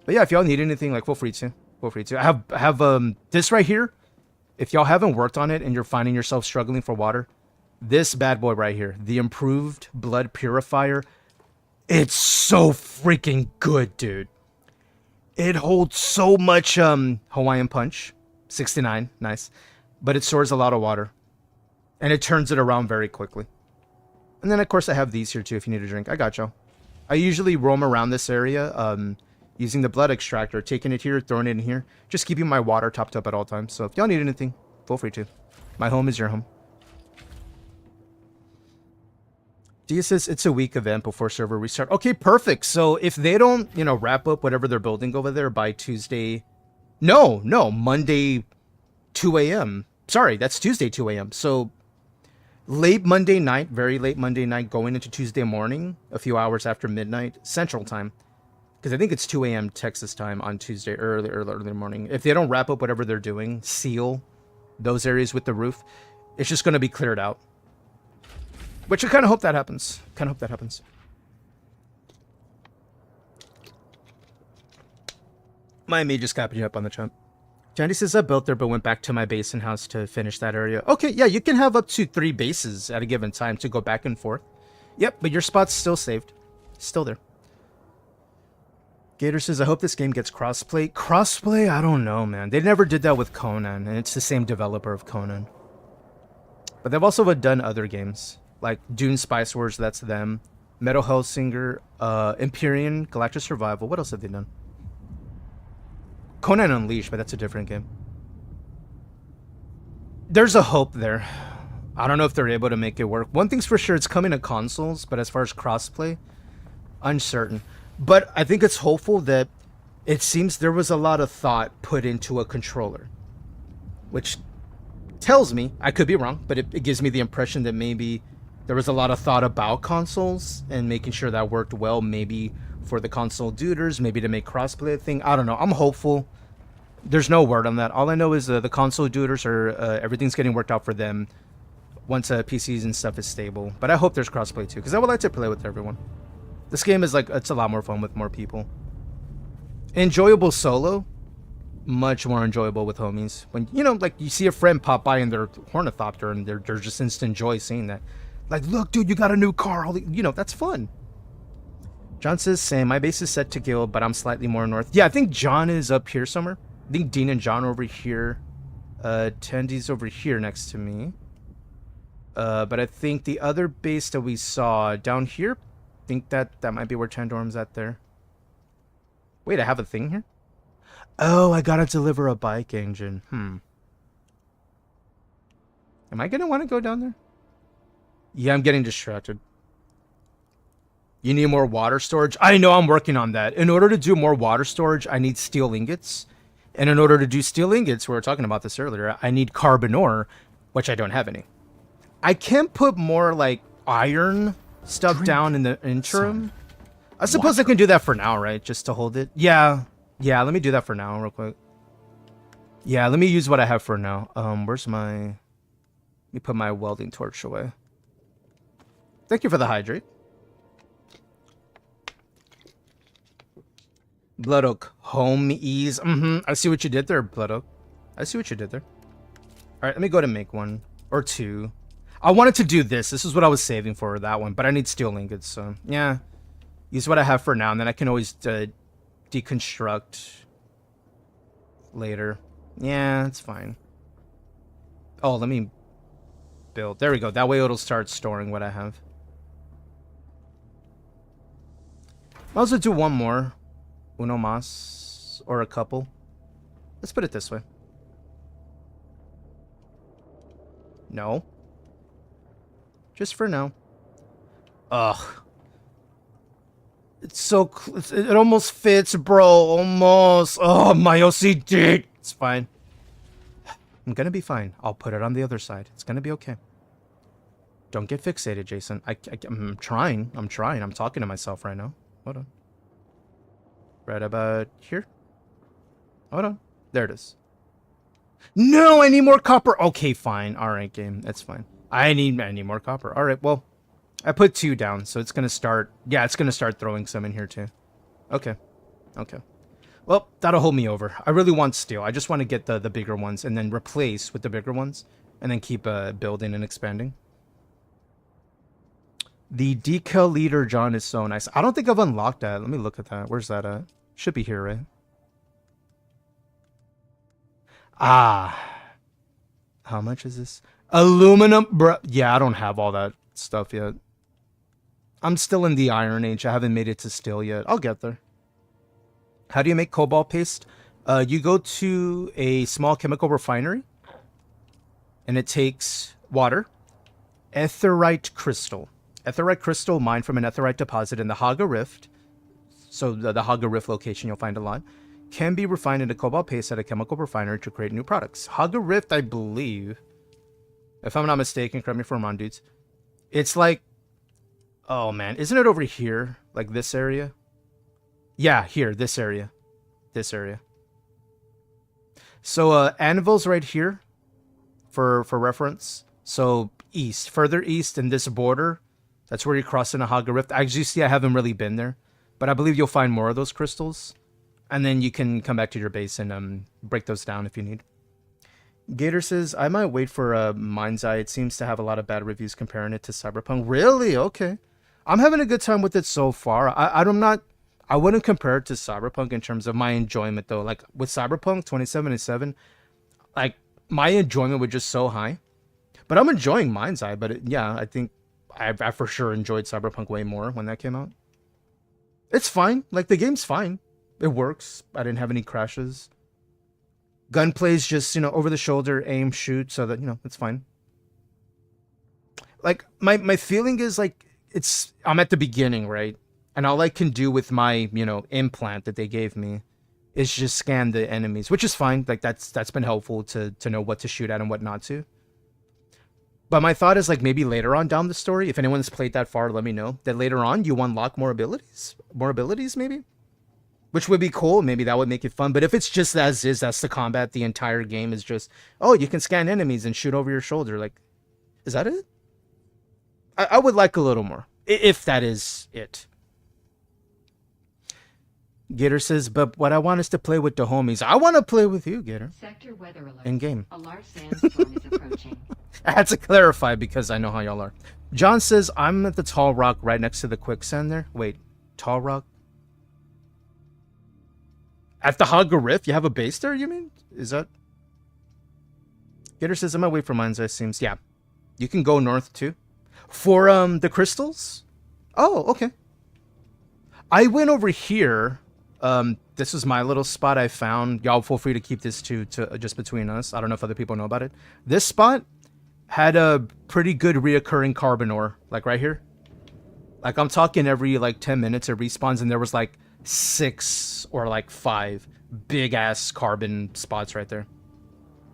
But yeah, if y'all need anything, like, feel free to. Feel free to. I have this right here. If y'all haven't worked on it and you're finding yourself struggling for water, this bad boy right here, the improved blood purifier, it's so freaking good, dude. It holds so much Hawaiian punch, 69, nice, but it stores a lot of water, and it turns it around very quickly. And then, of course, I have these here, too, if you need a drink. I got y'all. I usually roam around this area using the blood extractor, taking it here, throwing it in here, just keeping my water topped up at all times. So if y'all need anything, feel free to. My home is your home. Dia says it's a week event before server restart. Okay, perfect. So if they don't, you know, wrap up whatever they're building over there by Tuesday... No, Monday 2 a.m. Sorry, that's Tuesday 2 a.m. So... late Monday night, very late Monday night, going into Tuesday morning, a few hours after midnight, Central Time. because I think it's 2 a.m. Texas time on Tuesday, early morning. If they don't wrap up whatever they're doing, seal those areas with the roof, it's just going to be cleared out. Which I kind of hope that happens. Miami just capping you up on the chat. Jandy says I built there but went back to my basin house to finish that area. Okay, yeah, you can have up to 3 bases at a given time to go back and forth. Yep, but your spot's still saved. Still there. Gator says, I hope this game gets crossplay. Crossplay? I don't know, man. They never did that with Conan, and it's the same developer of Conan. But they've also done other games, like Dune Spice Wars, that's them. Metal Hellsinger, Empyrean, Galactic Survival. What else have they done? Conan Unleashed, but that's a different game. There's a hope there. I don't know if they're able to make it work. One thing's for sure, it's coming to consoles, but as far as crossplay, uncertain. But I think it's hopeful that it seems there was a lot of thought put into a controller. Which tells me, I could be wrong, but it gives me the impression that maybe there was a lot of thought about consoles and making sure that worked well, maybe for the console duders, maybe to make crossplay a thing. I don't know. I'm hopeful. There's no word on that. All I know is the console duders are, everything's getting worked out for them once PCs and stuff is stable. But I hope there's crossplay too, because I would like to play with everyone. This game is like, it's a lot more fun with more people. Enjoyable solo, much more enjoyable with homies. When, you know, like you see a friend pop by in their Ornithopter and there's just instant joy seeing that. Like, look, dude, you got a new car. You know, that's fun. John says, same. My base is set to guild, but I'm slightly more north. Yeah, I think John is up here somewhere. I think Dean and John are over here. Tendy's over here next to me. But I think the other base that we saw down here, I think that might be where Tandorm's at there. Wait, I have a thing here? Oh, I gotta deliver a bike engine. Am I gonna want to go down there? Yeah, I'm getting distracted. You need more water storage? I know, I'm working on that. In order to do more water storage, I need steel ingots. And in order to do steel ingots, we were talking about this earlier, I need carbon ore, which I don't have any. I can put more, like, iron stuff down in the interim. I suppose I can do that for now, right? Just to hold it. Yeah, let me do that for now real quick. Yeah, let me use what I have for now. Where's my... Let me put my welding torch away. Thank you for the hydrate. Blood Oak. Home ease. I see what you did there, Blood Oak. I see what you did there. Alright, let me go to make one. Or two. I wanted to do this. This is what I was saving for that one. But I need steel ingots, so... Yeah. Use what I have for now, and then I can always deconstruct later. Yeah, it's fine. Oh, let me build. There we go. That way it'll start storing what I have. I'll also do one more. Uno mas. Or a couple. Let's put it this way. No. Just for now. Ugh. It's so... It almost fits, bro. Almost. Oh, my OCD. It's fine. I'm gonna be fine. I'll put it on the other side. It's gonna be okay. Don't get fixated, Jason. I'm trying. I'm talking to myself right now. Hold on. Right about here. Hold on. There it is. No, I need more copper. Okay, fine. All right, game. That's fine. I need more copper. All right, well, I put 2 down, so it's gonna start. Yeah, it's gonna start throwing some in here too. Okay. Well, that'll hold me over. I really want steel. I just want to get the bigger ones and then replace with the bigger ones, and then keep building and expanding. The decal leader, John, is so nice. I don't think I've unlocked that. Let me look at that. Where's that at? Should be here, right? Ah. How much is this? Aluminum, bro. Yeah, I don't have all that stuff yet. I'm still in the Iron Age. I haven't made it to steel yet. I'll get there. How do you make cobalt paste? You go to a small chemical refinery, and it takes water, etherite crystal. Etherite crystal mined from an etherite deposit in the Haga Rift. So the Haga Rift location you'll find a lot. Can be refined into cobalt paste at a chemical refinery to create new products. Haga Rift, I believe, if I'm not mistaken, correct me if I'm wrong, dudes. It's like, oh man, isn't it over here? Like this area? Yeah, here, this area. This area. So Anvil's right here for reference. So east, further east in this border, that's where you cross into Haga Rift. As you see, I haven't really been there, but I believe you'll find more of those crystals. And then you can come back to your base and break those down if you need. Gator says, I might wait for MindsEye. It seems to have a lot of bad reviews comparing it to Cyberpunk. Really? Okay. I'm having a good time with it so far. I wouldn't compare it to Cyberpunk in terms of my enjoyment, though. Like, with Cyberpunk 2077, like, my enjoyment was just so high. But I'm enjoying MindsEye, but yeah, I think I for sure enjoyed Cyberpunk way more when that came out. It's fine. Like, the game's fine. It works. I didn't have any crashes. Gunplay's just, over the shoulder, aim, shoot, so that, it's fine. Like, my feeling is, like, I'm at the beginning, right? And all I can do with my, implant that they gave me is just scan the enemies, which is fine. Like, that's been helpful to know what to shoot at and what not to. But my thought is, like, maybe later on down the story, if anyone's played that far, let me know, that later on you unlock more abilities? More abilities, maybe? Which would be cool. Maybe that would make it fun. But if it's just as is, that's the combat, the entire game is just, oh, you can scan enemies and shoot over your shoulder. Like, is that it? I would like a little more, if that is it. Gator says, but what I want is to play with the homies. I want to play with you, Gator. Sector weather alert. In game. A large sandstorm is approaching. I had to clarify because I know how y'all are. John says, I'm at the tall rock right next to the quicksand there. Wait, tall rock? At the Haga Rift? You have a base there, you mean? Is that... Gator says, I might wait for MindsEye, seems. Yeah. You can go north, too. For, the crystals? Oh, okay. I went over here. This was my little spot I found. Y'all feel free to keep this to just between us. I don't know if other people know about it. This spot had a pretty good reoccurring carbon ore. Like, right here. Like, I'm talking every, 10 minutes it respawns, and there was, 6 or 5 big-ass carbon spots right there.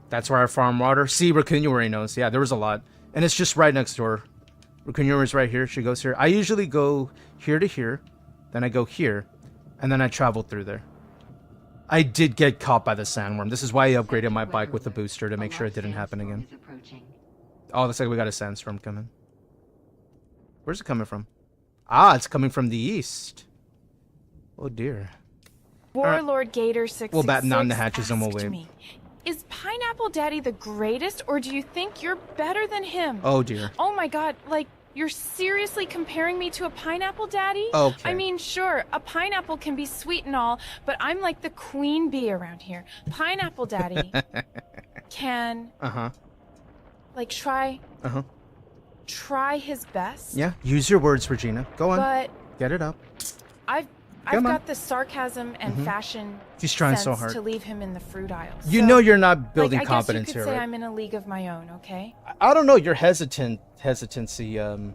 That's where I farm water. See, Raccoon knows. Yeah, there was a lot. And it's just right next door. Raccoon is right here. She goes here. I usually go here to here. Then I go here. And then I travel through there. I did get caught by the sandworm. This is why I upgraded my bike with the booster to make sure it didn't happen again. Oh, looks like we got a sandstorm coming. Where's it coming from? Ah, it's coming from the east. Oh, dear. Warlord Gator 666 we'll batten down the hatches and we'll wait. Me, is Pineapple Daddy the greatest, or do you think you're better than him? Oh, dear. Oh, my God. You're seriously comparing me to a Pineapple Daddy? Okay. I mean, sure, a pineapple can be sweet and all, but I'm like the queen bee around here. Pineapple Daddy can... try his best. Yeah, use your words, Regina. Go on. But get it up. I've got the sarcasm and fashion He's trying sense so hard to leave him in the fruit aisle. You know you're not building confidence here, here, right? I guess you could say I'm in a league of my own, okay? I don't know, your hesitancy, you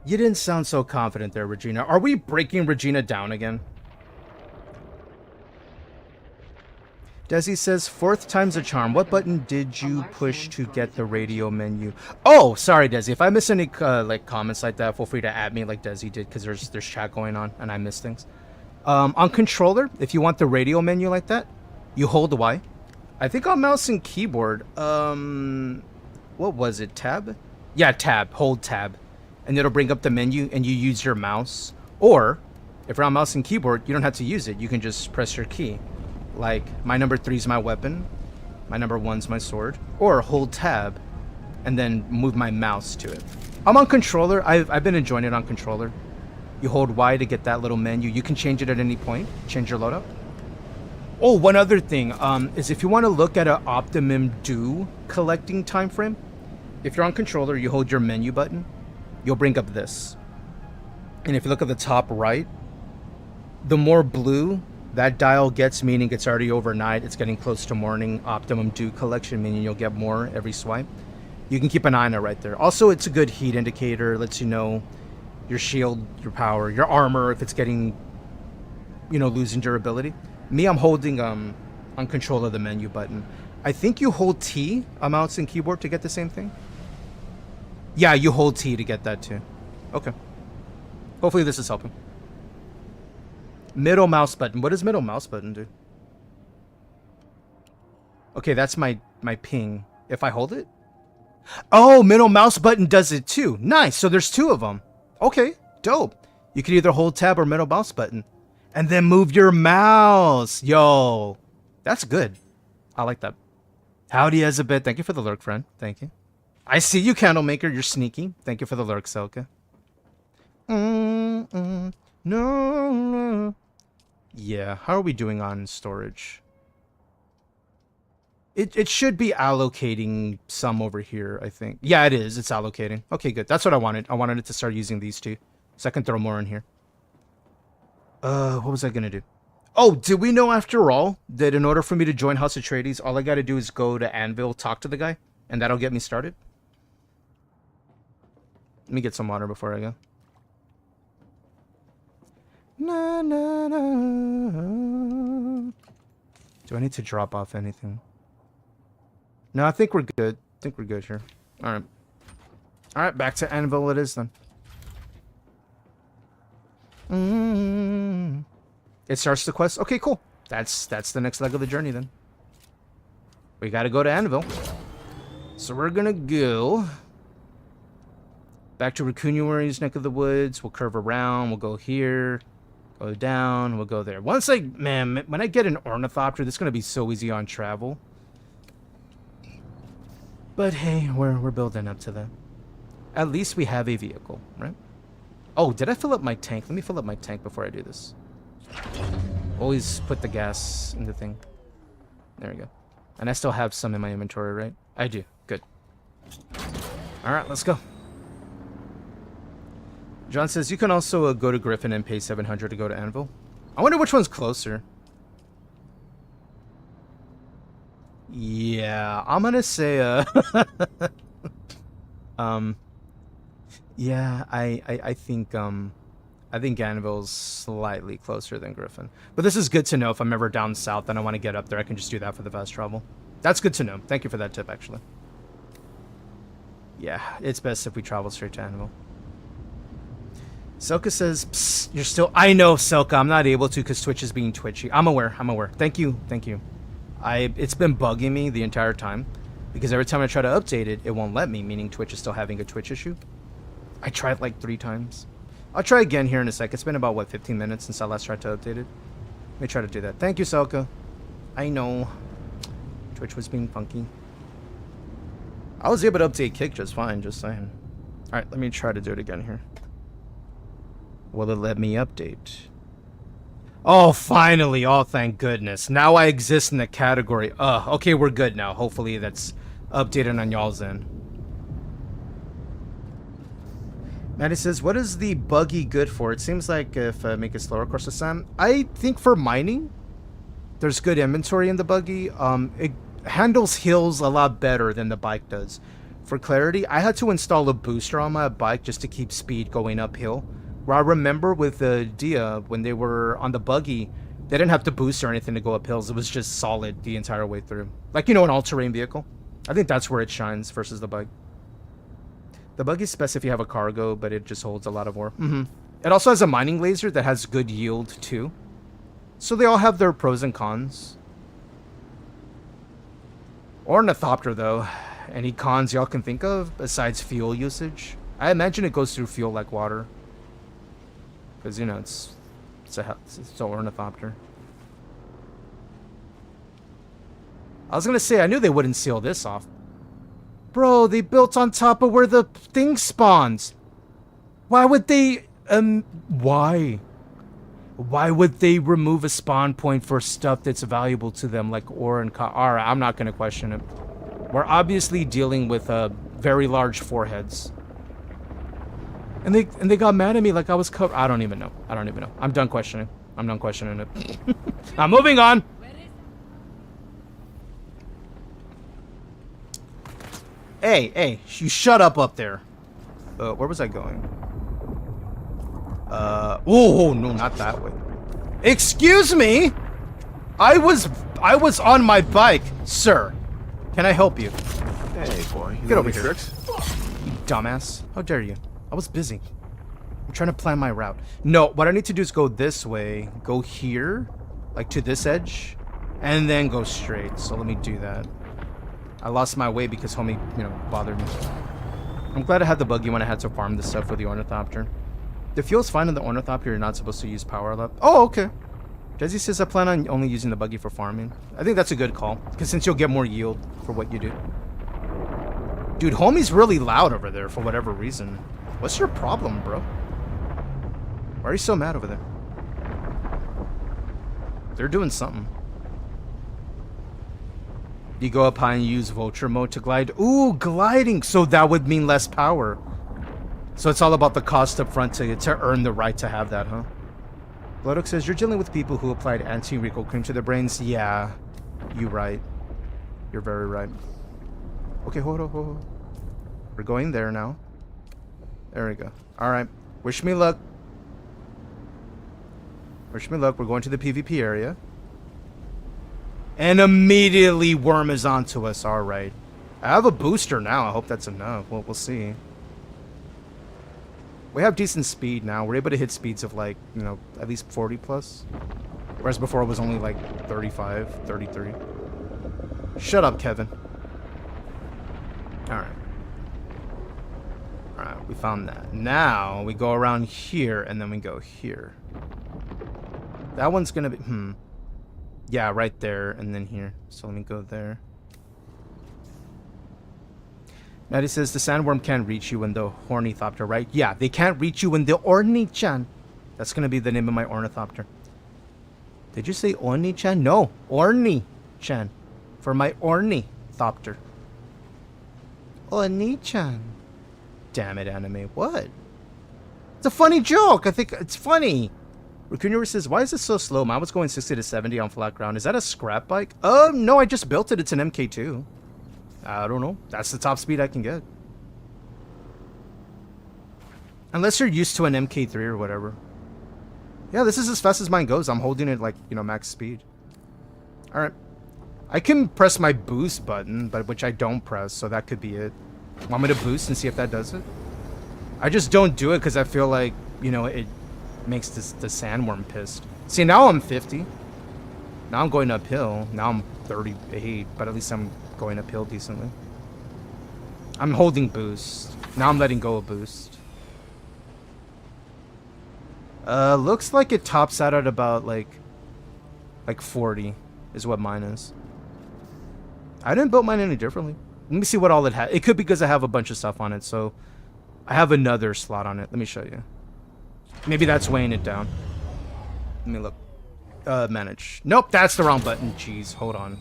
didn't sound so confident there, Regina. Are we breaking Regina down again? Desi says, 4th time's a charm. What button did you push to get the radio menu? Oh, sorry, Desi. If I miss any comments like that, feel free to add me like Desi did, because there's chat going on and I miss things. On controller, if you want the radio menu like that, you hold Y. I think on mouse and keyboard, what was it? Tab? Yeah, tab. Hold tab. And it'll bring up the menu and you use your mouse. Or, if you're on mouse and keyboard, you don't have to use it. You can just press your key. Like, my number 3 is my weapon. My number 1's my sword. Or hold tab and then move my mouse to it. I'm on controller. I've been enjoying it on controller. You hold Y to get that little menu. You can change it at any point. Change your loadout. Oh, one other thing is if you want to look at an optimum dew collecting time frame, if you're on controller, you hold your menu button, you'll bring up this. And if you look at the top right, the more blue that dial gets, meaning it's already overnight, it's getting close to morning, optimum dew collection, meaning you'll get more every swipe. You can keep an eye on it right there. Also, it's a good heat indicator, lets you know your shield, your power, your armor, if it's getting, losing durability. Me, I'm holding on control of the menu button. I think you hold T on mouse and keyboard to get the same thing. Yeah, you hold T to get that too. Okay. Hopefully this is helping. Middle mouse button. What does middle mouse button do? Okay, that's my ping. If I hold it? Oh, middle mouse button does it too. Nice. So there's 2 of them. Okay, dope. You can either hold tab or middle mouse button. And then move your mouse. Yo, that's good. I like that. Howdy, Ezabeth. Thank you for the lurk, friend. Thank you. I see you, Candlemaker. You're sneaky. Thank you for the lurk, Selka. No. Yeah, how are we doing on storage? It should be allocating some over here, I think. Yeah, it is. It's allocating. Okay, good. That's what I wanted. I wanted it to start using these 2. So I can throw more in here. What was I going to do? Oh, did we know after all that in order for me to join House Atreides, all I got to do is go to Anvil, talk to the guy, and that'll get me started? Let me get some water before I go. Na, na, na. Do I need to drop off anything? No, I think we're good. I think we're good here. Alright. Alright, back to Anvil it is then. It starts the quest. Okay, cool. That's the next leg of the journey then. We gotta go to Anvil. So we're gonna go back to Raccooni's neck of the woods. We'll curve around. We'll go here. Go down. We'll go there. Once man, when I get an ornithopter, this is gonna be so easy on travel. But hey, we're building up to that. At least we have a vehicle, right? Oh, did I fill up my tank? Let me fill up my tank before I do this. Always put the gas in the thing. There we go. And I still have some in my inventory, right? I do. Good. Alright, let's go. John says, you can also go to Griffin and pay 700 to go to Anvil. I wonder which one's closer. Yeah, I'm gonna say, yeah, I think Anvil's slightly closer than Griffin. But this is good to know if I'm ever down south and I want to get up there, I can just do that for the fast travel. That's good to know. Thank you for that tip, actually. Yeah, it's best if we travel straight to Anvil. Selka says, psst, you're still... I know, Selka, I'm not able to because Twitch is being twitchy. I'm aware. Thank you. It's been bugging me the entire time because every time I try to update it, it won't let me, meaning Twitch is still having a Twitch issue. I tried like 3 times. I'll try again here in a sec. It's been about, what, 15 minutes since I last tried to update it. Let me try to do that. Thank you, Selka. I know. Twitch was being funky. I was able to update Kick just fine, just saying. Alright, let me try to do it again here. Will it let me update? Oh, finally. Oh, thank goodness. Now I exist in the category. Okay, we're good now. Hopefully that's updated on y'all's end. Maddie says, what is the buggy good for? It seems like if I make it slower, of course, Sam. I think for mining, there's good inventory in the buggy. It handles hills a lot better than the bike does. For clarity, I had to install a booster on my bike just to keep speed going uphill. Where I remember with the Dia, when they were on the buggy, they didn't have to boost or anything to go up hills. It was just solid the entire way through. Like, you know, an all-terrain vehicle. I think that's where it shines versus the bike. The buggy's best if you have a cargo, but it just holds a lot of ore. It also has a mining laser that has good yield, too. So they all have their pros and cons. Ornithopter, though. Any cons y'all can think of besides fuel usage? I imagine it goes through fuel like water. Because, you know, it's an ornithopter. I was going to say, I knew they wouldn't seal this off. Bro, they built on top of where the thing spawns. Why would they... why? Why would they remove a spawn point for stuff that's valuable to them, like ore and Alright, I'm not going to question it. We're obviously dealing with very large foreheads. And they got mad at me like I was covered. I don't even know. I'm done questioning. it. I'm moving on. Hey, you shut up there. Where was I going? Oh, no, not that way. Excuse me? I was on my bike, sir. Can I help you? Hey, boy. Get over here. You dumbass. How dare you? I was busy. I'm trying to plan my route. No, what I need to do is go this way, go here, like to this edge, and then go straight. So let me do that. I lost my way because homie, bothered me. I'm glad I had the buggy when I had to farm this stuff for the ornithopter. The fuel's fine in the ornithopter. You're not supposed to use power up. Oh, okay. Jesse says I plan on only using the buggy for farming. I think that's a good call, because since you'll get more yield for what you do. Dude, homie's really loud over there for whatever reason. What's your problem, bro? Why are you so mad over there? They're doing something. You go up high and use vulture mode to glide. Ooh, gliding. So that would mean less power. So it's all about the cost up front to earn the right to have that, huh? Bloodhook says, you're dealing with people who applied anti-wrinkle cream to their brains. Yeah, you're right. You're very right. Okay, hold on. We're going there now. There we go. All right. Wish me luck. Wish me luck. We're going to the PvP area. And immediately Worm is onto us. All right. I have a booster now. I hope that's enough. Well, we'll see. We have decent speed now. We're able to hit speeds of like, at least 40 plus. Whereas before it was only like 35, 33. Shut up, Kevin. Alright. Alright, we found that. Now we go around here and then we go here. That one's gonna be, yeah, right there and then here. So let me go there. Maddie says the sandworm can't reach you in the ornithopter, right? Yeah, they can't reach you in the Orni-chan. That's gonna be the name of my ornithopter. Did you say Orni-chan? No, Orni-chan. For my ornithopter. Orni-chan. Damn it, anime. What? It's a funny joke. I think it's funny. Raccoon says, why is it so slow? Mine was going 60 to 70 on flat ground. Is that a scrap bike? No, I just built it. It's an MK2. I don't know. That's the top speed I can get. Unless you're used to an MK3 or whatever. Yeah, this is as fast as mine goes. I'm holding it like, max speed. Alright. I can press my boost button, but which I don't press, so that could be it. Want me to boost and see if that does it? I just don't do it because I feel like, it makes the sandworm pissed. See, now I'm 50. Now I'm going uphill. Now I'm 38, but at least I'm going uphill decently. I'm holding boost. Now I'm letting go of boost. Looks like it tops out at about like 40 is what mine is. I didn't build mine any differently. Let me see what all it has. It could be because I have a bunch of stuff on it, so I have another slot on it. Let me show you. Maybe that's weighing it down. Let me look. Manage. Nope, that's the wrong button. Jeez, hold on.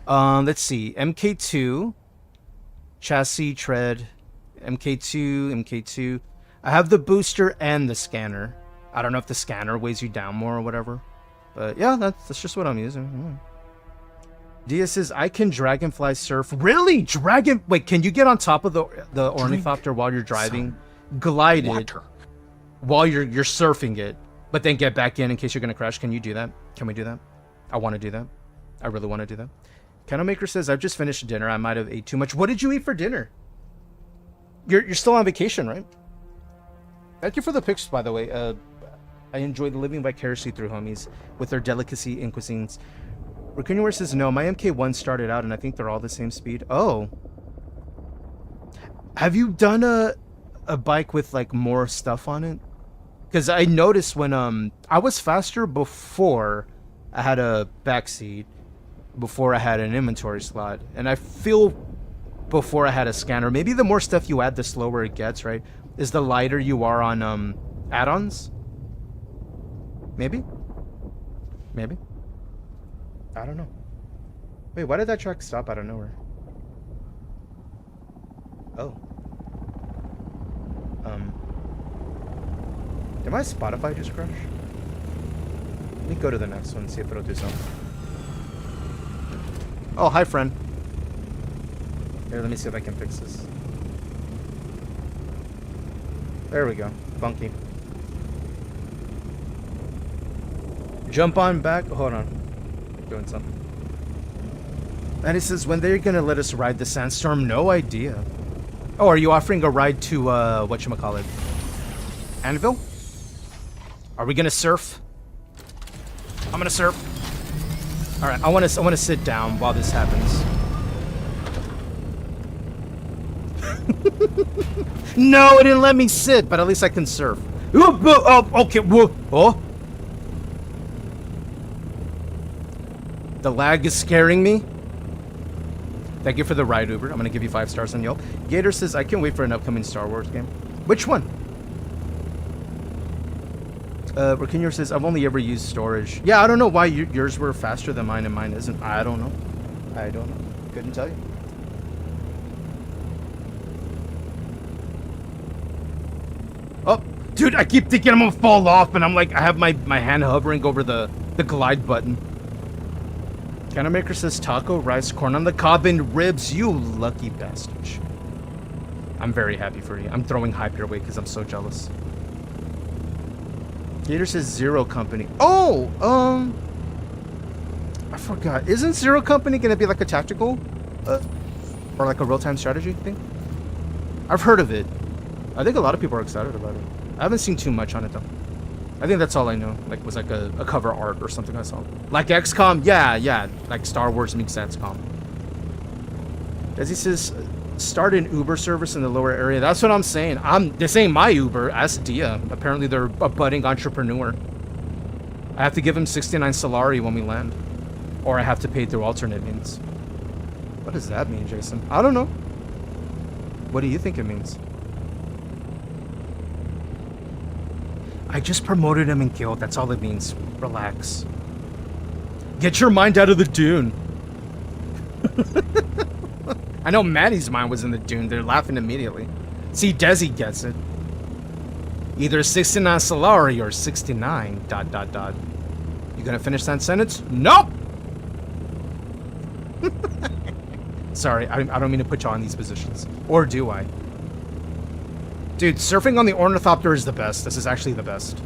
Let's see. MK2. Chassis, tread. MK2. I have the booster and the scanner. I don't know if the scanner weighs you down more or whatever. But yeah, that's just what I'm using. Dia says, I can dragonfly surf. Really? Wait, can you get on top of the ornithopter while you're driving? Glide it while you're surfing it, but then get back in case you're gonna crash. Can you do that? Can we do that? I want to do that. I really want to do that. Candlemaker says, I've just finished dinner. I might have ate too much. What did you eat for dinner? You're still on vacation, right? Thank you for the pictures, by the way. I enjoyed living vicariously through homies with their delicacy in cuisines. Raccoonware says, no, my MK1 started out and I think they're all the same speed. Oh. Have you done a bike with like more stuff on it? Because I noticed when I was faster before I had a backseat, before I had an inventory slot, and I feel before I had a scanner. Maybe the more stuff you add, the slower it gets, right? Is the lighter you are on add-ons? Maybe? Maybe? I don't know. Wait, why did that track stop out of nowhere? Oh. Did my Spotify just crash? Let me go to the next one and see if it'll do something. Oh, hi, friend. Here, let me see if I can fix this. There we go. Funky. Jump on back. Hold on. I'm doing something. And it says, when they're gonna let us ride the sandstorm? No idea. Oh, are you offering a ride to, whatchamacallit? Anvil? Are we gonna surf? I'm gonna surf. All right, I wanna sit down while this happens. No, it didn't let me sit, but at least I can surf. Oh, okay. Oh. The lag is scaring me. Thank you for the ride, Uber. I'm gonna give you 5 stars on Yelp. Gator says, I can't wait for an upcoming Star Wars game. Which one? Rakinyor says, I've only ever used storage. Yeah, I don't know why yours were faster than mine and mine isn't. I don't know. Couldn't tell you. Oh, dude, I keep thinking I'm gonna fall off, and I'm like, I have my hand hovering over the glide button. Canamaker says, taco, rice, corn on the cob, and ribs. You lucky bastard. I'm very happy for you. I'm throwing hype your way because I'm so jealous. Gator says Zero Company. Oh, I forgot. Isn't Zero Company gonna be like a tactical, or like a real-time strategy thing? I've heard of it. I think a lot of people are excited about it. I haven't seen too much on it though. I think that's all I know. Like, was like a cover art or something I saw. Like XCOM, yeah. Like Star Wars meets XCOM. Desi says, start an Uber service in the lower area. That's what I'm saying. This ain't my Uber. Ask Dia. Apparently they're a budding entrepreneur. I have to give him 69 Solari when we land. Or I have to pay through alternate means. What does that mean, Jason? I don't know. What do you think it means? I just promoted him in guild. That's all it means. Relax. Get your mind out of the Dune. I know Maddie's mind was in the Dune. They're laughing immediately. See, Desi gets it. Either 69 Solari or 69... ... You gonna finish that sentence? Nope! Sorry, I don't mean to put you on these positions. Or do I? Dude, surfing on the Ornithopter is the best. This is actually the best.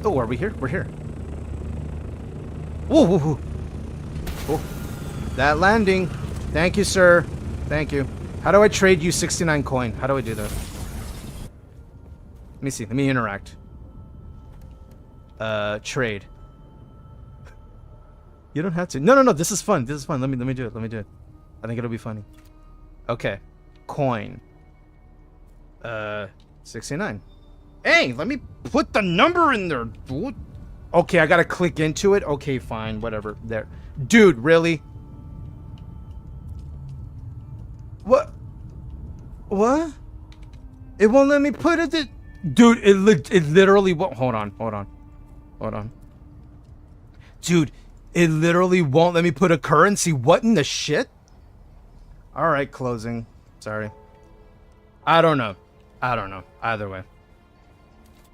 Oh, are we here? We're here. Whoa, whoa, whoa. Oh, that landing. Thank you, sir. Thank you. How do I trade you 69 coin? How do I do that? Let me see. Let me interact. Trade. You don't have to. No. This is fun. This is fun. Let me do it. Let me do it. I think it'll be funny. Okay. Coin. 69. Hey, let me put the number in there, dude. Okay, I gotta click into it. Okay, fine, whatever. There. Dude, really? What? It won't let me put it. Dude, it literally won't. Hold on. Dude, it literally won't let me put a currency. What in the shit? All right, closing. Sorry. I don't know. Either way.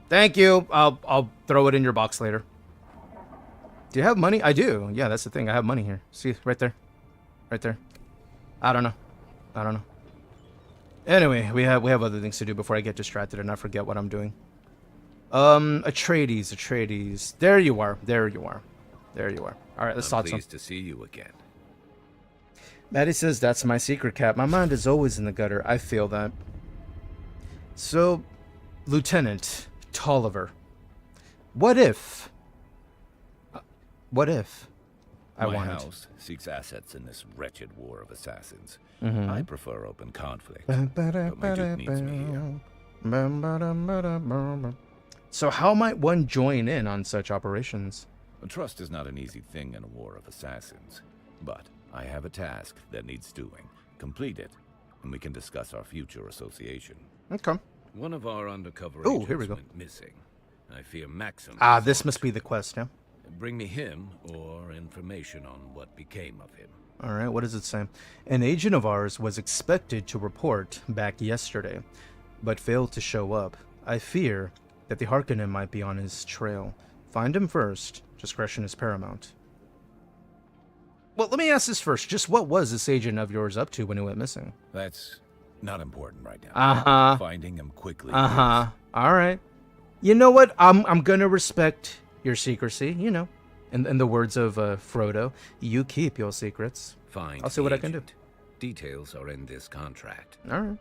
Thank you. I'll throw it in your box later. Do you have money? I do. Yeah, that's the thing. I have money here. See, right there. Right there. I don't know. Anyway, we have other things to do before I get distracted and I forget what I'm doing. Atreides. There you are. All right, let's talk some. Pleased to see you again. Maddie says, that's my secret, Cap. My mind is always in the gutter. I feel that. So, Lieutenant Tolliver, what if I My wanted? house seeks assets in this wretched war of assassins. Mhm. I prefer open conflict, but my Duke needs me here. So how might one join in on such operations? Trust is not an easy thing in a war of assassins, but I have a task that needs doing. Complete it, and we can discuss our future association. Okay. One of our undercover Oh, agents here we go. went missing. I fear Maxim. Ah, this must be the quest, yeah? Bring me him or information on what became of him. All right, what does it say? An agent of ours was expected to report back yesterday, but failed to show up. I fear that the Harkonnen might be on his trail. Find him first. Discretion is paramount. Well, let me ask this first. Just what was this agent of yours up to when he went missing? That's not important right now. Uh-huh. Finding him quickly. Uh-huh. All right. You know what? I'm gonna respect your secrecy, you know. In the words of Frodo, you keep your secrets. Find I'll see what I can do. Details are in this contract. All right.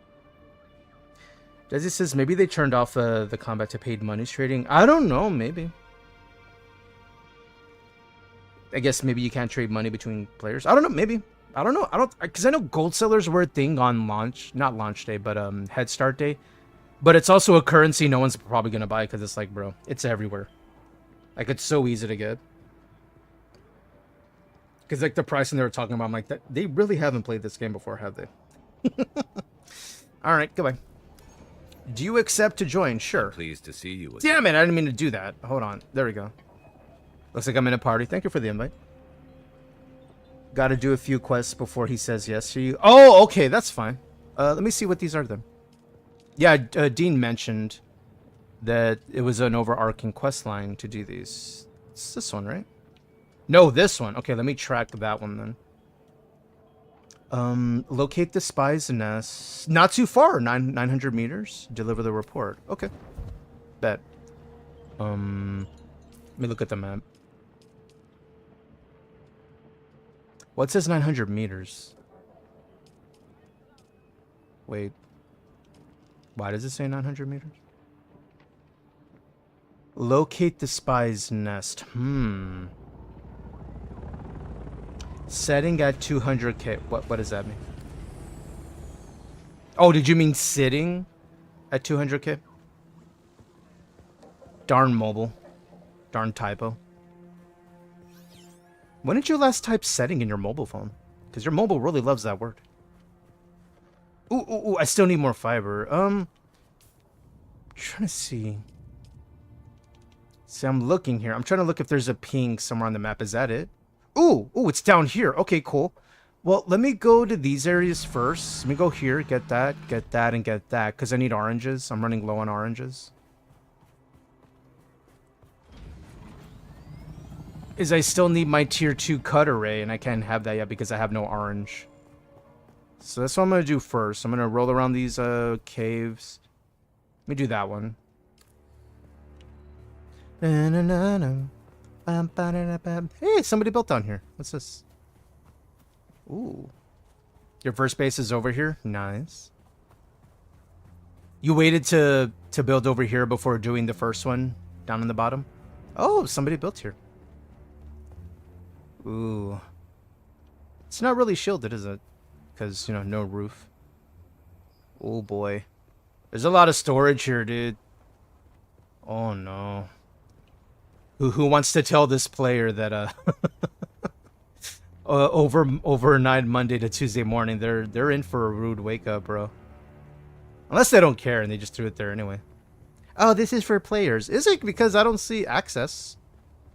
Desi says maybe they turned off the combat to paid monies trading. I don't know. Maybe. I guess maybe you can't trade money between players. I don't know. Maybe. I don't know. Because I know gold sellers were a thing on not launch day, but head start day. But it's also a currency no one's probably gonna buy because it's like, bro, it's everywhere. Like, it's so easy to get. Because like the pricing they were talking about, I'm like, they really haven't played this game before, have they? All right, goodbye. Do you accept to join? Sure. Pleased to see you again. Damn it, I didn't mean to do that. Hold on. There we go. Looks like I'm in a party. Thank you for the invite. Got to do a few quests before he says yes to you. Oh, okay, that's fine. Let me see what these are then. Yeah, Dean mentioned that it was an overarching quest line to do these. It's this one, right? No, this one. Okay, let me track that one then. Locate the spy's nest. Not too far. 900 meters. Deliver the report. Okay. Bet. Let me look at the map. What says 900 meters? Wait. Why does it say 900 meters? Locate the spy's nest. Setting at 200k. What does that mean? Oh, did you mean sitting at 200k? Darn mobile. Darn typo. When did you last type setting in your mobile phone? Because your mobile really loves that word. Ooh, I still need more fiber. Trying to see. See, I'm looking here. I'm trying to look if there's a ping somewhere on the map. Is that it? Ooh, it's down here. Okay, cool. Well, let me go to these areas first. Let me go here, get that, and get that. Because I need oranges. I'm running low on oranges. I still need my tier 2 cut array, and I can't have that yet because I have no orange. So that's what I'm going to do first. I'm going to roll around these caves. Let me do that one. Hey, somebody built down here. What's this? Ooh. Your first base is over here? Nice. You waited to build over here before doing the first one down in the bottom? Oh, somebody built here. Ooh. It's not really shielded, is it? Because, you know, no roof. Oh, boy. There's a lot of storage here, dude. Oh, no. Who wants to tell this player that overnight Monday to Tuesday morning they're in for a rude wake up, bro. Unless they don't care and they just threw it there anyway. Oh, this is for players. Is it? Because I don't see access.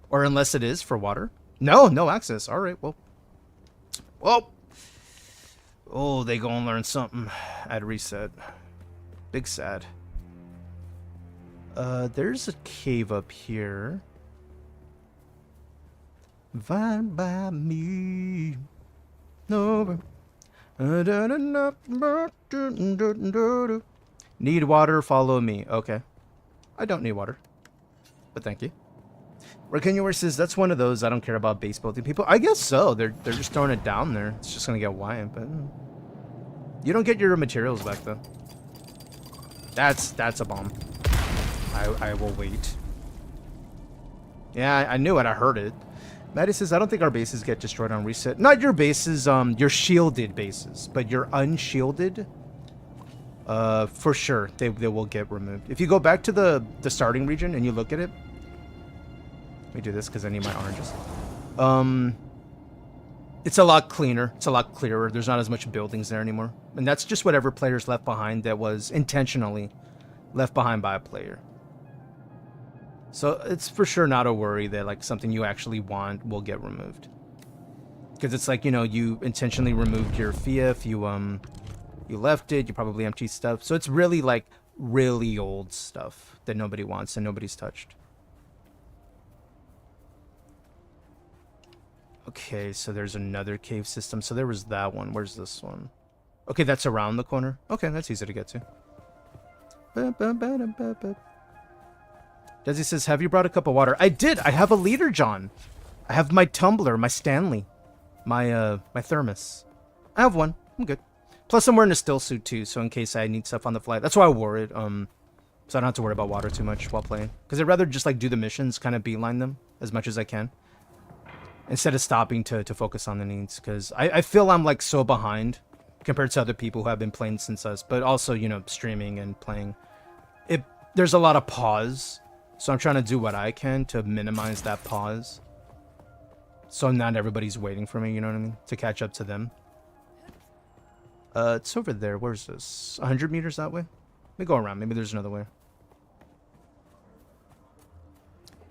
Or unless it is for water. No access. All right, well. Oh, they gonna learn something at reset. Big sad. There's a cave up here. Fine by me. No. Need water, follow me. Okay. I don't need water. But thank you. Rekenyor says that's one of those I don't care about base building people. I guess so. They're just throwing it down there. It's just gonna get wide, but you don't get your materials back though. That's a bomb. I will wait. Yeah, I knew it. I heard it. Maddie says, I don't think our bases get destroyed on reset. Not your bases, your shielded bases, but your unshielded, for sure, they will get removed. If you go back to the starting region and you look at it, let me do this because I need my oranges. It's a lot cleaner. It's a lot clearer. There's not as much buildings there anymore. And that's just whatever players left behind that was intentionally left behind by a player. So it's for sure not a worry that like something you actually want will get removed. Because it's like, you know, you intentionally removed your fief, you left it, you probably empty stuff. So it's really like really old stuff that nobody wants and nobody's touched. Okay, so there's another cave system. So there was that one. Where's this one? Okay, that's around the corner. Okay, that's easy to get to. Desi says, have you brought a cup of water? I did. I have a liter, John. I have my tumbler, my Stanley, my thermos. I have one. I'm good. Plus, I'm wearing a still suit too, so in case I need stuff on the flight. That's why I wore it. So I don't have to worry about water too much while playing. Because I'd rather just like do the missions, kind of beeline them as much as I can, instead of stopping to focus on the needs. Because I feel I'm like so behind compared to other people who have been playing since us, but also, you know, streaming and playing. There's a lot of pause, so I'm trying to do what I can to minimize that pause. So not everybody's waiting for me, you know what I mean? To catch up to them. It's over there. Where's this? 100 meters that way? Let me go around. Maybe there's another way.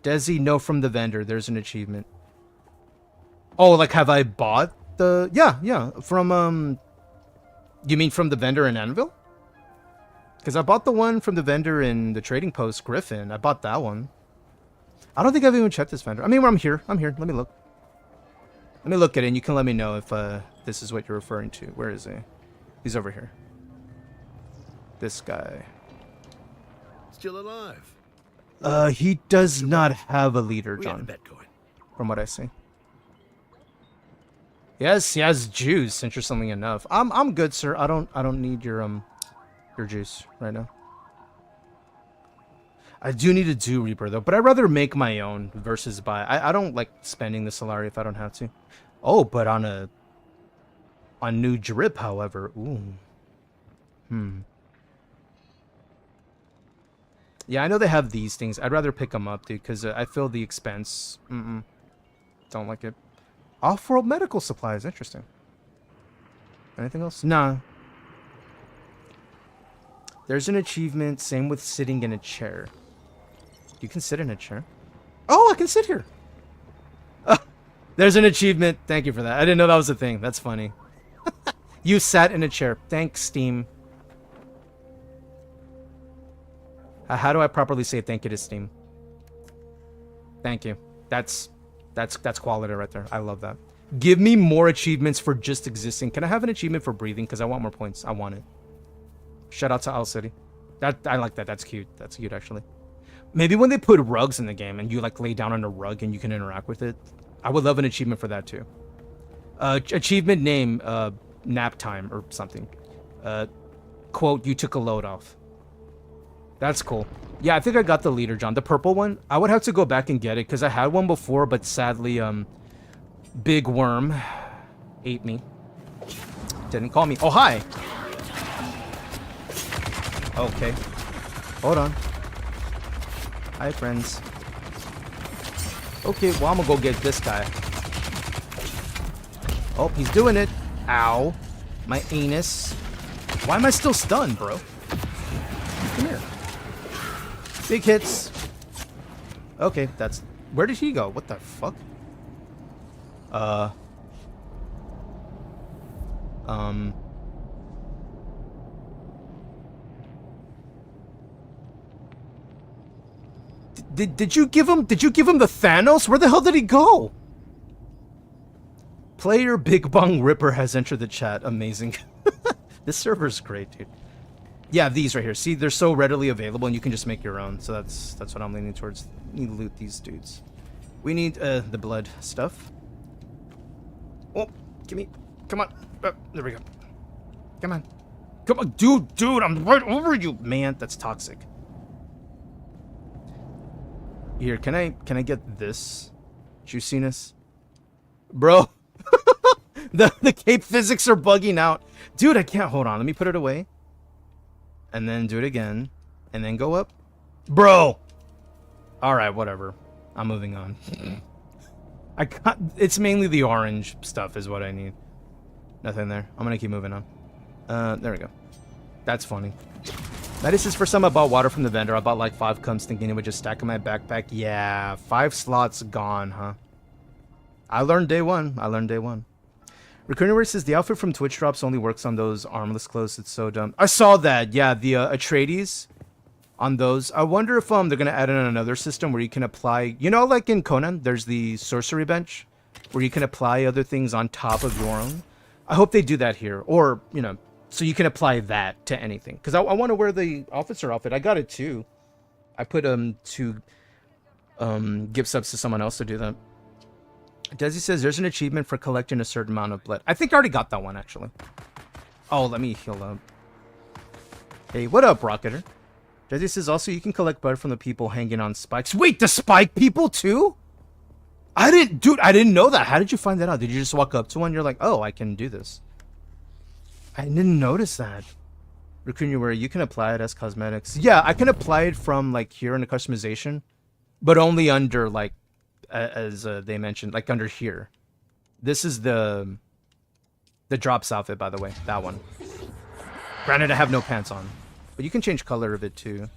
Desi, no from the vendor. There's an achievement. Oh, like have I bought the... Yeah. From, You mean from the vendor in Anvil? Because I bought the one from the vendor in the trading post, Griffin. I bought that one. I don't think I've even checked this vendor. I mean, I'm here. Let me look. Let me look at it, and you can let me know if this is what you're referring to. Where is he? He's over here. This guy. Still alive. He does not have a leader, John. From what I see. Yes, he has juice, interestingly enough. I'm good, sir. I don't need your juice right now. I do need a Dew Reaper though, but I'd rather make my own versus buy. I don't like spending the Solari if I don't have to. Oh, but on new drip, however. Ooh. Yeah, I know they have these things. I'd rather pick them up, dude, because I feel the expense. Don't like it. Off-world medical supplies. Interesting. Anything else? Nah. There's an achievement. Same with sitting in a chair. You can sit in a chair. Oh, I can sit here. There's an achievement. Thank you for that. I didn't know that was a thing. That's funny. You sat in a chair. Thanks, Steam. How do I properly say thank you to Steam? Thank you. That's quality right there. I love that. Give me more achievements for just existing. Can I have an achievement for breathing? Because I want more points. I want it. Shout out to Owl City. I like that. That's cute. That's cute, actually. Maybe when they put rugs in the game and you like lay down on a rug and you can interact with it, I would love an achievement for that too. Achievement name, nap time or something. Quote, you took a load off. That's cool. Yeah, I think I got the leader, John. The purple one. I would have to go back and get it because I had one before, but sadly, Big Worm ate me. Didn't call me. Oh, hi. Okay. Hold on. Hi, friends. Okay, well, I'm gonna go get this guy. Oh, he's doing it. Ow. My anus. Why am I still stunned, bro? Come here. Big hits. Okay, that's... Where did he go? What the fuck? Did you give him the Thanos? Where the hell did he go? Player Big Bong Ripper has entered the chat. Amazing. This server's great, dude. Yeah, these right here. See, they're so readily available and you can just make your own. So that's what I'm leaning towards. We need to loot these dudes. We need the blood stuff. Oh, give me. Come on. There we go. Come on. Come on. Dude, I'm right over you. Man, that's toxic. Here, can I get this juiciness? Bro. the cape physics are bugging out. Dude, I can't. Hold on. Let me put it away. And then do it again. And then go up. Bro! Alright, whatever. I'm moving on. It's mainly the orange stuff is what I need. Nothing there. I'm gonna keep moving on. There we go. That's funny. Medicines for some. I bought water from the vendor. I bought like 5 cups thinking it would just stack in my backpack. Yeah, 5 slots gone, huh? I learned day one. Recurring Word says the outfit from Twitch drops only works on those armless clothes. It's so dumb. I saw that. Yeah, the Atreides on those. I wonder if they're gonna add in another system where you can apply. You know, like in Conan, there's the sorcery bench where you can apply other things on top of your own. I hope they do that here, or you know, so you can apply that to anything. Because I want to wear the officer outfit. I got it too. I put 2 gift subs to someone else to do that. Desi says there's an achievement for collecting a certain amount of blood. I think I already got that one, actually. Oh, let me heal up. Hey, what up, Rocketer? Jesse says also you can collect blood from the people hanging on spikes. Wait, the spike people too? I didn't know that. How did you find that out? Did you just walk up to one? You're like, oh, I can do this. I didn't notice that. Raccoon, you can apply it as cosmetics. Yeah, I can apply it from like here in the customization, but only under like, as they mentioned, like under here. This is the drops outfit, by the way. That one. Granted, I have no pants on, but you can change color of it too.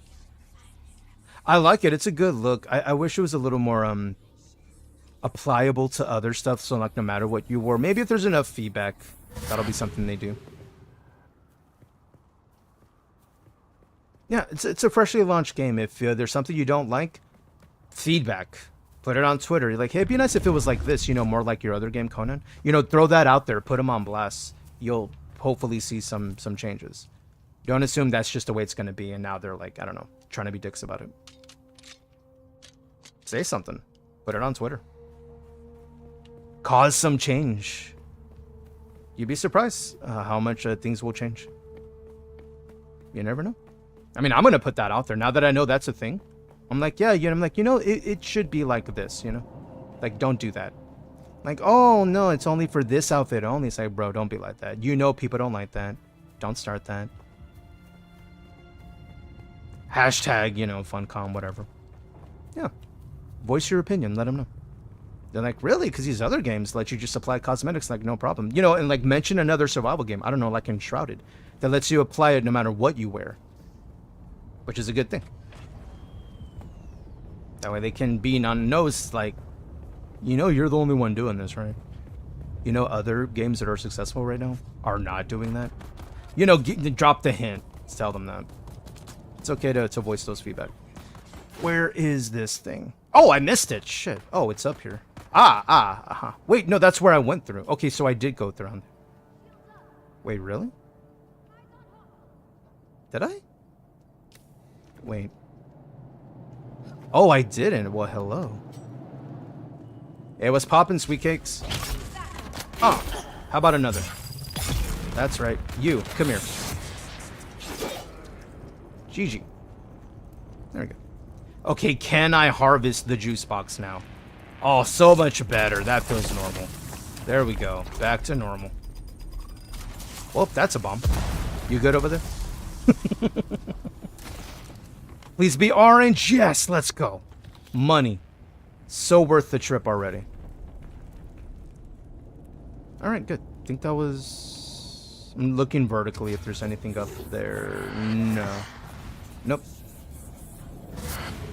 I like it. It's a good look. I wish it was a little more applicable to other stuff. So like no matter what you wore, maybe if there's enough feedback, that'll be something they do. Yeah, it's a freshly launched game. If there's something you don't like, feedback. Put it on Twitter. You're like, hey, it'd be nice if it was like this, you know, more like your other game, Conan. You know, throw that out there. Put them on blast. You'll hopefully see some changes. Don't assume that's just the way it's going to be, and now they're like, I don't know, trying to be dicks about it. Say something. Put it on Twitter. Cause some change. You'd be surprised how much things will change. You never know. I mean, I'm going to put that out there. Now that I know that's a thing, I'm like, yeah, you know, I'm like, you know, it should be like this, you know? Like, don't do that. Like, oh, no, it's only for this outfit only. It's like, bro, don't be like that. You know people don't like that. Don't start that. Hashtag, you know, funcom, whatever. Yeah. Voice your opinion. Let them know. They're like, really? Because these other games let you just apply cosmetics, like, no problem. You know, and, like, mention another survival game. I don't know, like Enshrouded. That lets you apply it no matter what you wear. Which is a good thing. That way they can be non-nosed, like, you know you're the only one doing this, right? You know other games that are successful right now are not doing that. You know, drop the hint. Tell them that. It's okay to voice those feedback. Where is this thing? Oh, I missed it. Shit. Oh, it's up here. Wait, no, that's where I went through. Okay, so I did go through. Wait, really? Did I? Wait. Oh, I didn't. Well, hello. It was popping, sweet cakes. Oh, how about another? That's right. You, come here. GG. There we go. Okay, can I harvest the juice box now? Oh, so much better. That feels normal. There we go. Back to normal. Well, that's a bomb. You good over there? Please be orange. Yes, let's go. Money. So worth the trip already. Alright, good. I think that was... I'm looking vertically if there's anything up there. No. Nope.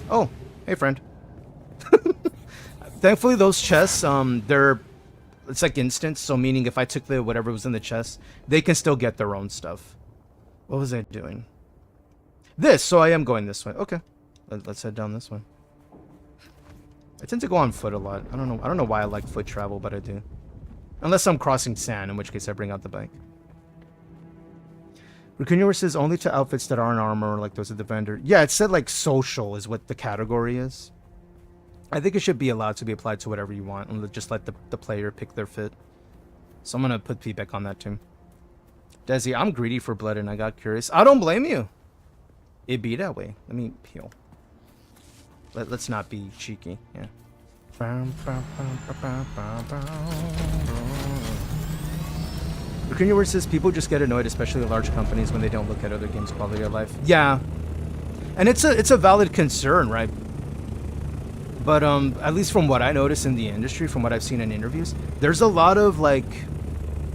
Oh, hey friend. Thankfully those chests, it's like instant, so meaning if I took the whatever was in the chest, they can still get their own stuff. What was I doing? This, so I am going this way. Okay. Let's head down this way. I tend to go on foot a lot. I don't know why I like foot travel, but I do. Unless I'm crossing sand, in which case I bring out the bike. Raccoon says only to outfits that aren't armor, like those at the vendor. Yeah, it said like social is what the category is. I think it should be allowed to be applied to whatever you want and just let the player pick their fit. So I'm gonna put feedback on that too. Desi, I'm greedy for blood and I got curious. I don't blame you. It be that way. Let me heal. Let's not be cheeky. Yeah. Raccoon says people just get annoyed, especially at large companies, when they don't look at other games' quality of life. Yeah, and it's a valid concern, right? But at least from what I notice in the industry, from what I've seen in interviews, there's a lot of like,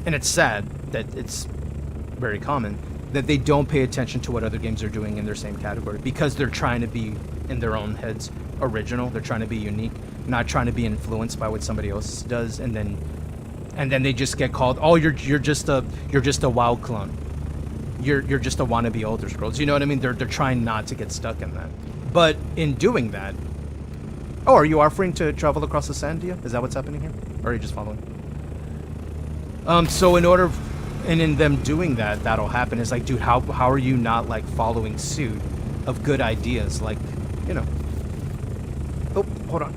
and it's sad that it's very common that they don't pay attention to what other games are doing in their same category because they're trying to be in their own heads original. They're trying to be unique, not trying to be influenced by what somebody else does, and then they just get called, oh, you're just a WoW clone. You're just a wannabe Elder Scrolls. You know what I mean? They're trying not to get stuck in that. But in doing that, oh, are you offering to travel across the sand, Dia? Is that what's happening here? Or are you just following? So in them doing that, that'll happen. It's like, dude, how are you not like following suit of good ideas? Like, you know. Oh, hold on.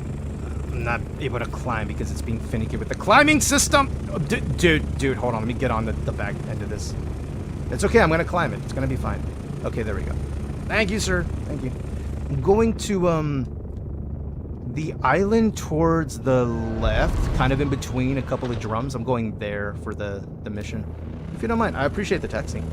I'm not able to climb because it's being finicky with the climbing system. Dude, hold on. Let me get on the back end of this. It's okay, I'm gonna climb it. It's gonna be fine. Okay, there we go. Thank you, sir. Thank you. I'm going to, the island towards the left, kind of in between a couple of drums. I'm going there for the mission. If you don't mind, I appreciate the texting.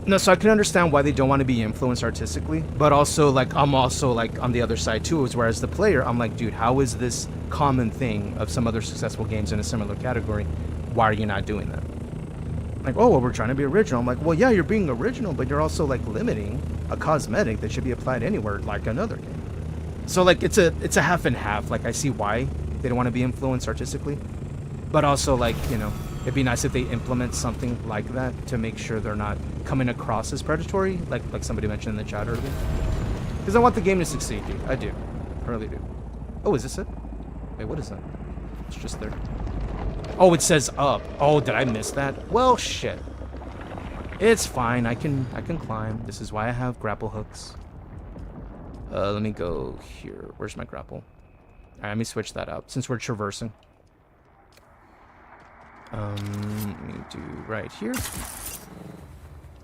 No, so I can understand why they don't want to be influenced artistically, but also, like, I'm also, like, on the other side, too, is whereas the player, I'm like, dude, how is this common thing of some other successful games in a similar category? Why are you not doing that? Like, oh, well, we're trying to be original. I'm like, well, yeah, you're being original, but you're also, like, limiting a cosmetic that should be applied anywhere, like another game. So, like, it's a half and half. Like, I see why they don't want to be influenced artistically, but also, like, you know, it'd be nice if they implement something like that to make sure they're not coming across as predatory, like somebody mentioned in the chat earlier. Because I want the game to succeed, dude. I do. I really do. Oh, is this it? Wait, what is that? It's just there. Oh, it says up. Oh, did I miss that? Well, shit. It's fine. I can climb. This is why I have grapple hooks. Let me go here. Where's my grapple? All right, let me switch that up since we're traversing. Let me do right here.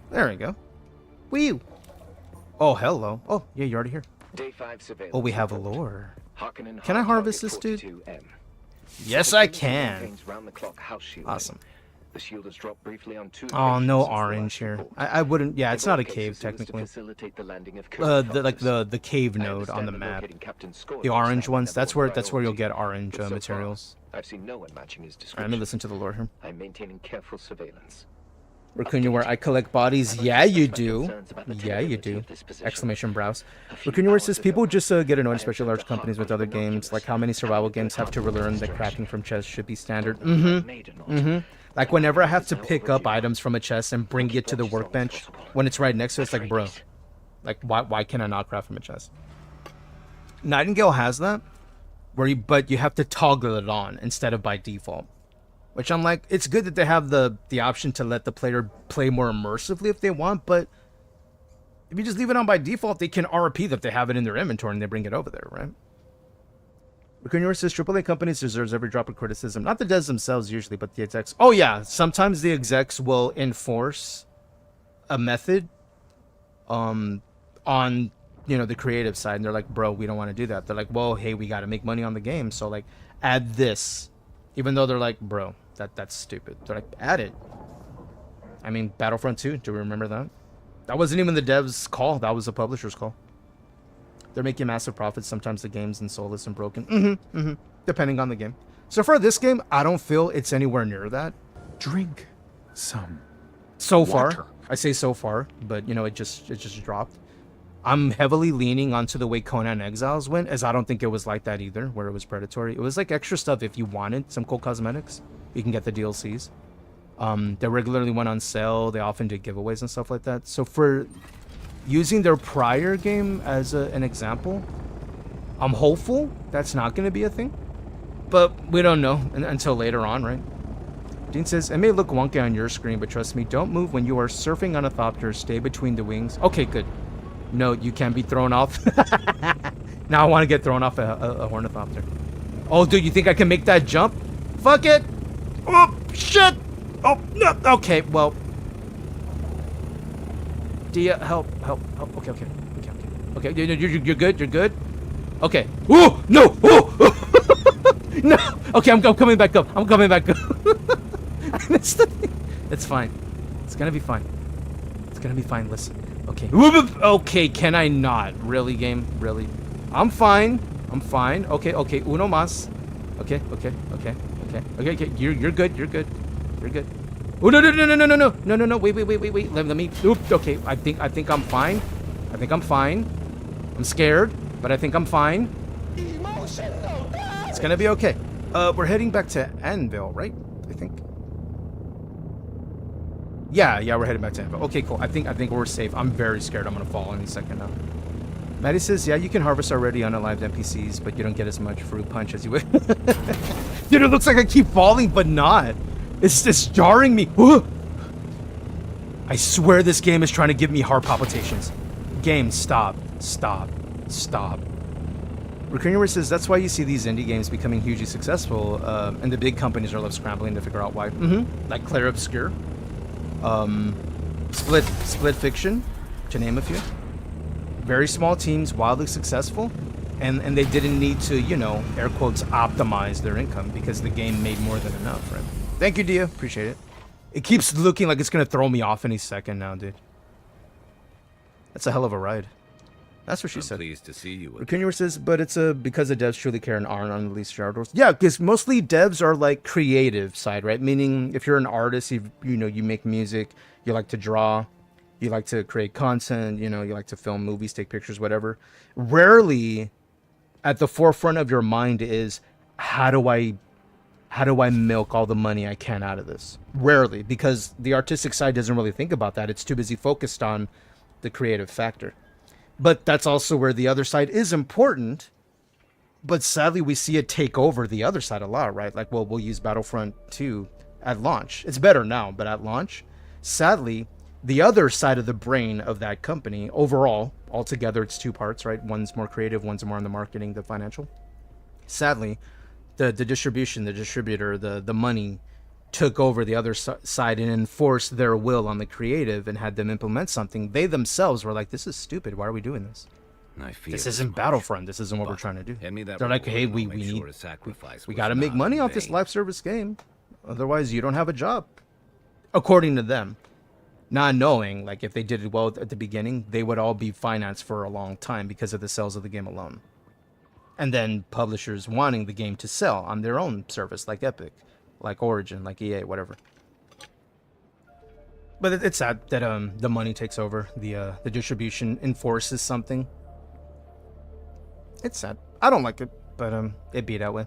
There we go. Whee! Oh, hello. Oh, yeah, you're already here. Day 5 surveillance. Oh, we have a lore. Can I harvest this dude? Yes, I can. Awesome. The shield has dropped briefly on 2 Oh, no orange here. I wouldn't. Yeah, it's not a cave technically. The cave node on the map. The orange ones. That's where you'll get orange materials. I've seen no one matching his description. Alright, let me listen to the lore here. I'm maintaining careful surveillance. Raccoon, where I collect bodies. Yeah, you do. Yeah, you do. Exclamation browse. Raccoon, where says people just get annoyed, especially large companies with other games. Like how many survival games have to relearn that cracking from chests should be standard. Like whenever I have to pick up items from a chest and bring it to the workbench, when it's right next to it, it's like, bro, like why can I not craft from a chest? Nightingale has that, but you have to toggle it on instead of by default. Which I'm like, it's good that they have the option to let the player play more immersively if they want, but if you just leave it on by default, they can RP that if they have it in their inventory and they bring it over there, right? Raccoon says AAA companies deserves every drop of criticism. Not the devs themselves usually, but the execs. Oh yeah, sometimes the execs will enforce a method on the creative side, and they're like, bro, we don't want to do that. They're like, well, hey, we got to make money on the game, so like add this. Even though they're like, bro, that's stupid. They're like, add it. I mean, Battlefront 2, do we remember that? That wasn't even the devs' call. That was the publisher's call. They're making massive profits. Sometimes the game's in soulless and broken. Depending on the game. So for this game, I don't feel it's anywhere near that. Drink some. So water. far. I say so far, but, you know, it just dropped. I'm heavily leaning onto the way Conan Exiles went, as I don't think it was like that either, where it was predatory. It was like extra stuff if you wanted some cool cosmetics. You can get the DLCs. They regularly went on sale. They often did giveaways and stuff like that. So for using their prior game as an example, I'm hopeful that's not going to be a thing. But we don't know until later on, right? Dean says, it may look wonky on your screen, but trust me, don't move when you are surfing on a thopter. Stay between the wings. Okay, good. No, you can't be thrown off. Now I want to get thrown off a ornithopter. Oh, dude, you think I can make that jump? Fuck it. Oh, shit. Oh, no. Okay, well. Dia, help. Okay. Okay, you're good. You're good. Okay. Oh, no. Oh. No. Okay, I'm coming back up. I missed the thing. It's fine. It's going to be fine. Listen. Okay. Okay, can I not? Really, game? Really? I'm fine. Okay. Uno más. Okay. You're good. Oh, no. Wait. Let me. Oop. Okay. I think I'm fine. I'm scared, but I think I'm fine. It's gonna be okay. We're heading back to Anvil, right? I think. Yeah, we're heading back to Anvil. Okay, cool. I think we're safe. I'm very scared I'm gonna fall any second now. Maddie says, yeah, you can harvest already unalived NPCs, but you don't get as much fruit punch as you would. Dude, it looks like I keep falling, but not. It's just jarring me. I swear this game is trying to give me heart palpitations. Game, stop. Recurring says, that's why you see these indie games becoming hugely successful, and the big companies are left scrambling to figure out why. Like Claire Obscure. Split Fiction, to name a few. Very small teams, wildly successful, and they didn't need to, you know, air quotes, optimize their income because the game made more than enough, right? Thank you, Dia. Appreciate it. It keeps looking like it's gonna throw me off any second now, dude. That's a hell of a ride. That's what she said. Pleased to see you. Rakunuer says, but it's because the devs truly care and aren't unreleased shadows. Yeah, because mostly devs are like creative side, right? Meaning, if you're an artist, you make music, you like to draw, you like to create content, you like to film movies, take pictures, whatever. Rarely, at the forefront of your mind is how do I milk all the money I can out of this? Rarely, because the artistic side doesn't really think about that. It's too busy focused on the creative factor. But that's also where the other side is important. But sadly, we see it take over the other side a lot, right? Like, well, we'll use Battlefront 2 at launch. It's better now, but at launch, sadly, the other side of the brain of that company, overall, altogether, it's two parts, right? One's more creative, one's more on the marketing, the financial. Sadly, the distribution, the distributor, the money took over the other side and enforced their will on the creative and had them implement something. They themselves were like, this is stupid. Why are we doing this? This isn't Battlefront. This isn't what we're trying to do. They're like, hey, we got to make money off this live service game. Otherwise, you don't have a job. According to them. Not knowing, like, if they did it well at the beginning, they would all be financed for a long time because of the sales of the game alone. And then publishers wanting the game to sell on their own service, like Epic, like Origin, like EA, whatever. But it's sad that the money takes over, the distribution enforces something. It's sad. I don't like it, but it be that way.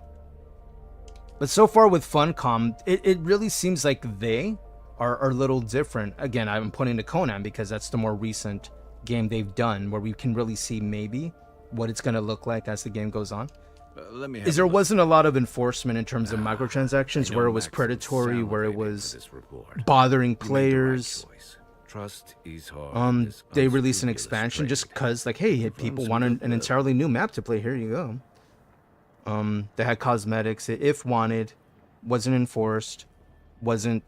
But so far with Funcom, it really seems like they are a little different. Again, I'm pointing to Conan because that's the more recent game they've done where we can really see maybe what it's going to look like as the game goes on. Is there wasn't a lot of enforcement in terms of microtransactions where it was predatory, where it was bothering players. Trust is hard. They released an expansion just because, like, hey, people want an entirely new map to play. Here you go. They had cosmetics. If wanted, wasn't enforced, wasn't.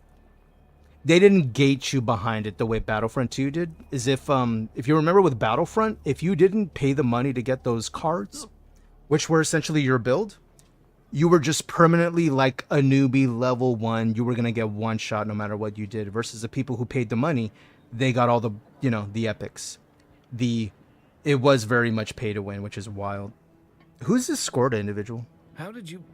They didn't gate you behind it the way Battlefront 2 did. Is if you remember with Battlefront, if you didn't pay the money to get those cards, which were essentially your build, you were just permanently like a newbie level 1. You were gonna get one shot no matter what you did. Versus the people who paid the money, they got all the the epics. It was very much pay to win, which is wild. Who's this Scorda individual? How did you?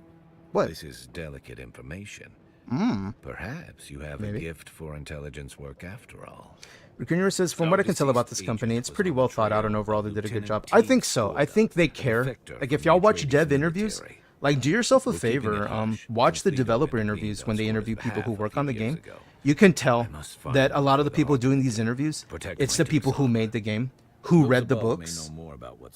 What? This is delicate information. Hmm. Perhaps you have a gift for intelligence work after all. Rakunuer says, from what I can tell about this company, it's pretty well thought out and overall they did a good job. I think so. I think they care. Like, if y'all watch dev interviews, like, do yourself a favor, watch the developer interviews when they interview people who work on the game. You can tell that a lot of the people doing these interviews, it's the people who made the game, who read the books,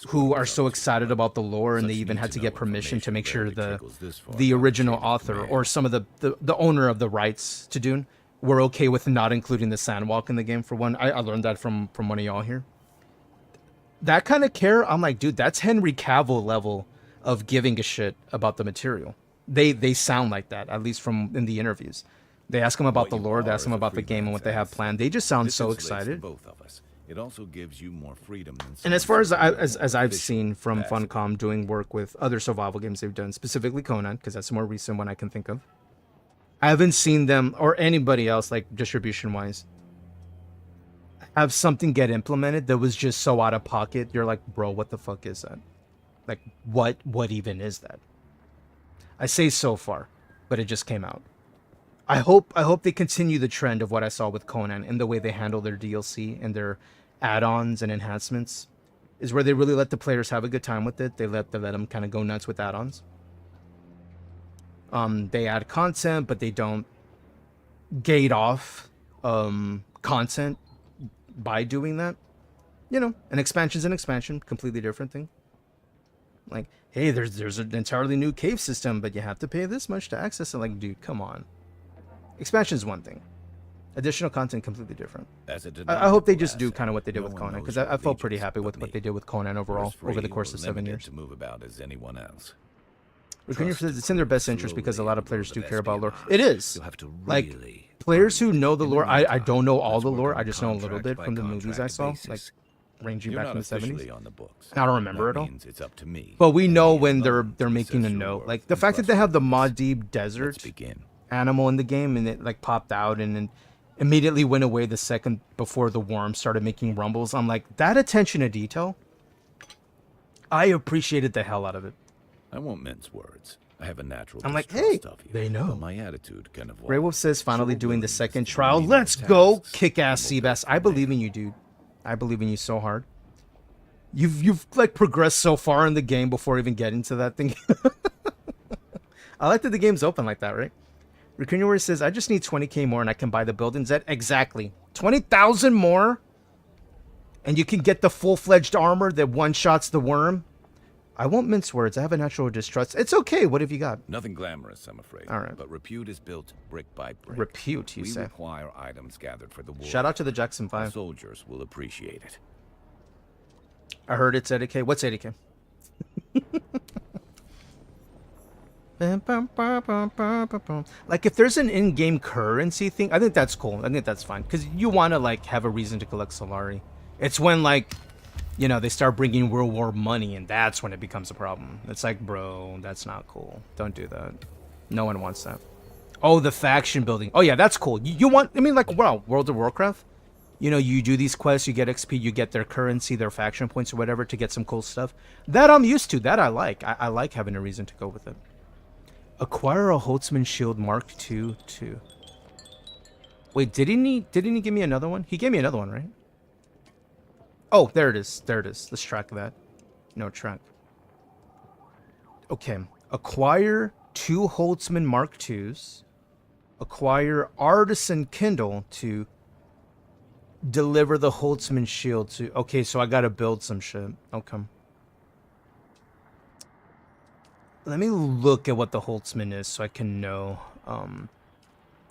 who are so excited about the lore, and they even had to get permission to make sure the original author or some of the owner of the rights to Dune were okay with not including the sandwalk in the game, for one. I learned that from one of y'all here. That kind of care, I'm like, dude, that's Henry Cavill level of giving a shit about the material. They sound like that, at least from in the interviews. They ask them about the lore, they ask them about the game and what they have planned. They just sound so excited. Both of us. It also gives you more freedom. And as far as I've seen from Funcom doing work with other survival games they've done, specifically Conan, because that's the more recent one I can think of. I haven't seen them or anybody else, like distribution-wise, have something get implemented that was just so out of pocket. You're like, bro, what the fuck is that? Like, what even is that? I say so far, but it just came out. I hope they continue the trend of what I saw with Conan and the way they handle their DLC and their add-ons and enhancements, is where they really let the players have a good time with it. They let them kind of go nuts with add-ons. They add content, but they don't gate off content by doing that. An expansion's an expansion, completely different thing. Like, hey, there's an entirely new cave system, but you have to pay this much to access it. Like, dude, come on. Expansion is one thing. Additional content, completely different. I hope they just do kind of what they did with Conan, because I felt pretty happy with what they did with Conan overall over the course of 7 years. To move about as anyone else. Rakunuer says it's in their best interest because a lot of players do care about lore. It is. Like, players who know the lore, I don't know all the lore. I just know a little bit from the movies I saw, like ranging back in the 70s. On the books. I don't remember it all. It's up to me. But we know when they're making a note. Like the fact that they have the Maudib Desert animal in the game and it like popped out and then immediately went away the second before the worm started making rumbles. I'm like, that attention to detail, I appreciated the hell out of it. I won't mince words. I have a natural. I'm like, hey, of you, they know. but my attitude can evolve. Grey Wolf says finally doing the second trial. Let's go, kick-ass Seabass. I believe in you, dude. I believe in you so hard. You've like progressed so far in the game before even getting to that thing. I like that the game's open like that, right? Raccoon Warrior says, I just need 20k more and I can buy the building set. Exactly. 20,000 more? And you can get the full-fledged armor that one-shots the worm? I won't mince words. I have a natural distrust. It's okay. What have you got? Nothing glamorous, I'm afraid. All right. But repute is built brick by brick. Repute, you say? We require items gathered for the war. Shout out to the Jackson 5. Our soldiers will appreciate it. I heard it's 80k. What's 80k? Like if there's an in-game currency thing, I think that's cool. I think that's fine because you want to like have a reason to collect Solari. It's when like, you know, they start bringing World War money and that's when it becomes a problem. It's like, bro, that's not cool. Don't do that. No one wants that. Oh, the faction building. Oh yeah, that's cool. You want? I mean, like, wow, World of Warcraft. You know, you do these quests, you get XP, you get their currency, their faction points or whatever to get some cool stuff. That I'm used to. That I like. I like having a reason to go with it. Acquire a Holtzman Shield Mark II too. Wait, didn't he give me another one? He gave me another one, right? Oh, there it is. There it is. Let's track that. No track. Okay. Acquire 2 Holtzman Mark IIs. Acquire Artisan Kindle to deliver the Holtzman Shield to... Okay, so I gotta build some shit. Okay. Let me look at what the Holtzman is so I can know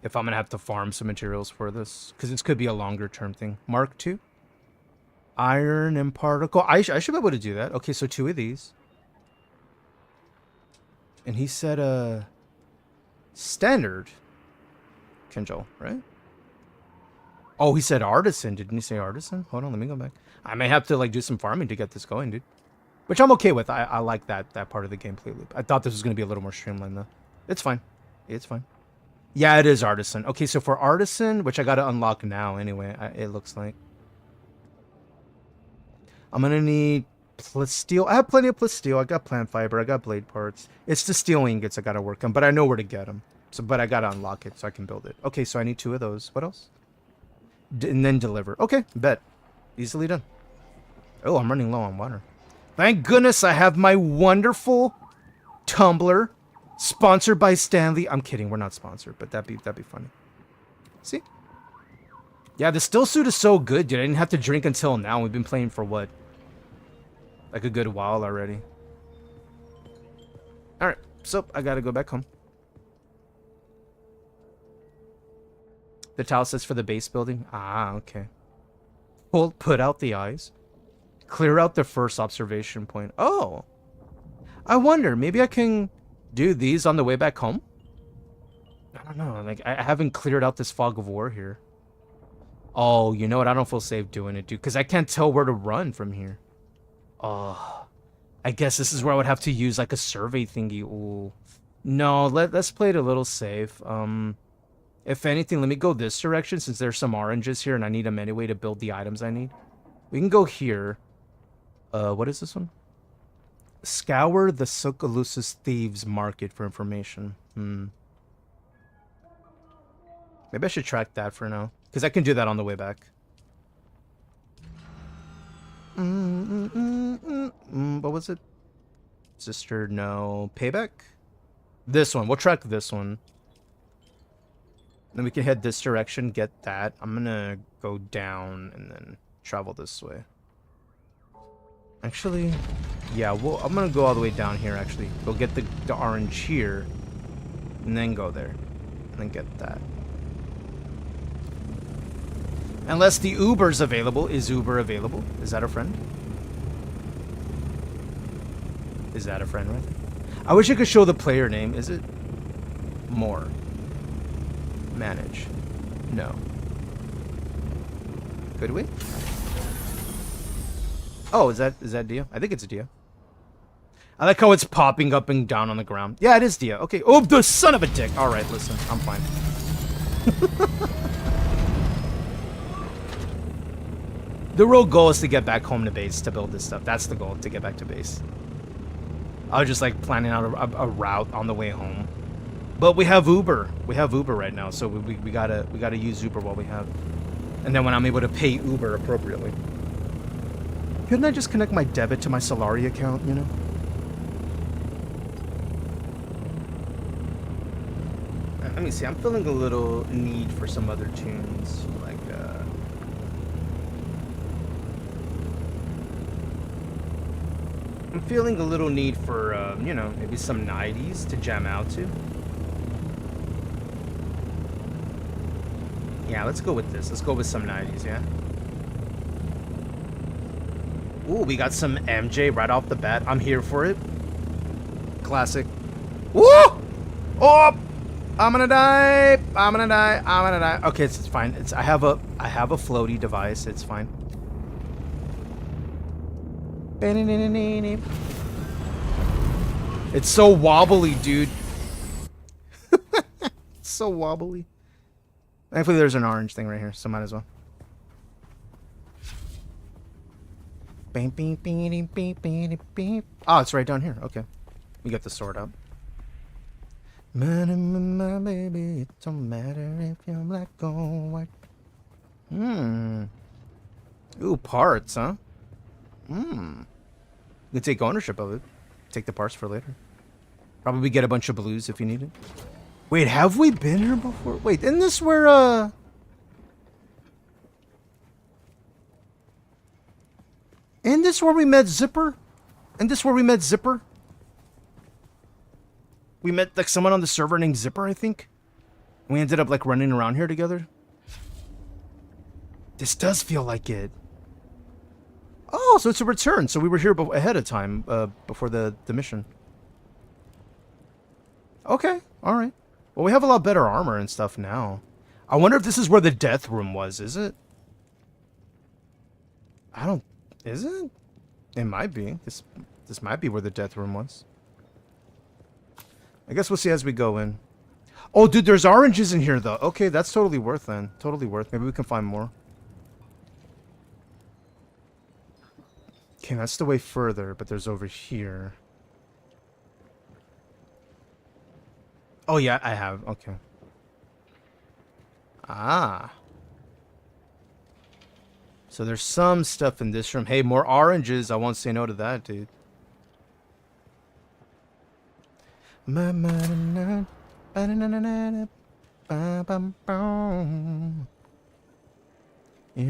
if I'm gonna have to farm some materials for this. Because this could be a longer term thing. Mark II? Iron and particle. I should be able to do that. Okay, so 2 of these. And he said standard Kindle, right? Oh, he said artisan. Didn't he say artisan? Hold on, let me go back. I may have to like do some farming to get this going, dude. Which I'm okay with. I like that part of the gameplay loop. I thought this was going to be a little more streamlined though. It's fine. It's fine. Yeah, it is artisan. Okay, so for artisan, which I got to unlock now anyway, it looks like. I'm going to need plasteel. I have plenty of plasteel. I got plant fiber. I got blade parts. It's the steel ingots I got to work on, but I know where to get them. So, but I got to unlock it so I can build it. Okay, so I need 2 of those. What else? And then deliver. Okay, bet. Easily done. Oh, I'm running low on water. Thank goodness I have my wonderful tumbler sponsored by Stanley. I'm kidding. We're not sponsored, but that'd be funny. See? Yeah, the still suit is so good, dude. I didn't have to drink until now. We've been playing for what? Like a good while already. Alright, so I gotta go back home. The tile says for the base building. Ah, okay. Put out the eyes. Clear out the first observation point. Oh. I wonder, maybe I can do these on the way back home? I don't know. Like, I haven't cleared out this fog of war here. Oh, you know what? I don't feel safe doing it, dude. Because I can't tell where to run from here. Oh. I guess this is where I would have to use, like, a survey thingy. Ooh. No, let's play it a little safe. If anything, let me go this direction since there's some oranges here and I need them anyway to build the items I need. We can go here. What is this one? Scour the Sokolus's Thieves Market for information. Maybe I should track that for now. Because I can do that on the way back. What was it? Sister, no. Payback? This one. We'll track this one. Then we can head this direction, get that. I'm gonna go down and then travel this way. Actually, yeah, well, I'm gonna go all the way down here, actually. Go get the orange here, and then go there. And then get that. Unless the Uber's available. Is Uber available? Is that a friend? Is that a friend right there? I wish I could show the player name. Is it? More. Manage. No. Could we? Oh, is that Dia? I think it's Dia. I like how it's popping up and down on the ground. Yeah, it is Dia. Okay. Oh, the son of a dick. All right, listen. I'm fine. The real goal is to get back home to base to build this stuff. That's the goal, to get back to base. I was just like planning out a route on the way home. But we have Uber. We have Uber right now, so we gotta use Uber while we have. And then when I'm able to pay Uber appropriately. Couldn't I just connect my debit to my Solari account, you know? Let me see, I'm feeling a little need for some other tunes, like, I'm feeling a little need for, you know, maybe some 90s to jam out to. Yeah, let's go with this. Let's go with some 90s, yeah? Ooh, we got some MJ right off the bat. I'm here for it. Classic. Woo! Oh! I'm gonna die. I'm gonna die. I'm gonna die. Okay, it's fine. I have a floaty device. It's fine. It's so wobbly, dude. It's so wobbly. Thankfully, there's an orange thing right here, so might as well. Oh, it's right down here. Okay. We got the sword out. My baby, it don't matter if you're black or white. Ooh, parts, huh? You can take ownership of it. Take the parts for later. Probably get a bunch of blues if you need it. Wait, have we been here before? Wait, isn't this where, Isn't this where we met Zipper? Isn't this where we met Zipper? We met, like, someone on the server named Zipper, I think. We ended up, like, running around here together. This does feel like it. Oh, so it's a return. So we were here ahead of time, before the mission. Okay, alright. Well, we have a lot better armor and stuff now. I wonder if this is where the death room was, is it? I don't... Is it? It might be. This might be where the death room was. I guess we'll see as we go in. Oh, dude, there's oranges in here, though. Okay, that's totally worth, then. Totally worth. Maybe we can find more. Okay, that's the way further, but there's over here. Oh, yeah, I have. Okay. Ah. So there's some stuff in this room. Hey, more oranges. I won't say no to that, dude. It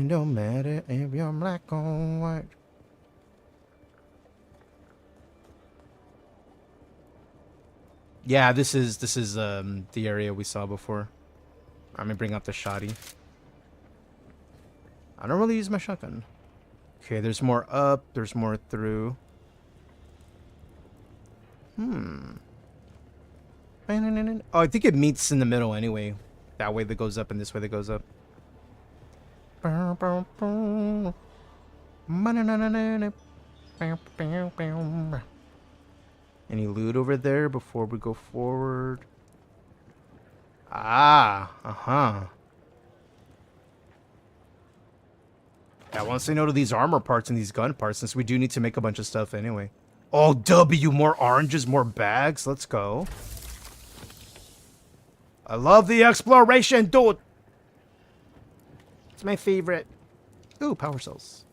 don't matter if you're black or white. Yeah, this is the area we saw before. Let me bring up the shotty. I don't really use my shotgun. Okay, there's more up, there's more through. Oh, I think it meets in the middle anyway. That way that goes up and this way that goes up. Any loot over there before we go forward? Ah, uh-huh. I won't say no to these armor parts and these gun parts since we do need to make a bunch of stuff anyway. Oh, W, more oranges, more bags. Let's go. I love the exploration, dude. It's my favorite. Ooh, power cells.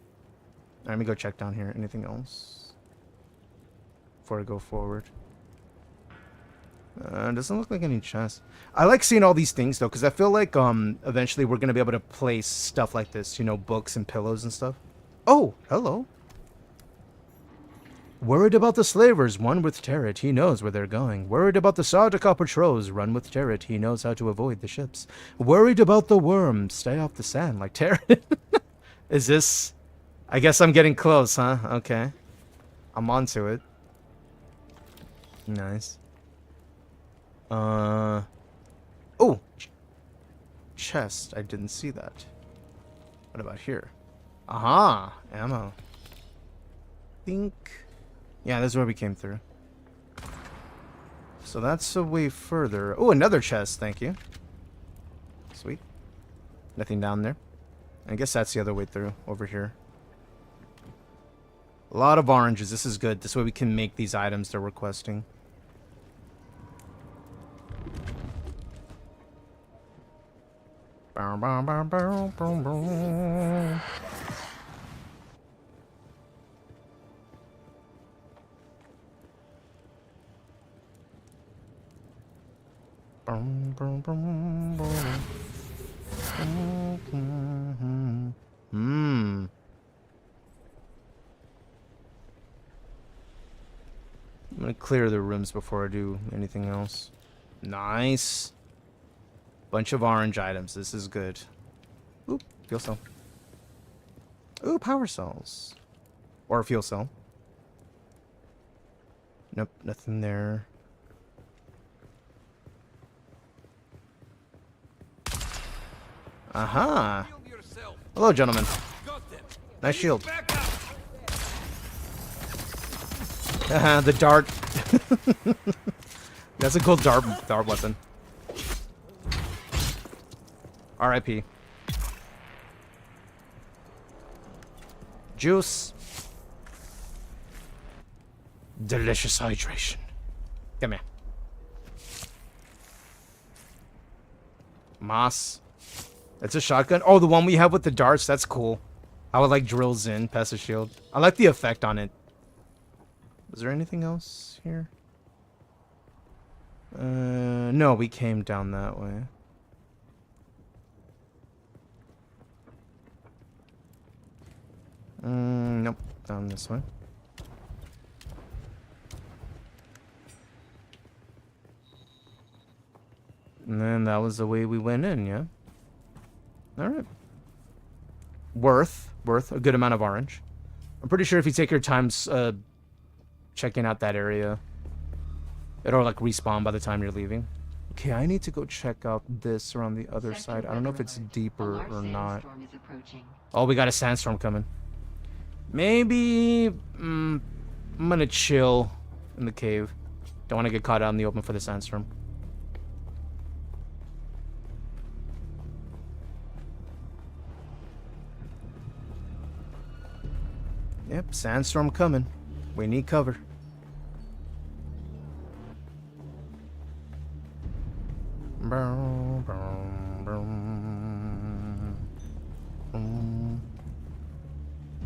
All right, let me go check down here. Anything else? Before I go forward. Doesn't look like any chests. I like seeing all these things, though, because I feel like eventually we're going to be able to place stuff like this. You know, books and pillows and stuff. Oh, hello. Worried about the slavers, one with Terret, he knows where they're going. Worried about the Sardaukar patrols, run with Terret, he knows how to avoid the ships. Worried about the worms, stay off the sand like Terret. Is this... I guess I'm getting close, huh? Okay. I'm onto it. Nice. Oh! chest. I didn't see that. What about here? Aha! Ammo. Think. Yeah, this is where we came through. So that's a way further. Oh, another chest. Thank you. Sweet. Nothing down there. I guess that's the other way through. Over here. A lot of oranges. This is good. This way we can make these items they're requesting. Bow, bow, bow, bow, bow, bow. Boom, boom, boom, boom. I'm gonna clear the rooms before I do anything else. Nice. Bunch of orange items. This is good. Oop, fuel cell. Ooh, power cells. Or a fuel cell. Nope, nothing there. Aha! Hello, gentlemen. Nice shield. The dart. That's a cool dart weapon. R.I.P. Juice. Delicious hydration. Come here. Moss. It's a shotgun. Oh, the one we have with the darts. That's cool. I would like drills in past the shield. I like the effect on it. Was there anything else here? No, we came down that way. Nope. Down this way. And then that was the way we went in, yeah? Alright. Worth a good amount of orange. I'm pretty sure if you take your time checking out that area, it'll like respawn by the time you're leaving. Okay, I need to go check out this around the other side. I don't know if it's deeper or not. Oh, we got a sandstorm coming. Maybe I'm gonna chill in the cave. Don't want to get caught out in the open for the sandstorm. Yep, sandstorm coming. We need cover.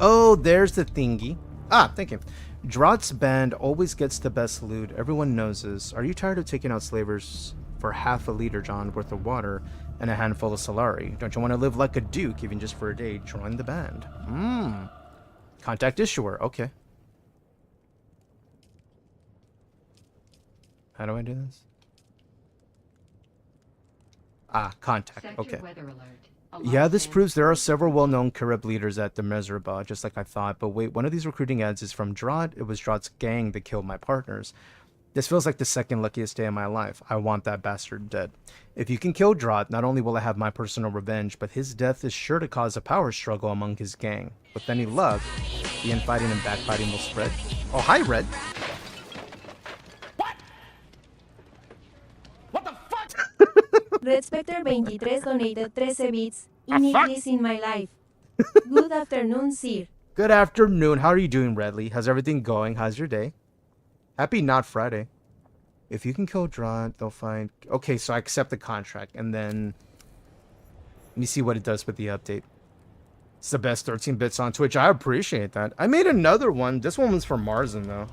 Oh, there's the thingy. Ah, thank you. Drought's band always gets the best loot. Everyone knows this. Are you tired of taking out slavers for half a liter, John, worth of water and a handful of salari? Don't you want to live like a duke, even just for a day? Join the band. Contact issuer. Okay. How do I do this? Ah, contact. Okay. Yeah, this proves there are several well-known Carib leaders at the Mesraba, just like I thought. But wait, one of these recruiting ads is from Drought. It was Drought's gang that killed my partners. This feels like the second luckiest day of my life. I want that bastard dead. If you can kill Drought, not only will I have my personal revenge, but his death is sure to cause a power struggle among his gang. With any luck, the infighting and backbiting will spread. Oh, hi, Red. Red Spectre 23 donated 13 bits. This in my life. Good afternoon, sir. Good afternoon. How are you doing, Redley? How's everything going? How's your day? Happy not Friday. If you can kill Drought, they'll find... Okay, so I accept the contract, and then... Let me see what it does with the update. It's the best 13 bits on Twitch. I appreciate that. I made another one. This one was for Marzen, though.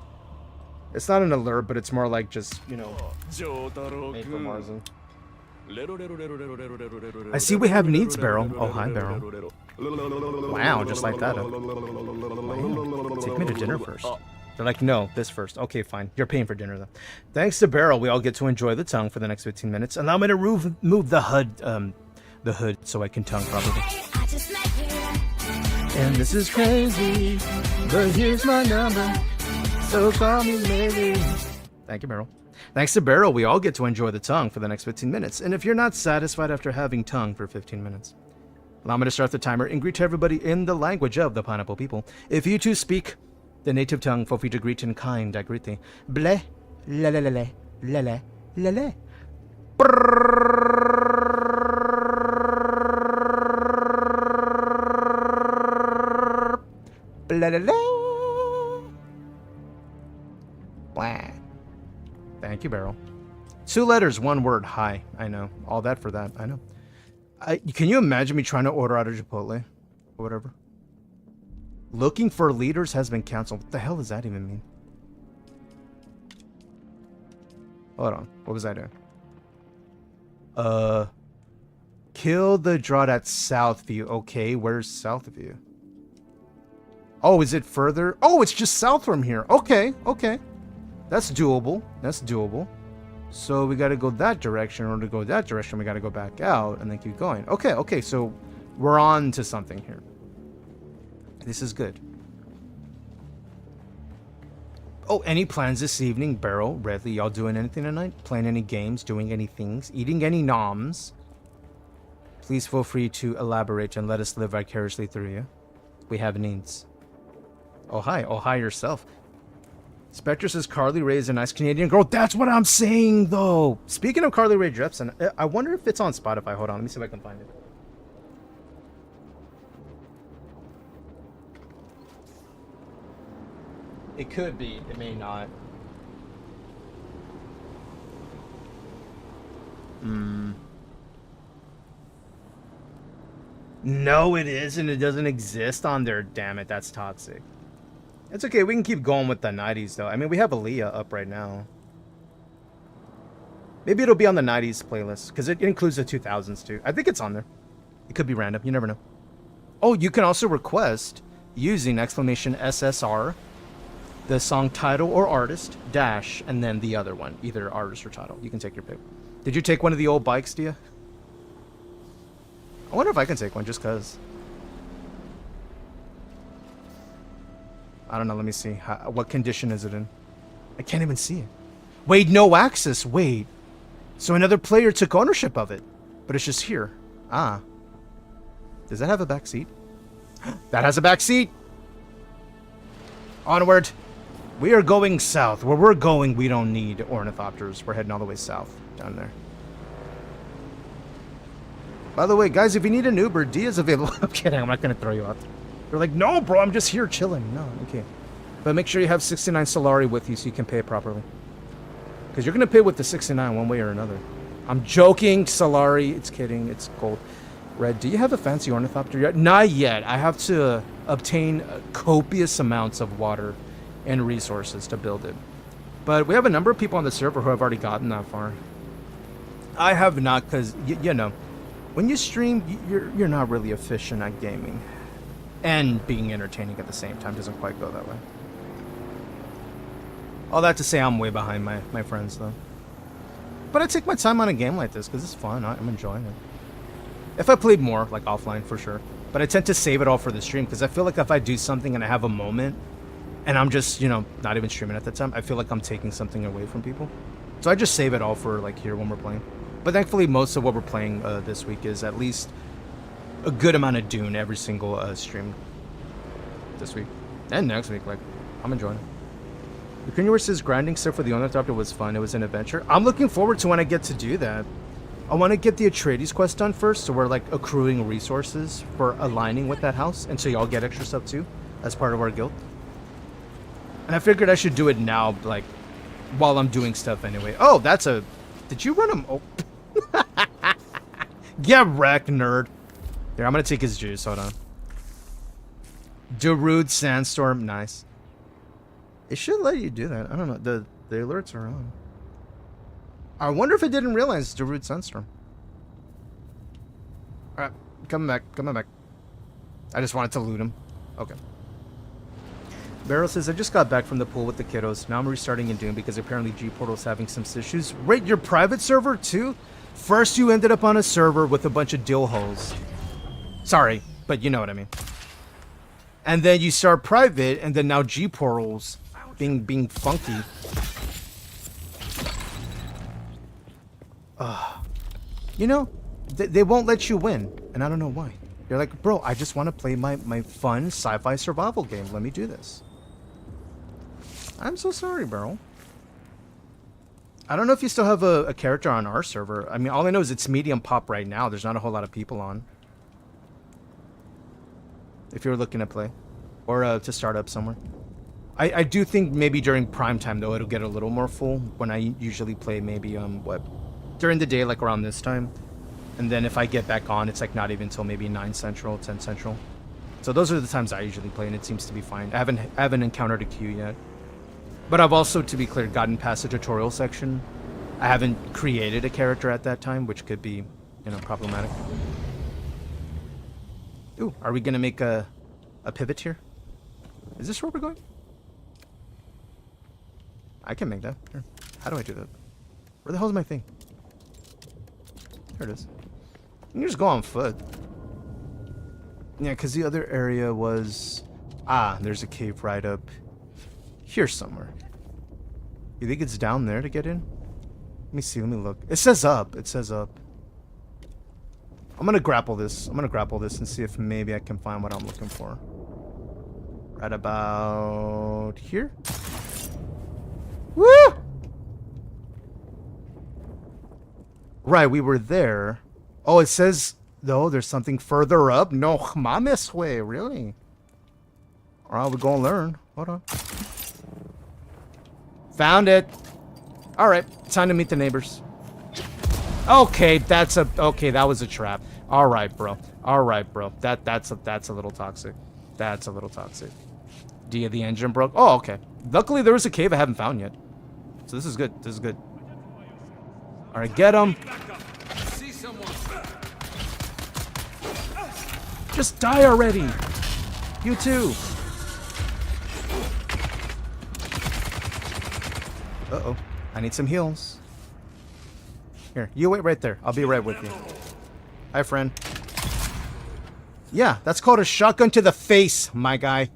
It's not an alert, but it's more like just, you know... made for Marzen. I see we have needs, Barrel. Oh, hi, Barrel. Wow, just like that. Wow. Take me to dinner first. They're like, no, this first. Okay, fine. You're paying for dinner, though. Thanks to Barrel, we all get to enjoy the tongue for the next 15 minutes. Allow me to move the hood so I can tongue properly. And this is crazy, but here's my number, so call me maybe. Thank you, Barrel. Thanks to Barrel, we all get to enjoy the tongue for the next 15 minutes. And if you're not satisfied after having tongue for 15 minutes, allow me to start the timer and greet everybody in the language of the pineapple people. If you two speak the native tongue, feel free to greet in kind. I greet thee. Ble, le, le, le, le, le, le, le, le. Ble, le, le. Blah. Thank you, Barrel. 2 letters, 1 word. Hi. I know. All that for that. I know. Can you imagine me trying to order out of Chipotle? Or whatever. Looking for leaders has been canceled. What the hell does that even mean? Hold on. What was I doing? Kill the drought at Southview. Okay, where's Southview? Oh, is it further? Oh, it's just south from here. Okay, okay. That's doable. That's doable. So we gotta go that direction. In order to go that direction, we gotta go back out and then keep going. Okay, okay, so we're on to something here. This is good. Oh, any plans this evening? Barrel, Redley, y'all doing anything tonight? Playing any games? Doing any things? Eating any noms? Please feel free to elaborate and let us live vicariously through you. We have needs. Oh, hi. Oh, hi yourself. Spectre says Carly Rae is a nice Canadian girl. That's what I'm saying, though. Speaking of Carly Rae Jepsen, I wonder if it's on Spotify. Hold on. Let me see if I can find it. It could be. It may not. No, it isn't. It doesn't exist on there. Damn it. That's toxic. It's okay. We can keep going with the 90s, though. I mean, we have Aaliyah up right now. Maybe it'll be on the 90s playlist, because it includes the 2000s, too. I think it's on there. It could be random. You never know. Oh, you can also request using !SSR, the song title or artist, dash, and then the other one. Either artist or title. You can take your pick. Did you take one of the old bikes, Dia? I wonder if I can take one, just because. I don't know. Let me see. What condition is it in? I can't even see it. Wait, no access. Wait. So another player took ownership of it, but it's just here. Ah. Does that have a back seat? That has a back seat. Onward. We are going south. Where we're going, we don't need ornithopters. We're heading all the way south down there. By the way, guys, if you need an Uber, Dia's available. I'm kidding. I'm not going to throw you out. They're like, no, bro, I'm just here chilling. No, okay. But make sure you have 69 Solari with you so you can pay it properly. Because you're going to pay with the 69 one way or another. I'm joking, Solari. It's kidding. It's cold. Red, do you have a fancy ornithopter yet? Not yet. I have to obtain copious amounts of water and resources to build it. But we have a number of people on the server who have already gotten that far. I have not, because, you know, when you stream, you're not really efficient at gaming. And being entertaining at the same time doesn't quite go that way. All that to say, I'm way behind my friends, though. But I take my time on a game like this because it's fun. I'm enjoying it. If I played more, like offline, for sure. But I tend to save it all for the stream because I feel like if I do something and I have a moment and I'm just, you know, not even streaming at the time, I feel like I'm taking something away from people. So I just save it all for, like, here when we're playing. But thankfully, most of what we're playing this week is at least a good amount of Dune every single stream this week and next week. Like, I'm enjoying it. The Universe says grinding stuff for the Ornithopter was fun. It was an adventure. I'm looking forward to when I get to do that. I want to get the Atreides quest done first, so we're like accruing resources for aligning with that house, and so y'all get extra stuff too as part of our guild. And I figured I should do it now, like while I'm doing stuff anyway. Oh, that's a. Did you run him? Oh. Get wrecked, nerd. Here, I'm gonna take his juice. Hold on. Darude Sandstorm. Nice. It should let you do that. I don't know. The alerts are on. I wonder if it didn't realize Darude Sandstorm. Alright. Coming back. Coming back. I just wanted to loot him. Okay. Barrel says, I just got back from the pool with the kiddos. Now I'm restarting in Dune because apparently G-Portal's having some issues. Wait, your private server too? First you ended up on a server with a bunch of dill holes. Sorry, but you know what I mean. And then you start private, and then now G-Portal's being funky. You know, they won't let you win, and I don't know why. You're like, bro, I just want to play my fun sci-fi survival game. Let me do this. I'm so sorry, bro. I don't know if you still have a character on our server. I mean, all I know is it's medium pop right now. There's not a whole lot of people on. If you're looking to play. Or to start up somewhere. I do think maybe during prime time, though, it'll get a little more full. When I usually play maybe, during the day, like around this time. And then if I get back on, it's like not even until maybe 9 Central, 10 Central. So those are the times I usually play, and it seems to be fine. I haven't encountered a queue yet. But I've also, to be clear, gotten past the tutorial section. I haven't created a character at that time, which could be, you know, problematic. Ooh, are we gonna make a pivot here? Is this where we're going? I can make that. Here. How do I do that? Where the hell is my thing? There it is. You can just go on foot. Yeah, because the other area was... Ah, there's a cave right up here somewhere. You think it's down there to get in? Let me see, let me look. It says up. It says up. I'm gonna grapple this. I'm gonna grapple this and see if maybe I can find what I'm looking for. Right about here. Woo! Right, we were there. Oh, it says, though, there's something further up. No mames way, really? Alright, we're gonna learn. Hold on. Found it. Alright, time to meet the neighbors. Okay, okay, that was a trap. Alright, bro. Alright, bro. That's a little toxic. That's a little toxic. The engine broke. Oh, okay. Luckily, there was a cave I haven't found yet. So this is good. This is good. Alright, get him. Just die already. You too. Uh-oh. I need some heals. Here, you wait right there. I'll be right with you. Hi, friend. Yeah, that's called a shotgun to the face, my guy.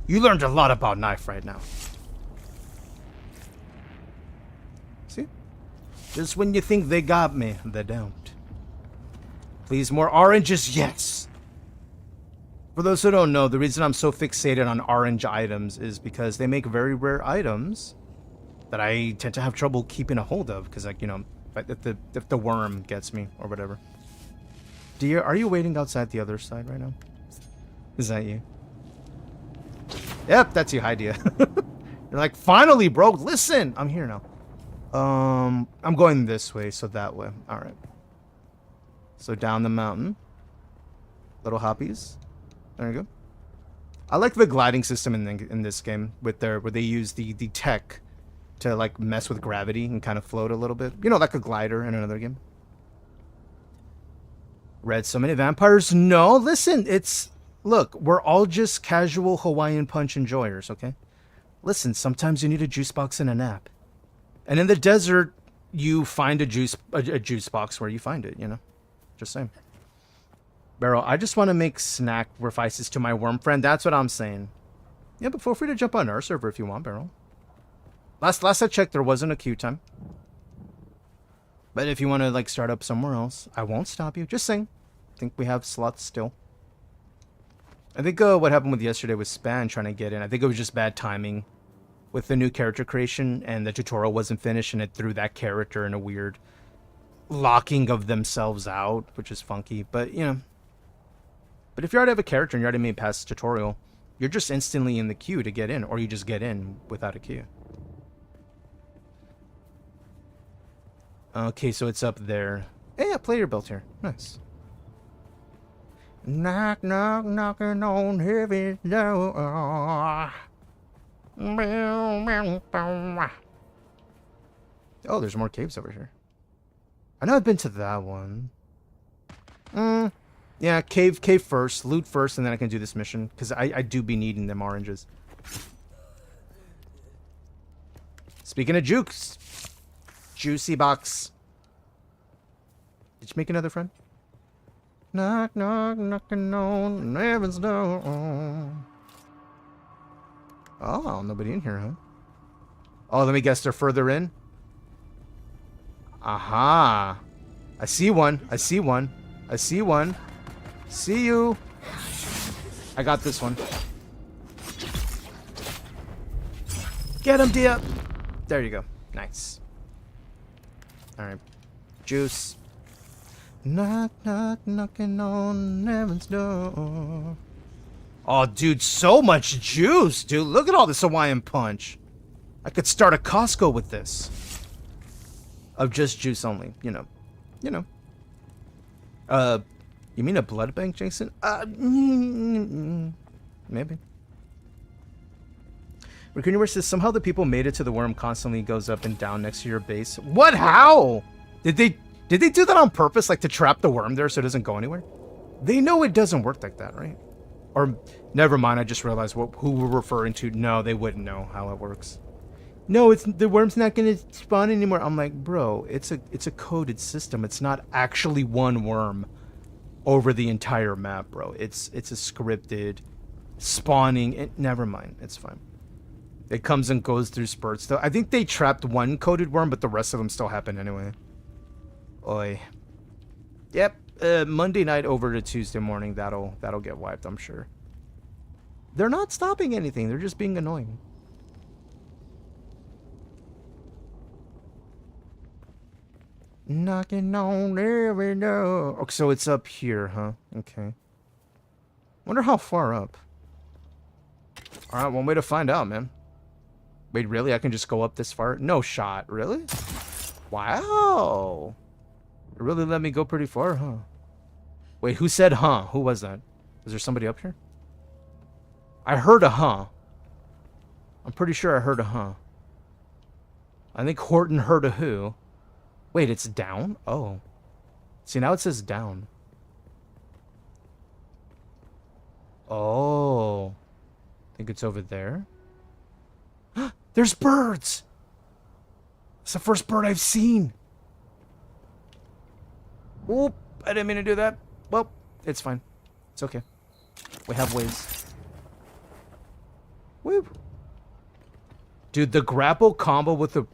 You learned a lot about knife right now. See? Just when you think they got me, they don't. Please, more oranges? Yes! For those who don't know, the reason I'm so fixated on orange items is because they make very rare items that I tend to have trouble keeping a hold of, because, like, you know, if the worm gets me or whatever. Dear, are you waiting outside the other side right now? Is that you? Yep, that's you. Hi, Dia. You're like, finally, bro. Listen, I'm here now. I'm going this way, so that way. All right. So down the mountain. Little hoppies. There you go. I like the gliding system in this game where they use the tech to like mess with gravity and kind of float a little bit. You know, like a glider in another game. Read so many vampires? No, listen, look, we're all just casual Hawaiian punch enjoyers, okay? Listen, sometimes you need a juice box and a nap. And in the desert, you find a juice box where you find it, you know? Just saying. Barrel, I just want to make sacrifices to my worm friend. That's what I'm saying. Yeah, but feel free to jump on our server if you want, Barrel. Last I checked, there wasn't a queue time. But if you want to, like, start up somewhere else, I won't stop you. Just saying. I think we have slots still. I think what happened with yesterday was Span trying to get in. I think it was just bad timing with the new character creation, and the tutorial wasn't finished, and it threw that character in a weird locking of themselves out, which is funky. But, you know. But if you already have a character and you already made past the tutorial, you're just instantly in the queue to get in, or you just get in without a queue. Okay, so it's up there. Hey, yeah, player built here. Nice. Knock, knock, knocking on heaven's door. Oh, there's more caves over here. I know I've been to that one. Yeah, cave first, loot first, and then I can do this mission. Because I do be needing them oranges. Speaking of jukes. Juicy box. Did you make another friend? Knock, knock, knocking on heaven's door. Oh, nobody in here, huh? Oh, let me guess, they're further in? Aha. I see one. I see one. I see one. See you. I got this one. Get him, Dia. There you go. Nice. All right. Juice. Knock, knock, knocking on heaven's door. Oh, dude, so much juice, dude. Look at all this Hawaiian punch. I could start a Costco with this. Of just juice only, you know. You know. You mean a blood bank, Jason? Maybe. Recuniverse says, somehow the people made it to the worm constantly goes up and down next to your base. What? How? Did they do that on purpose, like to trap the worm there so it doesn't go anywhere? They know it doesn't work like that, right? Or, never mind, I just realized who we're referring to. No, they wouldn't know how it works. No, the worm's not gonna spawn anymore. I'm like, bro, it's a coded system. It's not actually one worm over the entire map, bro. It's a scripted spawning. Never mind, it's fine. It comes and goes through spurts. Though I think they trapped one coded worm, but the rest of them still happen anyway. Oi. Yep. Monday night over to Tuesday morning. That'll get wiped, I'm sure. They're not stopping anything. They're just being annoying. Knocking on every door. Okay, so it's up here, huh? Okay. Wonder how far up. Alright, one way to find out, man. Wait, really? I can just go up this far? No shot. Really? Wow. It really let me go pretty far, huh? Wait, who said huh? Who was that? Is there somebody up here? I heard a huh. I'm pretty sure I heard a huh. I think Horton heard a who. Wait, it's down? Oh. See, now it says down. Oh. I think it's over there. There's birds! It's the first bird I've seen. Oop, I didn't mean to do that. Well, it's fine. It's okay. We have ways. Woo. Dude, the grapple combo with the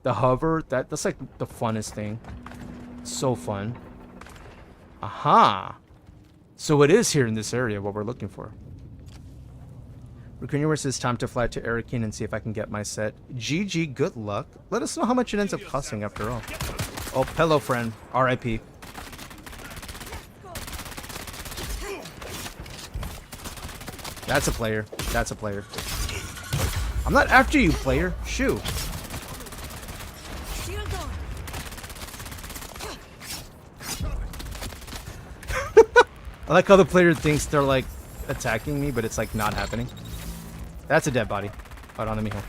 hover, that's like the funnest thing. So fun. Aha. So it is here in this area what we're looking for. Recuniverse says time to fly to Arakin and see if I can get my set. GG, good luck. Let us know how much it ends up costing after all. Oh, hello friend. RIP. That's a player. That's a player. I'm not after you, player. Shoo. I like how the player thinks they're like attacking me, but it's like not happening. That's a dead body. Hold on, let me hold.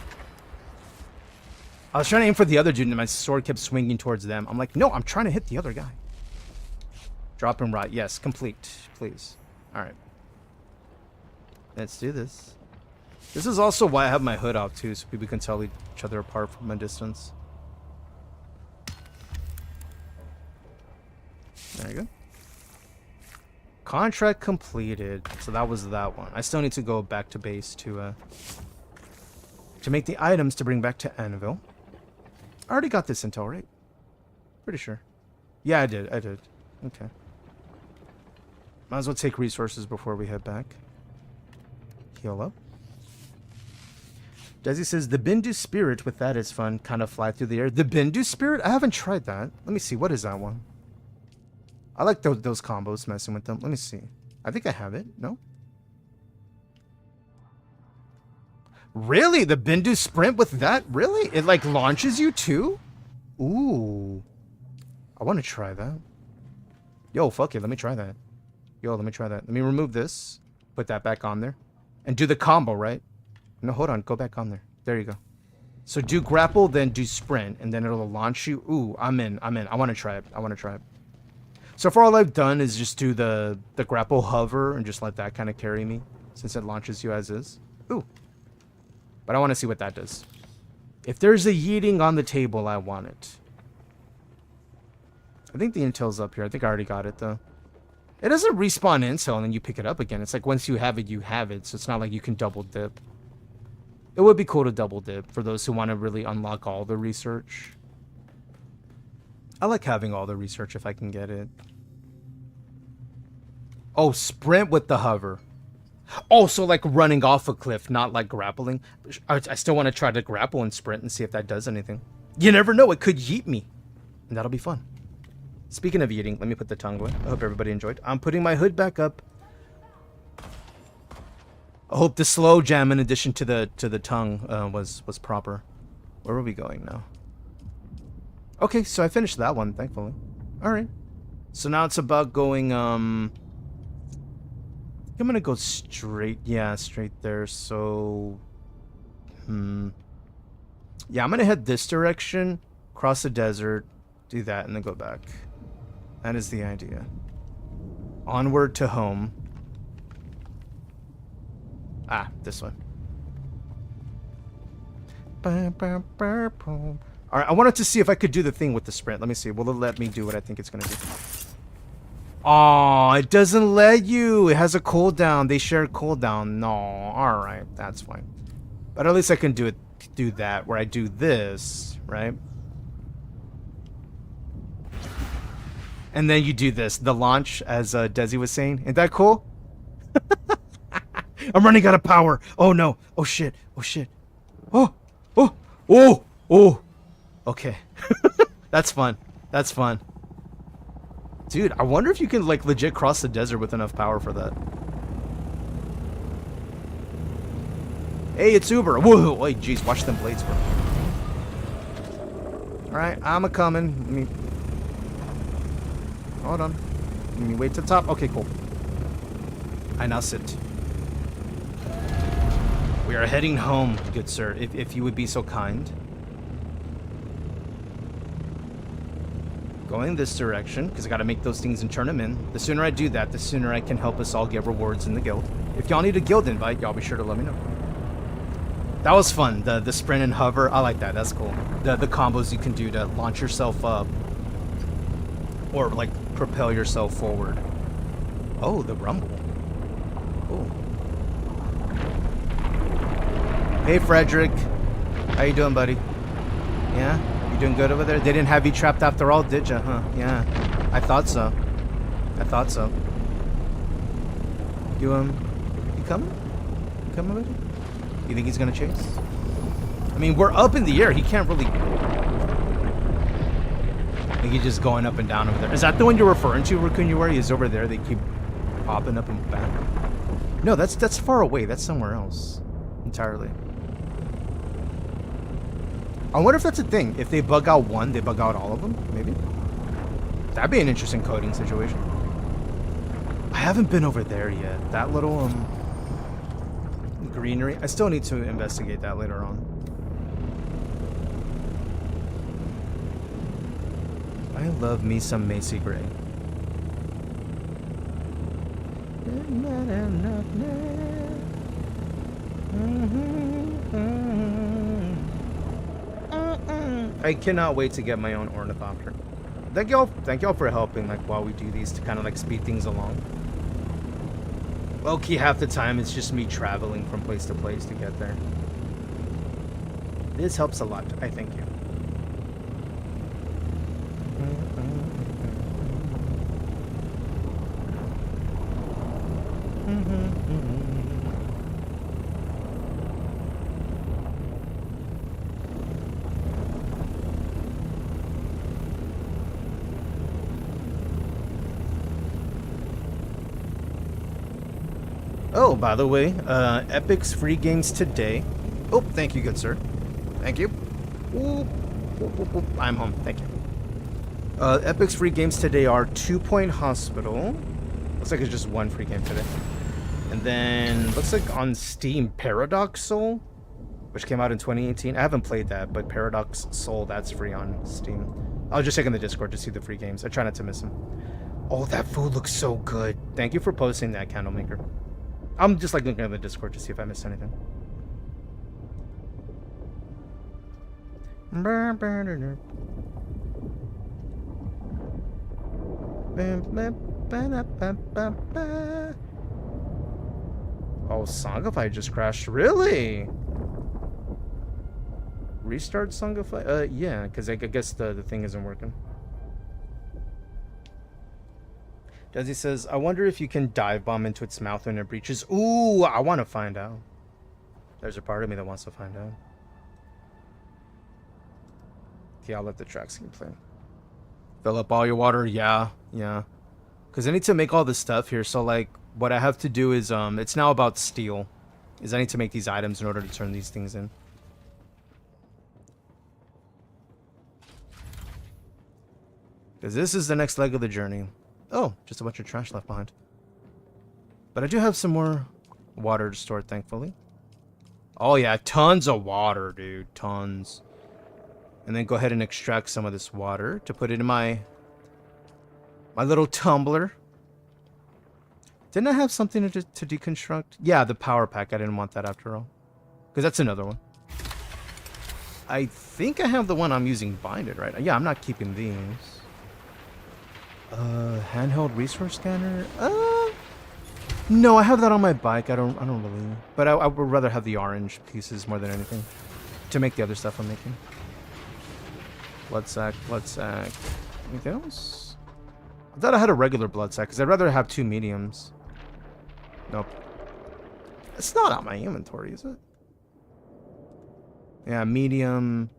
I was trying to aim for the other dude and my sword kept swinging towards them. I'm like, no, I'm trying to hit the other guy. Drop him right. Yes, complete. Please. Alright. Let's do this. This is also why I have my hood off too, so people can tell each other apart from a distance. There you go. Contract completed. So that was that one. I still need to go back to base to make the items to bring back to Anvil. I already got this intel, right? Pretty sure. Yeah, I did. Okay. Might as well take resources before we head back. Heal up. Desi says, the Bindu Spirit with that is fun. Kind of fly through the air. The Bindu Spirit? I haven't tried that. Let me see. What is that one? I like those combos, messing with them. Let me see. I think I have it. No? Really? The Bindu Sprint with that? Really? It like launches you too? Ooh. I want to try that. Yo, fuck it. Let me try that. Yo, let me try that. Let me remove this. Put that back on there. And do the combo, right? No, hold on. Go back on there. There you go. So do grapple, then do sprint, and then it'll launch you. Ooh, I'm in. I want to try it. So far, all I've done is just do the grapple hover and just let that kind of carry me, since it launches you as is. Ooh. But I want to see what that does. If there's a yeeting on the table, I want it. I think the intel's up here. I think I already got it, though. It doesn't respawn intel and then you pick it up again. It's like once you have it, you have it. So it's not like you can double dip. It would be cool to double dip for those who want to really unlock all the research. I like having all the research if I can get it. Oh, sprint with the hover. Oh, so like running off a cliff, not like grappling. I still want to try to grapple and sprint and see if that does anything. You never know, it could yeet me. And that'll be fun. Speaking of eating, let me put the tongue away. I hope everybody enjoyed. I'm putting my hood back up. I hope the slow jam in addition to the tongue was proper. Where are we going now? Okay, so I finished that one, thankfully. Alright. So now it's about going, I'm gonna go straight, yeah, straight there, so... Yeah, I'm gonna head this direction, cross the desert, do that, and then go back. That is the idea. Onward to home. Ah, this one. Alright, I wanted to see if I could do the thing with the sprint. Let me see. Will it let me do what I think it's going to do? Oh, it doesn't let you. It has a cooldown. They share a cooldown. No. Alright, that's fine. But at least I can do that, where I do this, right? And then you do this, the launch, as Desi was saying. Isn't that cool? I'm running out of power. Oh no. Oh shit. Oh shit. Oh. Oh. Oh. Oh. Okay. That's fun. That's fun. Dude, I wonder if you can like legit cross the desert with enough power for that. Hey, it's Uber. Whoa. Wait, jeez, watch them blades, bro. Alright, I'm a-coming. Let me... Hold on. Let me wait to the top. Okay, cool. I now sit. We are heading home, good sir, if you would be so kind. Going this direction, because I gotta make those things and turn them in. The sooner I do that, the sooner I can help us all get rewards in the guild. If y'all need a guild invite, y'all be sure to let me know. That was fun, the sprint and hover. I like that, that's cool. The combos you can do to launch yourself up. Or, like, propel yourself forward. Oh, the rumble. Oh. Hey, Frederick. How you doing, buddy? Yeah? You doing good over there? They didn't have you trapped after all, did ya? Huh? Yeah. I thought so. I thought so. You coming? You coming, buddy? You think he's gonna chase? I mean, we're up in the air. He can't really... I think he's just going up and down over there. Is that the one you're referring to, Raccoon? Where he is over there? They keep popping up and back. No, that's far away. That's somewhere else. Entirely. I wonder if that's a thing. If they bug out one, they bug out all of them? Maybe? That'd be an interesting coding situation. I haven't been over there yet. That little, greenery. I still need to investigate that later on. I love me some Macy Gray. I cannot wait to get my own ornithopter. Thank y'all for helping, like, while we do these to kind of like speed things along. Low-key, half the time it's just me traveling from place to place to get there. This helps a lot. I thank you. Oh, by the way, Epic's free games today. Oh, thank you, good sir. Thank you. Ooh, I'm home. Thank you. Epic's free games today are 2 Point Hospital. Looks like it's just one free game today. And then, looks like on Steam, Paradox Soul, which came out in 2018. I haven't played that, but Paradox Soul, that's free on Steam. I'll just check in the Discord to see the free games. I try not to miss them. Oh, that food looks so good. Thank you for posting that, Candlemaker. I'm just like looking at the Discord to see if I missed anything. Oh, Songify just crashed. Really? Restart Songify? Yeah, because I guess the thing isn't working. Desi says, I wonder if you can dive bomb into its mouth when it breaches. Ooh, I want to find out. There's a part of me that wants to find out. Okay, I'll let the track scheme play. Fill up all your water. Yeah. Because I need to make all this stuff here. So, like, what I have to do is, it's now about steel. Is I need to make these items in order to turn these things in. Because this is the next leg of the journey. Oh, just a bunch of trash left behind. But I do have some more water to store, thankfully. Oh yeah, tons of water, dude. Tons. And then go ahead and extract some of this water to put it in my little tumbler. Didn't I have something to deconstruct? Yeah, the power pack. I didn't want that after all. Because that's another one. I think I have the one I'm using binded, right? Yeah, I'm not keeping these. Handheld resource scanner? No, I have that on my bike. I don't really. But I would rather have the orange pieces more than anything. To make the other stuff I'm making. Blood sack. Anything else? I thought I had a regular blood sack, because I'd rather have 2 mediums. Nope. It's not on my inventory, is it? Yeah, medium.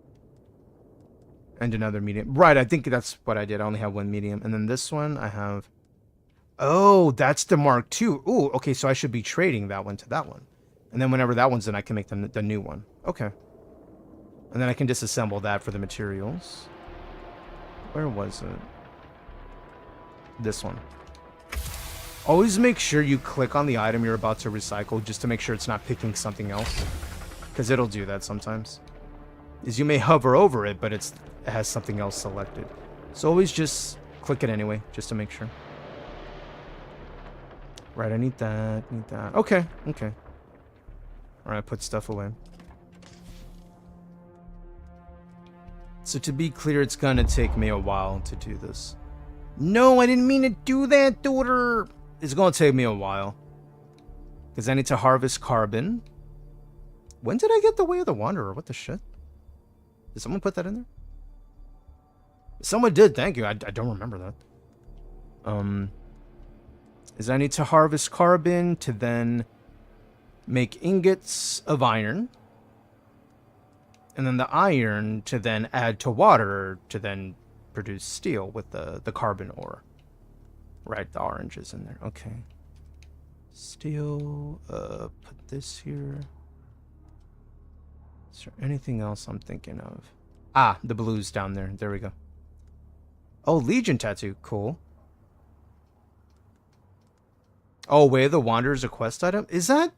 And another medium. Right, I think that's what I did. I only have 1 medium. And then this one, I have... Oh, that's the Mark II. Ooh, okay, so I should be trading that one to that one. And then whenever that one's in, I can make the new one. Okay. And then I can disassemble that for the materials. Where was it? This one. Always make sure you click on the item you're about to recycle just to make sure it's not picking something else. Because it'll do that sometimes. Is you may hover over it, but it has something else selected. So always just click it anyway, just to make sure. Right, I need that, Okay. Alright, put stuff away. So to be clear, it's gonna take me a while to do this. No, I didn't mean to do that, daughter. It's gonna take me a while. Because I need to harvest carbon. When did I get the Way of the Wanderer? What the shit? Did someone put that in there? Someone did, thank you. I don't remember that. Is I need to harvest carbon to then make ingots of iron. And then the iron to then add to water to then produce steel with the carbon ore. Right, the orange is in there. Okay. Steel. Put this here. Is there anything else I'm thinking of? Ah, the blues down there. There we go. Oh, Legion tattoo. Cool. Oh, Way of the Wanderer is a quest item? Is that...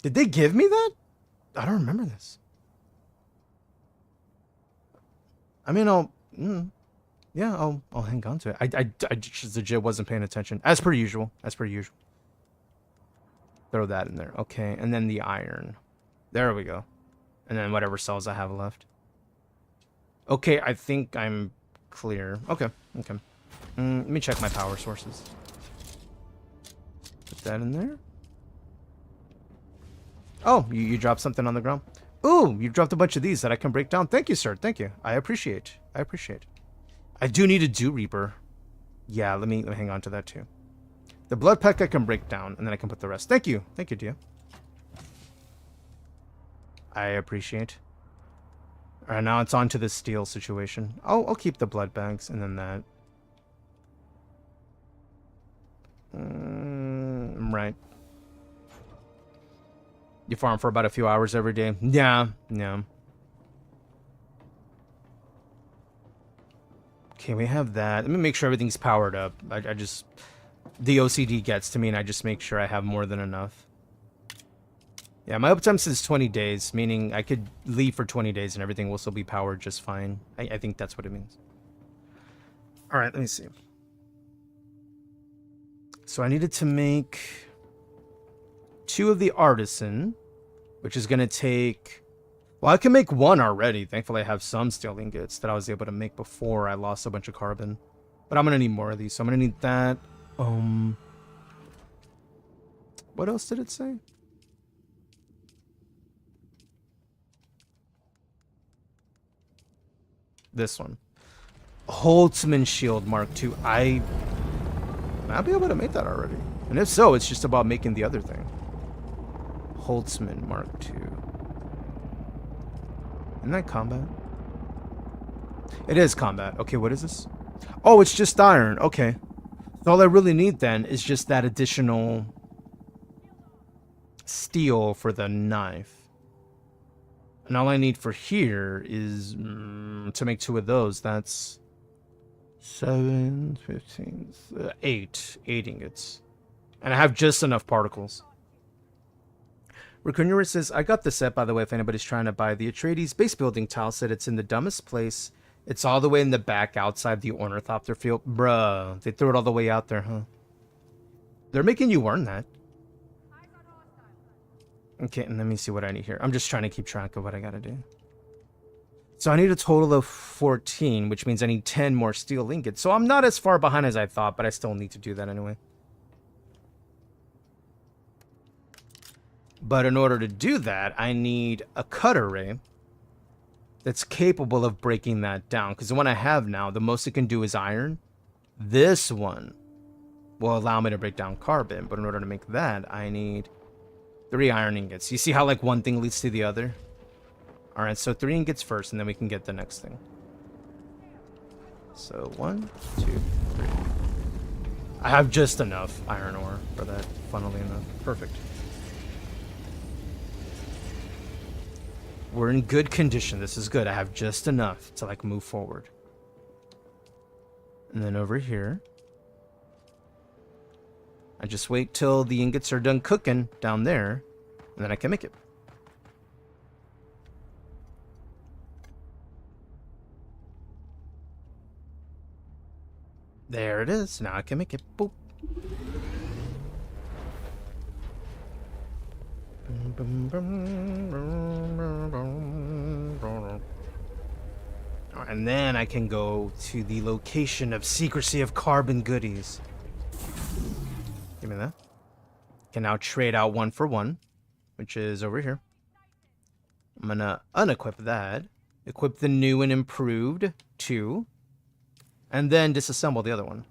Did they give me that? I don't remember this. I mean, yeah, I'll hang on to it. I just legit wasn't paying attention. As per usual. Throw that in there. Okay, and then the iron. There we go. And then whatever cells I have left. Okay, I think I'm clear. Okay. Let me check my power sources. Put that in there. Oh, you dropped something on the ground. Ooh, you dropped a bunch of these that I can break down. Thank you, sir. Thank you. I appreciate. I do need a Dew Reaper. Yeah, let me hang on to that too. The blood pack I can break down, and then I can put the rest. Thank you, Dia. I appreciate. All right, now it's on to the steel situation. I'll keep the blood bags, and then that. Right. You farm for about a few hours every day. Yeah. Okay, we have that. Let me make sure everything's powered up. I just... The OCD gets to me, and I just make sure I have more than enough. Yeah, my uptime says 20 days, meaning I could leave for 20 days and everything will still be powered just fine. I think that's what it means. Alright, let me see. So I needed to make 2 of the artisan, which is going to take... Well, I can make 1 already. Thankfully, I have some steel ingots that I was able to make before I lost a bunch of carbon. But I'm going to need more of these, so I'm going to need that. What else did it say? This one. Holtzman Shield Mark II. I'll be able to make that already. And if so, it's just about making the other thing. Holtzman Mark II. Isn't that combat? It is combat. Okay, what is this? Oh, it's just iron. Okay. So all I really need then is just that additional steel for the knife. And all I need for here is to make 2 of those. That's 7, 15, 8 ingots. And I have just enough particles. Raccoonura says, I got the set, by the way, if anybody's trying to buy the Atreides base building tile set. It's in the dumbest place. It's all the way in the back outside the ornithopter field. Bruh, they threw it all the way out there, huh? They're making you earn that. Okay, and let me see what I need here. I'm just trying to keep track of what I gotta do. So I need a total of 14, which means I need 10 more steel ingots. So I'm not as far behind as I thought, but I still need to do that anyway. But in order to do that, I need a cutter ray that's capable of breaking that down. Because the one I have now, the most it can do is iron. This one will allow me to break down carbon. But in order to make that, I need 3 iron ingots. You see how like one thing leads to the other? Alright, so 3 ingots first, and then we can get the next thing. So 1, 2, 3. I have just enough iron ore for that, funnily enough. Perfect. We're in good condition. This is good. I have just enough to like move forward. And then over here, I just wait till the ingots are done cooking down there, and then I can make it. There it is. Now I can make it. Boop. And then I can go to the location of secrecy of carbon goodies. Give me that. Can now trade out 1 for 1, which is over here. I'm gonna unequip that, equip the new and improved 2, and then disassemble the other one,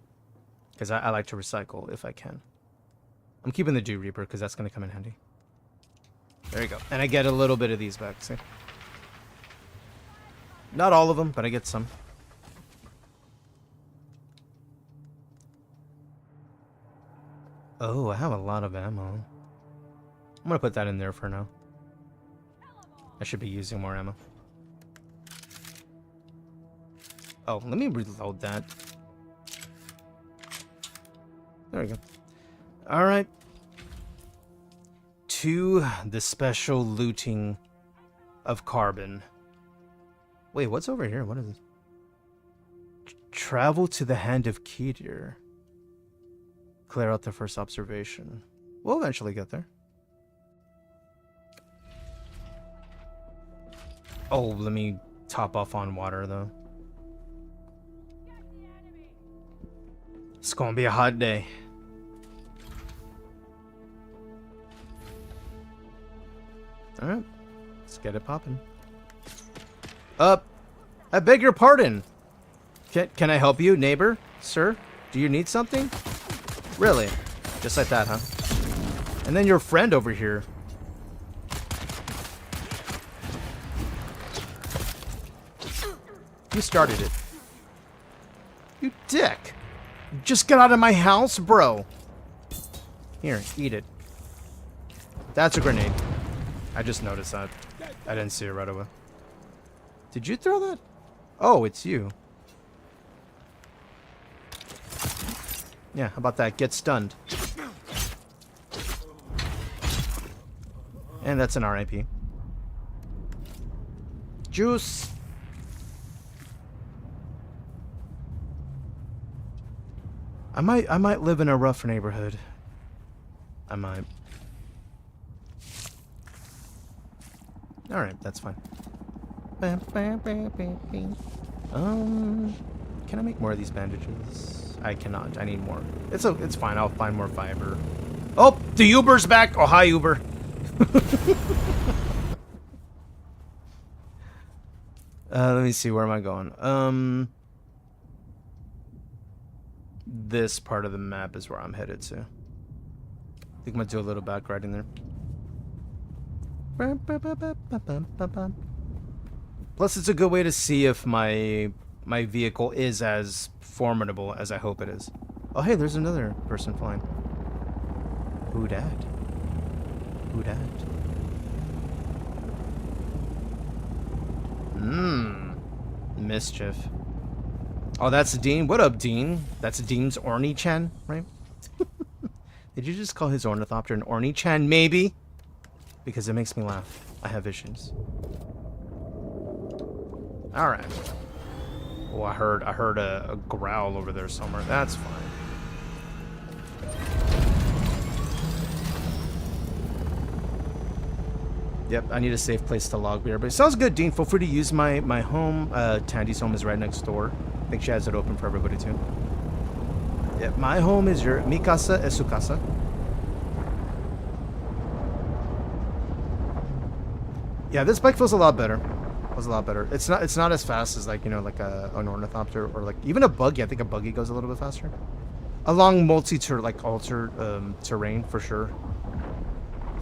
because I like to recycle if I can. I'm keeping the Dew Reaper because that's gonna come in handy. There you go. And I get a little bit of these back, see? Not all of them, but I get some. Oh, I have a lot of ammo. I'm gonna put that in there for now. I should be using more ammo. Oh, let me reload that. There we go. Alright. To the special looting of carbon. Wait, what's over here? What is this? Travel to the hand of Kedir. Clear out the first observation. We'll eventually get there. Oh, let me top off on water, though. It's gonna be a hot day. Alright, let's get it popping. I beg your pardon. Can I help you, neighbor? Sir? Do you need something? Really? Just like that, huh? And then your friend over here. You started it. You dick. Just get out of my house, bro. Here, eat it. That's a grenade. I just noticed that. I didn't see it right away. Did you throw that? Oh, it's you. Yeah, how about that? Get stunned. And that's an RIP. Juice. I might live in a rough neighborhood. I might. Alright, that's fine. Can I make more of these bandages? I cannot. I need more. It's fine. I'll find more fiber. Oh, the Uber's back. Oh, hi, Uber. Let me see. Where am I going? this part of the map is where I'm headed to. I think I'm gonna do a little back riding there. Plus, it's a good way to see if my vehicle is as formidable as I hope it is. Oh, hey, there's another person flying. Who dat? Who dat? Mischief. Oh, that's Dean. What up, Dean? That's Dean's Orny-chan, right? Did you just call his ornithopter an Orny-chan? Maybe. Because it makes me laugh. I have issues. All right. Oh, I heard a growl over there somewhere. That's fine. Yep, I need a safe place to log beer. But sounds good, Dean. Feel free to use my home. Tandy's home is right next door. I think she has it open for everybody too. Yep, my home is your mi casa es su casa. Yeah, this bike feels a lot better. Feels a lot better. It's not as fast as like, you know, like an ornithopter or like even a buggy. I think a buggy goes a little bit faster. Along terrain for sure.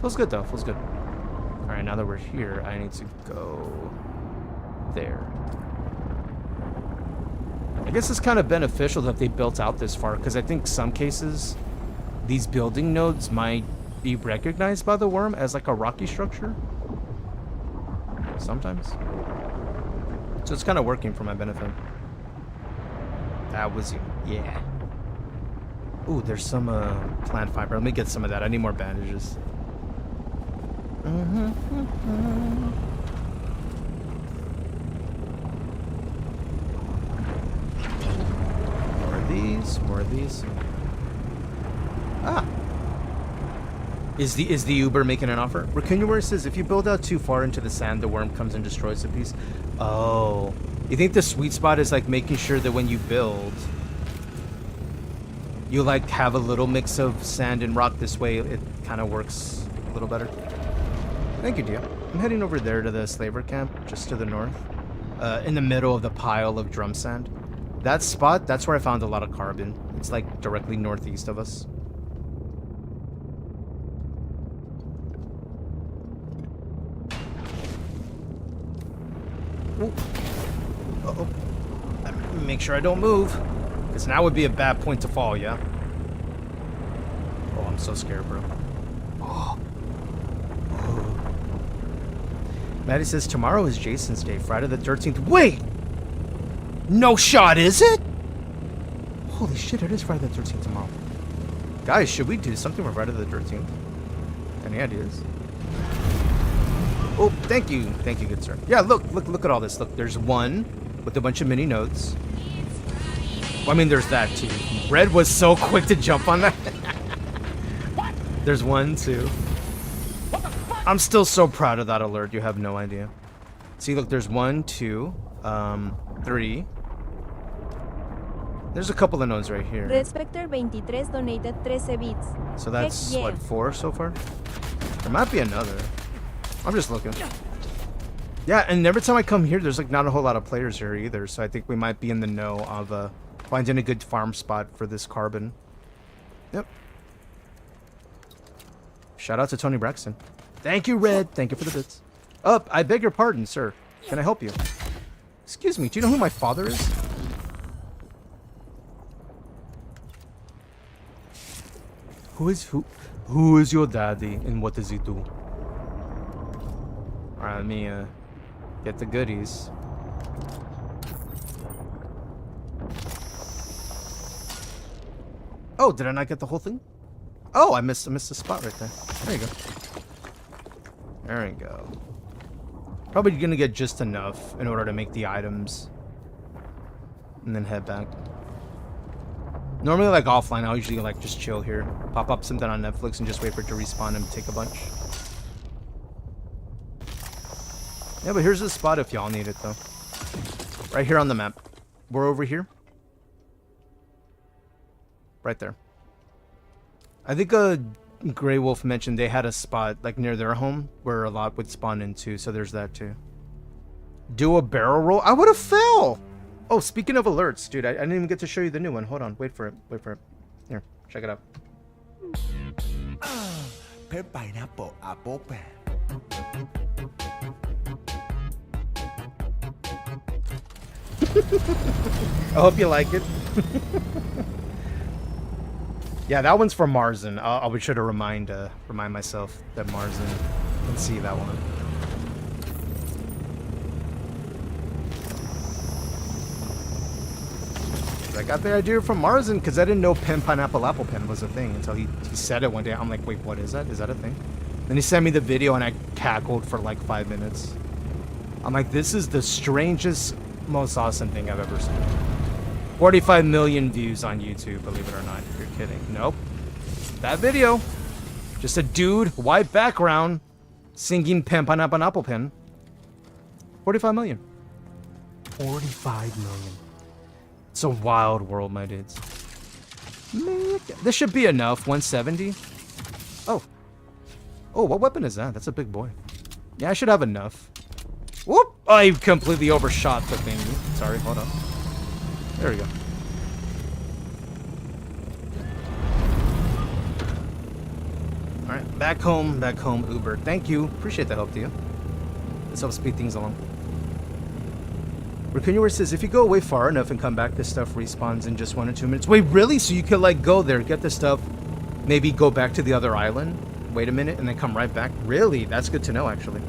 Feels good though. Feels good. All right, now that we're here, I need to go there. I guess it's kind of beneficial that they built out this far, because I think some cases these building nodes might be recognized by the worm as like a rocky structure. Sometimes. So it's kind of working for my benefit. That was, yeah. Ooh, there's some plant fiber. Let me get some of that. I need more bandages. More of these. Ah. Is the Uber making an offer? Raccoonware says if you build out too far into the sand, the worm comes and destroys the piece. Oh. You think the sweet spot is like making sure that when you build, you like have a little mix of sand and rock. This way it kind of works a little better. Thank you, dear. I'm heading over there to the slaver camp, just to the north. In the middle of the pile of drum sand. That spot, that's where I found a lot of carbon. It's like directly northeast of us. Ooh. Uh-oh. Make sure I don't move. Because now would be a bad point to fall, yeah? Oh, I'm so scared, bro. Oh. Maddie says, tomorrow is Jason's day, Friday the 13th. Wait! No shot, is it? Holy shit, it is Friday the 13th tomorrow. Guys, should we do something for Friday the 13th? Any ideas? Oh, thank you. Thank you, good sir. Yeah, look at all this. Look, there's one with a bunch of mini nodes. Well, I mean, there's that too. Red was so quick to jump on that. There's 1, 2. I'm still so proud of that alert. You have no idea. See, look, there's 1, 2, 3. There's a couple of nodes right here. Redspector23 donated 13 bits. So that's, yeah. what, 4 so far? There might be another. I'm just looking. Yeah, and every time I come here, there's like not a whole lot of players here either. So I think we might be in the know of finding a good farm spot for this carbon. Yep. Shout out to Tony Braxton. Thank you, Red. Thank you for the bits. I beg your pardon, sir. Can I help you? Excuse me, do you know who my father is? Who is your daddy and what does he do? Alright, let me get the goodies. Oh, did I not get the whole thing? Oh, I missed a spot right there. There you go. There we go. Probably gonna get just enough in order to make the items. And then head back. Normally, like offline, I'll usually like just chill here. Pop up something on Netflix and just wait for it to respawn and take a bunch. Yeah, but here's the spot if y'all need it though. Right here on the map. We're over here. Right there. I think Grey Wolf mentioned they had a spot like near their home where a lot would spawn into, so there's that too. Do a barrel roll? I would have fell! Oh, speaking of alerts, dude, I didn't even get to show you the new one. Hold on, wait for it. Here, check it out. Pineapple apple pen. I hope you like it. Yeah, that one's for Marzen. I'll be sure to remind myself that Marzen can see that one. I got the idea from Marzen because I didn't know pineapple apple pen was a thing until he said it one day. I'm like, wait, what is that? Is that a thing? Then he sent me the video and I cackled for like 5 minutes. I'm like, this is the strangest, most awesome thing I've ever seen. 45 million views on YouTube, believe it or not. If you're kidding. Nope. That video. Just a dude, white background, singing pineapple apple pen. 45 million. 45 million. It's a wild world, my dudes. This should be enough. 170. Oh. Oh, what weapon is that? That's a big boy. Yeah, I should have enough. Whoop! I completely overshot the thing. Sorry, hold on. There we go. Alright, back home, Uber. Thank you. Appreciate the help to you. This helps speed things along. Recunuer says, if you go away far enough and come back, this stuff respawns in just 1 or 2 minutes. Wait, really? So you could, like, go there, get the stuff, maybe go back to the other island, wait a minute, and then come right back? Really? That's good to know, actually.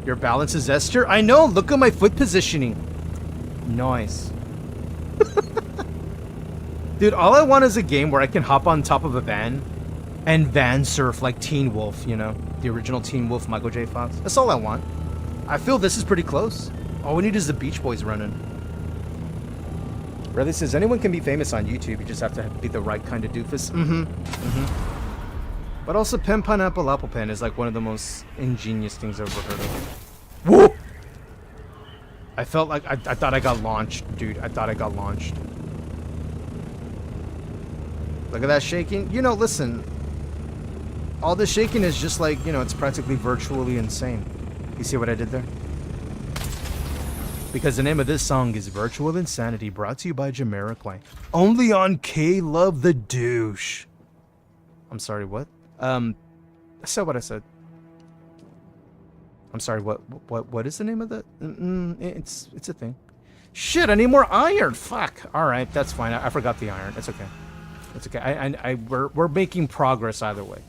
Your balance is Esther? I know! Look at my foot positioning. Nice. Dude, all I want is a game where I can hop on top of a van and van surf like Teen Wolf, you know? The original Teen Wolf, Michael J. Fox. That's all I want. I feel this is pretty close. All we need is the Beach Boys running. Riley says, anyone can be famous on YouTube. You just have to be the right kind of doofus. But also, pineapple apple pen is like one of the most ingenious things I've ever heard of. Whoa! I felt like I thought I got launched, dude. I thought I got launched. Look at that shaking. You know, listen. All this shaking is just like, you know, it's practically virtually insane. You see what I did there? Because the name of this song is Virtual Insanity, brought to you by Jamiroquai. Only on K Love the Douche. I'm sorry, what? I said what I said. I'm sorry, what is the name of that? It's a thing. Shit, I need more iron. Fuck. Alright, that's fine. I forgot the iron. It's okay. It's okay. We're making progress either way.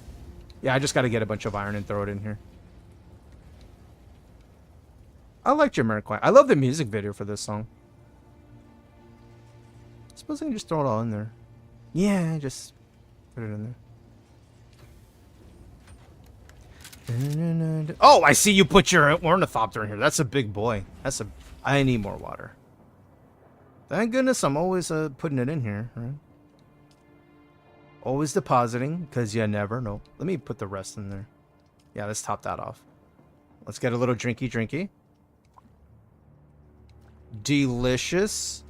Yeah, I just gotta get a bunch of iron and throw it in here. I like Jamiroquai. I love the music video for this song. I suppose I can just throw it all in there. Yeah, just put it in there. Oh, I see you put your ornithopter in here. That's a big boy. I need more water. Thank goodness I'm always putting it in here, right? Always depositing, because you never know. Let me put the rest in there. Yeah, let's top that off. Let's get a little drinky. Delicious.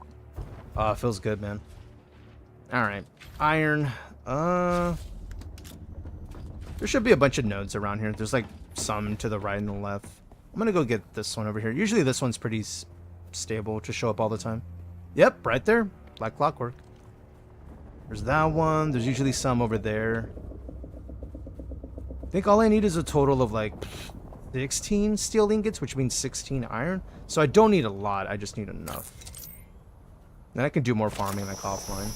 Oh, it feels good, man. Alright. Iron. There should be a bunch of nodes around here. There's like some to the right and the left. I'm gonna go get this one over here. Usually this one's pretty stable to show up all the time. Yep, right there. Like clockwork. There's that one. There's usually some over there. I think all I need is a total of like 16 steel ingots, which means 16 iron. So I don't need a lot. I just need enough. Then I can do more farming like offline.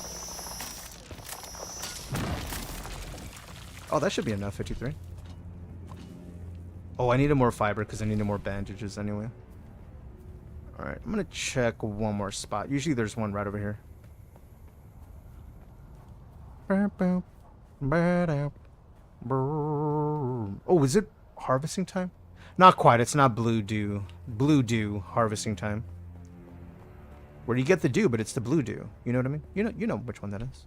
Oh, that should be enough, 53. Oh, I needed more fiber because I needed more bandages anyway. Alright, I'm going to check one more spot. Usually there's one right over here. Oh, is it harvesting time? Not quite. It's not blue dew. Blue dew harvesting time. Where do you get the dew, but it's the blue dew. You know what I mean? You know which one that is.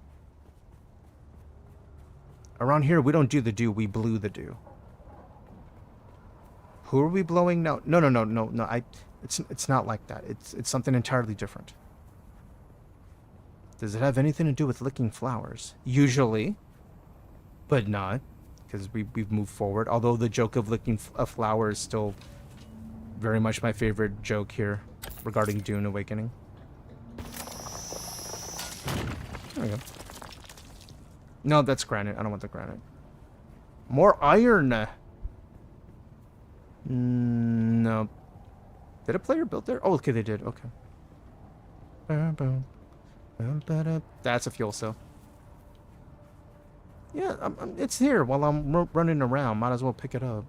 Around here, we don't do the dew. We blew the dew. Who are we blowing now? No. It's not like that. It's something entirely different. Does it have anything to do with licking flowers? Usually, but not, because we've moved forward. Although the joke of licking a flower is still very much my favorite joke here. regarding Dune Awakening. There we go. No, that's granite. I don't want the granite. More iron. No. Did a player build there? Oh, okay, they did. Okay. That's a fuel cell. Yeah, it's here while I'm running around. Might as well pick it up.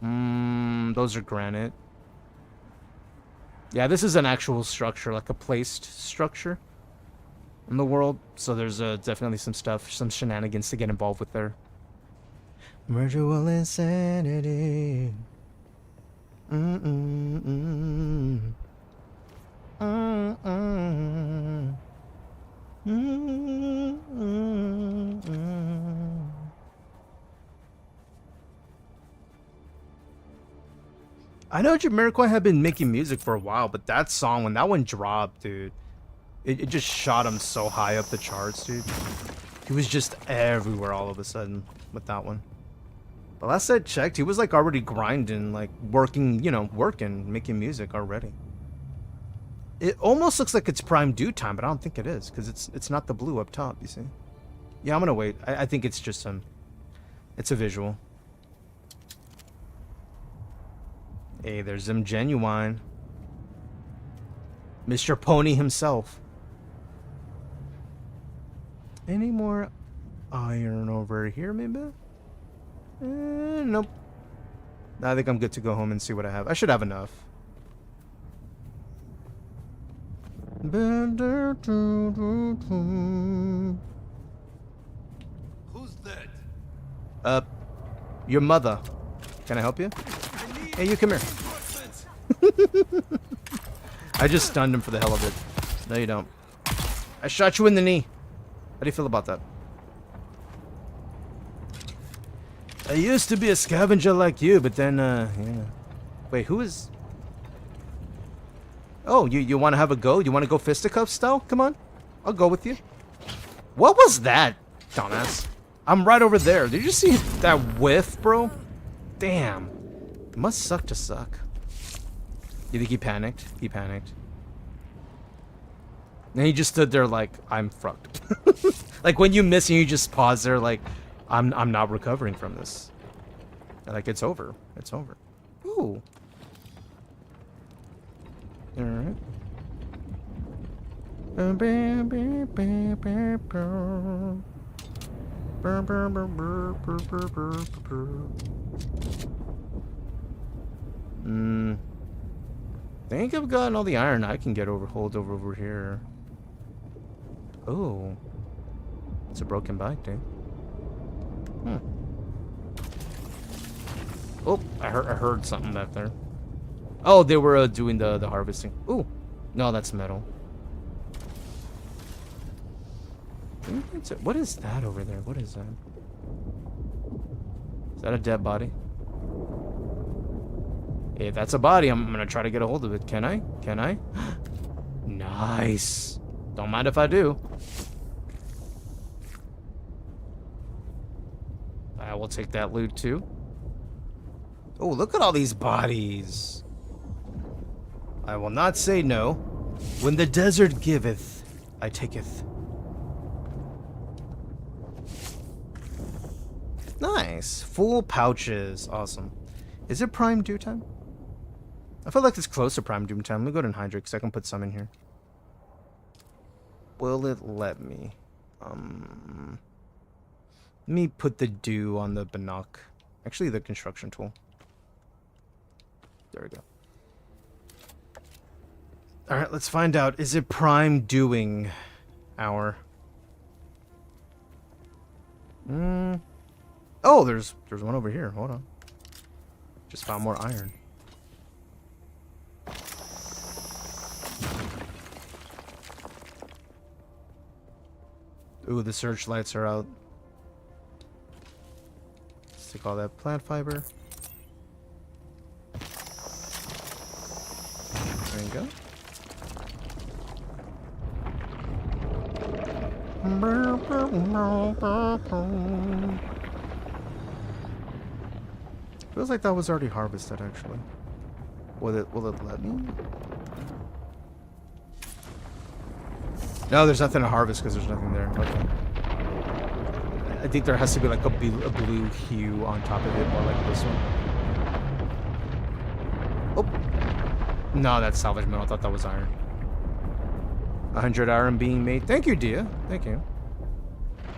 Those are granite. Yeah, this is an actual structure, like a placed structure in the world. So there's definitely some stuff, some shenanigans to get involved with there. Virtual insanity. I know Jamiroquai had been making music for a while, but that song, when that one dropped, dude, it just shot him so high up the charts, dude. He was just everywhere all of a sudden with that one. But last I checked, he was like already grinding, like working, you know, making music already. It almost looks like it's prime due time, but I don't think it is, because it's not the blue up top, you see. Yeah, I'm gonna wait. I think it's just him. It's a visual. Hey, there's him genuine. Mr. Pony himself. Any more iron over here, maybe? Nope. I think I'm good to go home and see what I have. I should have enough. Who's that? Your mother. Can I help you? Hey, you come here. I just stunned him for the hell of it. No, you don't. I shot you in the knee. How do you feel about that? I used to be a scavenger like you, but then, yeah. Wait, who is... Oh, you want to have a go? You want to go fisticuffs style? Come on. I'll go with you. What was that, dumbass? I'm right over there. Did you see that whiff, bro? Damn. It must suck to suck. You think he panicked? He panicked. And he just stood there like, I'm fucked. Like when you miss and you just pause there like, I'm not recovering from this. Like it's over. It's over. Ooh. Alright. I think I've gotten all the iron I can get hold over here. Oh. It's a broken bike, dude. Oh, I heard something back there. Oh, they were doing the harvesting. Ooh. No, that's metal. What is that over there? What is that? Is that a dead body? If that's a body, I'm gonna try to get a hold of it. Can I? Can I? Nice. Don't mind if I do. I will take that loot too. Oh, look at all these bodies. I will not say no. When the desert giveth, I taketh. Nice. Full pouches. Awesome. Is it prime due time? I feel like it's close to prime due time. Let me go to hydrate because I can put some in here. Will it let me? Let me put the dew on the binoc. Actually, the construction tool. There we go. Alright, let's find out. Is it prime dewing hour? Oh, there's one over here. Hold on. Just found more iron. Ooh, the searchlights are out. Let's take all that plant fiber. There you go. Feels like that was already harvested, actually. Will it let me? No, there's nothing to harvest because there's nothing there. Okay. I think there has to be like a blue hue on top of it, more like this one. Oh. No, that's salvage metal. I thought that was iron. 100 iron being made. Thank you, Dia. Thank you.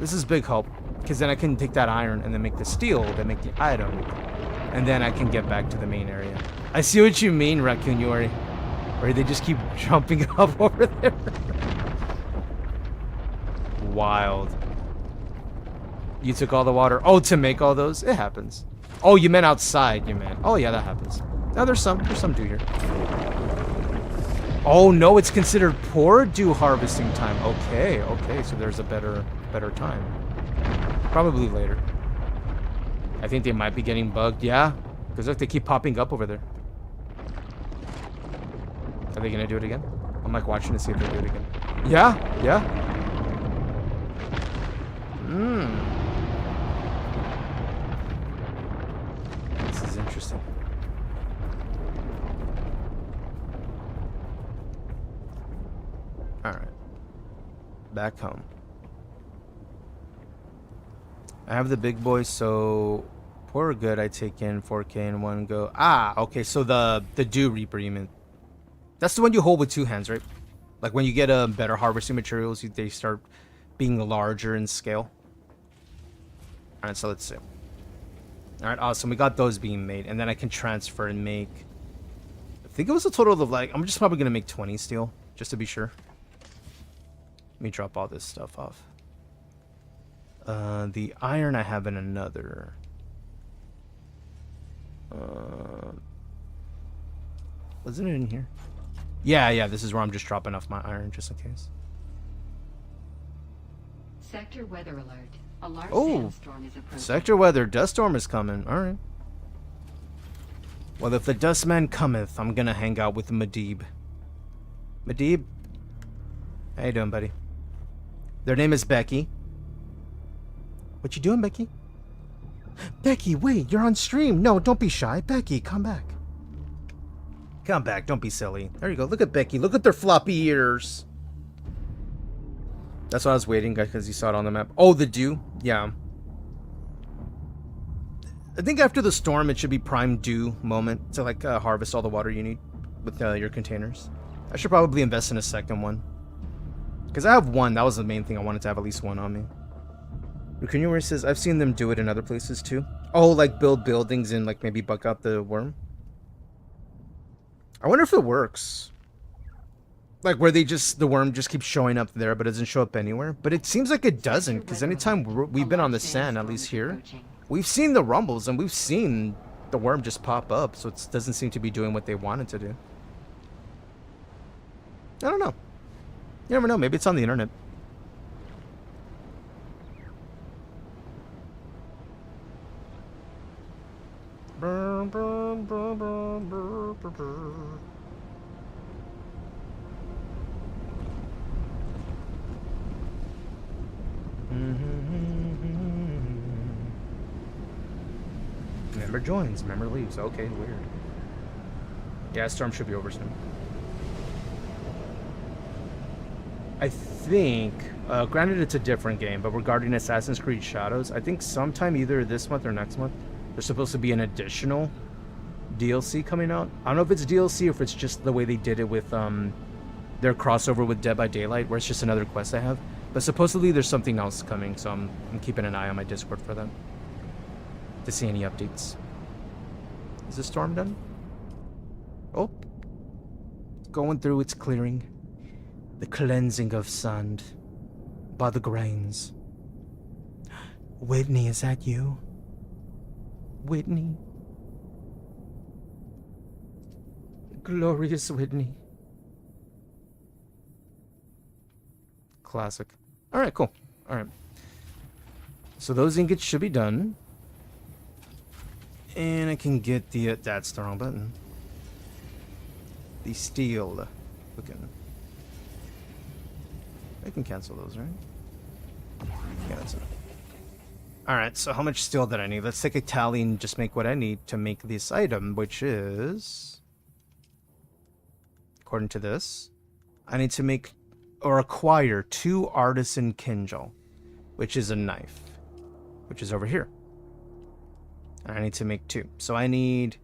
This is big help. Because then I can take that iron and then make the steel, then make the item. And then I can get back to the main area. I see what you mean, Raccoon Yori. Where they just keep jumping up over there. Wild. You took all the water. Oh, to make all those? It happens. Oh, you meant outside, you meant. Oh, yeah, that happens. Now there's some dew here. Oh, no, it's considered poor dew harvesting time. Okay, okay, so there's a better time. Probably later. I think they might be getting bugged. Yeah, because look, they keep popping up over there. Are they going to do it again? I'm like watching to see if they do it again. Yeah, yeah. This is interesting. All right. Back home. I have the big boy, so poor or good, I take in 4K in one go. Ah, okay, so the Dew Reaper, you mean? That's the one you hold with two hands, right? Like when you get better harvesting materials, they start being larger in scale. All right, so let's see. All right, awesome. We got those being made, and then I can transfer and make. I think it was a total of like. I'm just probably gonna make 20 steel, just to be sure. Let me drop all this stuff off. The iron I have in another. Wasn't it in here? Yeah, this is where I'm just dropping off my iron just in case. Sector weather alert. A large Oh, sandstorm is approaching. sector weather. Dust storm is coming. All right. Well, if the dust man cometh, I'm gonna hang out with Medib. Medib? How you doing, buddy? Their name is Becky. What you doing, Becky? Becky, wait, you're on stream. No, don't be shy. Becky, come back. Come back, don't be silly. There you go. Look at Becky. Look at their floppy ears. That's why I was waiting, guys, because you saw it on the map. Oh, the dew? Yeah. I think after the storm, it should be prime dew moment to, like, harvest all the water you need with your containers. I should probably invest in a second one. Because I have one. That was the main thing. I wanted to have at least one on me. Rukunuri says, I've seen them do it in other places too. Oh, like build buildings and like maybe buck out the worm. I wonder if it works. Like where the worm just keeps showing up there but doesn't show up anywhere. But it seems like it doesn't, because anytime we've been on the sand, at least here, we've seen the rumbles and we've seen the worm just pop up. So it doesn't seem to be doing what they wanted to do. I don't know. You never know. Maybe it's on the internet. Member joins, member leaves. Okay, weird. Yeah, storm should be over soon. I think, granted it's a different game, but regarding Assassin's Creed Shadows, I think sometime either this month or next month, there's supposed to be an additional DLC coming out. I don't know if it's DLC or if it's just the way they did it with their crossover with Dead by Daylight, where it's just another quest I have. But supposedly there's something else coming, so I'm keeping an eye on my Discord for that. To see any updates. Is the storm done? Oh. Going through its clearing. The cleansing of sand. By the grains. Whitney, is that you? Whitney? Glorious Whitney. Classic. Alright, cool. Alright. So those ingots should be done. And I can get the... that's the wrong button. The steel. Looking. I can cancel those, right? Yeah, that's enough. Alright, so how much steel did I need? Let's take a tally and just make what I need to make this item, which is... according to this, I need to make or acquire 2 artisan kinjal, which is a knife, which is over here. And I need to make 2. So I need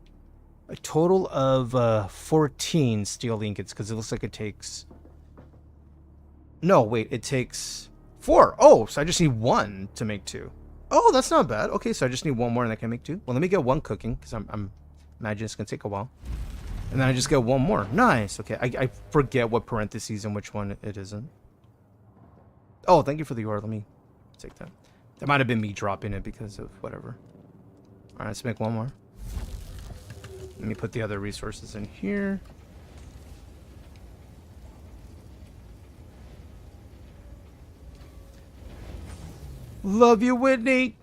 a total of 14 steel ingots, because it looks like it takes... No, wait, it takes 4. Oh, so I just need 1 to make 2. Oh, that's not bad. Okay, so I just need 1 more and I can make 2. Well, let me get 1 cooking, because I'm imagining it's going to take a while. And then I just get 1 more. Nice. Okay, I forget what parentheses and which one it isn't. Oh, thank you for the ore. Let me take that. That might have been me dropping it because of whatever. Alright, let's make 1 more. Let me put the other resources in here. Love you, Whitney.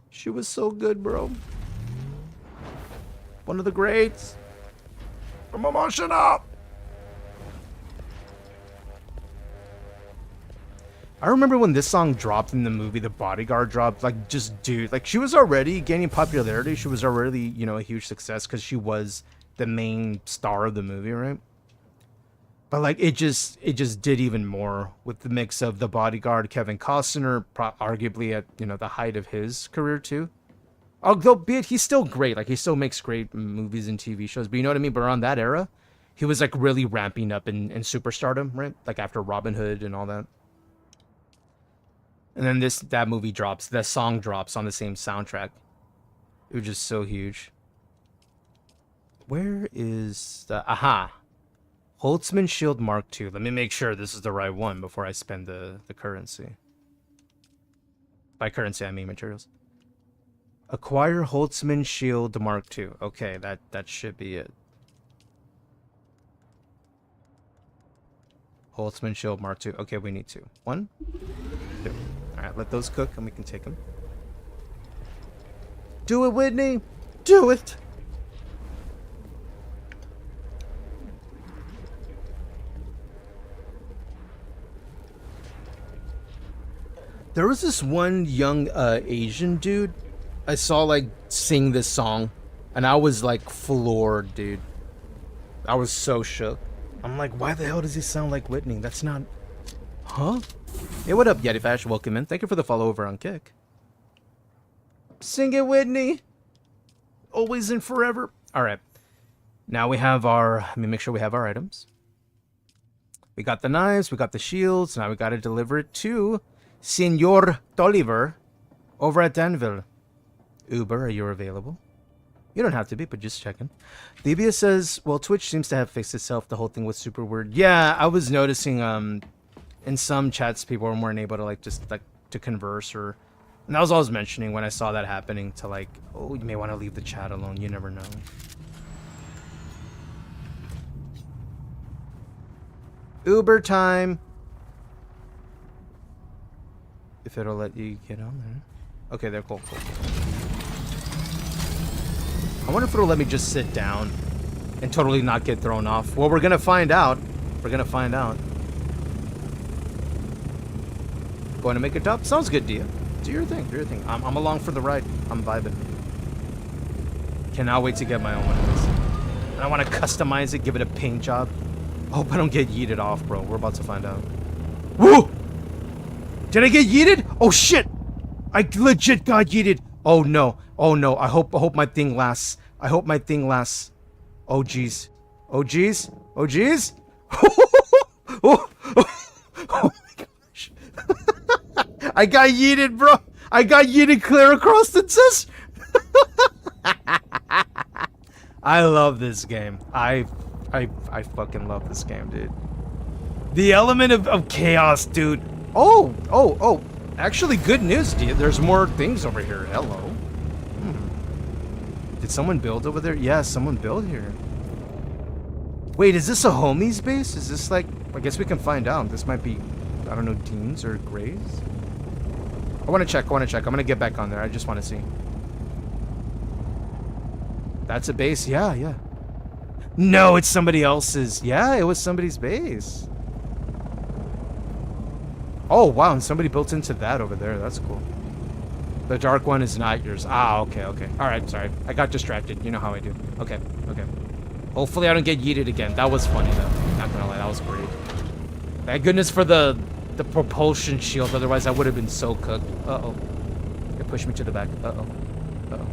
She was so good, bro. One of the greats. I'm emotional. I remember when this song dropped in the movie, The Bodyguard dropped, like, just, dude, like, she was already gaining popularity. She was already, you know, a huge success because she was the main star of the movie, right? But, like, it just did even more with the mix of The Bodyguard, Kevin Costner, arguably at, you know, the height of his career, too. Although, be it, he's still great. Like, he still makes great movies and TV shows. But you know what I mean? But around that era, he was, like, really ramping up in superstardom, right? Like, after Robin Hood and all that. And then that movie drops. That song drops on the same soundtrack. It was just so huge. Where is the... Aha! Holtzman Shield Mark II. Let me make sure this is the right one before I spend the currency. By currency, I mean materials. Acquire Holtzman Shield Mark II. Okay, that should be it. Holtzman Shield Mark II. Okay, we need 2. 1, 2. Alright, let those cook and we can take them. Do it, Whitney! Do it! There was this one young Asian dude I saw, like, sing this song, and I was, like, floored, dude. I was so shook. I'm like, why the hell does he sound like Whitney? That's not... Huh? Hey, what up, Yeti Fash? Welcome in. Thank you for the follow over on Kick. Sing it, Whitney! Always and forever. Alright. Now we have our... Let me make sure we have our items. We got the knives, we got the shields, now we gotta deliver it to Senor Tolliver over at Danville. Uber, are you available? You don't have to be, but just checking. Libya says, well, Twitch seems to have fixed itself. The whole thing was super weird. Yeah, I was noticing in some chats people weren't able to, like, just, like, to converse, or... And that was all I was mentioning when I saw that happening, to, like, oh, you may want to leave the chat alone. You never know. Uber time. If it'll let you get on there. Okay, they're cool. I wonder if it'll let me just sit down and totally not get thrown off. Well, we're gonna find out. We're gonna find out. Going to make it up? Sounds good, Dia. Do your thing. Do your thing. I'm along for the ride. I'm vibing. Cannot wait to get my own one of these. And I want to customize it, give it a paint job. I hope I don't get yeeted off, bro. We're about to find out. Woo! Did I get yeeted? Oh shit! I legit got yeeted. Oh no. Oh no. I hope my thing lasts. I hope my thing lasts. Oh jeez. Oh jeez. Oh jeez. Oh my gosh. I got yeeted, bro. I got yeeted clear across the test. I love this game. I fucking love this game, dude. The element of chaos, dude. Oh. Actually, good news, dude. There's more things over here. Hello. Did someone build over there? Yeah, someone built here. Wait, is this a homie's base? Is this like... I guess we can find out. This might be, I don't know, Dean's or Gray's? I want to check. I'm going to get back on there. I just want to see. That's a base? Yeah. No, it's somebody else's. Yeah, it was somebody's base. Oh, wow, and somebody built into that over there. That's cool. The dark one is not yours. Ah, okay. Alright, sorry. I got distracted. You know how I do. Okay. Hopefully I don't get yeeted again. That was funny, though. Not gonna lie, that was great. Thank goodness for the propulsion shield, otherwise I would have been so cooked. Uh-oh. It pushed me to the back. Uh-oh. Uh-oh.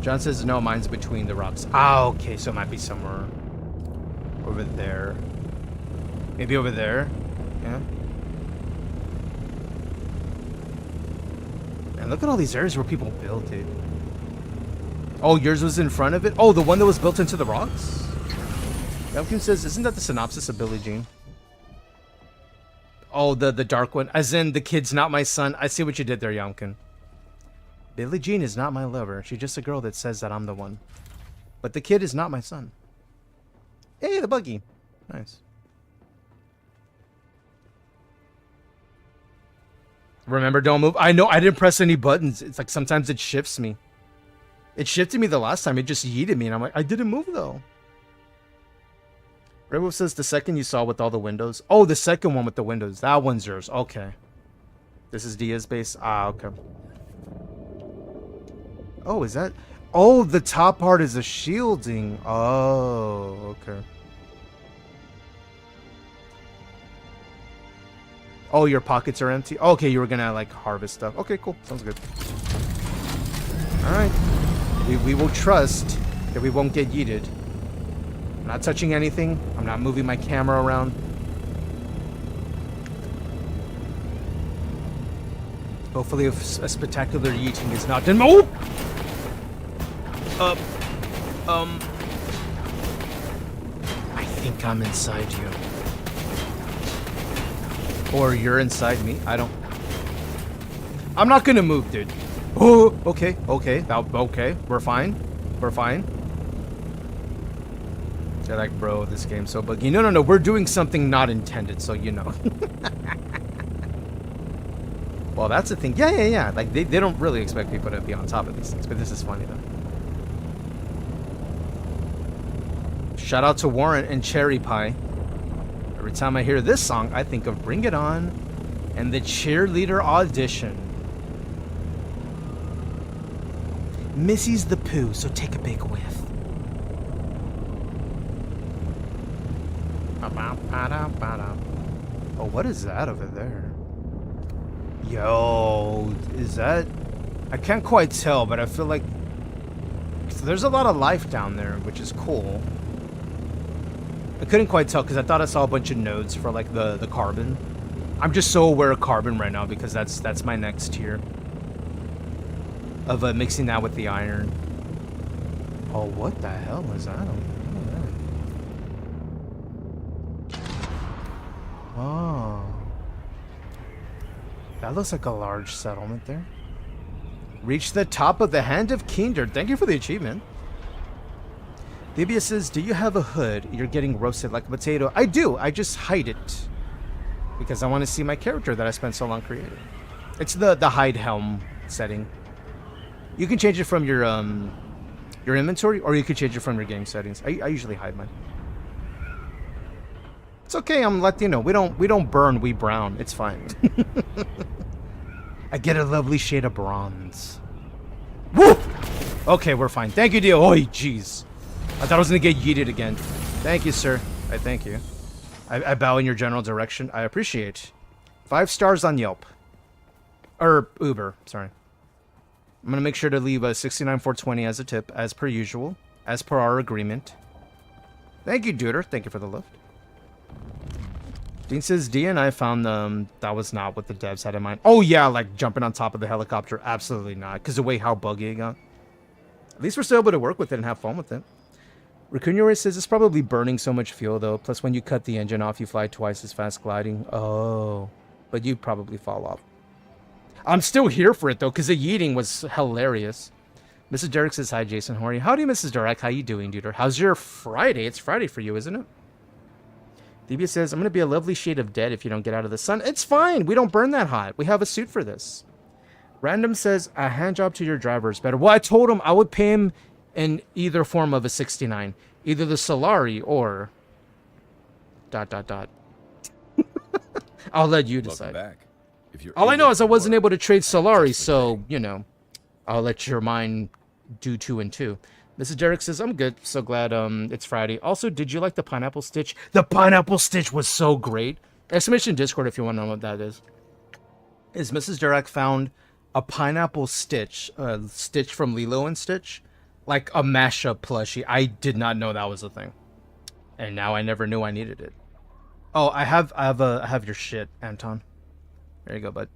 John says no, mine's between the rocks. Ah, okay, so it might be somewhere over there. Maybe over there. Yeah. And look at all these areas where people built it. Oh, yours was in front of it? Oh, the one that was built into the rocks? Elkin says, isn't that the synopsis of Billie Jean? Oh, the dark one. As in, the kid's not my son. I see what you did there, Yamkin. Billie Jean is not my lover. She's just a girl that says that I'm the one. But the kid is not my son. Hey, the buggy. Nice. Remember, don't move. I know, I didn't press any buttons. It's like sometimes it shifts me. It shifted me the last time. It just yeeted me. And I'm like, I didn't move, though. Red Wolf says the second you saw with all the windows. Oh, the second one with the windows. That one's yours. Okay. This is Dia's base. Ah, okay. Oh, is that... Oh, the top part is a shielding. Oh, okay. Oh, your pockets are empty? Okay, you were gonna, like, harvest stuff. Okay, cool. Sounds good. Alright. We will trust that we won't get yeeted. I'm not touching anything. I'm not moving my camera around. Hopefully a spectacular yeeting is not done. Oh! I think I'm inside you. Or you're inside me. I don't... I'm not gonna move, dude. Oh, okay, okay. Okay, we're fine. We're fine. They're like, bro, this game's so buggy. No, no, no. We're doing something not intended, so you know. Well, that's the thing. Yeah, yeah, yeah. Like, they don't really expect people to be on top of these things, but this is funny, though. Shout out to Warren and Cherry Pie. Every time I hear this song, I think of Bring It On and the cheerleader audition. Missy's the poo, so take a big whiff. Oh, what is that over there? Yo, is that... I can't quite tell, but I feel like... There's a lot of life down there, which is cool. I couldn't quite tell because I thought I saw a bunch of nodes for like the carbon. I'm just so aware of carbon right now because that's my next tier. Of mixing that with the iron. Oh, what the hell was that? Oh. That looks like a large settlement there. Reach the top of the Hand of Kinder. Thank you for the achievement. Thebia says, do you have a hood? You're getting roasted like a potato. I do. I just hide it. Because I want to see my character that I spent so long creating. It's the hide helm setting. You can change it from your inventory, or you can change it from your game settings. I usually hide mine. It's okay, I'm Latino. We don't burn, we brown. It's fine. I get a lovely shade of bronze. Woo! Okay, we're fine. Thank you, Dio. Oh, jeez. I thought I was gonna get yeeted again. Thank you, sir. I thank you. I bow in your general direction. I appreciate. 5 stars on Yelp. Or Uber, sorry. I'm gonna make sure to leave a 69,420 as a tip, as per usual, as per our agreement. Thank you, Duder. Thank you for the lift. Dean says, D and I found that was not what the devs had in mind. Oh yeah, like jumping on top of the helicopter. Absolutely not, because the way how buggy it got. At least we're still able to work with it and have fun with it. Raccoon says it's probably burning so much fuel though. Plus when you cut the engine off, you fly twice as fast gliding. Oh, but you'd probably fall off. I'm still here for it though, because the yeeting was hilarious. Mrs. Derek says, hi, Jason. How are you? Howdy, Mrs. Derek. How you doing, dude? How's your Friday? It's Friday for you, isn't it? DB says, I'm going to be a lovely shade of dead if you don't get out of the sun. It's fine. We don't burn that hot. We have a suit for this. Random says, a hand job to your driver is better. Well, I told him I would pay him in either form of a 69. Either the Solari or dot dot dot. I'll let you decide. Back. If you're All I eager know is I for wasn't work, able to trade Solaris, so, you know, I'll let your mind do 2 and 2. Mrs. Derrick says, I'm good. So glad it's Friday. Also, did you like the pineapple stitch? The pineapple stitch was so great. Exclamation Discord if you want to know what that is. Is Mrs. Derrick found a pineapple stitch, Stitch from Lilo and Stitch, like a mashup plushie. I did not know that was a thing. And now I never knew I needed it. Oh, I have your shit, Anton. There you go, bud.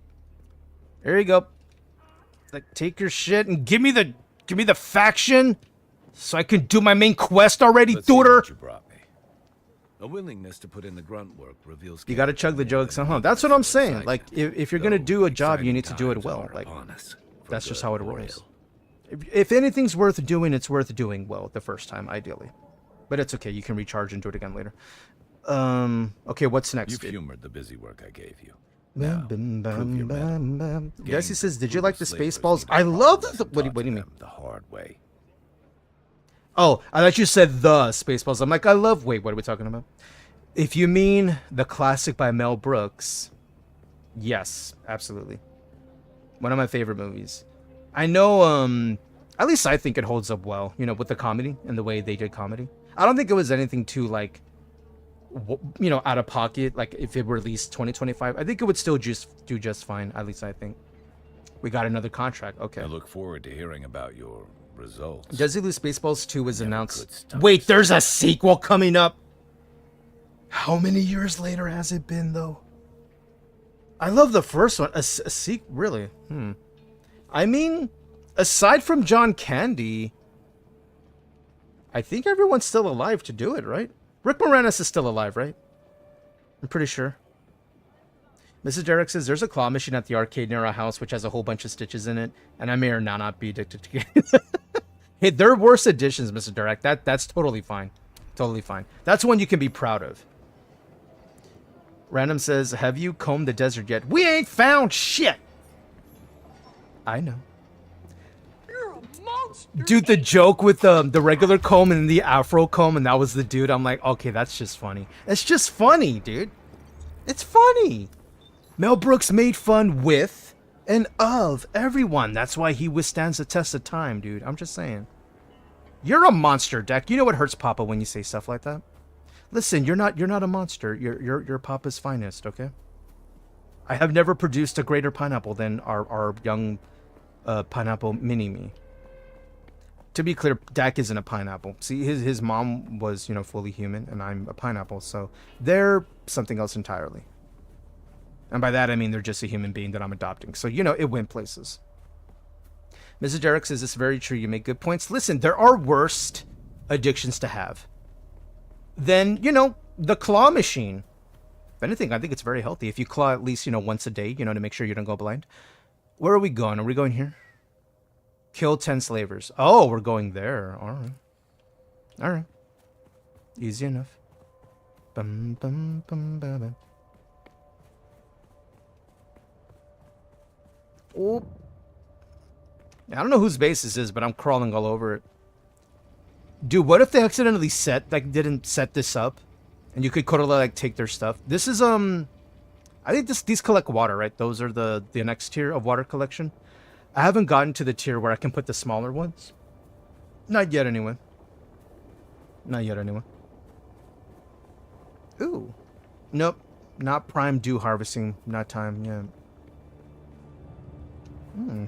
There you go. Like, take your shit and give me the faction, so I can do my main quest already, Let's see daughter. what you brought me. A willingness to put in the grunt work reveals. You gotta chug the jokes, huh? That's what I'm saying. Like, if you're gonna do a job, you need to do it well. Like, that's just how it rolls. If anything's worth doing, it's worth doing well the first time, ideally. But it's okay. You can recharge and do it again later. Okay, what's next? You've humored the busy work I gave you. Jesse says, did you like the Spaceballs? I love the... What do you mean? The hard way. Oh, I thought you said the Spaceballs. I'm like, I love... Wait, what are we talking about? If you mean the classic by Mel Brooks, yes, absolutely. One of my favorite movies. I know, at least I think it holds up well, you know, with the comedy and the way they did comedy. I don't think it was anything too, like, you know, out of pocket. Like, if it were released 2025, I think it would still just do just fine. At least I think. We got another contract. Okay. I look forward to hearing about your results. Does He Lose Spaceballs 2 was announced. Wait, there's a sequel coming up. How many years later has it been, though? I love the first one. A sequel, really? I mean, aside from John Candy, I think everyone's still alive to do it, right? Rick Moranis is still alive, right? I'm pretty sure. Mrs. Derrick says, there's a claw machine at the arcade near our house, which has a whole bunch of stitches in it, and I may or not be addicted to it. Hey, there are worse additions, Mrs. Derrick. That's totally fine. Totally fine. That's one you can be proud of. Random says, have you combed the desert yet? We ain't found shit! I know. Dude, the joke with the regular comb and the afro comb, and that was the dude. I'm like, okay, that's just funny. It's just funny, dude. It's funny. Mel Brooks made fun with and of everyone. That's why he withstands the test of time, dude. I'm just saying. You're a monster, Deck. You know what hurts Papa when you say stuff like that? Listen, you're not a monster. You're Papa's finest, okay? I have never produced a greater pineapple than our young pineapple mini-me. To be clear, Dak isn't a pineapple. See, his mom was, you know, fully human, and I'm a pineapple, so they're something else entirely. And by that, I mean they're just a human being that I'm adopting. So, you know, it went places. Mrs. Derrick says, it's very true. You make good points. Listen, there are worse addictions to have than, you know, the claw machine. If anything, I think it's very healthy. If you claw at least, you know, once a day, you know, to make sure you don't go blind. Where are we going? Are we going here? Kill 10 slavers. Oh, we're going there. All right. All right. Easy enough. Bum, bum, bum, bum, bum. Oh. I don't know whose base this is, but I'm crawling all over it. Dude, what if they accidentally didn't set this up? And you could like take their stuff. This is, I think these collect water, right? Those are the next tier of water collection. I haven't gotten to the tier where I can put the smaller ones. Not yet, anyway. Not yet, anyway. Ooh. Nope. Not prime dew harvesting. Not time yet.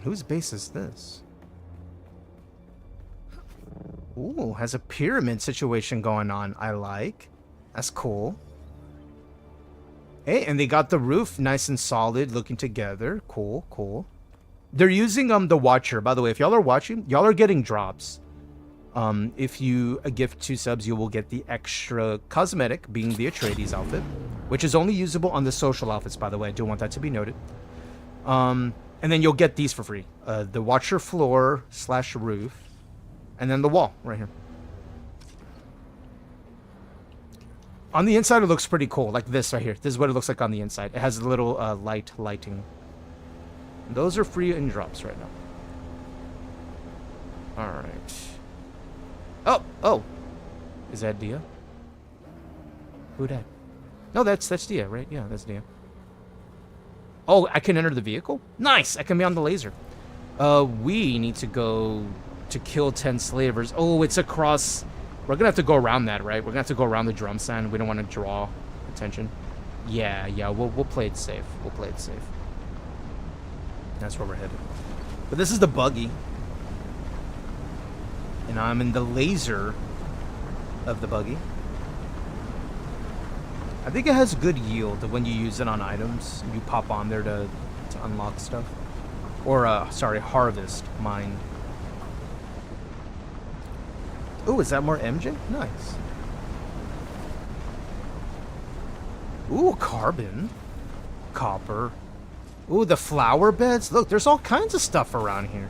Whose base is this? Ooh, has a pyramid situation going on. I like. That's cool. Hey, and they got the roof nice and solid, looking together. Cool, cool. They're using the Watcher. By the way, if y'all are watching, y'all are getting drops. If you gift 2 subs, you will get the extra cosmetic, being the Atreides outfit, which is only usable on the social outfits, by the way. I do want that to be noted. And then you'll get these for free. The Watcher floor / roof, and then the wall right here. On the inside, it looks pretty cool, like this right here. This is what it looks like on the inside. It has a little lighting. Those are free in drops right now. All right. Oh. Is that Dia? Who that? No, that's Dia, right? Yeah, that's Dia. Oh, I can enter the vehicle? Nice! I can be on the laser. We need to go to kill 10 slavers. Oh, it's across... We're gonna have to go around that, right? We're gonna have to go around the drum stand. We don't want to draw attention. Yeah, we'll play it safe. We'll play it safe. That's where we're headed. But this is the buggy. And I'm in the laser of the buggy. I think it has good yield when you use it on items. You pop on there to unlock stuff. Or, sorry, harvest mine. Ooh, is that more MJ? Nice. Ooh, carbon. Copper. Ooh, the flower beds. Look, there's all kinds of stuff around here.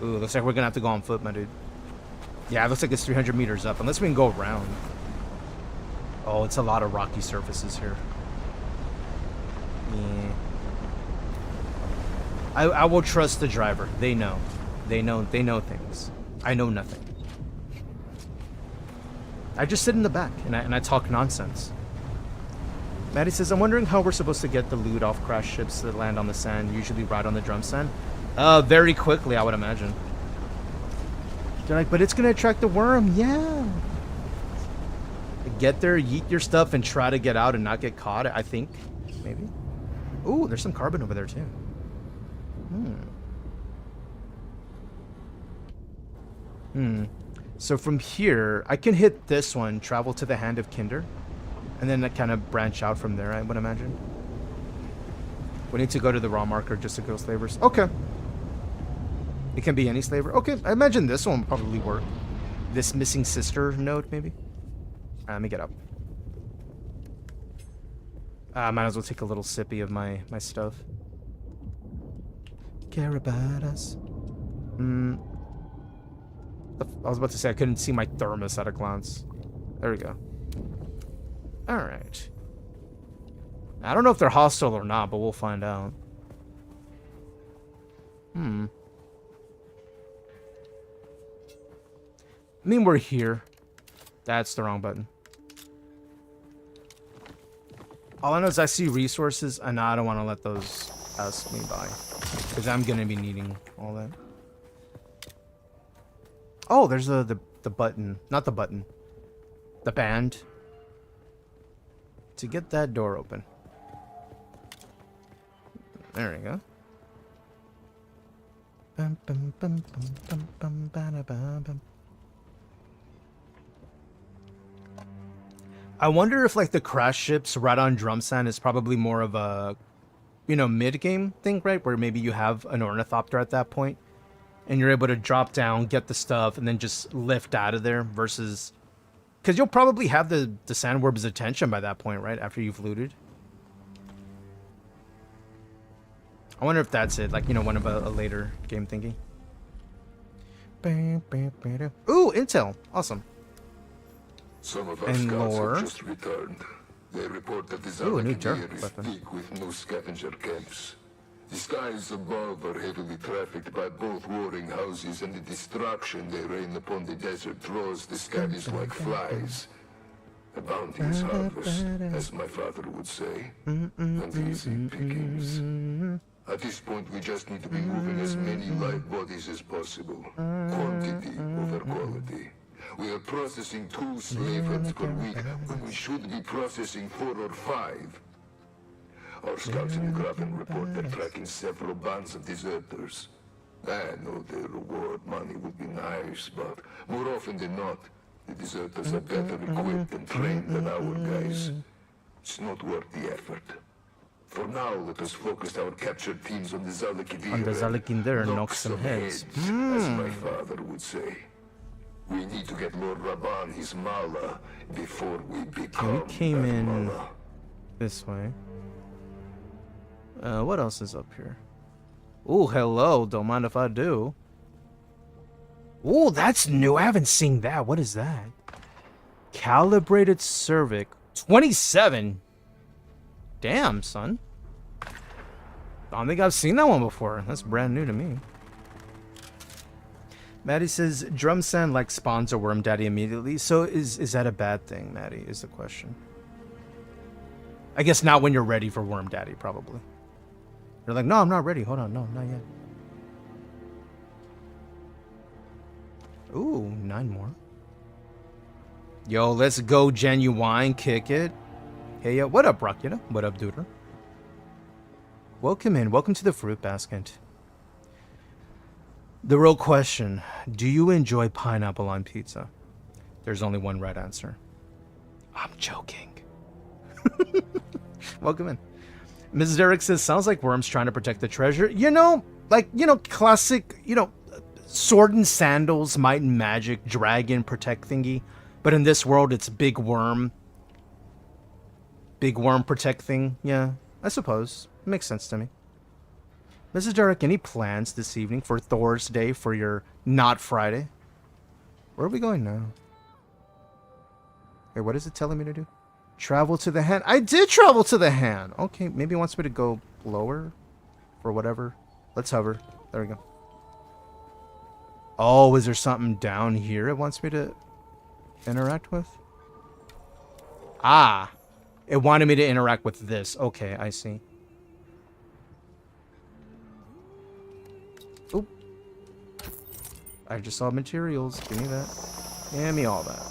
Ooh, looks like we're gonna have to go on foot, my dude. Yeah, it looks like it's 300 meters up, unless we can go around. Oh, it's a lot of rocky surfaces here. Yeah. I will trust the driver. They know. They know things. I know nothing. I just sit in the back and I talk nonsense. Maddie says, I'm wondering how we're supposed to get the loot off crash ships that land on the sand, usually right on the drum stand. Very quickly, I would imagine. They're like, but it's gonna attract the worm. Yeah. Get there, yeet your stuff, and try to get out and not get caught, I think. Maybe. Ooh, there's some carbon over there, too. So from here, I can hit this one, travel to the Hand of Kinder, and then kind of branch out from there, I would imagine. We need to go to the raw marker just to kill slavers. Okay. It can be any slaver. Okay, I imagine this one will probably work. This missing sister node, maybe? Let me get up. Might as well take a little sippy of my stuff. Care about us. I was about to say I couldn't see my thermos at a glance. There we go. Alright. I don't know if they're hostile or not, but we'll find out. I mean, we're here. That's the wrong button. All I know is I see resources, and I don't want to let those pass me by. Because I'm going to be needing all that. Oh, there's the button. Not the button. The band. To get that door open. There we go. Bum, bum, bum, bum, bum, bum, bum, bum. I wonder if, like, the crash ships right on Drumsand is probably more of a, you know, mid-game thing, right? Where maybe you have an Ornithopter at that point, and you're able to drop down, get the stuff, and then just lift out of there versus... Because you'll probably have the Sandworm's attention by that point, right? After you've looted. I wonder if that's it. Like, you know, one of a later game thinking. Ooh, intel. Awesome. Some of our And scouts lore. have just returned. They report that the Ooh, a new Zalak turret near is weapon. thick with new scavenger camps. The skies above are heavily trafficked by both warring houses, and the destruction they rain upon the desert draws the scabbies like flies. A bounteous harvest, as my father would say, and easy pickings. At this point, we just need to be moving as many live bodies as possible. Quantity over quality. We are processing 2 slave heads per week when we should be processing 4 or 5. Our scouts in the Graben report they're tracking several bands of deserters. I know the reward money would be nice, but more often than not, the deserters are better equipped and trained than our guys. It's not worth the effort. For now, let us focus our captured teams on the Zalakidir. On the Zalakidir and knock some heads. As my father would say. We need to get Lord Rabban his mala before we become Okay, we came that in mala. this way. What else is up here? Ooh, hello. Don't mind if I do. Ooh, that's new. I haven't seen that. What is that? Calibrated cervic. 27. Damn, son. I don't think I've seen that one before. That's brand new to me. Maddie says, Drumsand like spawns a worm daddy immediately. So is that a bad thing, Maddie, is the question. I guess not when you're ready for Worm Daddy, probably. You're like, no, I'm not ready. Hold on, no, not yet. Ooh, 9 more. Yo, let's go, Genuine. Kick it. Hey, yo, what up, Rockula? What up, Duder? Welcome in. Welcome to the Fruit Basket. The real question, do you enjoy pineapple on pizza? There's only one right answer. I'm joking. Welcome in. Mrs. Derrick says, sounds like Worm's trying to protect the treasure. You know, like, classic, sword and sandals, might and magic, dragon protect thingy. But in this world, it's big worm. Big worm protect thing. Yeah, I suppose. It makes sense to me. Mrs. Derrick, any plans this evening for Thor's Day for your not Friday? Where are we going now? Wait, what is it telling me to do? Travel to the hand. I did travel to the hand. Okay, maybe it wants me to go lower or whatever. Let's hover. There we go. Oh, is there something down here it wants me to interact with? Ah, it wanted me to interact with this. Okay, I see. Oop. I just saw materials. Give me that. Give me all that.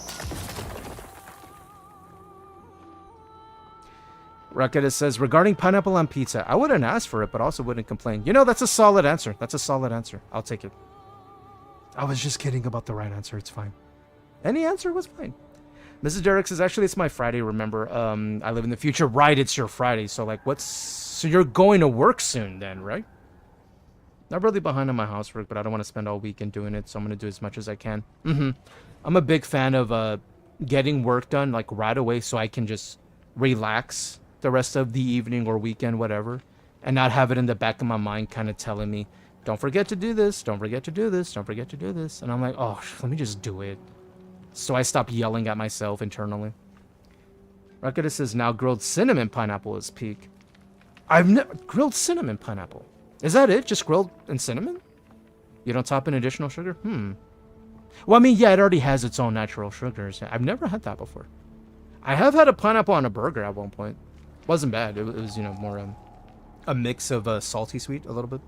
Raketa says, regarding pineapple on pizza, I wouldn't ask for it, but also wouldn't complain. That's a solid answer. That's a solid answer. I'll take it. I was just kidding about the right answer. It's fine. Any answer was fine. Mrs. Derrick says, actually, it's my Friday, remember. I live in the future. Right, it's your Friday. So, like, so you're going to work soon then, right? Not really behind on my housework, but I don't want to spend all weekend doing it, so I'm going to do as much as I can. I'm a big fan of getting work done, like, right away so I can just relax the rest of the evening or weekend, whatever, and not have it in the back of my mind kind of telling me, don't forget to do this, don't forget to do this, don't forget to do this. And I'm like, oh, let me just do it. So I stop yelling at myself internally. Raketa says, now grilled cinnamon pineapple is peak. I've never... Grilled cinnamon pineapple. Is that it? Just grilled and cinnamon? You don't top in additional sugar? Well, I mean, yeah, it already has its own natural sugars. I've never had that before. I have had a pineapple on a burger at one point. Wasn't bad. It was, more a mix of salty sweet a little bit.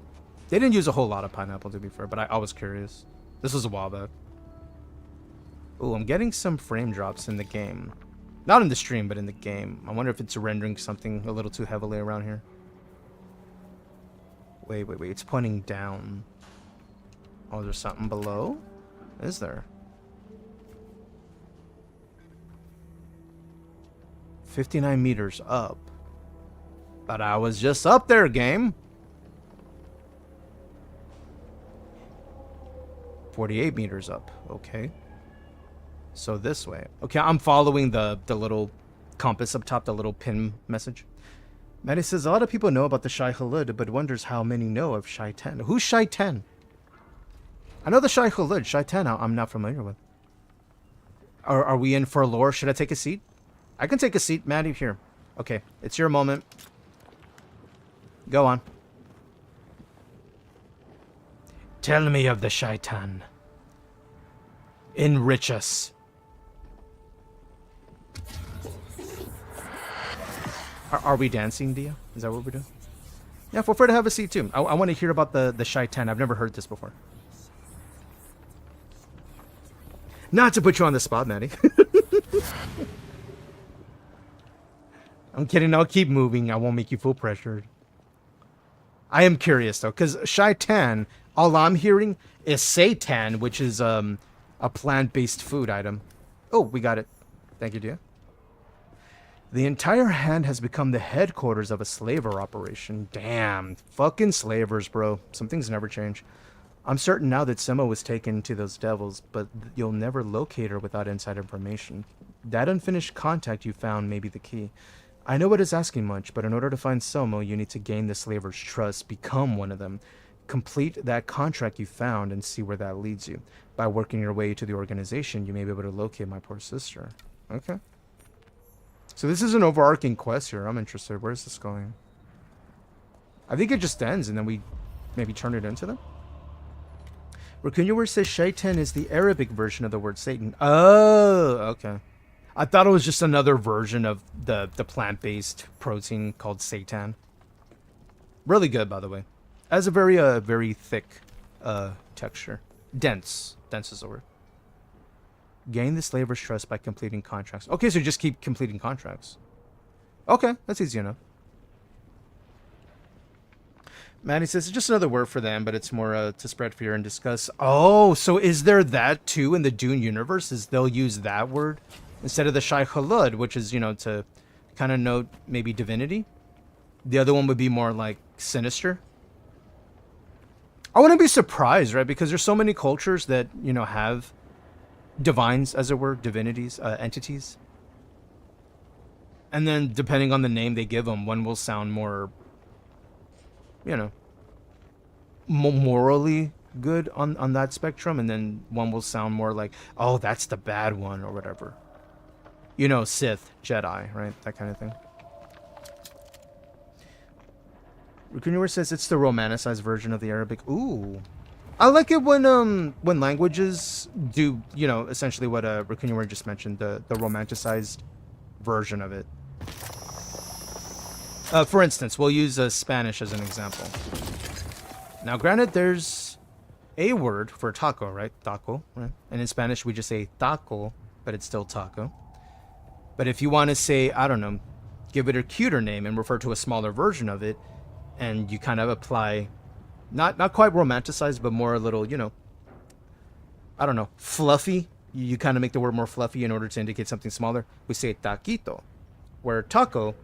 They didn't use a whole lot of pineapple, to be fair, but I was curious. This was a while back. Ooh, I'm getting some frame drops in the game. Not in the stream, but in the game. I wonder if it's rendering something a little too heavily around here. Wait. It's pointing down. Oh, there's something below? Is there? 59 meters up. But I was just up there, game. 48 meters up. Okay. So this way. Okay, I'm following the little compass up top, the little pin message. Maddie says, a lot of people know about the Shai Hulud, but wonders how many know of Shai 10. Who's Shai 10? I know the Shai Hulud. Shai 10 I'm not familiar with. Are we in for lore? Should I take a seat? I can take a seat, Maddie. Here. Okay, it's your moment. Go on. Tell me of the Shaitan. Enrich us. Are we dancing, Dia? Is that what we're doing? Yeah, feel free to have a seat too. I want to hear about the Shaitan. I've never heard this before. Not to put you on the spot, Maddie. I'm kidding. I'll keep moving. I won't make you feel pressured. I am curious, though, because Shaitan, all I'm hearing is Seitan, which is a plant-based food item. Oh, we got it. Thank you, dear. The entire hand has become the headquarters of a slaver operation. Damn. Fucking slavers, bro. Some things never change. I'm certain now that Simo was taken to those devils, but you'll never locate her without inside information. That unfinished contact you found may be the key. I know it is asking much, but in order to find Somo, you need to gain the slaver's trust, become one of them. Complete that contract you found and see where that leads you. By working your way to the organization, you may be able to locate my poor sister. Okay. So this is an overarching quest here. I'm interested. Where is this going? I think it just ends and then we maybe turn it into them. Rakunyawar says Shaitan is the Arabic version of the word Satan. Oh, okay. I thought it was just another version of the plant-based protein called seitan. Really good, by the way. Has a very thick texture. Dense is the word. Gain the slaver's trust by completing contracts. Okay, so just keep completing contracts. Okay, that's easy enough. Maddie says it's just another word for them, but it's more to spread fear and discuss. Oh, so is there that too in the Dune universe? Is they'll use that word instead of the Shai Hulud, which is, you know, to kind of note maybe divinity? The other one would be more like sinister. I wouldn't be surprised, right? Because there's so many cultures that, you know, have divines, as it were, divinities, entities. And then depending on the name they give them, one will sound more, you know, morally good on that spectrum, and then one will sound more like, oh, that's the bad one or whatever. You know, Sith, Jedi, right? That kind of thing. Rukunur says it's the romanticized version of the Arabic. Ooh. I like it when languages do, you know, essentially what Rukunur just mentioned, the romanticized version of it. For instance, we'll use Spanish as an example. Now, granted, there's a word for taco, right? Taco, right? And in Spanish, we just say taco, but it's still taco. But if you want to say, I don't know, give it a cuter name and refer to a smaller version of it, and you kind of apply, not quite romanticized, but more a little, you know, I don't know, fluffy. You kind of make the word more fluffy in order to indicate something smaller. We say taquito, where taco,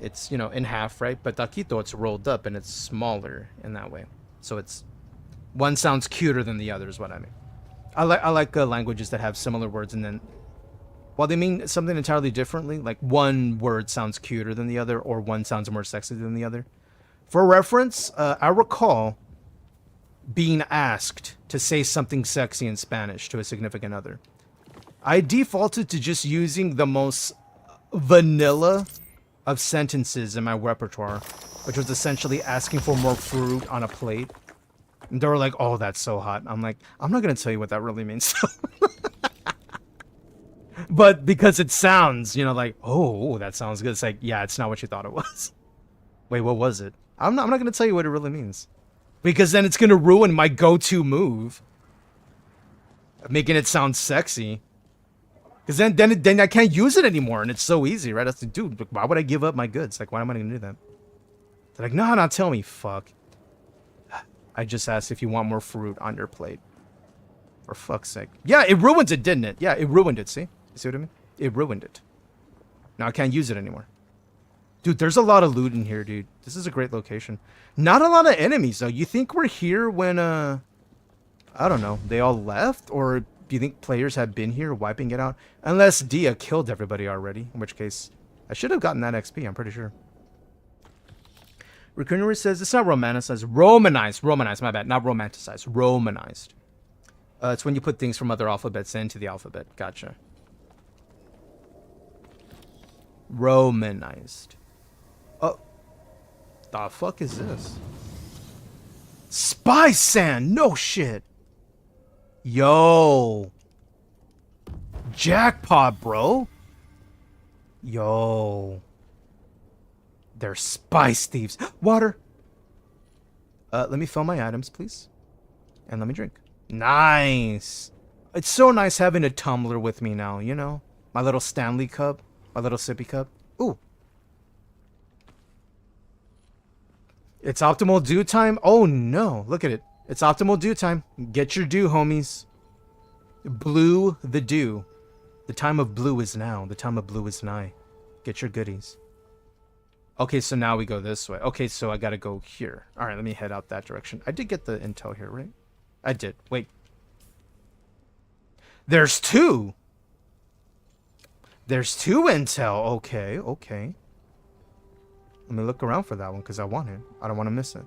it's, you know, in half, right? But taquito, it's rolled up and it's smaller in that way. So it's, one sounds cuter than the other is what I mean. I like languages that have similar words, and then while they mean something entirely differently, like one word sounds cuter than the other, or one sounds more sexy than the other. For reference, I recall being asked to say something sexy in Spanish to a significant other. I defaulted to just using the most vanilla of sentences in my repertoire, which was essentially asking for more fruit on a plate. And they were like, oh, that's so hot. I'm like, I'm not going to tell you what that really means. But because it sounds, you know, like, oh, that sounds good. It's like, yeah, it's not what you thought it was. Wait, what was it? I'm not going to tell you what it really means. Because then it's going to ruin my go-to move. Making it sound sexy. Because then I can't use it anymore, and it's so easy, right? I was like, dude, why would I give up my goods? Like, why am I going to do that? They're like, no, tell me. Fuck. I just asked if you want more fruit on your plate. For fuck's sake. Yeah, it ruins it, didn't it? Yeah, it ruined it, see? You see what I mean? It ruined it. Now I can't use it anymore. Dude, there's a lot of loot in here, dude. This is a great location. Not a lot of enemies, though. You think we're here when, I don't know, they all left? Or do you think players have been here wiping it out? Unless Dia killed everybody already, in which case I should have gotten that XP, I'm pretty sure. Recunary says it's not romanticized. Romanized, my bad. Not romanticized. Romanized. It's when you put things from other alphabets into the alphabet. Gotcha. Romanized. Oh. The fuck is this? Spy sand! No shit! Yo. Jackpot, bro. Yo. They're spice thieves. Water. Let me fill my items, please. And let me drink. Nice. It's so nice having a tumbler with me now, you know? My little Stanley cup. My little sippy cup. Ooh. It's optimal dew time? Oh no. Look at it. It's optimal dew time. Get your dew, homies. Blue the dew. The time of blue is now. The time of blue is nigh. Get your goodies. Okay, so now we go this way. Okay, so I gotta go here. Alright, let me head out that direction. I did get the intel here, right? I did. Wait. There's two! There's two intel. Okay, okay. Let me look around for that one, because I want it. I don't want to miss it.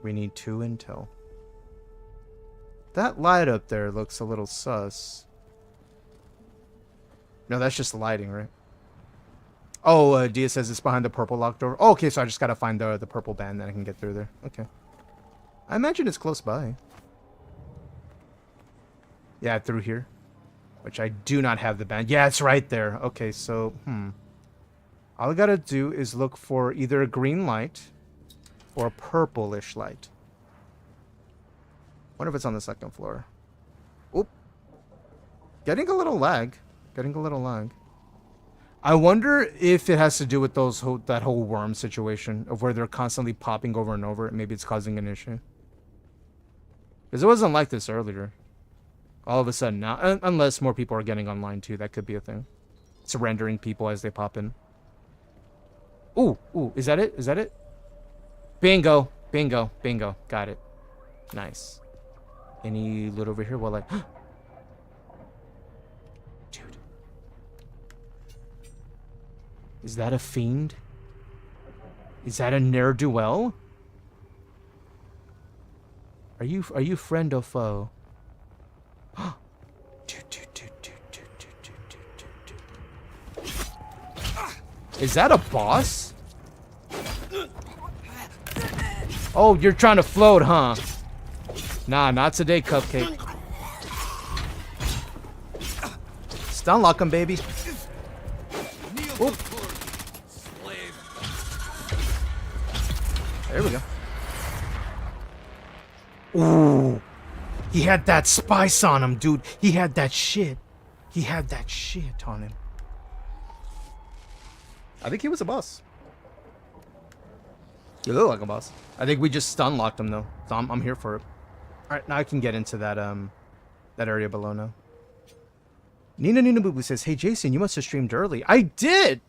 We need two intel. That light up there looks a little sus. No, that's just lighting, right? Oh, Dia says it's behind the purple locked door. Oh, okay, so I just gotta find the purple band, then I can get through there. Okay. I imagine it's close by. Yeah, through here. which I do not have the band. Yeah, it's right there. Okay, so, all I gotta do is look for either a green light or a purplish light. Wonder if it's on the second floor. Oop. Getting a little lag. I wonder if it has to do with that whole worm situation of where they're constantly popping over and over. Maybe it's causing an issue. Because it wasn't like this earlier. All of a sudden now, unless more people are getting online too, that could be a thing. It's rendering people as they pop in. Ooh, is that it? Is that it? Bingo. Got it. Nice. Any loot over here? Well, like, dude, is that a fiend? Is that a ne'er-do-well? Are you friend or foe? Is that a boss? Oh, you're trying to float, huh? Nah, not today, Cupcake. Stun lock him, baby. Oop. There we go. Ooh. He had that spice on him, dude. He had that shit. On him. I think he was a boss. You look like a boss. I think we just stun locked him though. So I'm here for it. Alright, now I can get into that that area below now. Nina Boo Boo says, "Hey Jason, you must have streamed early." I did!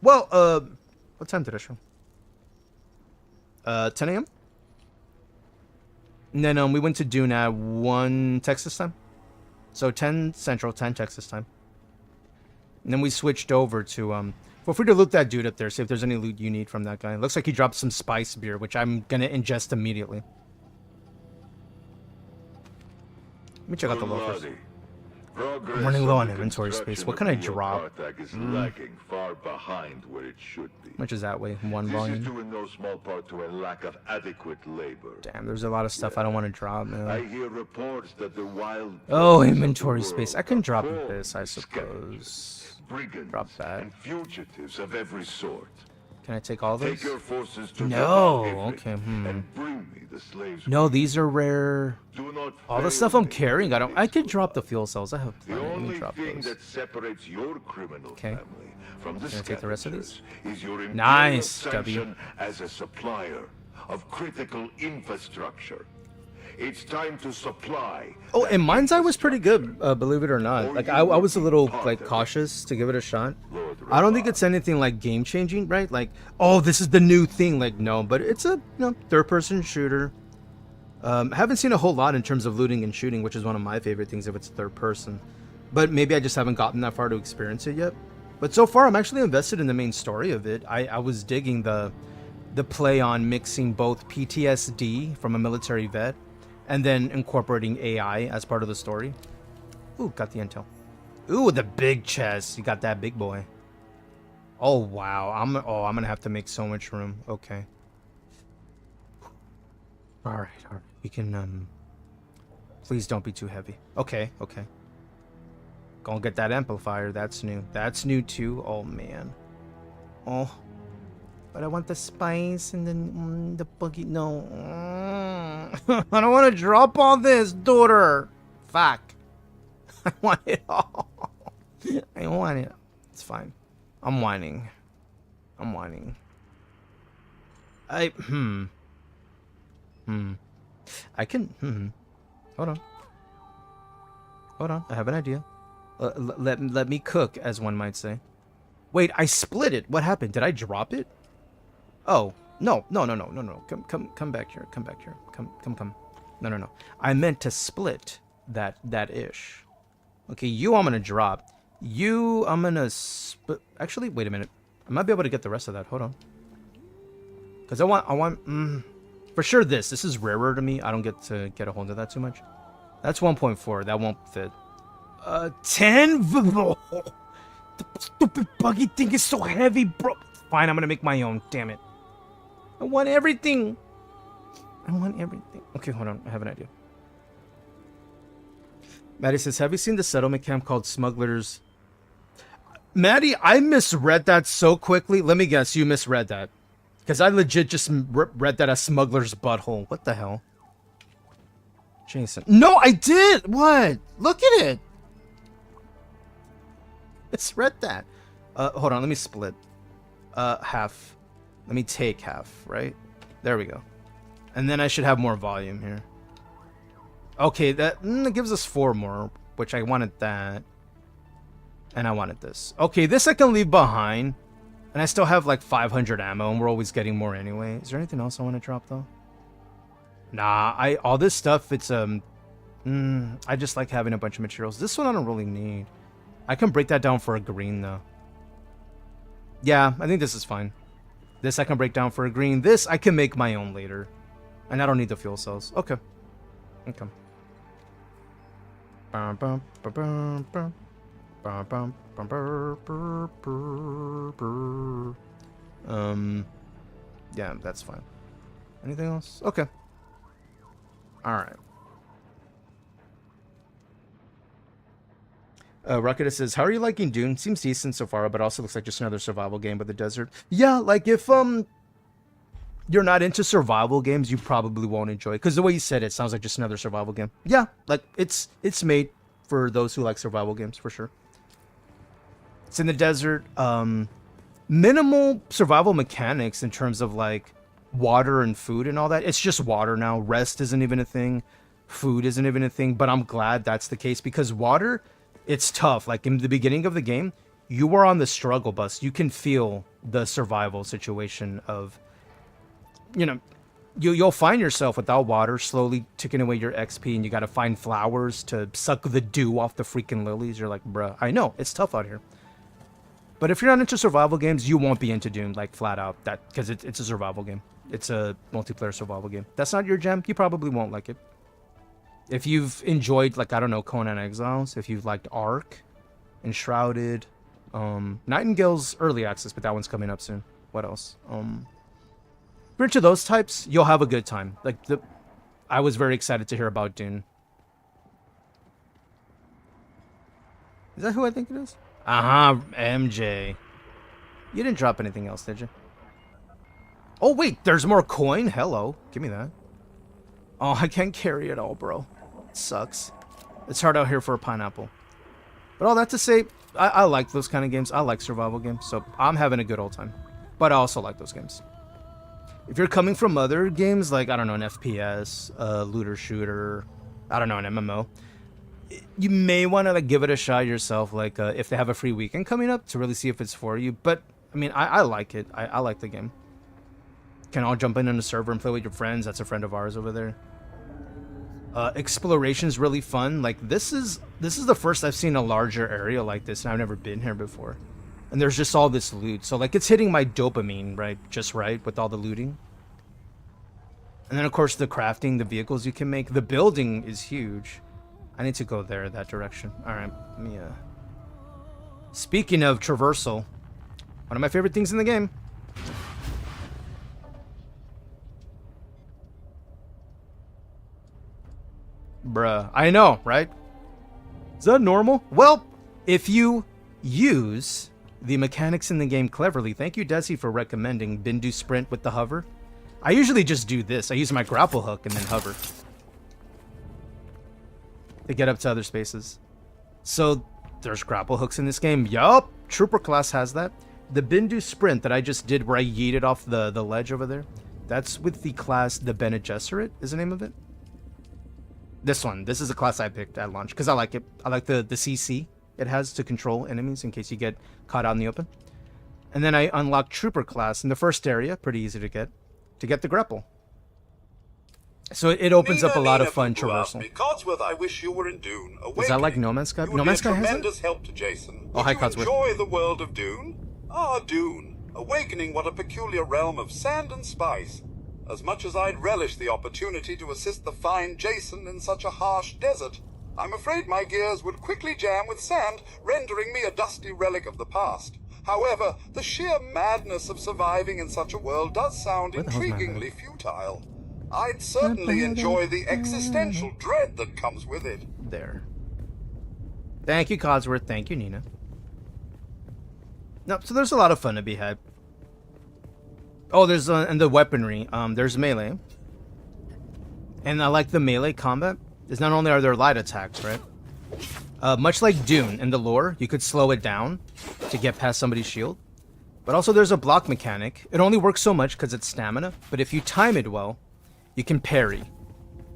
Well, what time did I stream? 10 a.m.? And then we went to Dune at 1 Texas time. So 10 Central, 10 Texas time. And then we switched over to feel free to loot that dude up there, see if there's any loot you need from that guy. It looks like he dropped some spice beer, which I'm gonna ingest immediately. Let me check out the loafers. I'm running low on inventory space. What can I drop? Is lagging far behind where it should be. Much is that way? 1 volume. This is due in no small part to a lack of adequate labor. Damn, there's a lot of stuff I don't want to drop, man. I hear reports that the wild inventory space. I can drop this, I suppose. Brigands drop that. And fugitives of every sort. Can I take all those? Take your forces to no. Okay. And bring me the slaves. No, these are rare. All the stuff I'm carrying, I could drop the fuel cells. I have plenty. Let me drop those. That separates your criminal family from the Can I take the rest of these? Is your nice, W. As a supplier of critical infrastructure. It's time to supply. Oh, and MindsEye was pretty good, believe it or not. Like I was a little like cautious to give it a shot. I don't think it's anything like game changing, right? Like, oh, this is the new thing. Like, no, but it's a third-person shooter. Haven't seen a whole lot in terms of looting and shooting, which is one of my favorite things if it's third person. But maybe I just haven't gotten that far to experience it yet. But so far, I'm actually invested in the main story of it. I was digging the play on mixing both PTSD from a military vet and then incorporating AI as part of the story. Ooh, got the intel. Ooh, the big chest. You got that big boy. Oh, wow. I'm gonna have to make so much room. Okay. All right. We can, please don't be too heavy. Okay. Gonna get that amplifier. That's new. That's new, too. Oh, man. Oh. But I want the spice and then the buggy. No. I don't want to drop all this, daughter. Fuck. I want it all. I want it. It's fine. I'm whining. I can. Hold on. I have an idea. Let me cook, as one might say. Wait, I split it. What happened? Did I drop it? Oh, no. Come back here. Come. No. I meant to split that ish. Okay, you I'm gonna drop. You I'm gonna actually, wait a minute. I might be able to get the rest of that. Hold on. Cause I want for sure this is rarer to me. I don't get to get a hold of that too much. That's 1.4. That won't fit. 10. The stupid buggy thing is so heavy, bro. Fine, I'm gonna make my own. Damn it. I want everything. Okay, hold on. I have an idea. Maddie says, have you seen the settlement camp called Smugglers? Maddie, I misread that so quickly. Let me guess, you misread that. Because I legit just read that as Smuggler's Butthole. What the hell? Jason. No, I did! What? Look at it! Misread that. Hold on, let me split. Half. Let me take half, right? There we go. And then I should have more volume here. Okay, that gives us 4 more, which I wanted that. And I wanted this. Okay, this I can leave behind. And I still have like 500 ammo, and we're always getting more anyway. Is there anything else I want to drop, though? Nah, all this stuff, it's, I just like having a bunch of materials. This one I don't really need. I can break that down for a green, though. Yeah, I think this is fine. This I can break down for a green. This I can make my own later. And I don't need the fuel cells. Okay. Okay. Yeah, that's fine. Anything else? Okay. Alright. Rocket says, how are you liking Dune? Seems decent so far, but also looks like just another survival game with the desert. Yeah, like if you're not into survival games, you probably won't enjoy it. Because the way you said it sounds like just another survival game. Yeah, like it's made for those who like survival games, for sure. It's in the desert. Minimal survival mechanics in terms of like water and food and all that. It's just water now. Rest isn't even a thing. Food isn't even a thing. But I'm glad that's the case because water, it's tough. Like in the beginning of the game, you were on the struggle bus. You can feel the survival situation of, you know, you'll find yourself without water, slowly ticking away your XP, and you got to find flowers to suck the dew off the freaking lilies. You're like, bruh, I know it's tough out here. But if you're not into survival games, you won't be into Dune, like, flat out. That because it's a survival game. It's a multiplayer survival game. That's not your jam, you probably won't like it. If you've enjoyed, like, I don't know, Conan Exiles, if you've liked Ark, Enshrouded, Nightingale's early access, but that one's coming up soon. What else? If you're into those types, you'll have a good time. Like, I was very excited to hear about Dune. Is that who I think it is? MJ. You didn't drop anything else, did you? Oh, wait, there's more coin? Hello. Give me that. Oh, I can't carry it all, bro. It sucks. It's hard out here for a pineapple. But all that to say, I like those kind of games. I like survival games, so I'm having a good old time. But I also like those games. If you're coming from other games, like, I don't know, an FPS, a looter shooter, I don't know, an MMO, you may want to like give it a shot yourself, like if they have a free weekend coming up to really see if it's for you. But I mean, I like it. I like the game. Can all jump in on a server and play with your friends. That's a friend of ours over there. Exploration's really fun. Like this is the first I've seen a larger area like this, and I've never been here before. And there's just all this loot, so like it's hitting my dopamine just right with all the looting. And then of course the crafting, the vehicles you can make, the building is huge. I need to go there, that direction. Alright, let me, Speaking of traversal, one of my favorite things in the game. Bruh, I know, right? Is that normal? Well, if you use the mechanics in the game cleverly, thank you, Desi, for recommending Bindu Sprint with the hover. I usually just do this. I use my grapple hook and then hover to get up to other spaces. So there's grapple hooks in this game. Yup, Trooper class has that. The Bindu Sprint that I just did where I yeeted off the ledge over there, that's with the class, the Bene Gesserit is the name of it. This one, this is the class I picked at launch because I like it. I like the CC it has to control enemies in case you get caught out in the open. And then I unlocked Trooper class in the first area, pretty easy to get the grapple. So it opens up a lot of fun traversal. Codsworth, I wish you were in Dune. Is that like No Man's Sky? No Man's Sky has it? Tremendous help to Jason. Oh, hi, Would you Codsworth. enjoy the world of Dune? Ah, Dune. Awakening what a peculiar realm of sand and spice. As much as I'd relish the opportunity to assist the fine Jason in such a harsh desert, I'm afraid my gears would quickly jam with sand, rendering me a dusty relic of the past. However, the sheer madness of surviving in such a world does sound intriguingly futile. I'd certainly enjoy the existential dread that comes with it. There. Thank you, Codsworth. Thank you, Nina. No, so there's a lot of fun to be had. Oh, there's and the weaponry. There's melee, and I like the melee combat. Is not only are there light attacks, right? Much like Dune in the lore, you could slow it down to get past somebody's shield. But also there's a block mechanic. It only works so much because it's stamina, but if you time it well, you can parry,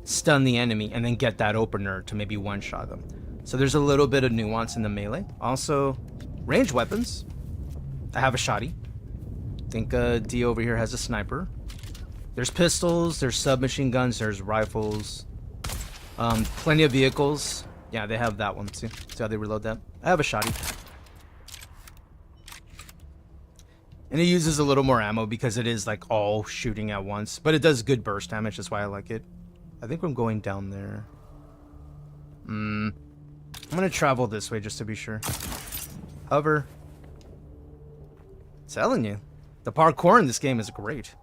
stun the enemy, and then get that opener to maybe one-shot them. So there's a little bit of nuance in the melee. Also, ranged weapons. I have a shotty. I think D over here has a sniper. There's pistols, there's submachine guns, there's rifles. Plenty of vehicles. Yeah, they have that one too. See how they reload that? I have a shotty. And it uses a little more ammo because it is like all shooting at once. But it does good burst damage, that's why I like it. I think I'm going down there. I'm gonna travel this way just to be sure. Hover. Telling you. The parkour in this game is great.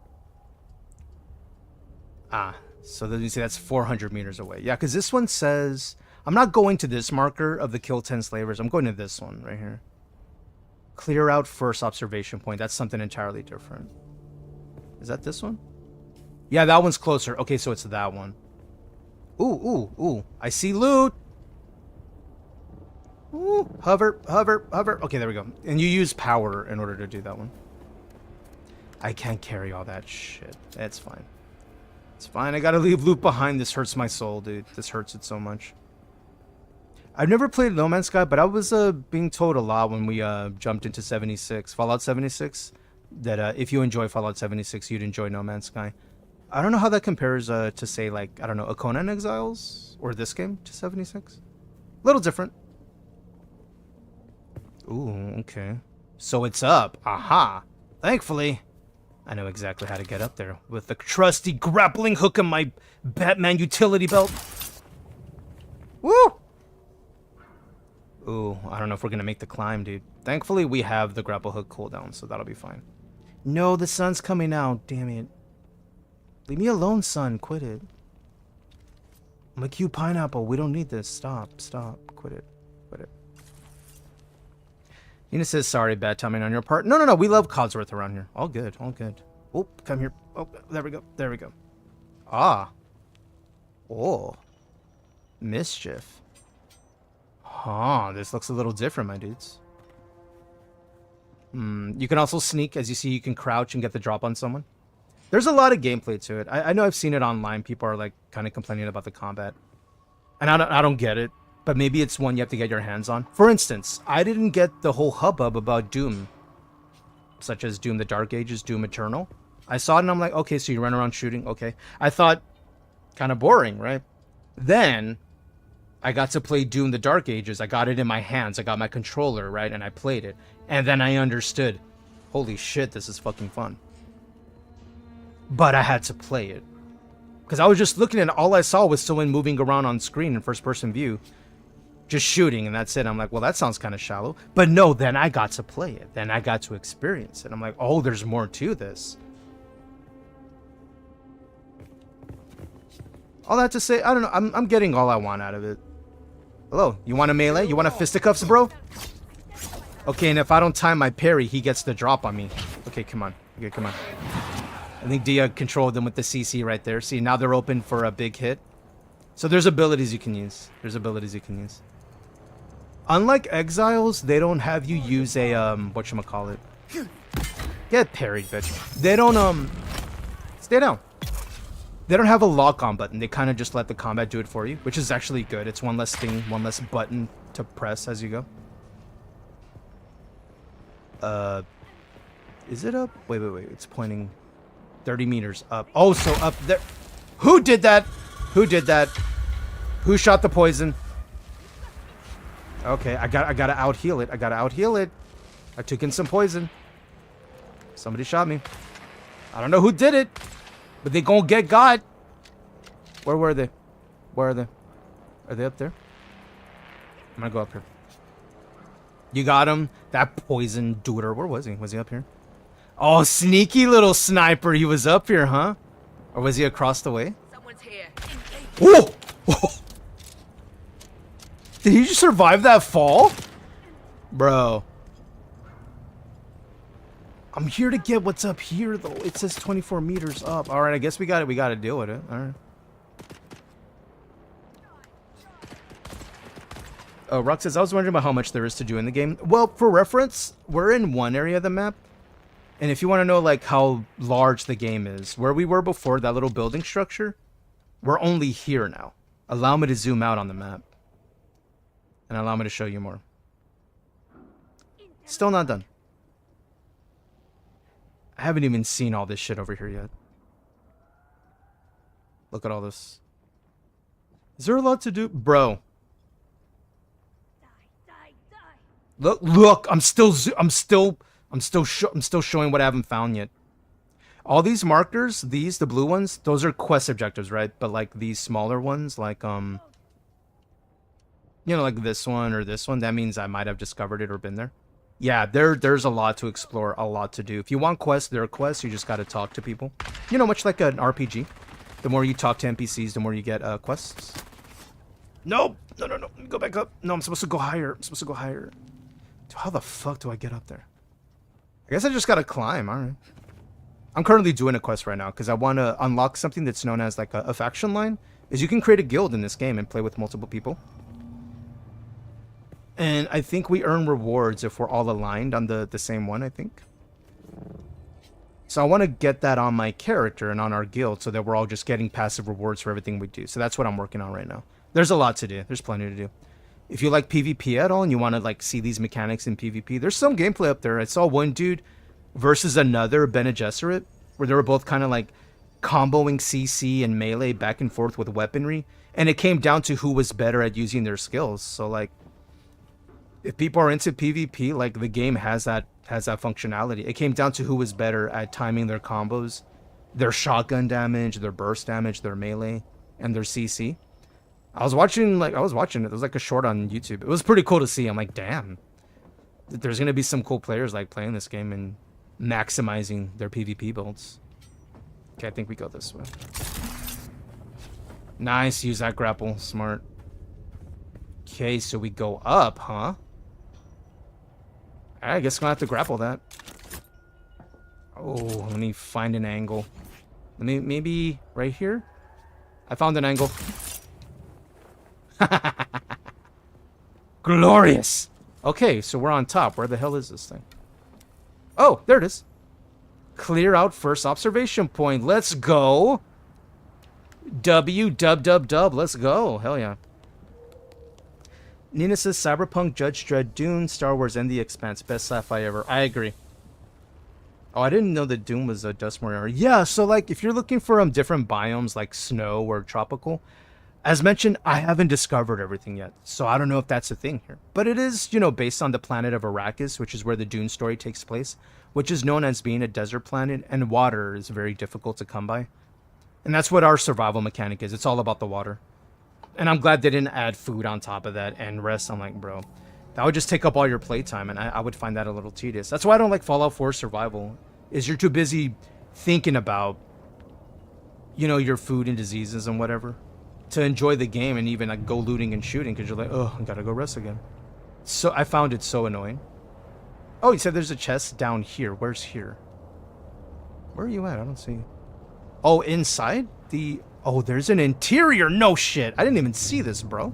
Ah, so then you see that's 400 meters away. Yeah, because this one says... I'm not going to this marker of the kill 10 slavers. I'm going to this one right here. Clear out first observation point. That's something entirely different. Is that this one? Yeah, that one's closer. Okay, so it's that one. Ooh. I see loot. Ooh, hover. Okay, there we go. And you use power in order to do that one. I can't carry all that shit. It's fine. It's fine. I gotta leave loot behind. This hurts my soul, dude. This hurts it so much. I've never played No Man's Sky, but I was being told a lot when we jumped into 76, Fallout 76, that if you enjoy Fallout 76, you'd enjoy No Man's Sky. I don't know how that compares to, say, like, I don't know, a Conan Exiles or this game to 76. A little different. Ooh, okay. So it's up. Aha. Thankfully, I know exactly how to get up there with the trusty grappling hook in my Batman utility belt. Woo! Ooh, I don't know if we're gonna make the climb, dude. Thankfully, we have the grapple hook cooldown, so that'll be fine. No, the sun's coming out. Damn it. Leave me alone, son. Quit it. I'm a cute pineapple. We don't need this. Stop. Quit it. Nina says, sorry, bad timing on your part. No. We love Codsworth around here. All good. Oh, come here. Oh, there we go. Ah. Oh. Mischief. Huh, this looks a little different, my dudes. You can also sneak. As you see, you can crouch and get the drop on someone. There's a lot of gameplay to it. I know I've seen it online. People are like kind of complaining about the combat. And I don't get it. But maybe it's one you have to get your hands on. For instance, I didn't get the whole hubbub about Doom. Such as Doom the Dark Ages, Doom Eternal. I saw it and I'm like, okay, so you run around shooting. Okay. I thought, kind of boring, right? Then, I got to play Doom the Dark Ages. I got it in my hands. I got my controller, right? And I played it. And then I understood, holy shit, this is fucking fun. But I had to play it. Because I was just looking and all I saw was someone moving around on screen in first-person view. Just shooting, and that's it. I'm like, well, that sounds kind of shallow. But no, then I got to play it. Then I got to experience it. I'm like, oh, there's more to this. All that to say, I don't know. I'm getting all I want out of it. Hello, you want a melee? You want a fisticuffs, bro? Okay, and if I don't time my parry, he gets the drop on me. Okay, come on. Okay, come on. I think Dia controlled them with the CC right there. See, now they're open for a big hit. So there's abilities you can use. Unlike Exiles, they don't have you use a, whatchamacallit. Get parried, bitch. They don't, stay down. They don't have a lock-on button. They kind of just let the combat do it for you, which is actually good. It's one less thing, one less button to press as you go. Is it up? Wait. It's pointing 30 meters up. Oh, so up there. Who did that? Who shot the poison? Okay, I gotta out-heal it. I took in some poison. Somebody shot me. I don't know who did it, but they gonna get got. Where were they? Are they up there? I'm gonna go up here. You got him? That poison duder. Where was he? Was he up here? Oh, sneaky little sniper. He was up here, huh? Or was he across the way? Someone's here. Whoa! Did he just survive that fall? Bro. I'm here to get what's up here, though. It says 24 meters up. All right, I guess we got to deal with it. All right. Oh, Rock says, I was wondering about how much there is to do in the game. Well, for reference, we're in one area of the map. And if you want to know, like, how large the game is, where we were before, that little building structure, we're only here now. Allow me to zoom out on the map. And allow me to show you more. Still not done. I haven't even seen all this shit over here yet. Look at all this. Is there a lot to do? Bro. Look, I'm still showing what I haven't found yet. All these markers, the blue ones, those are quest objectives, right? But like these smaller ones, like you know, like this one or this one, that means I might have discovered it or been there. Yeah, there's a lot to explore, a lot to do. If you want quests, there are quests. You just got to talk to people. You know, much like an RPG. The more you talk to NPCs, the more you get quests. Nope. No. Let me go back up. No, I'm supposed to go higher. Dude, how the fuck do I get up there? I guess I just got to climb. All right. I'm currently doing a quest right now because I want to unlock something that's known as like a faction line. Is you can create a guild in this game and play with multiple people. And I think we earn rewards if we're all aligned on the same one, I think. So I want to get that on my character and on our guild so that we're all just getting passive rewards for everything we do. So that's what I'm working on right now. There's a lot to do. There's plenty to do. If you like PvP at all and you want to like see these mechanics in PvP, there's some gameplay up there. I saw one dude versus another Bene Gesserit where they were both kind of like comboing CC and melee back and forth with weaponry. And it came down to who was better at using their skills. So like, if people are into PvP, like the game has that functionality. It came down to who was better at timing their combos, their shotgun damage, their burst damage, their melee, and their CC. I was watching it. It was like a short on YouTube. It was pretty cool to see. I'm like, damn. There's gonna be some cool players like playing this game and maximizing their PvP builds. Okay, I think we go this way. Nice, use that grapple. Smart. Okay, so we go up, huh? I guess I'm gonna have to grapple that. Oh, let me find an angle. Maybe right here? I found an angle. Glorious! Okay, so we're on top. Where the hell is this thing? Oh, there it is. Clear out first observation point. Let's go. Dub. Let's go. Hell yeah. Nina says Cyberpunk, Judge Dredd, Dune, Star Wars, and The Expanse. Best sci-fi ever. I agree. Oh, I didn't know that Dune was a Dustmore area. Yeah, so like if you're looking for different biomes like snow or tropical, as mentioned, I haven't discovered everything yet. So I don't know if that's a thing here. But it is, you know, based on the planet of Arrakis, which is where the Dune story takes place, which is known as being a desert planet, and water is very difficult to come by. And that's what our survival mechanic is. It's all about the water. And I'm glad they didn't add food on top of that and rest. I'm like, bro, that would just take up all your playtime, and I would find that a little tedious. That's why I don't like Fallout 4 survival, is you're too busy thinking about, you know, your food and diseases and whatever, to enjoy the game and even like go looting and shooting, because you're like, oh, I gotta go rest again. So I found it so annoying. Oh, you said there's a chest down here. Where's here? Where are you at? I don't see you. Oh, inside? Oh, there's an interior. No shit. I didn't even see this, bro.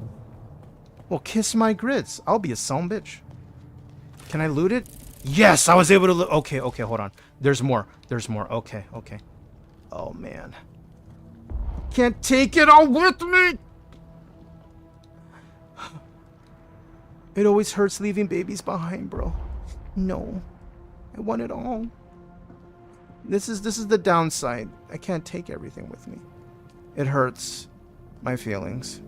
Well, kiss my grits. I'll be a son bitch. Can I loot it? Yes, I was able to loot. Okay, hold on. There's more. Okay. Oh, man. Can't take it all with me. It always hurts leaving babies behind, bro. No. I want it all. This is the downside. I can't take everything with me. It hurts my feelings.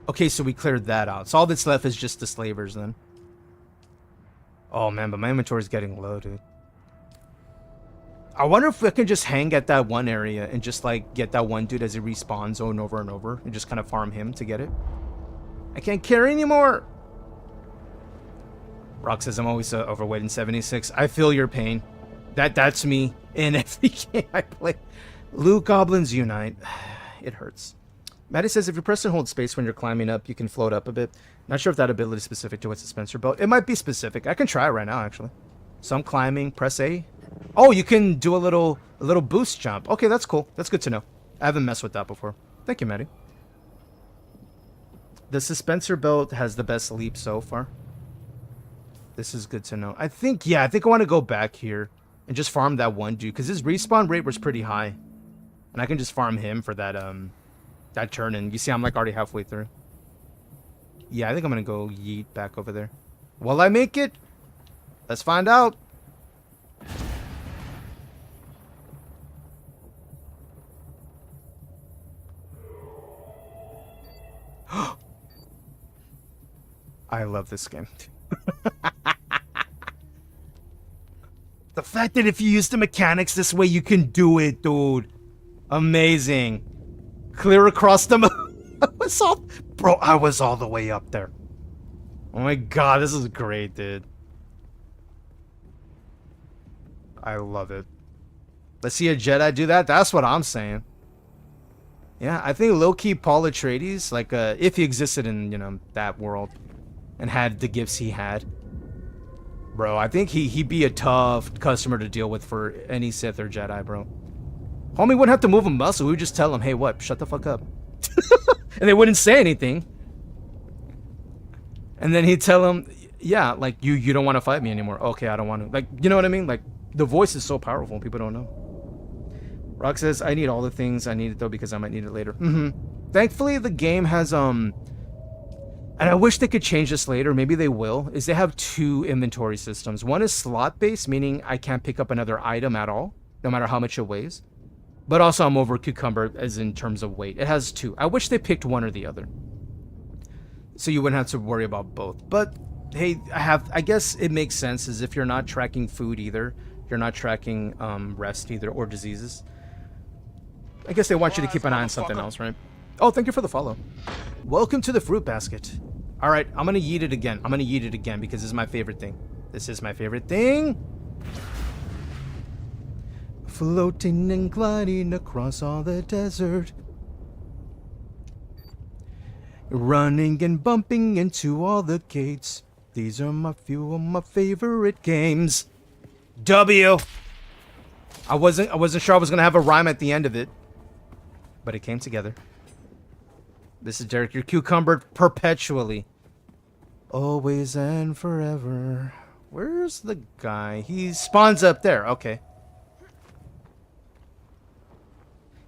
Okay, so we cleared that out. So all that's left is just the slavers then. Oh man, but my inventory is getting low, dude. I wonder if I can just hang at that one area and just like get that one dude as he respawns over and over and just kind of farm him to get it. I can't carry anymore. Rock says I'm always overweight in 76. I feel your pain. That's me in every game I play. Loot Goblins Unite. It hurts. Maddie says if you press and hold space when you're climbing up, you can float up a bit. Not sure if that ability is specific to a dispenser belt. It might be specific. I can try it right now, actually. So I'm climbing. Press A. Oh, you can do a little boost jump. Okay, that's cool. That's good to know. I haven't messed with that before. Thank you, Maddie. The dispenser belt has the best leap so far. This is good to know. I think I want to go back here and just farm that one dude because his respawn rate was pretty high, and I can just farm him for that that turn. And you see, I'm like already halfway through. Yeah, I think I'm gonna go yeet back over there. Will I make it? Let's find out. I love this game. The fact that if you use the mechanics this way, you can do it, dude. Amazing. Clear across the I was all the way up there. Oh my god, this is great, dude. I love it. Let's see a Jedi do that. That's what I'm saying. Yeah, I think low-key Paul Atreides, like, if he existed in, you know, that world and had the gifts he had, bro, I think he'd be a tough customer to deal with for any Sith or Jedi, bro. Homie wouldn't have to move a muscle. We would just tell him, hey, what? Shut the fuck up. And they wouldn't say anything. And then he'd tell him, yeah, like, you don't want to fight me anymore. Okay, I don't want to. Like, you know what I mean? Like, the voice is so powerful. People don't know. Rock says, I need all the things. I need it, though, because I might need it later. Thankfully, the game has, and I wish they could change this later. Maybe they will. Is they have 2 inventory systems. One is slot-based, meaning I can't pick up another item at all, no matter how much it weighs. But also, I'm over cucumber as in terms of weight. It has 2. I wish they picked one or the other, so you wouldn't have to worry about both. But hey, I guess it makes sense, as if you're not tracking food either, you're not tracking rest either, or diseases. I guess they want you to keep an eye on something else, right? Oh, thank you for the follow. Welcome to the fruit basket. All right, I'm gonna yeet it again. I'm gonna yeet it again because this is my favorite thing. This is my favorite thing. Floating and gliding across all the desert. Running and bumping into all the gates. These are my few of my favorite games. W. I wasn't sure I was gonna have a rhyme at the end of it, but it came together. This is Derek. You're cucumbered perpetually, always and forever. Where's the guy? He spawns up there. Okay.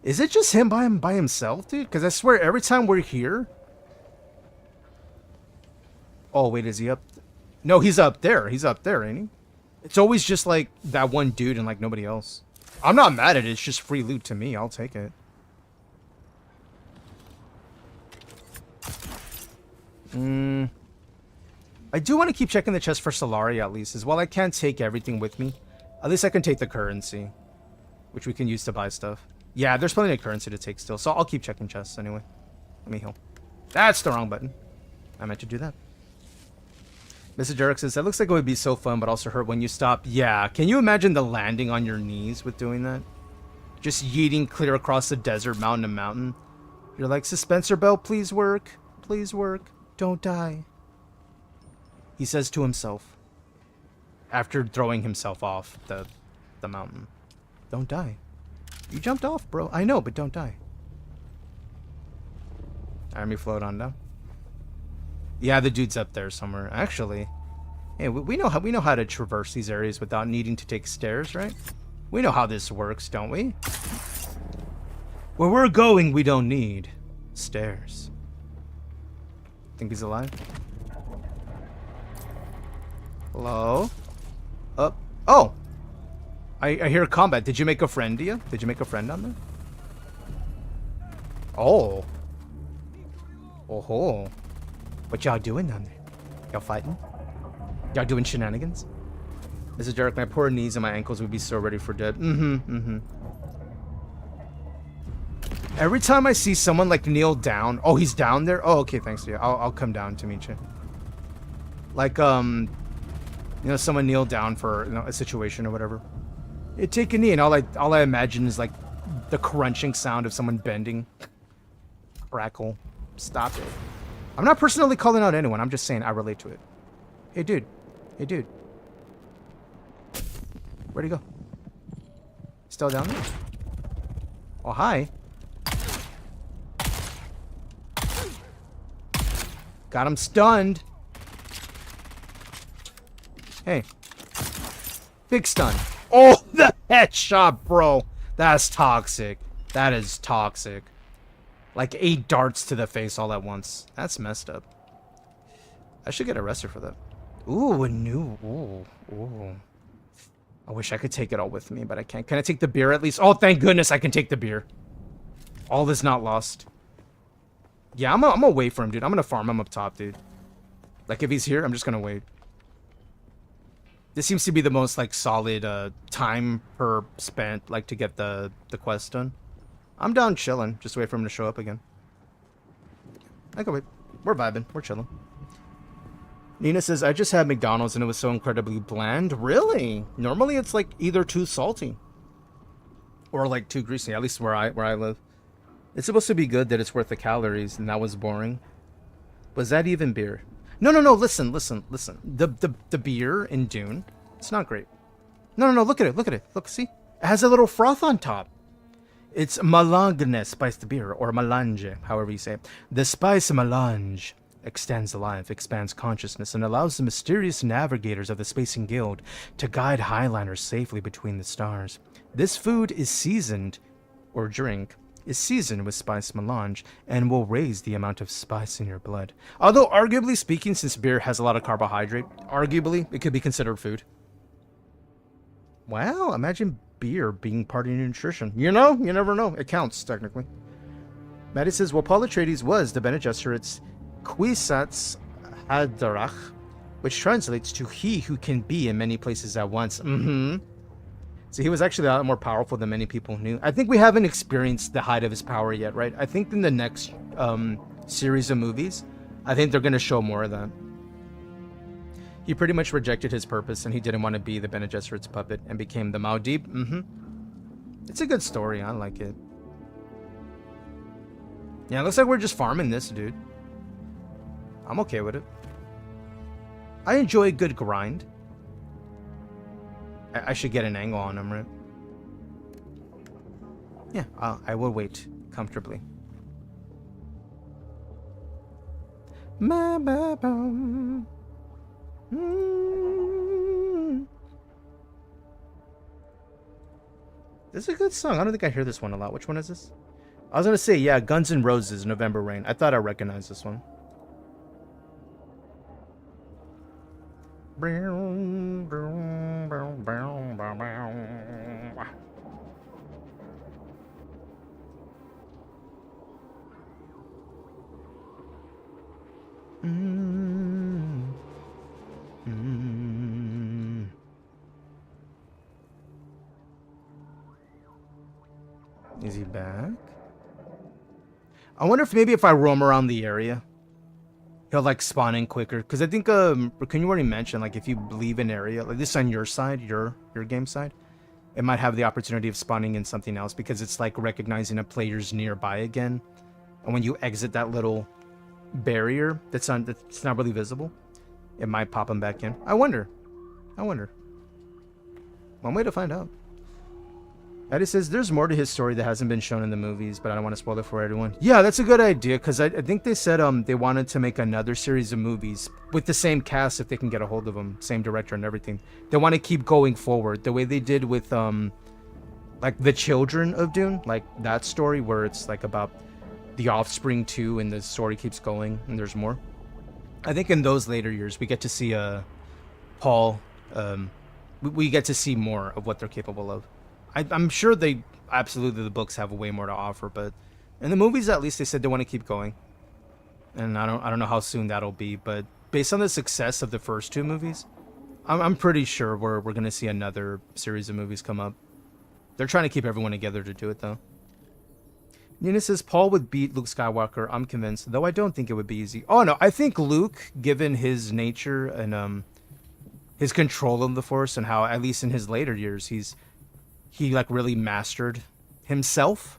Is it just him by himself, dude? Because I swear every time we're here. Oh wait, is he up? No, he's up there. He's up there, ain't he? It's always just like that one dude and like nobody else. I'm not mad at it. It's just free loot to me. I'll take it. I do want to keep checking the chest for Solaria at least, as well. I can't take everything with me. At least I can take the currency, which we can use to buy stuff. Yeah, there's plenty of currency to take still, so I'll keep checking chests anyway. Let me heal. That's the wrong button. I meant to do that. Mr. Derek says, that looks like it would be so fun, but also hurt when you stop. Yeah, can you imagine the landing on your knees with doing that? Just yeeting clear across the desert, mountain to mountain. You're like, dispenser belt, please work. Please work. Don't die. He says to himself, after throwing himself off the mountain. Don't die. You jumped off, bro. I know, but don't die. Alright, let me float on down. Yeah, the dude's up there somewhere. Actually, hey, we know how to traverse these areas without needing to take stairs, right? We know how this works, don't we? Where we're going, we don't need stairs. Think he's alive? Hello? Oh! I hear combat. Did you make a friend, Dia? Did you make a friend on there? Oh. Oh-ho. What y'all doing down there? Y'all fighting? Y'all doing shenanigans? This is Derek. My poor knees and my ankles would be so ready for dead. Every time I see someone like kneel down. Oh, he's down there? Oh, okay, thanks to you. I'll come down to meet you. Like, you know, someone kneel down for, you know, a situation or whatever. You take a knee and all I imagine is like the crunching sound of someone bending. crackle. Stop it. I'm not personally calling out anyone. I'm just saying I relate to it. Hey, dude. Hey, dude. Where'd he go? Still down there? Oh, hi. Got him stunned. Hey. Big stun. Oh, the headshot, bro. That's toxic. That is toxic. Like 8 darts to the face all at once. That's messed up. I should get arrested for that. Ooh, a new... Ooh. I wish I could take it all with me, but I can't. Can I take the beer at least? Oh, thank goodness I can take the beer. All is not lost. Yeah, I'm gonna wait for him, dude. I'm gonna farm him up top, dude. Like, if he's here, I'm just gonna wait. This seems to be the most, like, solid time per spent, like, to get the quest done. I'm down chilling. Just wait for him to show up again. I can wait. We're vibing. We're chilling. Nina says, I just had McDonald's and it was so incredibly bland. Really? Normally it's, like, either too salty or, like, too greasy. At least where I live. It's supposed to be good that it's worth the calories, and that was boring. Was that even beer? No. Listen. The beer in Dune, it's not great. No. Look at it. Look, see? It has a little froth on top. It's Melange spiced beer, or melange, however you say it. The spice melange extends life, expands consciousness, and allows the mysterious navigators of the Spacing Guild to guide Highliners safely between the stars. This food is seasoned, or drink, is seasoned with spice melange and will raise the amount of spice in your blood. Although, arguably speaking, since beer has a lot of carbohydrate, arguably, it could be considered food. Wow, imagine beer being part of your nutrition. You know, you never know. It counts, technically. Maddie says, well, Paul Atreides was the Bene Gesserit's Kwisatz Haderach, which translates to he who can be in many places at once. So he was actually a lot more powerful than many people knew. I think we haven't experienced the height of his power yet, right? I think in the next series of movies, I think they're going to show more of that. He pretty much rejected his purpose, and he didn't want to be the Bene Gesserit's puppet, and became the Muad'Dib. It's a good story. I like it. Yeah, it looks like we're just farming this, dude. I'm okay with it. I enjoy a good grind. I should get an angle on him, right? Yeah, I will wait comfortably. This is a good song. I don't think I hear this one a lot. Which one is this? I was gonna say, yeah, Guns N' Roses, November Rain. I thought I recognized this one. Is he back? I wonder if maybe if I roam around the area, he'll like spawn in quicker. Because I think, can you already mention, like if you leave an area, like this on your side, your game side, it might have the opportunity of spawning in something else because it's like recognizing a player's nearby again. And when you exit that little barrier that's not really visible, it might pop them back in. I wonder. One way to find out. Eddie says, there's more to his story that hasn't been shown in the movies, but I don't want to spoil it for everyone. Yeah, that's a good idea, because I think they said they wanted to make another series of movies with the same cast if they can get a hold of them, same director and everything. They want to keep going forward, the way they did with, like, the children of Dune, like that story where it's, like, about the offspring too, and the story keeps going, and there's more. I think in those later years, we get to see, Paul, we get to see more of what they're capable of. I'm sure the books have way more to offer, but in the movies, at least they said they want to keep going. And I don't know how soon that'll be, but based on the success of the first two movies, I'm pretty sure we're going to see another series of movies come up. They're trying to keep everyone together to do it, though. Nina says, Paul would beat Luke Skywalker. I'm convinced, though I don't think it would be easy. Oh, no, I think Luke, given his nature and his control of the Force and how, at least in his later years, he like really mastered himself,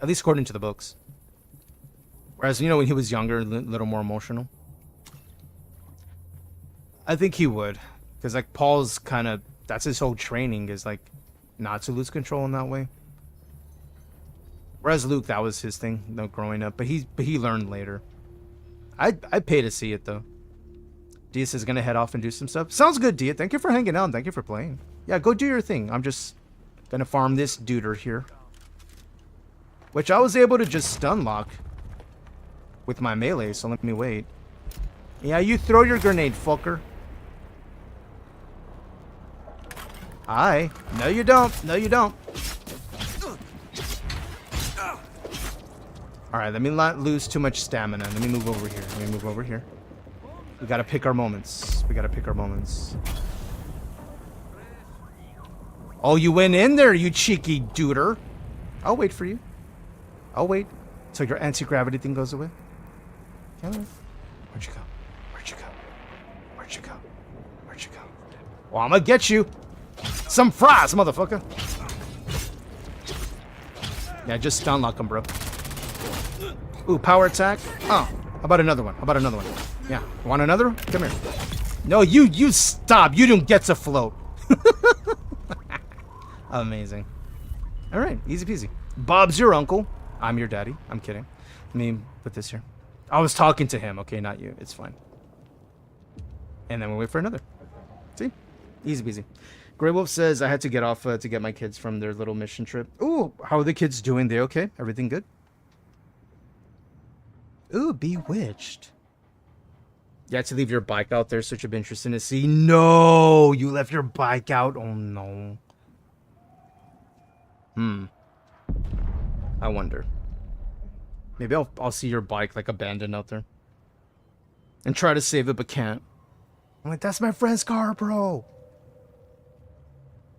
at least according to the books. Whereas, you know, when he was younger, a little more emotional. I think he would. Because, like, Paul's kind of... That's his whole training, is, like, not to lose control in that way. Whereas Luke, that was his thing, you know, growing up. But he learned later. I'd pay to see it, though. Diaz is going to head off and do some stuff. Sounds good, Diaz. Thank you for hanging out and thank you for playing. Yeah, go do your thing. I'm just going to farm this duder here. Which I was able to just stun lock with my melee, so let me wait. Yeah, you throw your grenade, fucker. Aye. No, you don't. No, you don't. Alright, let me not lose too much stamina. Let me move over here. Let me move over here. We gotta pick our moments. We gotta pick our moments. Oh, you went in there, you cheeky duder. I'll wait for you. I'll wait till your anti-gravity thing goes away. Come on. Where'd you go? Where'd you go? Where'd you go? Where'd you go? Well, I'm gonna get you. Some fries, motherfucker. Yeah, just stun lock him, bro. Ooh, power attack. Oh, how about another one? How about another one? Yeah. Want another one? Come here. No, you stop. You don't get to float. Amazing. All right, easy peasy. Bob's your uncle. I'm your daddy. I'm kidding. Let me put this here. I was talking to him. Okay, not you. It's fine. And then we'll wait for another. See? Easy peasy. Grey Wolf says I had to get off to get my kids from their little mission trip. Ooh, how are the kids doing? They okay? Everything good? Ooh, Bewitched. You had to leave your bike out there, so it should be interesting to see. No, you left your bike out. Oh no. I wonder. Maybe I'll see your bike like abandoned out there. And try to save it, but can't. I'm like, that's my friend's car, bro.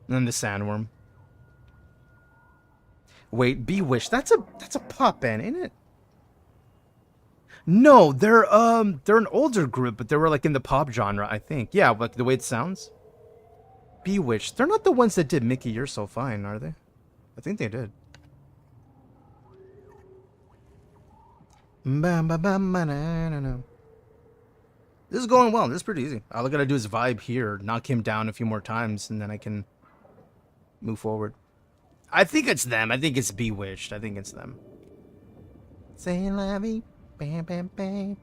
And then the sandworm. Wait, Bewitched. That's a pop band, ain't it? No, they're an older group, but they were like in the pop genre, I think. Yeah, like the way it sounds. Bewitched. They're not the ones that did Mickey, You're So Fine, are they? I think they did. This is going well. This is pretty easy. All I gotta do is vibe here, knock him down a few more times, and then I can move forward. I think it's them. I think it's Bewitched. I think it's them. Say la vie, bam bam bam.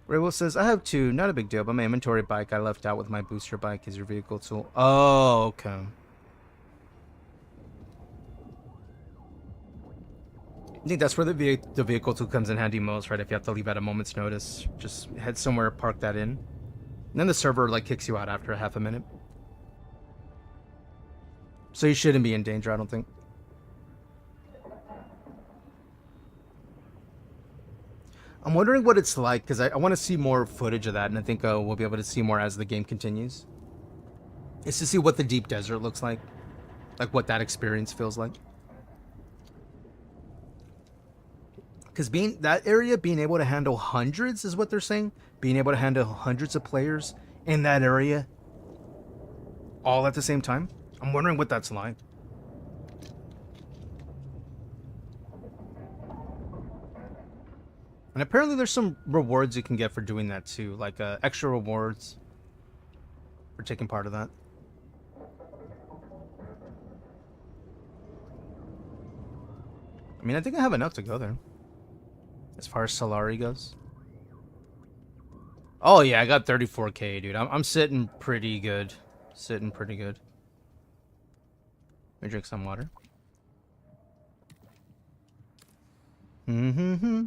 Raywell says, I have two, not a big deal, but my inventory bike I left out with my booster bike is your vehicle tool. Oh, okay. I think that's where the vehicle tool comes in handy most, right? If you have to leave at a moment's notice, just head somewhere, park that in. And then the server like kicks you out after a half a minute. So you shouldn't be in danger, I don't think. I'm wondering what it's like, because I want to see more footage of that, and I think we'll be able to see more as the game continues. It's to see what the deep desert looks like what that experience feels like. Because that area being able to handle hundreds is what they're saying. Being able to handle hundreds of players in that area all at the same time. I'm wondering what that's like. And apparently there's some rewards you can get for doing that too. Like extra rewards for taking part of that. I mean, I think I have enough to go there. As far as Solari goes. Oh yeah, I got 34k, dude. I'm sitting pretty good. Sitting pretty good. Let me drink some water. Alright,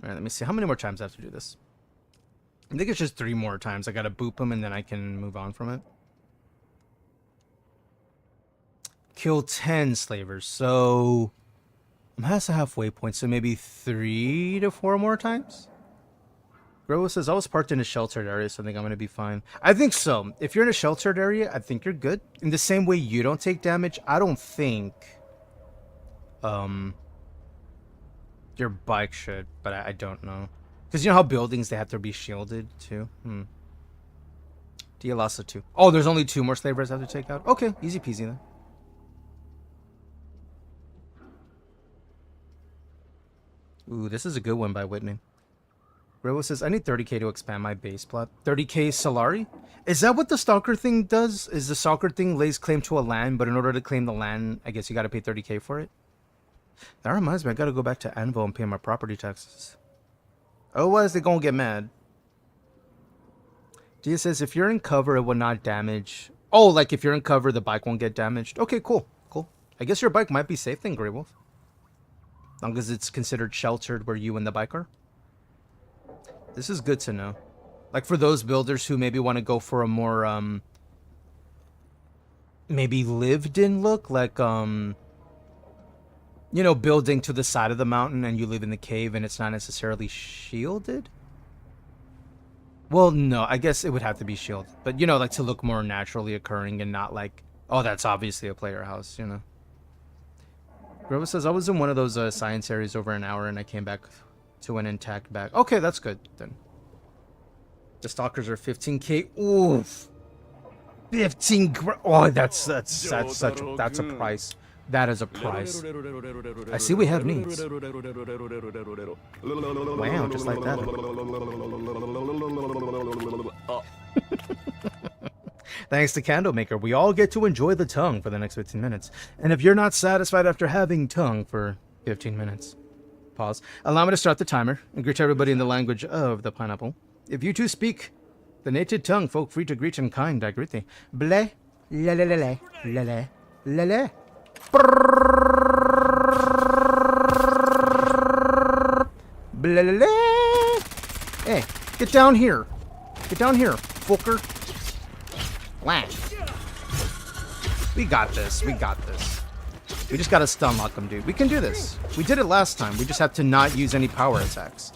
let me see. How many more times I have to do this? I think it's just 3 more times. I gotta boop him and then I can move on from it. Kill 10 slavers. So I'm past the halfway point, so maybe 3 to 4 more times? Grow says, I was parked in a sheltered area, so I think I'm going to be fine. I think so. If you're in a sheltered area, I think you're good. In the same way you don't take damage, I don't think your bike should, but I don't know. Because you know how buildings, they have to be shielded too? Dia lost a 2. Oh, there's only 2 more slavers I have to take out? Okay, easy peasy then. Ooh, this is a good one by Whitney. Grillo says, I need 30k to expand my base plot. 30k Solari? Is that what the Stalker thing does? Is the Stalker thing lays claim to a land, but in order to claim the land, I guess you gotta pay 30k for it? That reminds me, I gotta go back to Anvil and pay my property taxes. Otherwise, they're gonna get mad. Dia says, if you're in cover, it will not damage. Oh, like if you're in cover, the bike won't get damaged. Okay, cool. Cool. I guess your bike might be safe then, Grey Wolf. As long as it's considered sheltered where you and the bike are. This is good to know. Like for those builders who maybe want to go for a more, maybe lived in look, like, you know, building to the side of the mountain and you live in the cave and it's not necessarily shielded. Well, no, I guess it would have to be shielded. But, you know, like to look more naturally occurring and not like, oh, that's obviously a player house, you know. Grover says, I was in one of those science areas over an hour and I came back to an intact bag. Okay, that's good then. The stalkers are 15k. Oof. 15. Oh, that's a price. That is a price. I see we have needs. Wow, just like that. Thanks to Candlemaker, we all get to enjoy the tongue for the next 15 minutes. And if you're not satisfied after having tongue for 15 minutes, pause. Allow me to start the timer and greet everybody in the language of the pineapple. If you two speak the native tongue, folk free to greet in kind, I greet thee. Ble, le, le, le, le, le, le, le, le. Hey, get down here. Get down here, fucker. Flash. We got this. We got this. We just gotta stun lock them, dude. We can do this. We did it last time. We just have to not use any power attacks.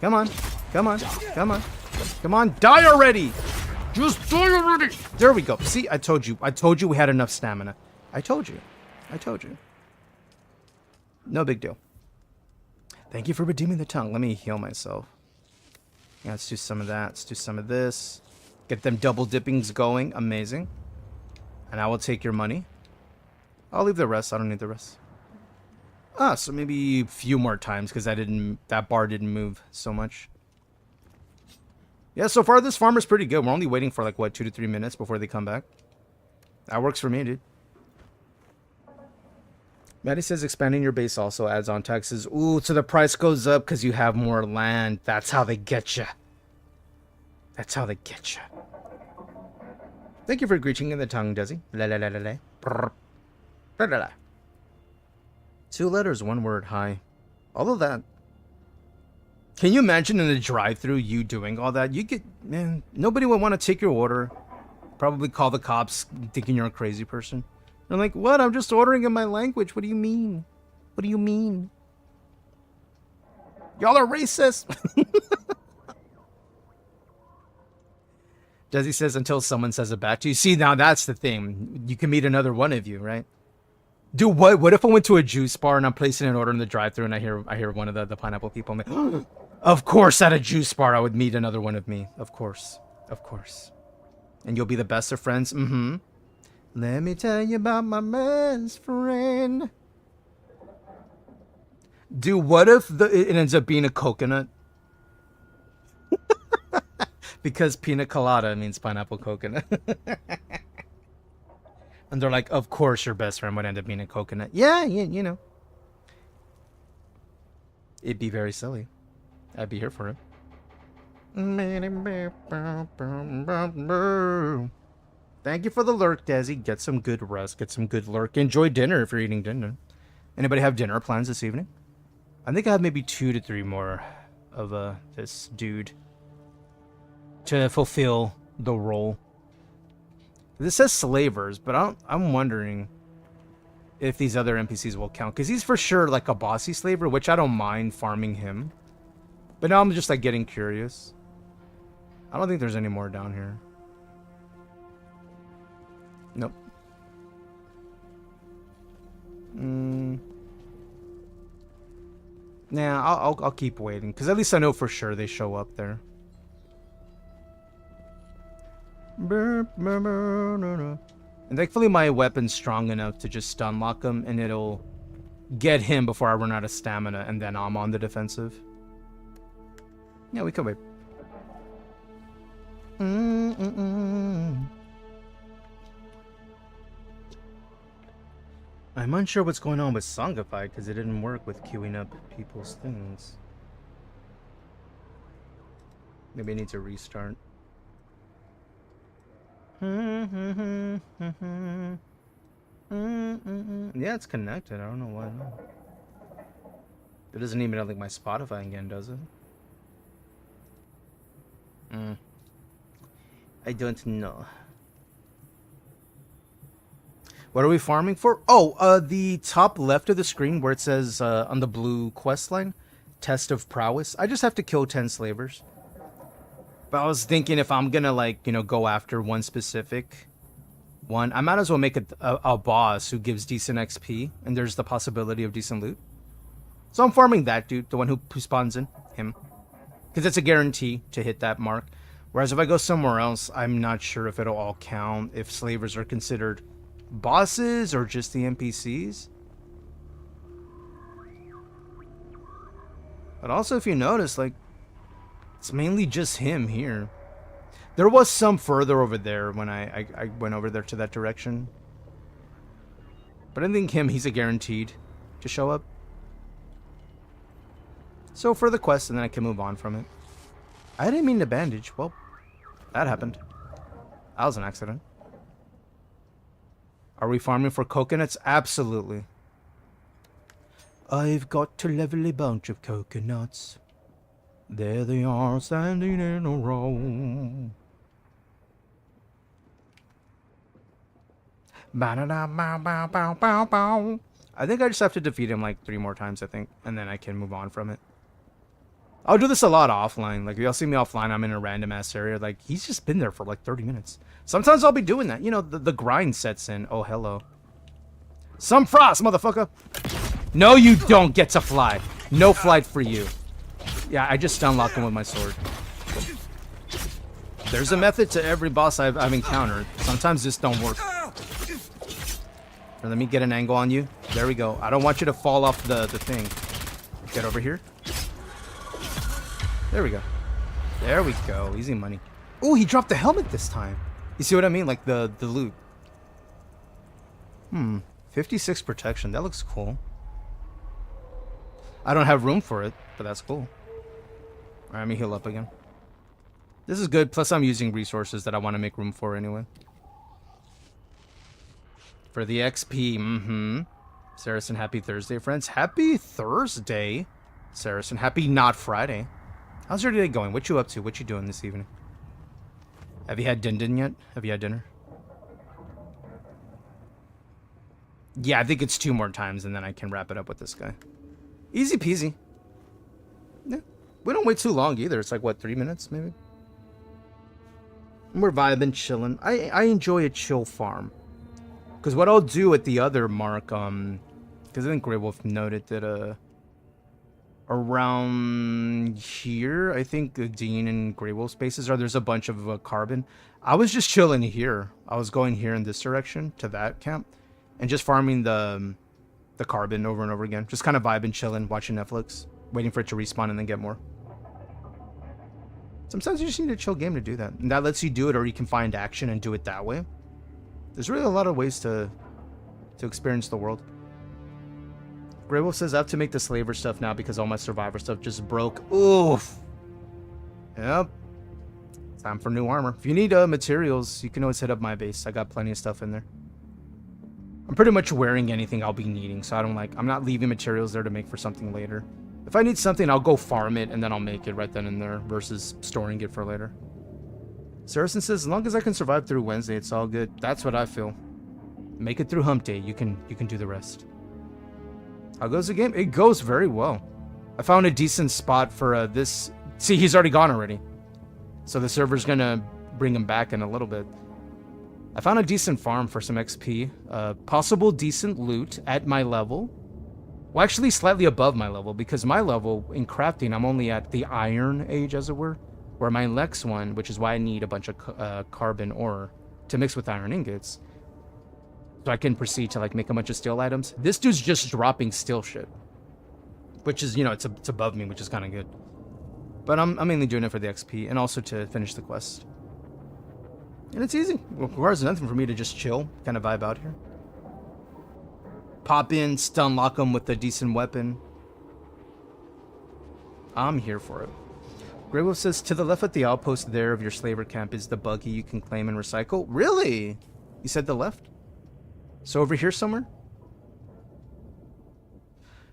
Come on. Come on. Come on. Come on. Die already. Just die already. There we go. See, I told you. I told you we had enough stamina. I told you. I told you. No big deal. Thank you for redeeming the tongue. Let me heal myself. Yeah, let's do some of that. Let's do some of this. Get them double dippings going. Amazing. And I will take your money. I'll leave the rest. I don't need the rest. Ah, so maybe a few more times because that bar didn't move so much. Yeah, so far this farmer's pretty good. We're only waiting for like, what, 2 to 3 minutes before they come back. That works for me, dude. Maddie says expanding your base also adds on taxes. Ooh, so the price goes up because you have more land. That's how they get you. That's how they get you. Thank you for greeting in the tongue, Desi. La la la la la. Brr. La la la. 2 letters, 1 word. Hi. All of that. Can you imagine in a drive-thru you doing all that? You get, man, nobody would want to take your order. Probably call the cops thinking you're a crazy person. They're like, what? I'm just ordering in my language. What do you mean? What do you mean? Y'all are racist. Desi says, until someone says it back to you. See, now that's the thing. You can meet another one of you, right? Dude, what if I went to a juice bar and I'm placing an order in the drive-thru and I hear one of the pineapple people. I'm like, of course, at a juice bar, I would meet another one of me. Of course. Of course. And you'll be the best of friends. Mm-hmm. Let me tell you about my best friend. Dude, what if it ends up being a coconut? Because pina colada means pineapple coconut. And they're like, of course your best friend would end up being a coconut. Yeah, you know. It'd be very silly. I'd be here for it. Thank you for the lurk, Desi. Get some good rest. Get some good lurk. Enjoy dinner if you're eating dinner. Anybody have dinner plans this evening? I think I have maybe 2 to 3 more of this dude to fulfill the role. This says slavers, but I'm wondering if these other NPCs will count. Because he's for sure like a bossy slaver, which I don't mind farming him. But now I'm just like getting curious. I don't think there's any more down here. Nope. Nah, I'll keep waiting. Because at least I know for sure they show up there. And thankfully my weapon's strong enough to just stun lock him, and it'll get him before I run out of stamina, and then I'm on the defensive. Yeah, we can wait. I'm unsure what's going on with Songify because it didn't work with queuing up people's things. Maybe I need to restart. Yeah, it's connected. I don't know why not. It doesn't even link my Spotify again, does it? I don't know. What are we farming for? Oh, the top left of the screen where it says on the blue quest line, Test of Prowess. I just have to kill 10 slavers. But I was thinking if I'm gonna, like, you know, go after one specific one, I might as well make a boss who gives decent XP, and there's the possibility of decent loot. So I'm farming that dude, the one who spawns in, him. Because it's a guarantee to hit that mark. Whereas if I go somewhere else, I'm not sure if it'll all count, if slavers are considered bosses or just the NPCs. But also, if you notice, like, it's mainly just him here. There was some further over there when I went over there to that direction. But I think he's a guaranteed to show up. So for the quest, and then I can move on from it. I didn't mean to bandage. Well, that happened. That was an accident. Are we farming for coconuts? Absolutely. I've got to level a bunch of coconuts. There they are, standing in a row. I think I just have to defeat him like 3 more times, I think. And then I can move on from it. I'll do this a lot offline. Like, you'll see me offline, I'm in a random ass area. Like, he's just been there for like 30 minutes. Sometimes I'll be doing that. You know, the grind sets in. Oh, hello. Some frost, motherfucker. No, you don't get to fly. No flight for you. Yeah, I just unlocked him with my sword. There's a method to every boss I've encountered. Sometimes this don't work. Here, let me get an angle on you. There we go. I don't want you to fall off the thing. Get over here. There we go. There we go. Easy money. Oh, he dropped the helmet this time. You see what I mean? Like the loot. 56 protection. That looks cool. I don't have room for it, but that's cool. Alright, let me heal up again. This is good. Plus, I'm using resources that I want to make room for anyway. For the XP, Saracen, happy Thursday, friends. Happy Thursday, Saracen. Happy not Friday. How's your day going? What you up to? What you doing this evening? Have you had din yet? Have you had dinner? Yeah, I think it's 2 more times, and then I can wrap it up with this guy. Easy peasy. Yeah. We don't wait too long either. It's like, what, 3 minutes, maybe? We're vibing, chilling. I enjoy a chill farm. Because what I'll do at the other mark, because I think Grey Wolf noted that, around here, I think the Dean and Grey Wolf spaces are, there's a bunch of carbon. I was just chilling here. I was going here in this direction to that camp and just farming the carbon over and over again. Just kind of vibing, chilling, watching Netflix, waiting for it to respawn and then get more. Sometimes you just need a chill game to do that. And that lets you do it, or you can find action and do it that way. There's really a lot of ways to experience the world. Grey Wolf says I have to make the slaver stuff now because all my survivor stuff just broke. Oof. Yep. Time for new armor. If you need materials, you can always hit up my base. I got plenty of stuff in there. I'm pretty much wearing anything I'll be needing, so I'm not leaving materials there to make for something later. If I need something, I'll go farm it and then I'll make it right then and there versus storing it for later. Saracen says, as long as I can survive through Wednesday, it's all good. That's what I feel. Make it through hump day. You can do the rest. How goes the game? It goes very well. I found a decent spot for this. See, he's already gone already. So the server's gonna bring him back in a little bit. I found a decent farm for some XP. Possible decent loot at my level. Well, actually slightly above my level, because my level in crafting, I'm only at the iron age, as it were. Where my next one, which is why I need a bunch of carbon ore to mix with iron ingots, so I can proceed to like make a bunch of steel items. This dude's just dropping steel shit, which is, you know, it's above me, which is kind of good. But I'm mainly doing it for the XP and also to finish the quest. And it's easy. It requires nothing for me to just chill, kind of vibe out here. Pop in, stun lock them with a decent weapon. I'm here for it. Grey Wolf says, to the left at the outpost there of your slaver camp is the buggy you can claim and recycle. Really? You said the left? So over here somewhere?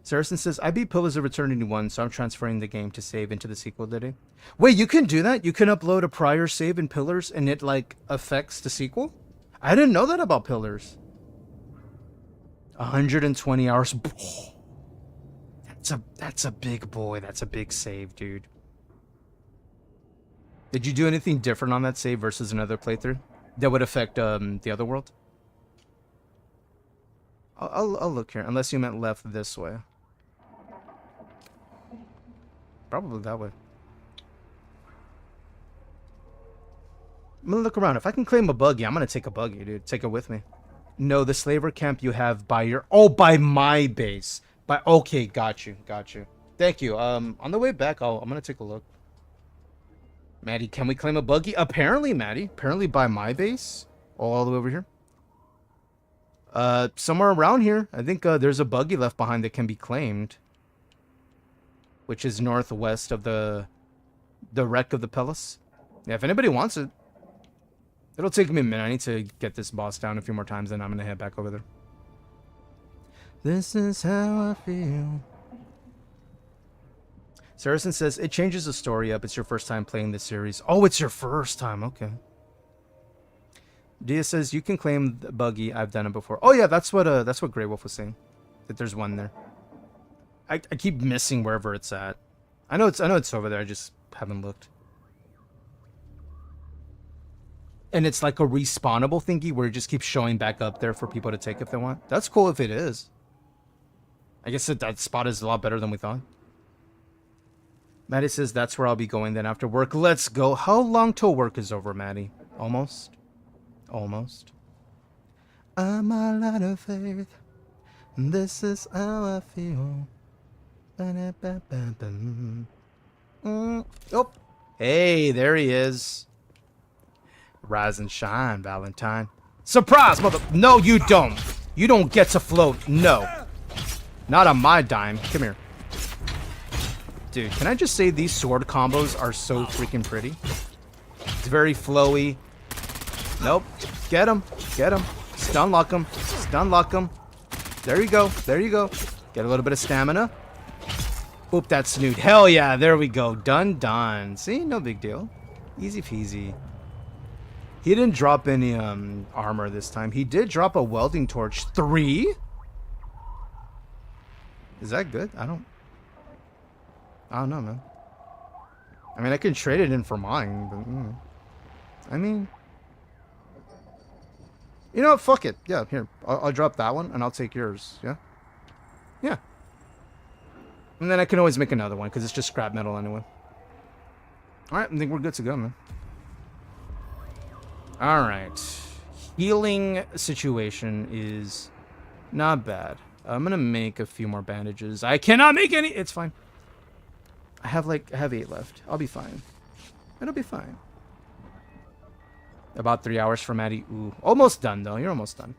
Saracen says, I beat Pillars of Eternity 1, so I'm transferring the game to save into the sequel today. Wait, you can do that? You can upload a prior save in Pillars and it, like, affects the sequel? I didn't know that about Pillars. 120 hours. That's a big boy. That's a big save, dude. Did you do anything different on that save versus another playthrough that would affect the other world? I'll look here, unless you meant left this way. Probably that way. I'm gonna look around. If I can claim a buggy, I'm gonna take a buggy, dude. Take it with me. No, the slaver camp you have by your... Oh, by my base. Okay, got you. Thank you. On the way back, I'm gonna take a look. Maddie, can we claim a buggy? Apparently, Maddie. Apparently by my base. All the way over here. Somewhere around here. I think there's a buggy left behind that can be claimed. Which is northwest of the wreck of the Palace. Yeah, if anybody wants it. It'll take me a minute. I need to get this boss down a few more times, and I'm gonna head back over there. This is how I feel. Saracen says, it changes the story up. It's your first time playing this series. Oh, it's your first time. Okay. Dia says, you can claim the buggy. I've done it before. Oh, yeah, that's what Grey Wolf was saying. That there's one there. I keep missing wherever it's at. I know it's over there. I just haven't looked. And it's like a respawnable thingy where it just keeps showing back up there for people to take if they want. That's cool if it is. I guess that spot is a lot better than we thought. Maddie says, that's where I'll be going then after work. Let's go. How long till work is over, Maddie? Almost. Almost. I'm all out of faith. This is how I feel. Oh. Hey, there he is. Rise and shine, Valentine. Surprise, mother... No, you don't. You don't get to float. No. Not on my dime. Come here. Dude, can I just say these sword combos are so freaking pretty? It's very flowy. Nope. Get him. Get him. Stun lock him. Stun lock him. There you go. There you go. Get a little bit of stamina. Boop that snoot. Hell yeah. There we go. Done, done. See? No big deal. Easy peasy. He didn't drop any armor this time. He did drop a welding torch. 3? Is that good? I don't know, man. I mean, I can trade it in for mine, but I mean, you know what? Fuck it. Yeah, here. I'll drop that one and I'll take yours. Yeah? Yeah. And then I can always make another one because it's just scrap metal anyway. Alright, I think we're good to go, man. Alright. Healing situation is not bad. I'm gonna make a few more bandages. I cannot make any. It's fine. I have 8 left. I'll be fine. It'll be fine. About 3 hours for Maddie. Ooh. Almost done, though. You're almost done.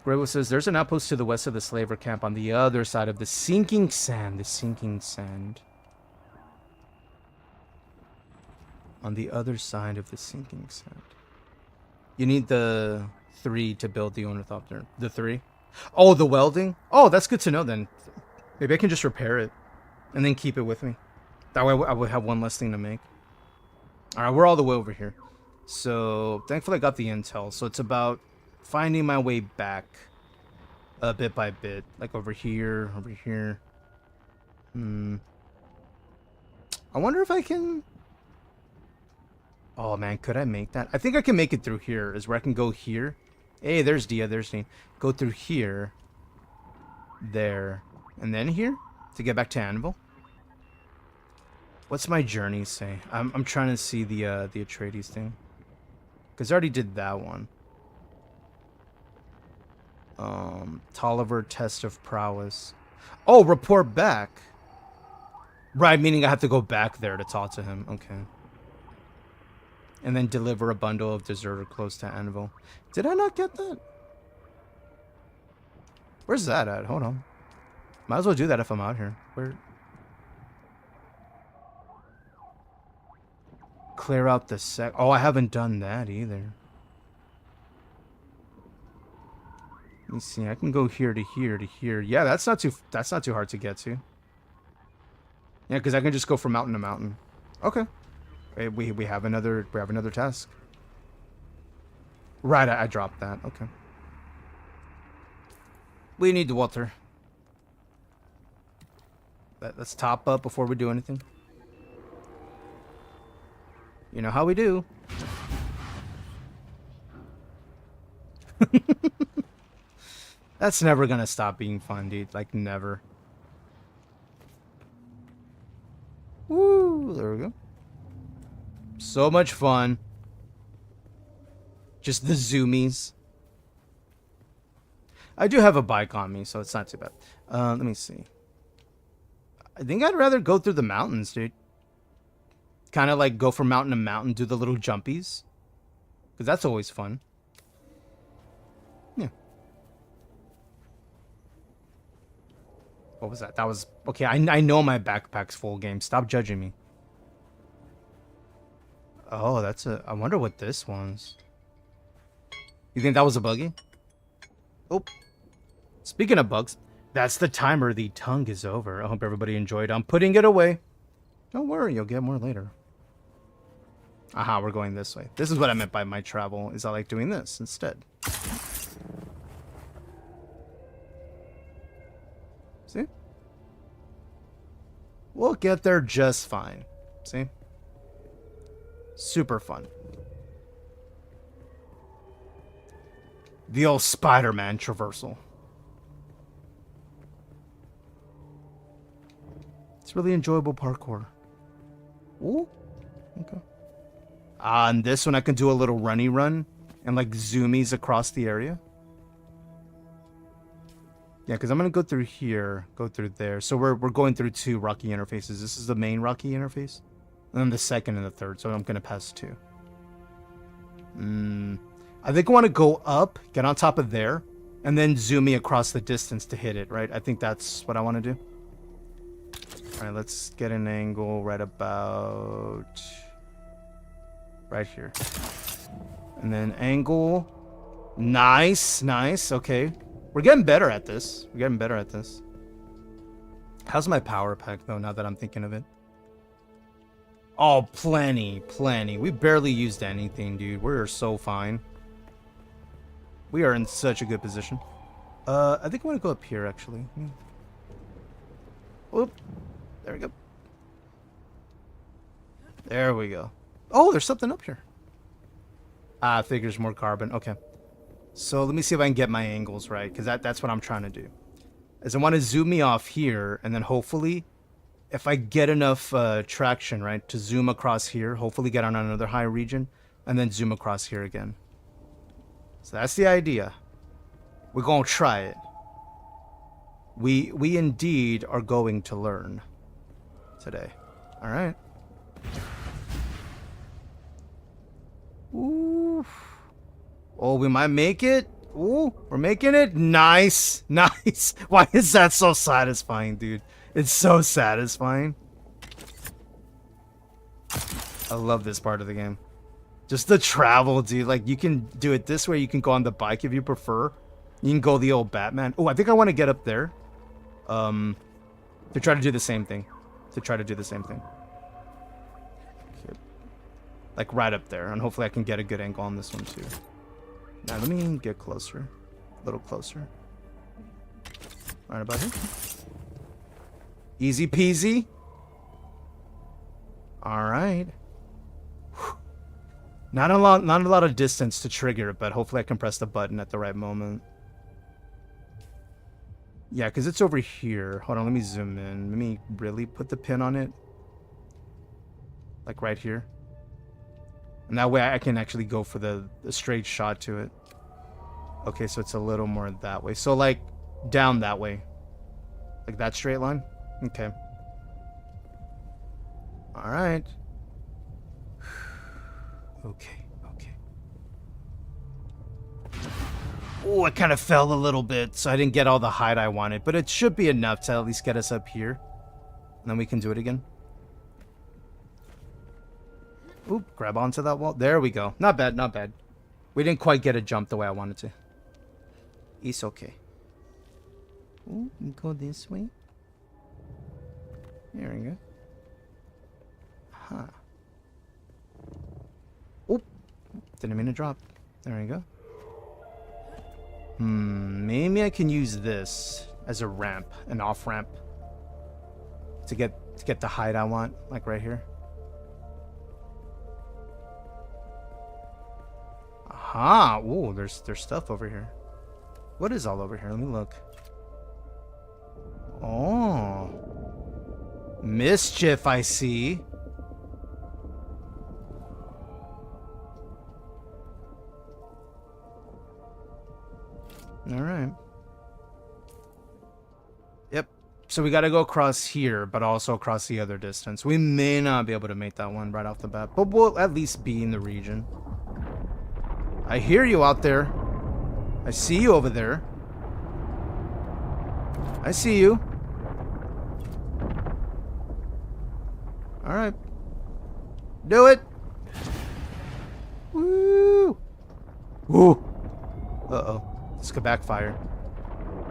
Greywo says, there's an outpost to the west of the slaver camp on the other side of the sinking sand. The sinking sand. On the other side of the sinking sand. You need the 3 to build the ornithopter. The 3? Oh, the welding? Oh, that's good to know then. Maybe I can just repair it. And then keep it with me. That way I would have one less thing to make. Alright, we're all the way over here. So, thankfully I got the intel. So it's about finding my way back. Bit by bit. Like over here, over here. I wonder if I can... Oh man, could I make that? I think I can make it through here. Is where I can go here. Hey, there's Dia, there's Dean. Go through here. There. And then here. To get back to Anvil. What's my journey say? I'm trying to see the Atreides thing. Because I already did that one. Tolliver test of prowess. Oh, report back. Right, meaning I have to go back there to talk to him. Okay. And then deliver a bundle of deserter close to Anvil. Did I not get that? Where's that at? Hold on. Might as well do that if I'm out here. Where? Clear out the sec. Oh, I haven't done that either. Let me see. I can go here to here to here. Yeah, that's not too hard to get to. Yeah, because I can just go from mountain to mountain. Okay. We have another task. Right, I dropped that. Okay. We need the water. Let's top up before we do anything. You know how we do. That's never gonna stop being fun, dude. Like, never. Woo! There we go. So much fun. Just the zoomies. I do have a bike on me, so it's not too bad. Let me see. I think I'd rather go through the mountains, dude. Kind of like go from mountain to mountain, do the little jumpies. Because that's always fun. Yeah. What was that? That was... Okay, I know my backpack's full, game. Stop judging me. Oh, that's a... I wonder what this was. You think that was a buggy? Oh. Speaking of bugs, that's the timer. The tongue is over. I hope everybody enjoyed. I'm putting it away. Don't worry, you'll get more later. Aha, we're going this way. This is what I meant by my travel, is I like doing this instead. See? We'll get there just fine. See? Super fun. The old Spider-Man traversal. It's really enjoyable parkour. Ooh. Okay. And this one I can do a little runny run and like zoomies across the area. Yeah, because I'm going to go through here, go through there. So we're going through two Rocky interfaces. This is the main Rocky interface. And then the second and the third. So I'm going to pass two. I think I want to go up, get on top of there, and then zoom me across the distance to hit it, right? I think that's what I want to do. All right, let's get an angle right about... right here. And then angle. Nice, nice. Okay. We're getting better at this. We're getting better at this. How's my power pack, though, now that I'm thinking of it? Oh, plenty, plenty. We barely used anything, dude. We're so fine. We are in such a good position. I think I want to go up here, actually. Whoop. There we go. There we go. Oh, there's something up here. Ah, figures more carbon. Okay. So let me see if I can get my angles right, because that's what I'm trying to do. Is I want to zoom me off here, and then hopefully, if I get enough traction, right, to zoom across here, hopefully get on another high region, and then zoom across here again. So that's the idea. We're going to try it. We indeed are going to learn today. All right. Ooh. Oh, we might make it. Ooh, we're making it. Nice. Nice. Why is that so satisfying, dude? It's so satisfying. I love this part of the game. Just the travel, dude. Like, you can do it this way. You can go on the bike if you prefer. You can go the old Batman. Oh, I think I want to get up there. To try to do the same thing. Okay. Like, right up there. And hopefully I can get a good angle on this one, too. Now, let me get closer. A little closer. Right about here. Easy peasy. Alright. Not a lot of distance to trigger it, but hopefully I can press the button at the right moment. Yeah, because it's over here. Hold on, let me zoom in. Let me really put the pin on it. Like right here. And that way I can actually go for the straight shot to it. Okay, so it's a little more that way. So like down that way. Like that straight line? Okay. Alright. Okay, okay. Oh, I kind of fell a little bit, so I didn't get all the height I wanted. But it should be enough to at least get us up here. And then we can do it again. Oop, grab onto that wall. There we go. Not bad, not bad. We didn't quite get a jump the way I wanted to. It's okay. Ooh, go this way. There we go. Huh. Oop. Didn't mean to drop. There we go. Maybe I can use this as a ramp, an off-ramp. To get the height I want, like right here. Aha! Ooh, there's stuff over here. What is all over here? Let me look. Oh. Mischief, I see. Alright. Yep. So we gotta go across here, but also across the other distance. We may not be able to make that one right off the bat, but we'll at least be in the region. I hear you out there. I see you over there. I see you. Alright. Do it! Woo! Woo! Uh-oh. This could backfire.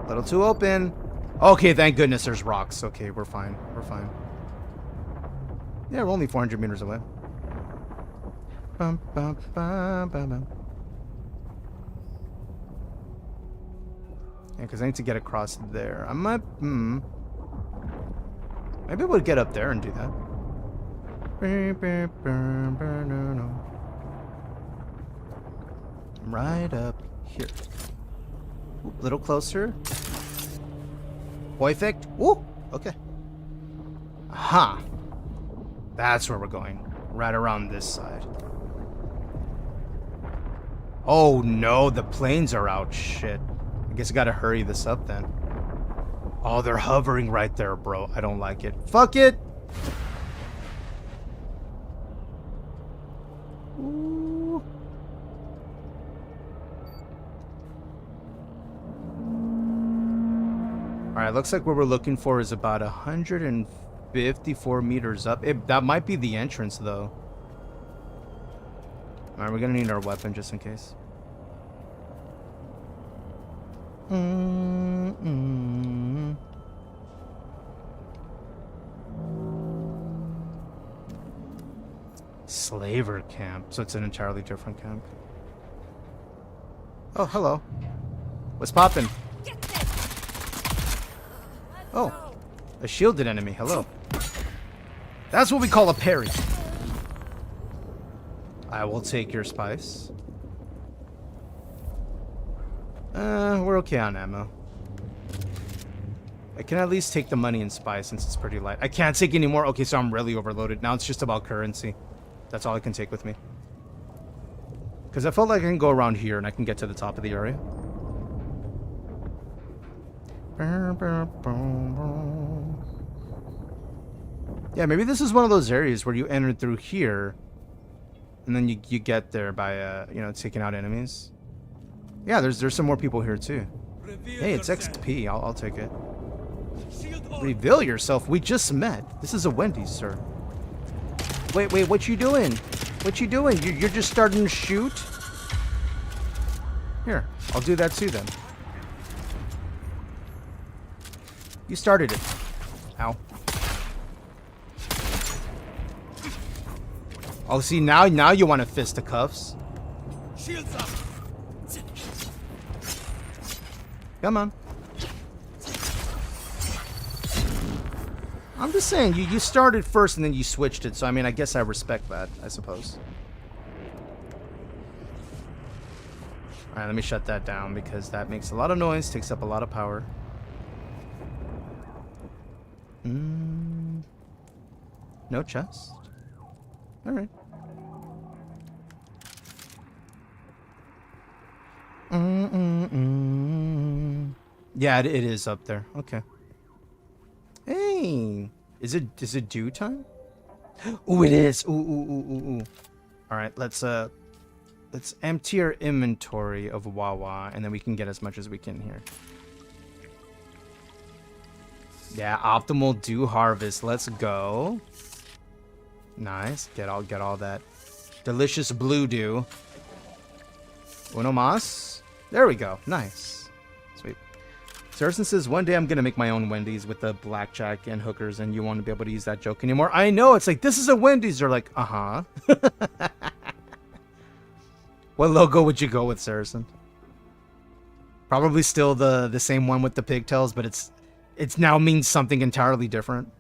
A little too open. Okay, thank goodness there's rocks. Okay, we're fine. We're fine. Yeah, we're only 400 meters away. Bum, bum, bum, bum, bum. Yeah, because I need to get across there. I might... Maybe we'll get up there and do that. Right up here. Ooh, a little closer. Perfect. Ooh, okay. Aha. That's where we're going. Right around this side. Oh no, the planes are out. Shit. I guess I gotta hurry this up then. Oh, they're hovering right there, bro. I don't like it. Fuck it! Ooh. Alright, looks like what we're looking for is about 154 meters up. That might be the entrance, though. Alright, we're gonna need our weapon just in case. Slaver camp. So it's an entirely different camp. Oh, hello. What's poppin'? Oh, a shielded enemy. Hello. That's what we call a parry. I will take your spice. We're okay on ammo. I can at least take the money and spice since it's pretty light. I can't take any more. Okay, so I'm really overloaded. Now it's just about currency. That's all I can take with me. Because I felt like I can go around here and I can get to the top of the area. Yeah, maybe this is one of those areas where you enter through here and then you get there by, you know, taking out enemies. Yeah, there's some more people here too. Hey, it's XP. I'll take it. Reveal yourself. We just met. This is a Wendy's, sir. Wait, what you doing? What you doing? You're just starting to shoot? Here, I'll do that too then. You started it. Ow. Oh, see, now you want to fisticuffs. Shields up. Come on. I'm just saying, you started first and then you switched it, so I mean, I guess I respect that, I suppose. Alright, let me shut that down because that makes a lot of noise, takes up a lot of power. No chest. All right. Yeah, it is up there. Okay. Hey, is it due time? Ooh, it is. Ooh. All right, let's empty our inventory of Wawa, and then we can get as much as we can here. Yeah, optimal dew harvest. Let's go. Nice. Get all that delicious blue dew. Uno mas. There we go. Nice. Sweet. Saracen says, one day I'm going to make my own Wendy's with the blackjack and hookers, and you won't be able to use that joke anymore. I know. It's like, this is a Wendy's. They're like, uh-huh. What logo would you go with, Saracen? Probably still the same one with the pigtails, but it's now means something entirely different.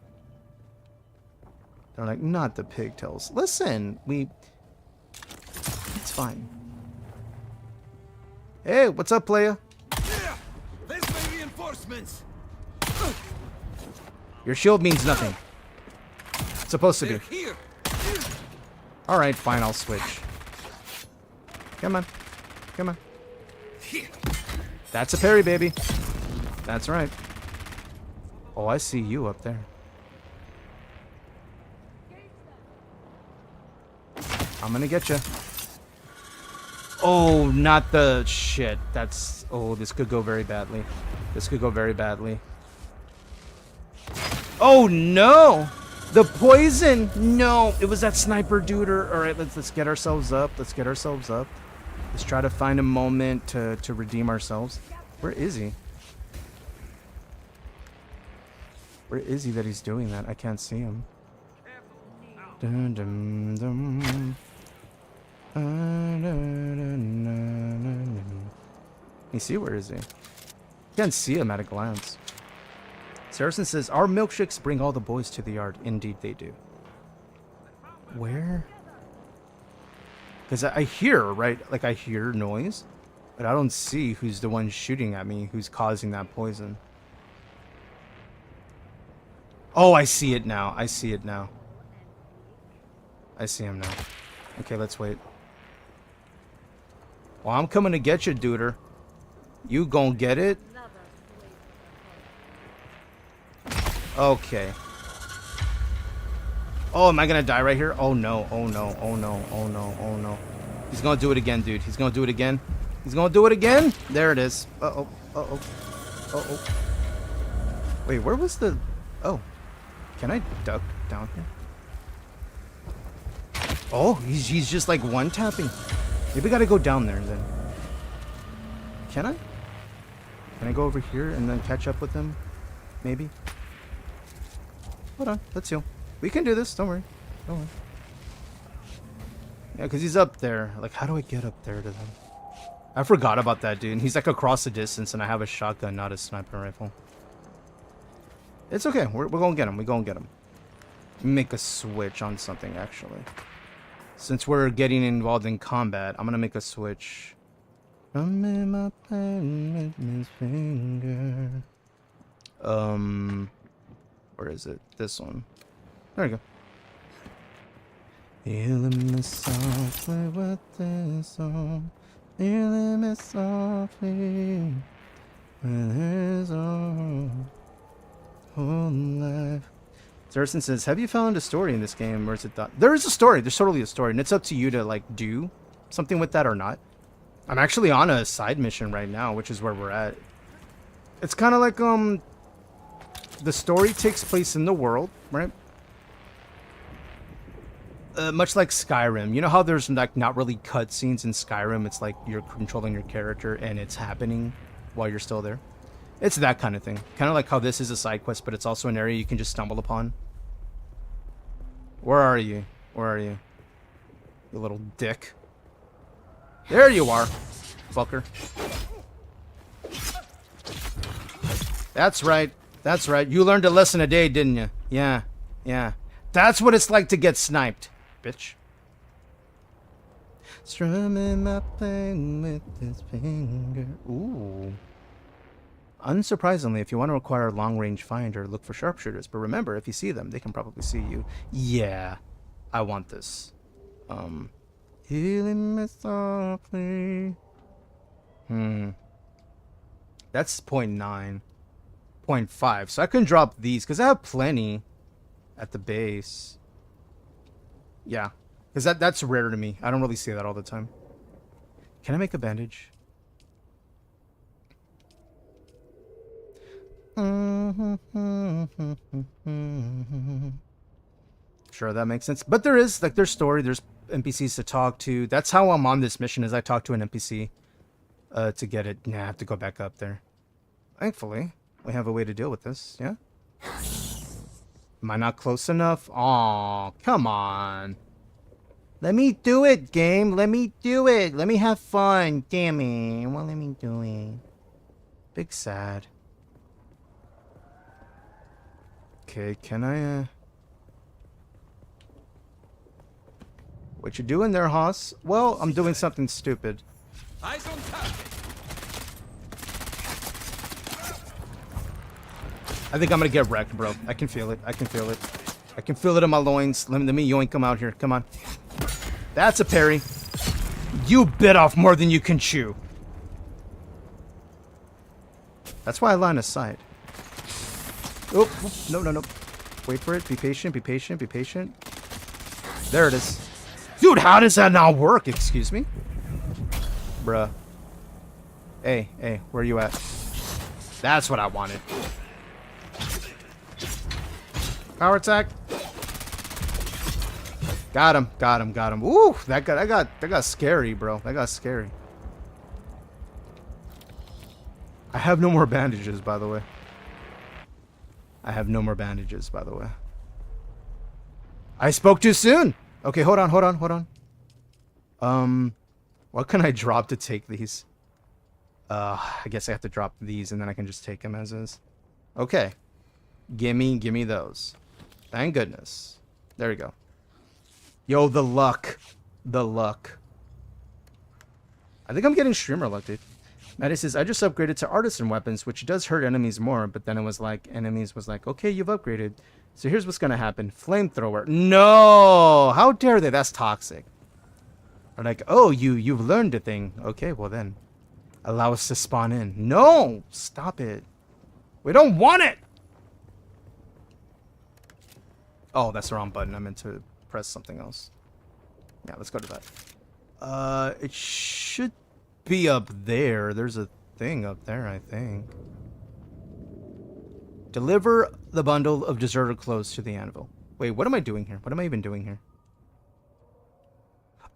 They're like, not the pigtails. Listen, it's fine. Hey, what's up, playa? There's my reinforcements. Your shield means nothing. It's supposed to be. Here. All right, fine, I'll switch. Come on. Come on. That's a parry, baby. That's right. Oh, I see you up there. I'm gonna get you. Oh, not the shit. That's... Oh, this could go very badly. This could go very badly. Oh, no! The poison! No! It was that sniper duder. Alright, let's get ourselves up. Let's get ourselves up. Let's try to find a moment to redeem ourselves. Where is he? Where is he that he's doing that? I can't see him. Dun, dun, dun. You see, where is he? Can't see him at a glance. Saracen says, our milkshakes bring all the boys to the yard. Indeed they do. Where? Because I hear, right? Like, I hear noise, but I don't see who's the one shooting at me, who's causing that poison. Oh, I see it now. I see it now. I see him now. Okay, let's wait. Well, I'm coming to get you, duder. You gon' get it? Okay. Oh, am I gonna die right here? Oh no, oh no, oh no, oh no, oh no. He's gonna do it again, dude. He's gonna do it again. He's gonna do it again. There it is. Uh-oh, uh-oh, uh-oh. Wait, where was the... Oh. Can I duck down here? Oh, he's just like one-tapping. Maybe I gotta go down there then. Can I? Can I go over here and then catch up with him? Maybe? Hold on, let's heal. We can do this, don't worry. Don't worry. Yeah, because he's up there. Like, how do I get up there to them? I forgot about that, dude. He's like across the distance and I have a shotgun, not a sniper rifle. It's okay, we're gonna get him, we're gonna get him. Make a switch on something, actually. Since we're getting involved in combat, I'm gonna make a switch. Rubbing my pen with his finger. Where is it? This one. There we go. Healing me softly with this song. Healing me softly with his own whole life. Saracen says, have you found a story in this game, or is it that? There is a story. There's totally a story, and it's up to you to, like, do something with that or not. I'm actually on a side mission right now, which is where we're at. It's kind of like, the story takes place in the world, right? Much like Skyrim. You know how there's, like, not really cutscenes in Skyrim? It's like you're controlling your character, and it's happening while you're still there. It's that kind of thing. Kind of like how this is a side quest, but it's also an area you can just stumble upon. Where are you? Where are you? You little dick. There you are, fucker. That's right. That's right. You learned a lesson a day, didn't you? Yeah. Yeah. That's what it's like to get sniped, bitch. Strumming my pain with this finger. Ooh. Unsurprisingly, if you want to acquire a long-range finder, look for sharpshooters. But remember, if you see them, they can probably see you. Yeah. I want this. Healing me softly. That's 0.9. 0.5. So I can drop these because I have plenty at the base. Yeah. Because that's rare to me. I don't really see that all the time. Can I make a bandage? Sure, that makes sense. But there is, like, there's story, there's NPCs to talk to. That's how I'm on this mission, is I talk to an NPC to get it. Nah, I have to go back up there. Thankfully, we have a way to deal with this, yeah? Am I not close enough? Aw, come on. Let me do it, game. Let me do it. Let me have fun. Damn it. Well, let me do it. Big sad. Okay, can I, What you doing there, Hoss? Well, I'm doing something stupid. Eyes on target. I think I'm gonna get wrecked, bro. I can feel it. I can feel it. I can feel it in my loins. Let me yoink him out here. Come on. That's a parry. You bit off more than you can chew. That's why I line of sight. Oh, no, no, no. Wait for it. Be patient. Be patient. Be patient. There it is. Dude, how does that not work? Excuse me? Bruh. Hey, hey, where you at? That's what I wanted. Power attack. Got him, got him, got him. Ooh, that got scary, bro. That got scary. I have no more bandages, by the way. I have no more bandages, by the way. I spoke too soon. Okay, hold on, hold on, hold on. What can I drop to take these? I guess I have to drop these and then I can just take them as is. Okay. Gimme those. Thank goodness. There we go. Yo, the luck. The luck. I think I'm getting streamer luck, dude. Maddie says, I just upgraded to artisan weapons, which does hurt enemies more, but then it was like, enemies was like, okay, you've upgraded. So here's what's gonna happen. Flamethrower. No! How dare they? That's toxic. Or like, oh, you've learned a thing. Okay, well then. Allow us to spawn in. No! Stop it. We don't want it! Oh, that's the wrong button. I meant to press something else. Yeah, let's go to that. It should be up there. There's a thing up there, I think. Deliver the bundle of deserter clothes to the anvil. Wait, what am I doing here? What am I even doing here?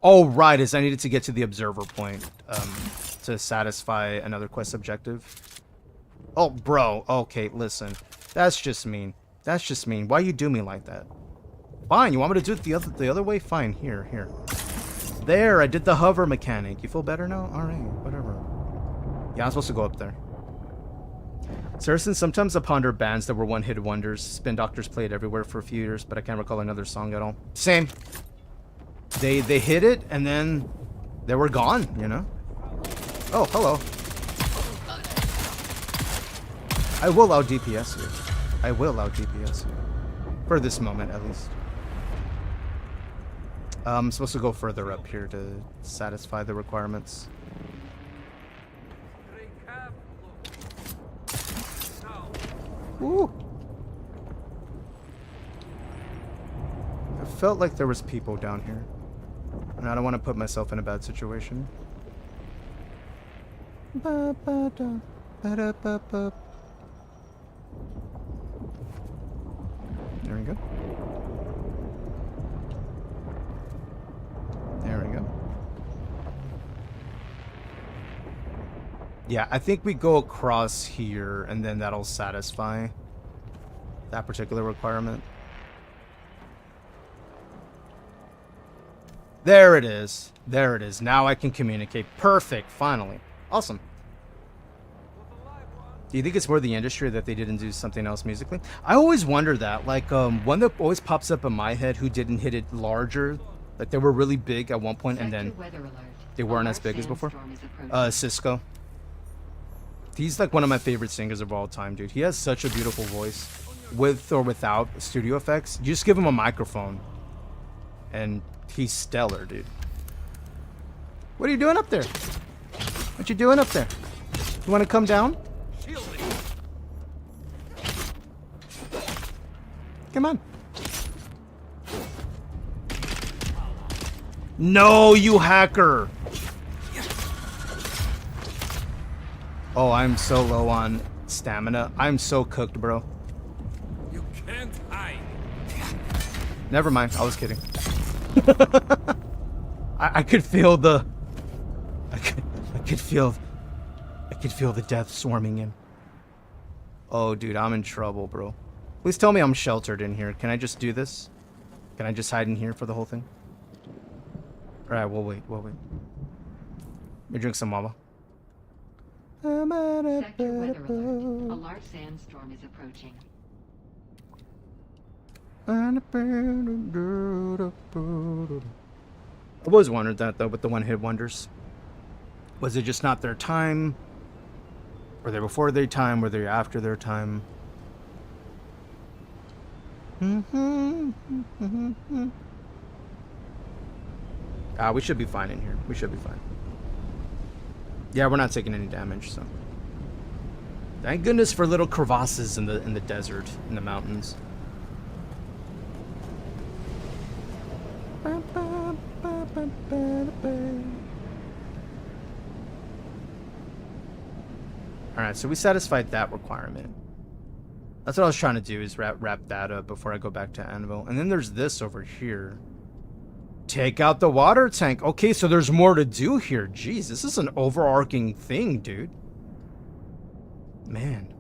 Oh, right, is I needed to get to the observer point to satisfy another quest objective. Oh, bro. Okay, listen. That's just mean. That's just mean. Why you do me like that? Fine, you want me to do it the other way? Fine, here. There, I did the hover mechanic. You feel better now? Alright, whatever. Yeah, I'm supposed to go up there. Saracen, sometimes I ponder bands that were one-hit wonders. Spin Doctors played everywhere for a few years, but I can't recall another song at all. Same. They hit it, and then they were gone, you know? Oh, hello. I will out DPS you. I will out DPS you. For this moment, at least. I'm supposed to go further up here to satisfy the requirements. Ooh. I felt like there was people down here. And I don't want to put myself in a bad situation. There we go. There we go. Yeah, I think we go across here and then that'll satisfy that particular requirement. There it is. There it is. Now I can communicate. Perfect. Finally. Awesome. Do you think it's more the industry that they didn't do something else musically? I always wonder that. Like, one that always pops up in my head who didn't hit it larger. Like, they were really big at one point and then they weren't as big as before. Cisco. He's like one of my favorite singers of all time, dude. He has such a beautiful voice. With or without studio effects. You just give him a microphone. And he's stellar, dude. What are you doing up there? What you doing up there? You want to come down? Come on. No, you hacker! Oh, I'm so low on stamina. I'm so cooked, bro. You can't hide. Never mind. I was kidding. I could feel the... I could feel the death swarming in. Oh, dude, I'm in trouble, bro. Please tell me I'm sheltered in here. Can I just do this? Can I just hide in here for the whole thing? Alright, we'll wait. Let me drink some lava. Sector weather alert. A large sandstorm is approaching. I always wondered that, though, with the one-hit wonders. Was it just not their time? Were they before their time? Were they after their time? We should be fine in here. We should be fine. Yeah, we're not taking any damage, so. Thank goodness for little crevasses in the desert, in the mountains. Alright, so we satisfied that requirement. That's what I was trying to do, is wrap that up before I go back to Anvil. And then there's this over here. Take out the water tank. Okay, so there's more to do here. Jeez, this is an overarching thing, dude. Man.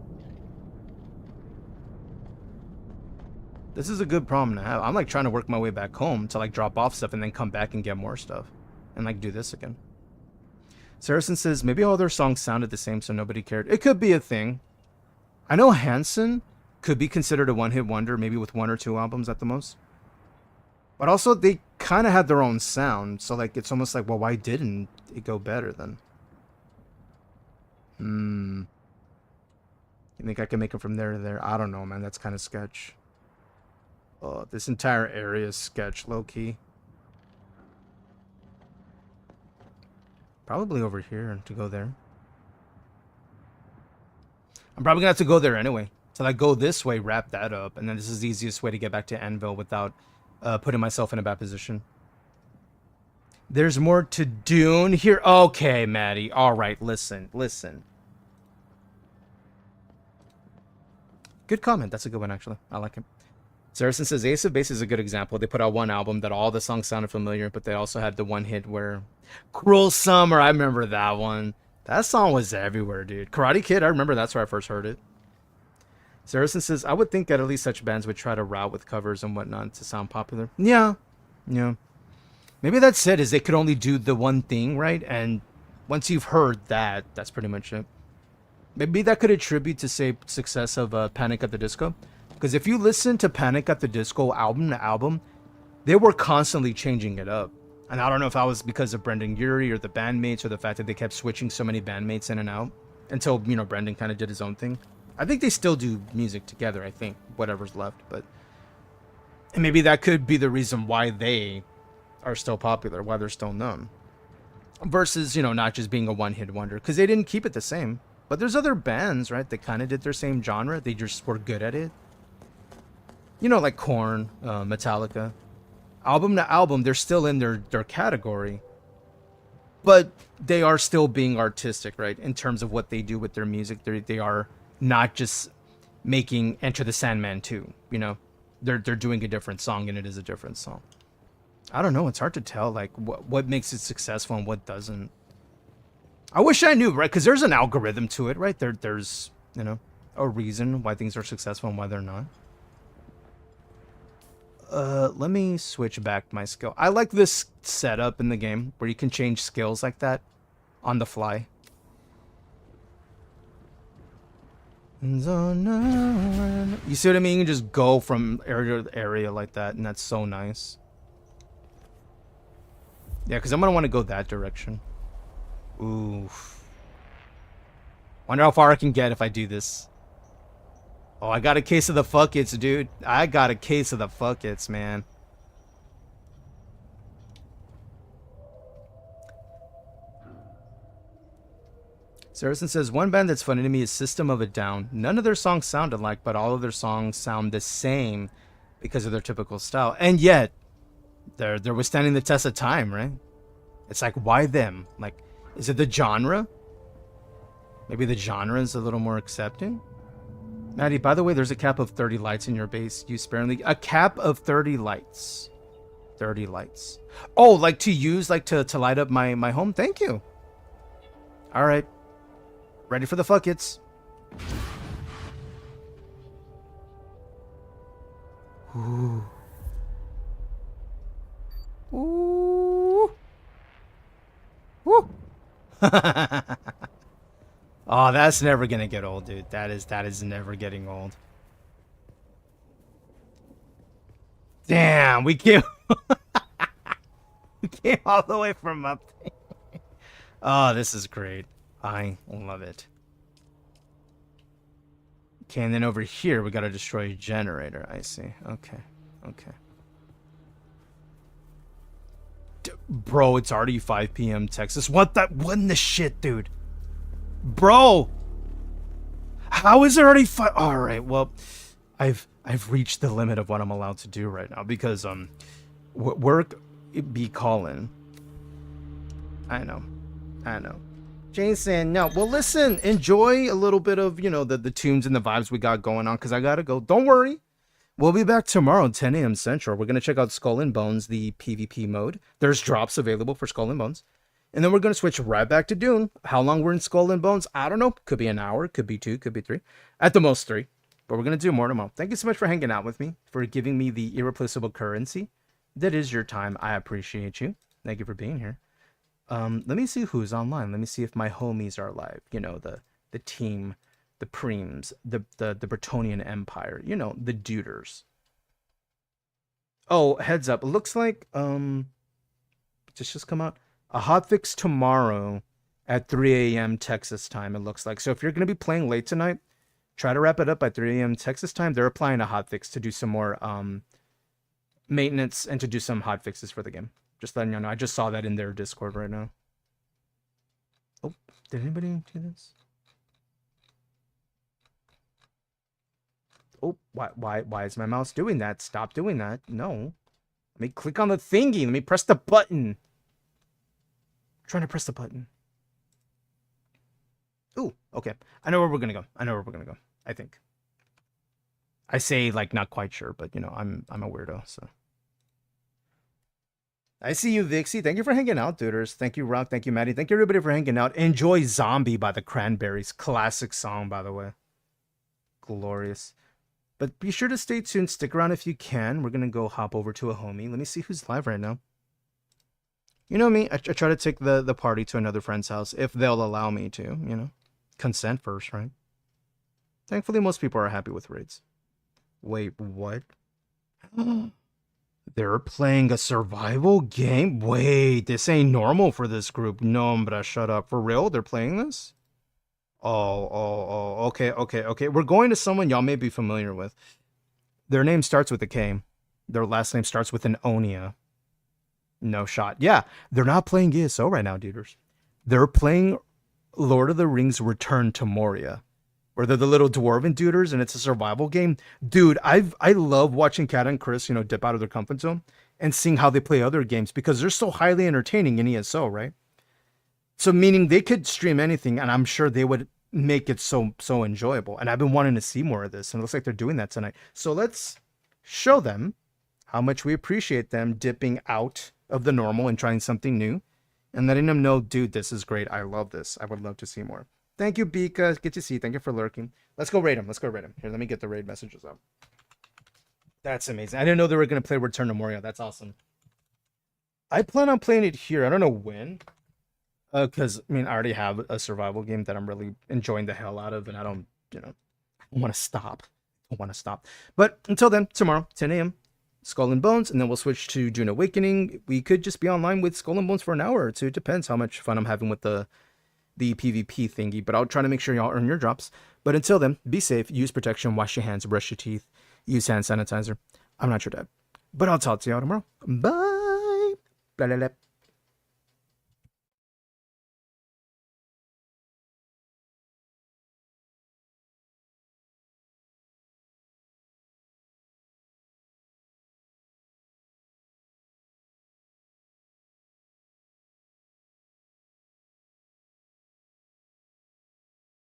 This is a good problem to have. I'm like trying to work my way back home to like drop off stuff and then come back and get more stuff. And like do this again. Saracen says, maybe all their songs sounded the same so nobody cared. It could be a thing. I know Hanson could be considered a one-hit wonder, maybe with 1 or 2 albums at the most. But also, they kind of had their own sound, so like it's almost like, well, why didn't it go better then? You think I can make it from there to there? I don't know, man. That's kind of sketch. Oh, this entire area is sketch, low-key. Probably over here to go there. I'm probably gonna have to go there anyway. So like go this way, wrap that up, and then this is the easiest way to get back to Anvil without putting myself in a bad position. There's more to Dune here. Okay, Maddie. All right, listen. Good comment. That's a good one, actually. I like it. Saracen says Ace of Base is a good example. They put out one album that all the songs sounded familiar, but they also had the one hit where Cruel Summer. I remember that one. That song was everywhere, dude. Karate Kid. I remember that's where I first heard it. Saracen says, I would think that at least such bands would try to route with covers and whatnot to sound popular. Yeah. Maybe that's it, is they could only do the one thing, right? And once you've heard that, that's pretty much it. Maybe that could attribute to, say, success of Panic at the Disco. Because if you listen to Panic at the Disco album to album, they were constantly changing it up. And I don't know if that was because of Brendan Urie or the bandmates or the fact that they kept switching so many bandmates in and out until, Brendan kind of did his own thing. I think they still do music together, I think, whatever's left. But and maybe that could be the reason why they are still popular, why they're still known. Versus, not just being a one-hit wonder. Because they didn't keep it the same. But there's other bands, right, that kind of did their same genre. They just were good at it. Like Korn, Metallica. Album to album, they're still in their category. But they are still being artistic, right? In terms of what they do with their music. They are not just making Enter the Sandman 2, They're doing a different song, and it is a different song. I don't know. It's hard to tell, like, what makes it successful and what doesn't. I wish I knew, right? Because there's an algorithm to it, right? There's, a reason why things are successful and why they're not. Let me switch back my skill. I like this setup in the game where you can change skills like that on the fly. You see what I mean? You can just go from area to area like that, and that's so nice. Yeah, because I'm going to want to go that direction. Oof. Wonder how far I can get if I do this. Oh, I got a case of the fuck-its, dude. I got a case of the fuck-its, man. Saracen says, one band that's funny to me is System of a Down. None of their songs sound alike, but all of their songs sound the same because of their typical style. And yet, they're withstanding the test of time, right? It's like, why them? Like, is it the genre? Maybe the genre is a little more accepting? Maddie, by the way, there's a cap of 30 lights in your base. Use sparingly. A cap of 30 lights. 30 lights. Oh, like to use, like to light up my home? Thank you. All right. Ready for the fuckets. Ooh. Ooh. Woo. Oh, that's never gonna get old, dude. That is never getting old. Damn, we came we came all the way from up there. Oh, this is great. I love it. Okay, and then over here we gotta destroy a generator. I see. Okay. Okay. Bro, it's already 5 p.m. Texas. What in the shit, dude? Bro! How is it already 5? Alright, well, I've reached the limit of what I'm allowed to do right now because work be calling. I know. Jason, no. Well, listen, enjoy a little bit of, the tunes and the vibes we got going on because I gotta go. Don't worry. We'll be back tomorrow at 10 a.m. Central. We're going to check out Skull and Bones, the PvP mode. There's drops available for Skull and Bones. And then we're going to switch right back to Dune. How long we're in Skull and Bones, I don't know. Could be an hour, could be 2, could be 3. At the most 3. But we're going to do more tomorrow. Thank you so much for hanging out with me, for giving me the irreplaceable currency. That is your time. I appreciate you. Thank you for being here. Let me see who's online. Let me see if my homies are live. The team, the Preems, the Bretonnian Empire. The Duders. Oh, heads up. It looks like, just come out. A hotfix tomorrow at 3 a.m. Texas time, it looks like. So if you're going to be playing late tonight, try to wrap it up by 3 a.m. Texas time. They're applying a hotfix to do some more maintenance and to do some hotfixes for the game. Just letting you know. I just saw that in their Discord right now. Oh, did anybody do this? Oh, why is my mouse doing that? Stop doing that. No. Let me click on the thingy. Let me press the button. I'm trying to press the button. Ooh, okay. I know where we're gonna go. I think. I say like not quite sure, but I'm a weirdo, so. I see you, Vixie. Thank you for hanging out, duders. Thank you, Rock. Thank you, Maddie. Thank you, everybody, for hanging out. Enjoy Zombie by the Cranberries. Classic song, by the way. Glorious. But be sure to stay tuned. Stick around if you can. We're going to go hop over to a homie. Let me see who's live right now. You know me. I try to take the party to another friend's house if they'll allow me to, Consent first, right? Thankfully, most people are happy with raids. Wait, what? They're playing a survival game? Wait, this ain't normal for this group. No, hombre, shut up. For real? They're playing this? Oh, okay. We're going to someone y'all may be familiar with. Their name starts with a K. Their last name starts with an Onia. No shot. Yeah, they're not playing ESO right now, duders. They're playing Lord of the Rings Return to Moria. Where they're the little dwarven duders and it's a survival game. Dude, I love watching Kat and Chris, dip out of their comfort zone and seeing how they play other games because they're so highly entertaining in ESO, right? So meaning they could stream anything and I'm sure they would make it so enjoyable. And I've been wanting to see more of this and it looks like they're doing that tonight. So let's show them how much we appreciate them dipping out of the normal and trying something new and letting them know, dude, this is great. I love this. I would love to see more. Thank you, Bika. Good to see you. Thank you for lurking. Let's go raid him. Here, let me get the raid messages up. That's amazing. I didn't know they were going to play Return to Moria. That's awesome. I plan on playing it here. I don't know when. Because, I already have a survival game that I'm really enjoying the hell out of. And I don't, want to stop. But until then, tomorrow, 10 a.m., Skull and Bones. And then we'll switch to Dune Awakening. We could just be online with Skull and Bones for an hour or two. It depends how much fun I'm having with the PvP thingy, but I'll try to make sure y'all earn your drops. But until then, be safe, use protection, wash your hands, brush your teeth, use hand sanitizer. I'm not your dad, but I'll talk to y'all tomorrow. Bye. Blah, blah, blah.